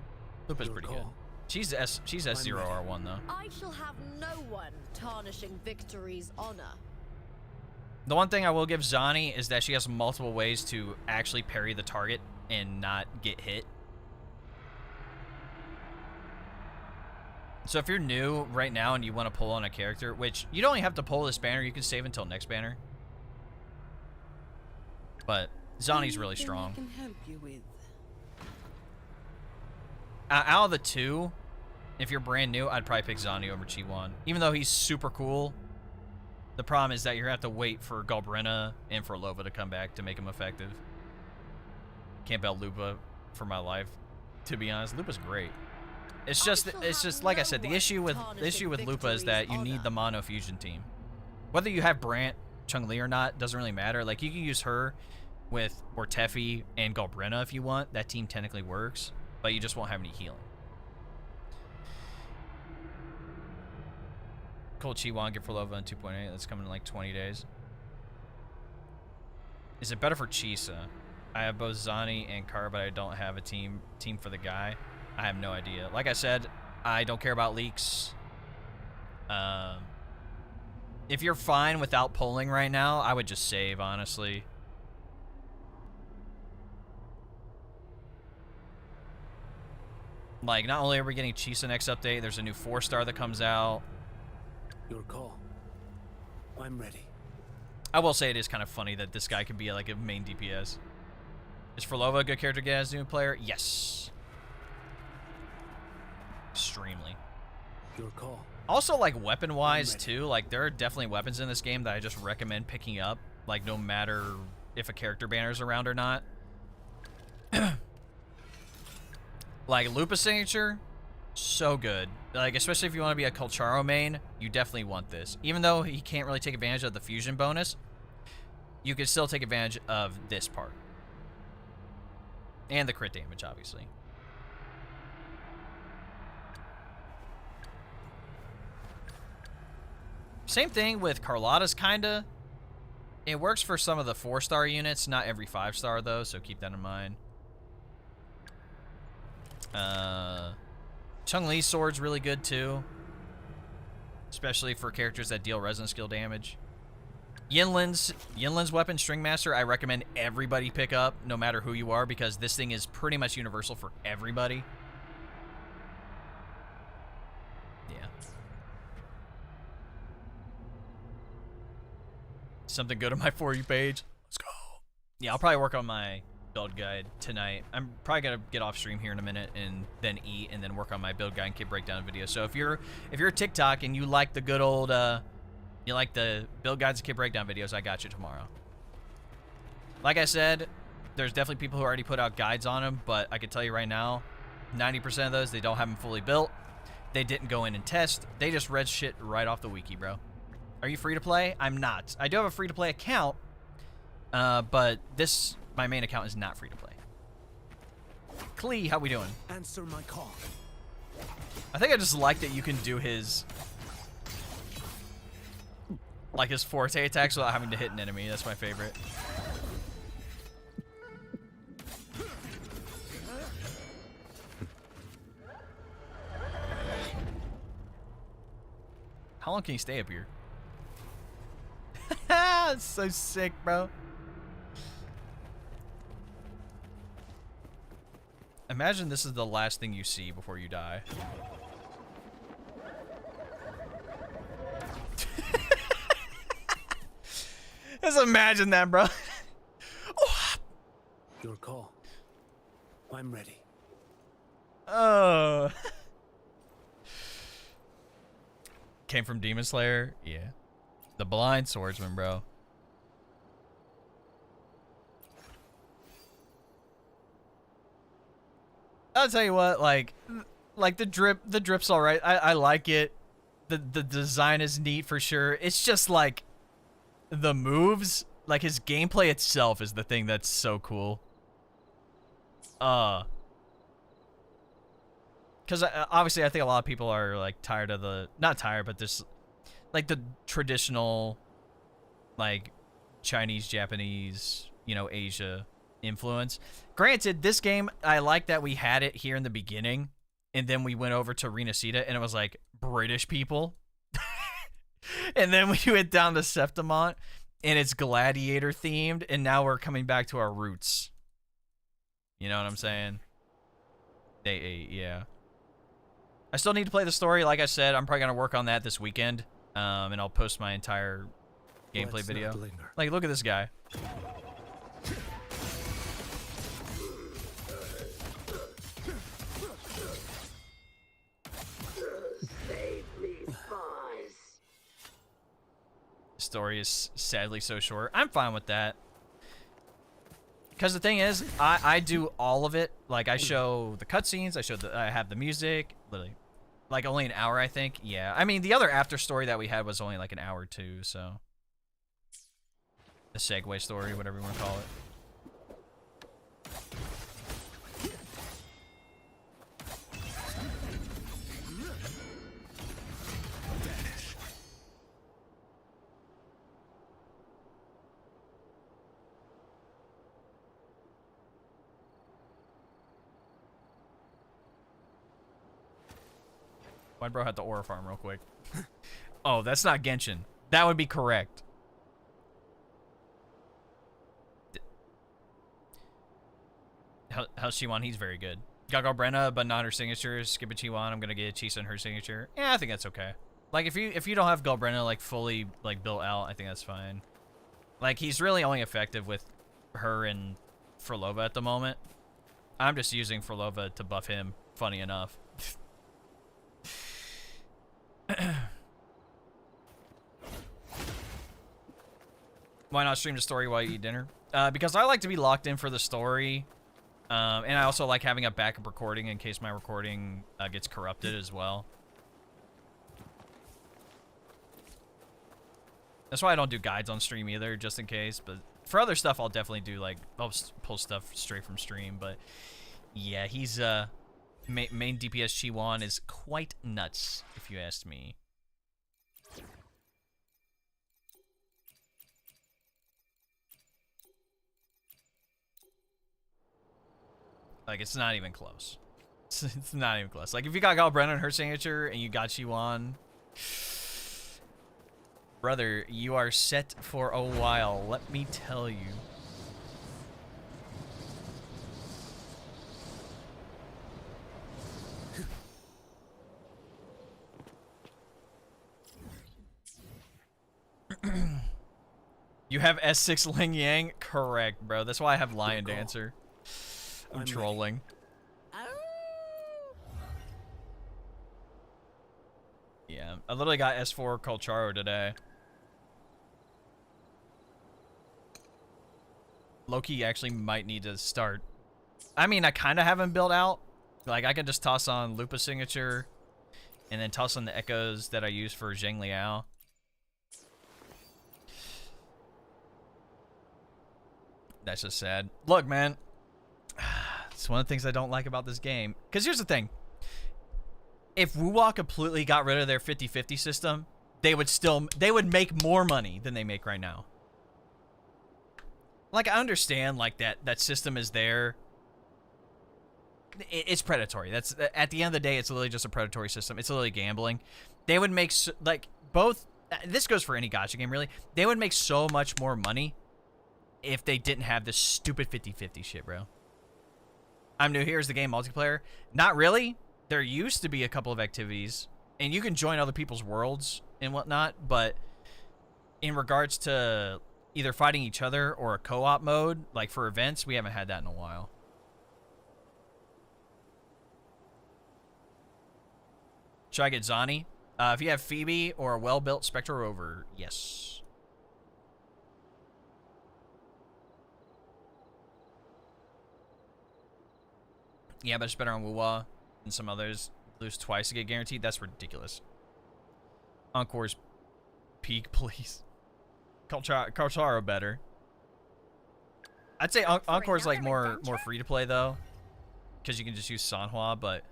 Lupa's pretty good. She's S0R1 though. I shall have no one tarnishing victory's honor. The one thing I will give Zani is that she has multiple ways to actually parry the target and not get hit. So if you're new right now and you want to pull on a character, which you don't only have to pull this banner, you can save until next banner. But Zani's really strong. I can help you with. Out of the two, if you're brand new, I'd probably pick Zani over QIUYUAN. Even though he's super cool, the problem is that you're going to have to wait for Galbrena and for Lova to come back to make him effective. Can't bet Lupa for my life, to be honest. Lupa's great. It's just like I said, the issue with Lupa is that you need the mono fusion team. Whether you have Brant, Chun-Li or not, doesn't really matter. Like, you can use her with Ortefi and Galbrena if you want. That team technically works, but you just won't have any healing. Cold QIUYUAN, get for Lova in 2.8. That's coming in like 20 days. Is it better for Chisa? I have both Zani and Kara, but I don't have a team for the guy. I have no idea. Like I said, I don't care about leaks. If you're fine without pulling right now, I would just save, honestly. Like, not only are we getting Chisa next update, there's a new 4-star that comes out. Your call. I'm ready. I will say it is kind of funny that this guy could be like a main DPS. Is Forlova a good character to get as a new player? Yes. Extremely. Your call. Also, like, weapon-wise, too, like, there are definitely weapons in this game that I just recommend picking up, like, no matter if a character banner's around or not. Like, Lupa Signature, So good. Like, especially if you want to be a Colcharo main, you definitely want this. Even though he can't really take advantage of the fusion bonus, you can still take advantage of this part. And the crit damage, obviously. Same thing with Carlotta's, kinda. It works for some of the 4-star units, not every 5-star though, so keep that in mind. Chun-Li's sword's really good too. Especially for characters that deal resonance skill damage. Yinlin's weapon, String Master, I recommend everybody pick up, no matter who you are, because this thing is pretty much universal for everybody. Yeah. Something good on my For You page. Let's go. Yeah, I'll probably work on my build guide tonight. I'm probably gonna get off stream here in a minute and then eat and then work on my build guide and kit breakdown video. So if you're TikTok and you like the good old you like the build guides and kit breakdown videos, I got you tomorrow. Like I said, there's definitely people who already put out guides on them, but I can tell you right now, 90% of those, they don't have them fully built. They didn't go in and test. They just read shit right off the wiki, bro. Are you free to play? I'm not. I do have a free to play account, but my main account is not free to play. Klee, how we doing? Answer my call. I think I just like that you can do his forte attacks without having to hit an enemy. That's my favorite. How long can you stay up here? It's so sick, bro. Imagine this is the last thing you see before you die. Just imagine that, bro. Oh. Your call. I'm ready. Oh. Came from Demon Slayer? Yeah. The blind swordsman, bro. I'll tell you what, like the drip's all right. I like it. The design is neat for sure. It's just like the moves, like his gameplay itself is the thing that's so cool. Because obviously I think a lot of people are like tired of not tired, but this, like the traditional, like Chinese, Japanese, you know, Asia influence. Granted, this game, I like that we had it here in the beginning, and then we went over to Renacida, and it was like British people. And then we went down to Septimont, and it's gladiator themed, and now we're coming back to our roots. You know what I'm saying? Yeah. I still need to play the story. Like I said, I'm probably going to work on that this weekend, and I'll post my entire gameplay video. Like, look at this guy. Story is sadly so short. I'm fine with that. Because the thing is, I do all of it. Like, I show the cutscenes, I have the music, literally. Like, only an hour, I think. Yeah. I mean, the other after story that we had was only like an hour too, so. The segue story, whatever you want to call it. Why'd bro have the aura farm real quick? Oh, that's not Genshin. That would be correct. How's Shiwan? He's very good. Got galbrena, but not her signature. Skip a Chiwan. I'm gonna get Chisa and her signature. Yeah, I think that's okay. Like if you don't have galbrena like fully like built out, I think that's fine. Like he's really only effective with her and Frolova at the moment. I'm just using Frolova to buff him. Funny enough. Why not stream the story while you eat dinner? Because I like to be locked in for the story. And I also like having a backup recording in case my recording gets corrupted as well. That's why I don't do guides on stream either, just in case. But for other stuff, I'll definitely do, like, I'll pull stuff straight from stream. But yeah, he's main DPS QIUYUAN is quite nuts, if you ask me. Like, it's not even close. It's not even close. Like, if you got galbrena in her signature and you got QIUYUAN, brother, you are set for a while. Let me tell you. You have S6 Ling Yang? Correct, bro. That's why I have Lion Dancer. I'm trolling. Yeah, I literally got S4 Colcharo today. Loki actually might need to start. I mean, I kind of have him built out. Like, I can just toss on Lupa signature and then toss on the echoes that I use for Zheng Liao. That's just sad. Look, man. It's one of the things I don't like about this game. Because here's the thing. If Wuwa completely got rid of their 50-50 system, they would make more money than they make right now. Like, I understand, like, that system is there. It's predatory. That's, at the end of the day, it's literally just a predatory system. It's literally gambling. They would make, like, both, this goes for any gacha game, really. They would make so much more money if they didn't have this stupid 50-50 shit, bro. I'm new here as the game multiplayer. Not really. There used to be a couple of activities, and you can join other people's worlds and whatnot, but in regards to either fighting each other or a co-op mode, like for events, we haven't had that in a while. Should I get Zani? If you have Phoebe or a well-built Spectral Rover, yes. Yeah, but it's better on Wuwa than some others. Lose twice to get guaranteed? That's ridiculous. Encore's peak, please. Colcharo better. I'd say Encore's like more free to play though, because you can just use Sanhua, but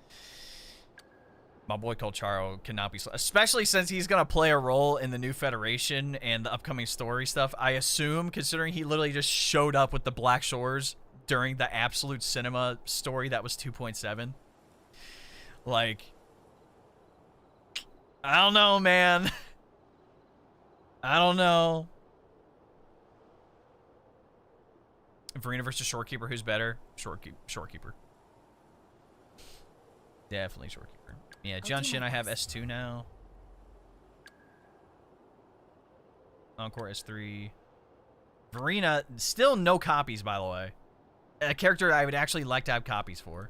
my boy Colcharo cannot be, especially since he's gonna play a role in the new Federation and the upcoming story stuff. I assume, considering he literally just showed up with the Black Shores during the Absolute Cinema story that was 2.7. Like, I don't know, man. I don't know. Verena versus Shorekeeper, who's better? Shorekeeper. Definitely Shorekeeper. Yeah, Junshin, I have S2 now. Encore S3. Verena, still no copies, by the way. A character I would actually like to have copies for.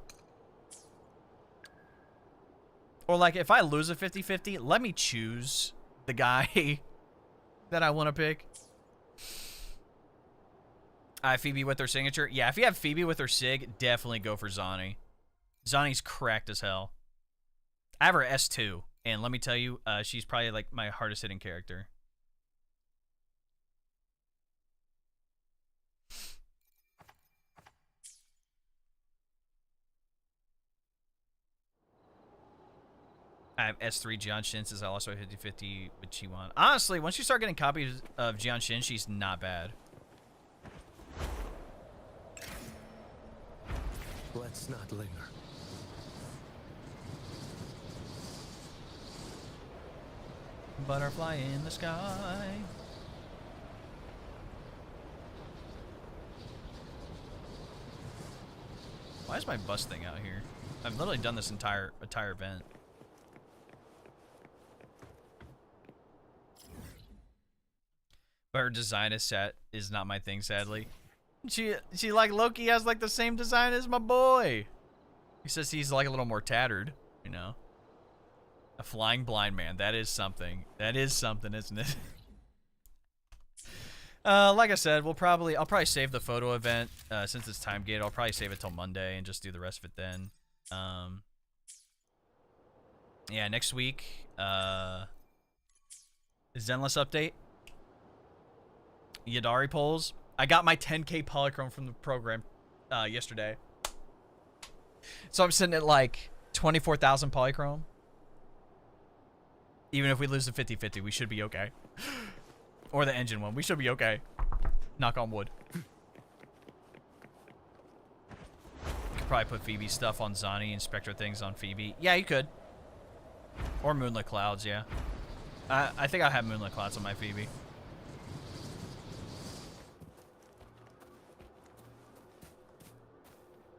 Or, like, if I lose a 50-50, let me choose the guy that I want to pick. Phoebe with her signature. Yeah, if you have Phoebe with her sig, definitely go for Zani. Zani's cracked as hell. I have her S2, and let me tell you, she's probably, like, my hardest hitting character. I have S3 Jianshin since I also have 50-50 with QIUYUAN. Honestly, once you start getting copies of Jianshin, she's not bad. Let's not linger. Butterfly in the sky. Why is my bus thing out here? I've literally done this entire event. But her design is not my thing, sadly. She like Loki has like the same design as my boy. He says he's like a little more tattered, you know. A flying blind man. That is something. That is something, isn't it? Like I said, I'll probably save the photo event since it's time gated. I'll probably save it till Monday and just do the rest of it then. Yeah, next week, Zenless update. Yadari polls. I got my 10k polychrome from the program yesterday. So I'm sitting at like 24,000 polychrome. Even if we lose the 50-50, we should be okay. Or the engine one. We should be okay. Knock on wood. Could probably put Phoebe's stuff on Zani and Spectre things on Phoebe. Yeah, you could. Or Moonlit Clouds, yeah. I think I have Moonlit Clouds on my Phoebe.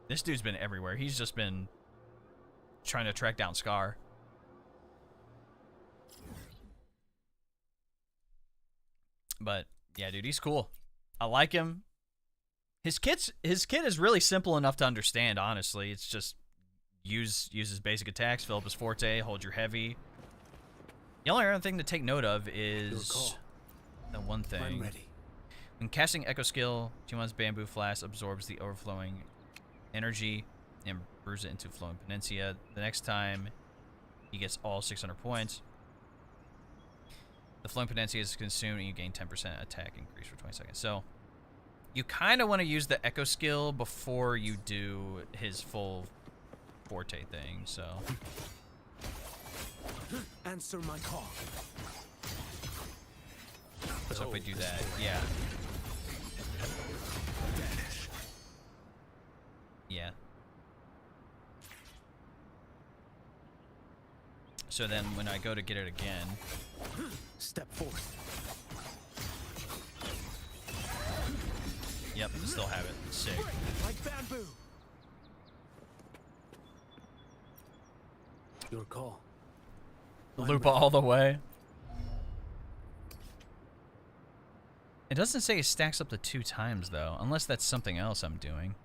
This dude's been everywhere. He's just been trying to track down Scar. But yeah, dude, he's cool. I like him. His kit is really simple enough to understand, honestly. It's just use his basic attacks, fill up his forte, hold your heavy. The only other thing to take note of is the one thing. I'm ready. When casting Echo Skill, G1's Bamboo Flask absorbs the overflowing energy and brews it into flowing Penencia. The next time he gets all 600 points, the flowing Penencia is consumed and you gain 10% attack increase for 20 seconds. So you kind of want to use the Echo Skill before you do his full forte thing, so. Answer my call. So if we do that, yeah. Yeah. So then when I go to get it again. Step forth. Yep, still have it. Sick. Like bamboo. Your call. Loop all the way. It doesn't say it stacks up to 2 times though, unless that's something else I'm doing.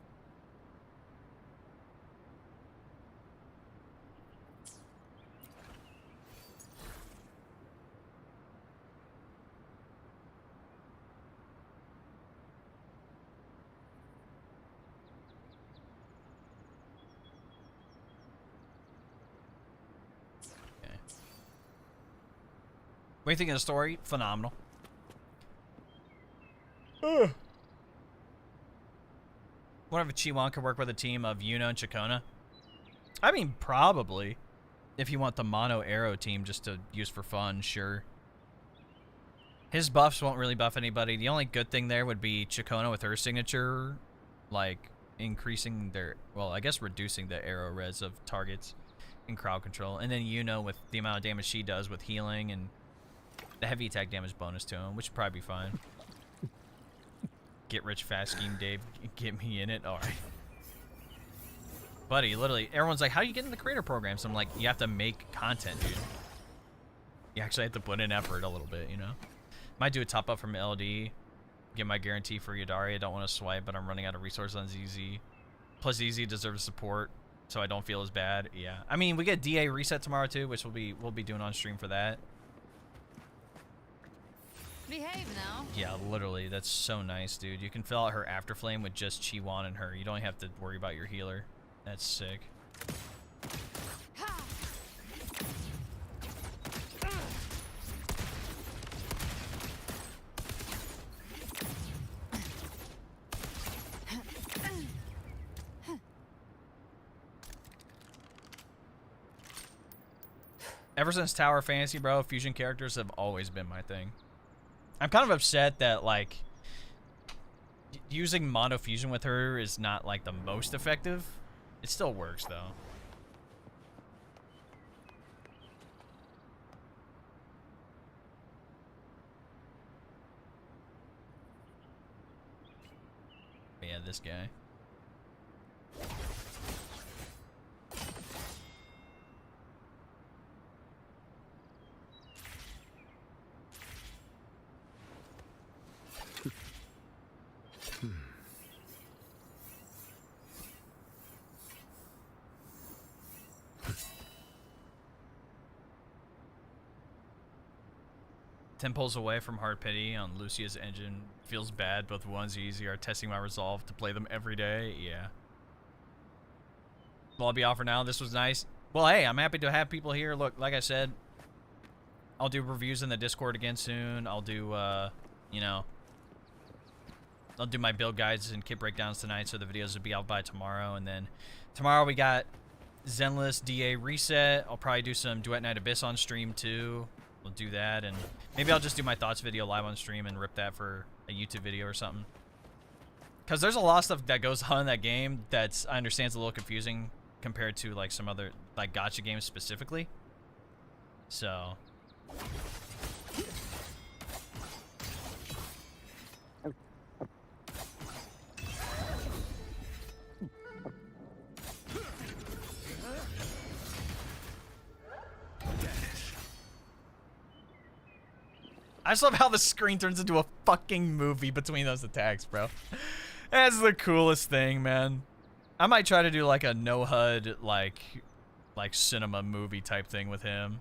What do you think of the story? Phenomenal. Wonder if QIUYUAN could work with a team of Yuno and Chakona. I mean, probably. If you want the mono arrow team just to use for fun, sure. His buffs won't really buff anybody. The only good thing there would be Chakona with her signature, like increasing their, well, I guess reducing the arrow res of targets in crowd control. And then Yuno with the amount of damage she does with healing and the heavy attack damage bonus to him, which would probably be fine. Get rich fast scheme, Dave. Get me in it. All right. Buddy, literally, everyone's like, how do you get in the creator program? So I'm like, you have to make content, dude. You actually have to put in effort a little bit, you know? Might do a top up from LD. Get my guarantee for Yadari. I don't want to swipe, but I'm running out of resources on ZZ. Plus, ZZ deserves support, so I don't feel as bad. Yeah. I mean, we get DA reset tomorrow, too, which we'll be doing on stream for that. Behave now. Yeah, literally, that's so nice, dude. You can fill out her Afterflame with just QIUYUAN and her. You don't have to worry about your healer. That's sick. Ever since Tower Fantasy, bro, fusion characters have always been my thing. I'm kind of upset that, like, using mono fusion with her is not, like, the most effective. It still works, though. But yeah, this guy. 10 pulls away from hard pity on Lucia's engine. Feels bad. Both ones easy are testing my resolve to play them every day. Yeah. Well, I'll be off for now. This was nice. Well, hey, I'm happy to have people here. Look, like I said, I'll do reviews in the Discord again soon. I'll do, you know, I'll do my build guides and kit breakdowns tonight, so the videos will be out by tomorrow. And then tomorrow we got Zenless DA Reset. I'll probably do some Duet Night Abyss on stream too. We'll do that, and maybe I'll just do my thoughts video live on stream and rip that for a YouTube video or something. Because there's a lot of stuff that goes on in that game that's, I understand, is a little confusing compared to like some other like gacha games specifically. So I just love how the screen turns into a fucking movie between those attacks, bro. That's the coolest thing, man. I might try to do like a no HUD like cinema movie type thing with him.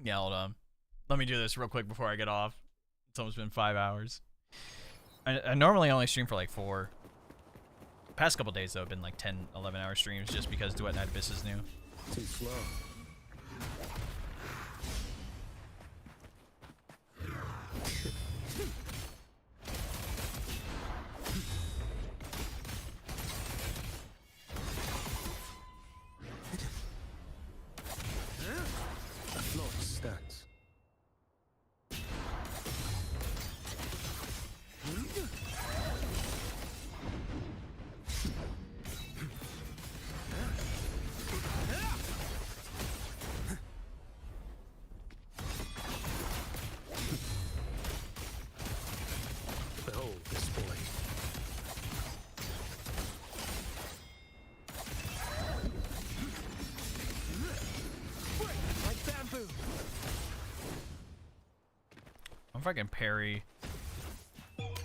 Yeah, hold on. Let me do this real quick before I get off. It's almost been 5 hours. I normally only stream for like 4. Past couple days though have been like 10, 11 hour streams just because Duet Night Abyss is new. Too slow. A float stands. Behold this boy. Like bamboo. I'm fucking parry.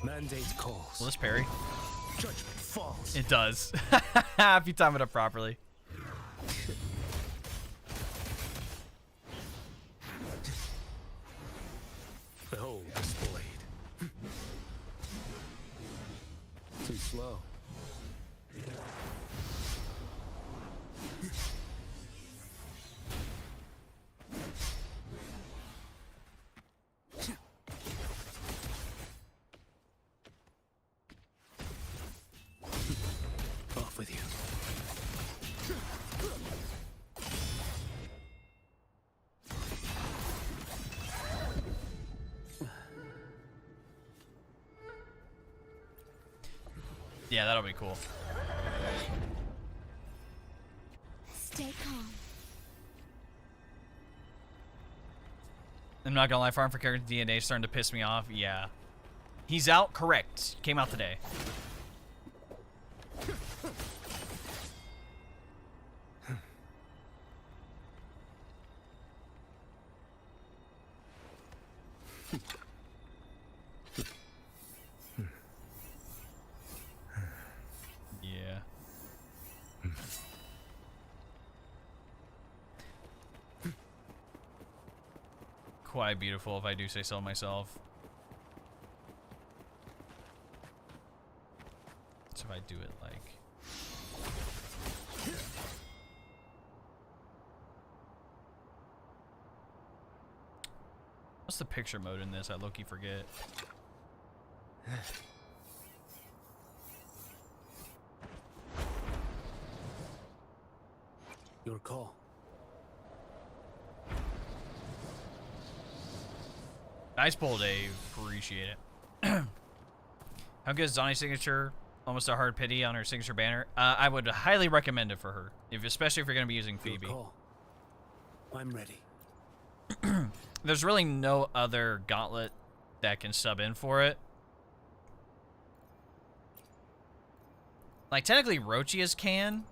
Mandate calls. Will this parry? Judgment falls. It does. If you time it up properly. Behold this blade. Too slow. Off with you. Yeah, that'll be cool. Stay calm. I'm not gonna lie, Farm for Character DNA is starting to piss me off. Yeah. He's out, correct. Came out today. Yeah. Quite beautiful, if I do say so myself. So if I do it like... What's the picture mode in this? I low-key forget. Your call. Nice pull, Dave. Appreciate it. How good is Donnie's signature? Almost a hard pity on her signature banner. I would highly recommend it for her, especially if you're going to be using Your Phoebe. call. I'm ready. There's really no other gauntlet that can sub in for it. Like, technically, Rochia's can,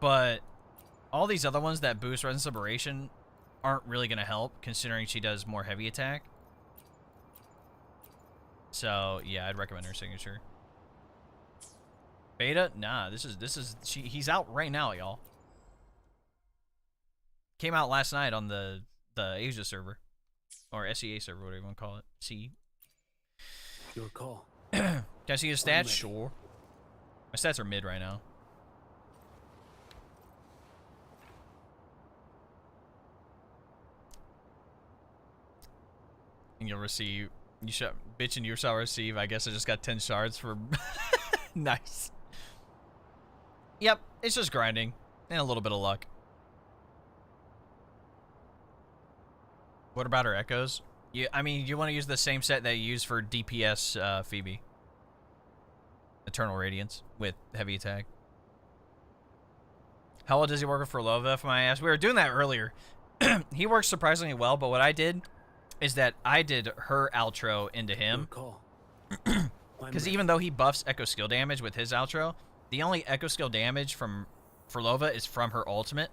but all these other ones that boost Resonance Liberation aren't really going to help, considering she does more heavy attack. So, yeah, I'd recommend her signature. Beta? Nah, he's out right now, y'all. Came out last night on the Asia server. Or SEA server, whatever you want to call it. See. Your call. Can I see his I'm stats? ready. Sure. My stats are mid right now. And you'll receive. You shall bitch and you shall receive. I guess I just got 10 shards for. Nice. Yep, it's just grinding and a little bit of luck. What about her echoes? I mean, you want to use the same set that you use for DPS Phoebe. Eternal Radiance with heavy attack. How well does he work with Furlova, if I ask? We were doing that earlier. He works surprisingly well, but what I did is that I did her outro into Your him. call. Because even though he buffs echo skill damage with his outro, the only echo skill damage from Furlova is from her ultimate.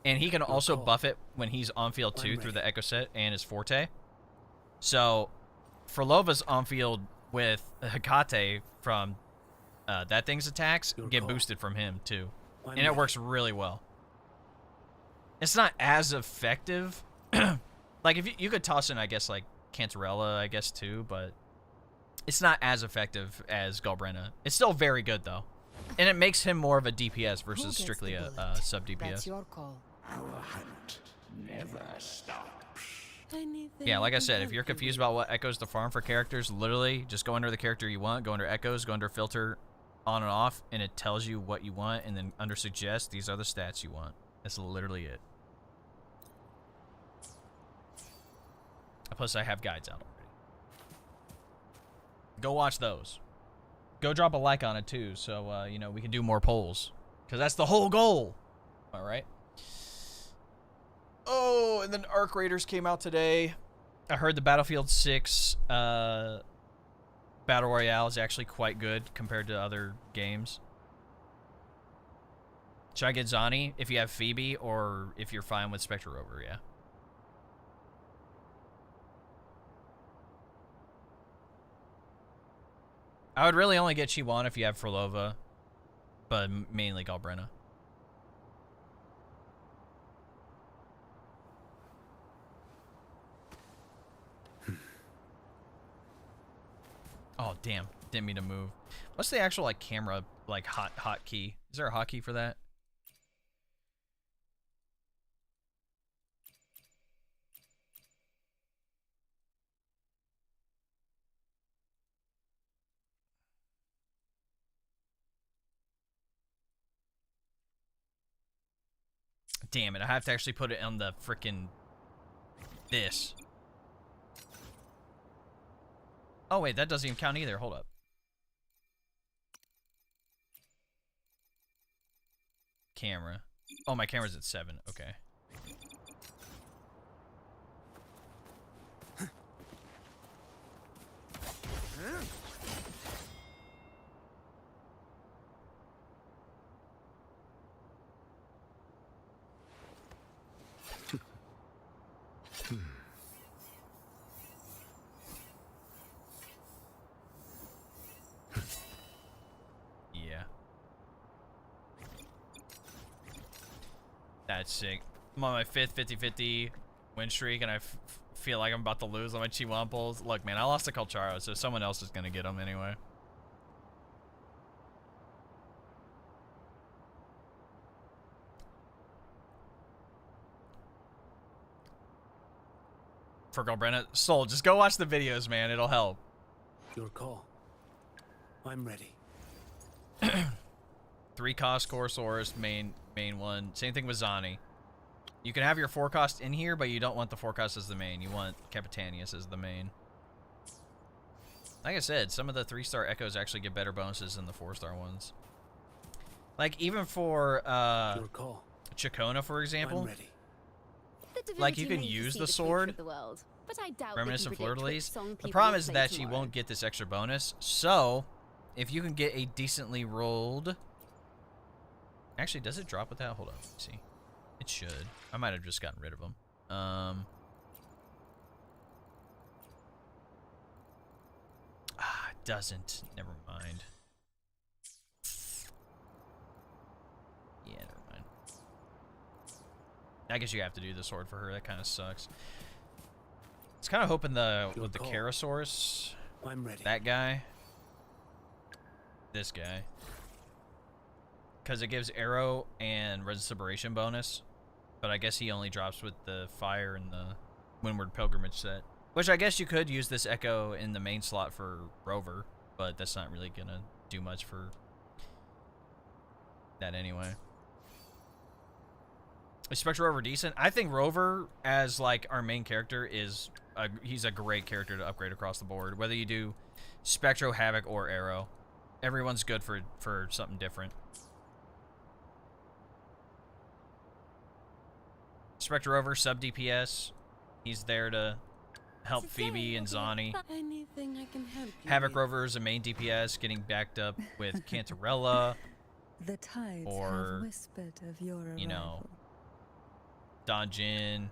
And he can also buff it when he's on field too through the echo set and his forte. So Furlova's on field with Hecate from that thing's attacks get boosted from him too. And it works really well. It's not as effective. Like if you could toss in, I guess, like Cantarella, I guess too, but it's not as effective as Galbrena. It's still very good though. And it makes him more of a DPS versus strictly a sub DPS. That's your call. Our hunt never stops. Yeah, like I said, if you're confused about what echoes to farm for characters, literally just go under the character you want, go under echoes, go under filter on and off, and it tells you what you want, and then under suggest, these are the stats you want. That's literally it. Plus, I have guides out already. Go watch those. Go drop a like on it too, so you know we can do more polls, because that's the whole goal. All right. Oh, and then Arc Raiders came out today. I heard the Battlefield 6 Battle Royale is actually quite good compared to other games. Should I get Zani if you have Phoebe, or if you're fine with Spectre Rover? Yeah. I would really only get Chiwan if you have Furlova, but mainly Galbrena. Oh, damn. Didn't mean to move. What's the actual, like, camera, like, hotkey? Is there a hotkey for that? Damn it, I have to actually put it on the frickin' this. Oh, wait, that doesn't even count either. Hold up. Camera. Oh, my camera's at 7. Okay. Yeah. That's sick. I'm on my 5th 50-50 win streak, and I feel like I'm about to lose on my Chiwan pulls. Look, man, I lost to Colcharo, so someone else is going to get them anyway. For Galbrena, Soul, just go watch the videos, man. It'll help. Your call. I'm ready. 3 cost Corsaurus, main one. Same thing with Zani. You can have your 4 cost in here, but you don't want the 4 cost as the main. You want Capitanius as the main. Like I said, some of the 3-star echoes actually get better bonuses than the 4-star ones. Like even for Your call. Chacona, for example. I'm ready. Like you can use the sword. Reminiscent Fleur-de-Lis. The problem is that she won't get this extra bonus. So, if you can get a decently rolled... Actually, does it drop with that? Hold on, let's see. It should. I might have just gotten rid of them. It doesn't. Never mind. Yeah, never mind. I guess you have to do the sword for her. That kind of sucks. I was kind of hoping with the Karasaurus, I'm ready. that guy, this guy, because it gives arrow and reverberation bonus, but I guess he only drops with the fire and the Windward Pilgrimage set. Which I guess you could use this Echo in the main slot for Rover, but that's not really gonna do much for that anyway. Is Spectre Rover decent? I think Rover as like our main character is he's a great character to upgrade across the board. Whether you do Spectro, Havoc, or Arrow, everyone's good for something different. Spectre Rover sub DPS. He's there to help Phoebe and Zani. Anything I can help you Havoc with? Rover is a main DPS, getting backed up with Cantarella, The tides or, have whispered of your arrival. you know, Danjin, I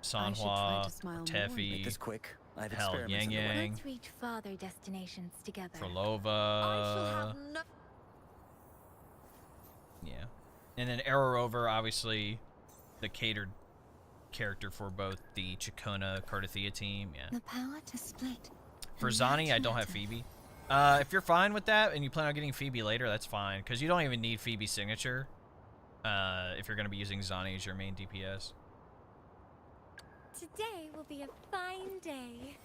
should try Sanhua, to smile more. Tefi, Make this quick. I've Hell, experiments Yang in the way. Yang, Let's reach farther destinations together. I shall Frolova. have no. Yeah. And then Arrow Rover, obviously, the catered character for both the Chacona Cardathea team. Yeah. The power to split. For and Zani, match I don't have matter. Phoebe. If you're fine with that and you plan on getting Phoebe later, that's fine. Because you don't even need Phoebe's signature if you're going to be using Zani as your main DPS. Today will be a fine day.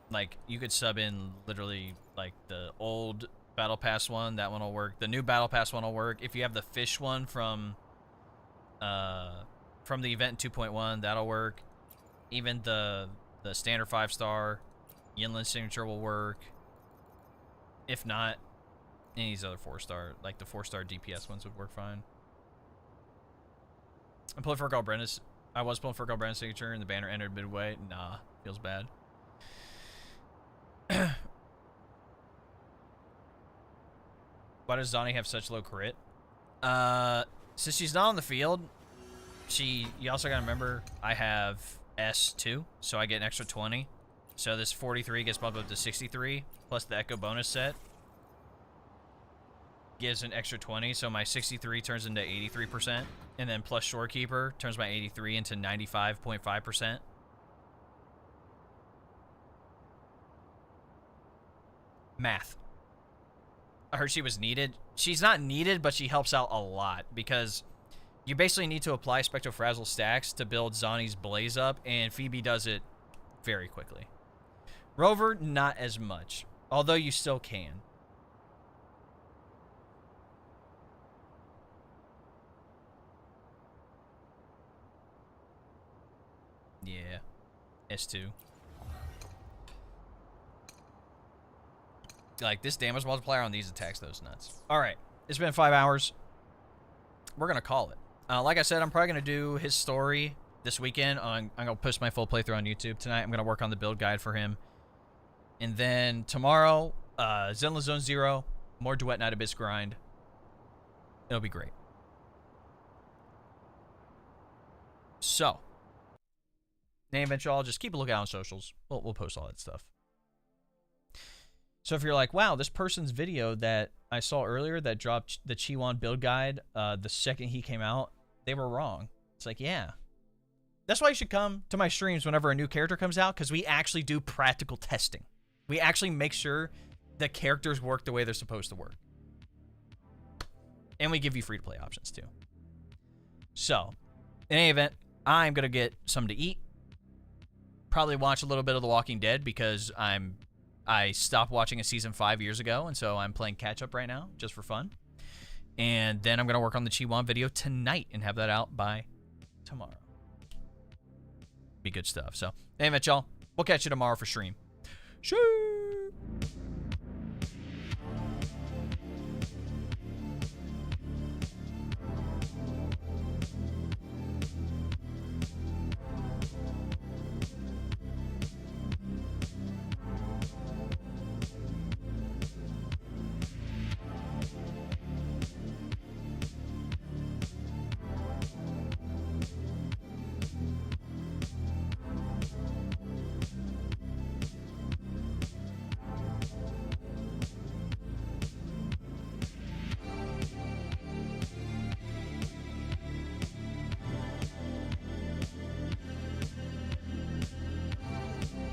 Like, you could sub in literally, like, the old Battle Pass one. That one will work. The new Battle Pass one will work. If you have the fish one from the event in 2.1, that'll work. Even the standard 5-star Yinlin signature will work. If not, any of these other 4-star, like the 4-star DPS ones would work fine. I'm pulling for Galbrena's. I was pulling for Galbrena's signature and the banner entered midway. Nah, feels bad. Why does Zani have such low crit? Since she's not on the field, you also gotta remember I have S2, so I get an extra 20. So this 43 gets bumped up to 63, plus the Echo bonus set gives an extra 20, so my 63 turns into 83%, and then plus Shorekeeper turns my 83 into 95.5%. Math. I heard she was needed. She's not needed, but she helps out a lot, because you basically need to apply Spectrofrazzle stacks to build Zani's Blaze up, and Phoebe does it very quickly. Rover, not as much, although you still can. Yeah, S2. Like, this damage multiplier on these attacks, those nuts. Alright, it's been 5 hours. We're going to call it. Like I said, I'm probably going to do his story this weekend. I'm going to post my full playthrough on YouTube. Tonight, I'm going to work on the build guide for him. And then tomorrow, Zenless Zone Zero, more Duet Night Abyss grind. It'll be great. So, name eventually, I'll just keep a lookout on socials. We'll post all that stuff. So if you're like, wow, this person's video that I saw earlier that dropped the QIUYUAN build guide the second he came out, they were wrong. It's like, yeah. That's why you should come to my streams whenever a new character comes out, because we actually do practical testing. We actually make sure the characters work the way they're supposed to work. And we give you free-to-play options, too. So, in any event, I'm going to get something to eat. Probably watch a little bit of The Walking Dead, because I stopped watching a season 5 years ago, and so I'm playing catch-up right now, just for fun. And then I'm going to work on the QIUYUAN video tonight and have that out by tomorrow. Be good stuff. So, anyway, y'all, we'll catch you tomorrow for stream. Shoo!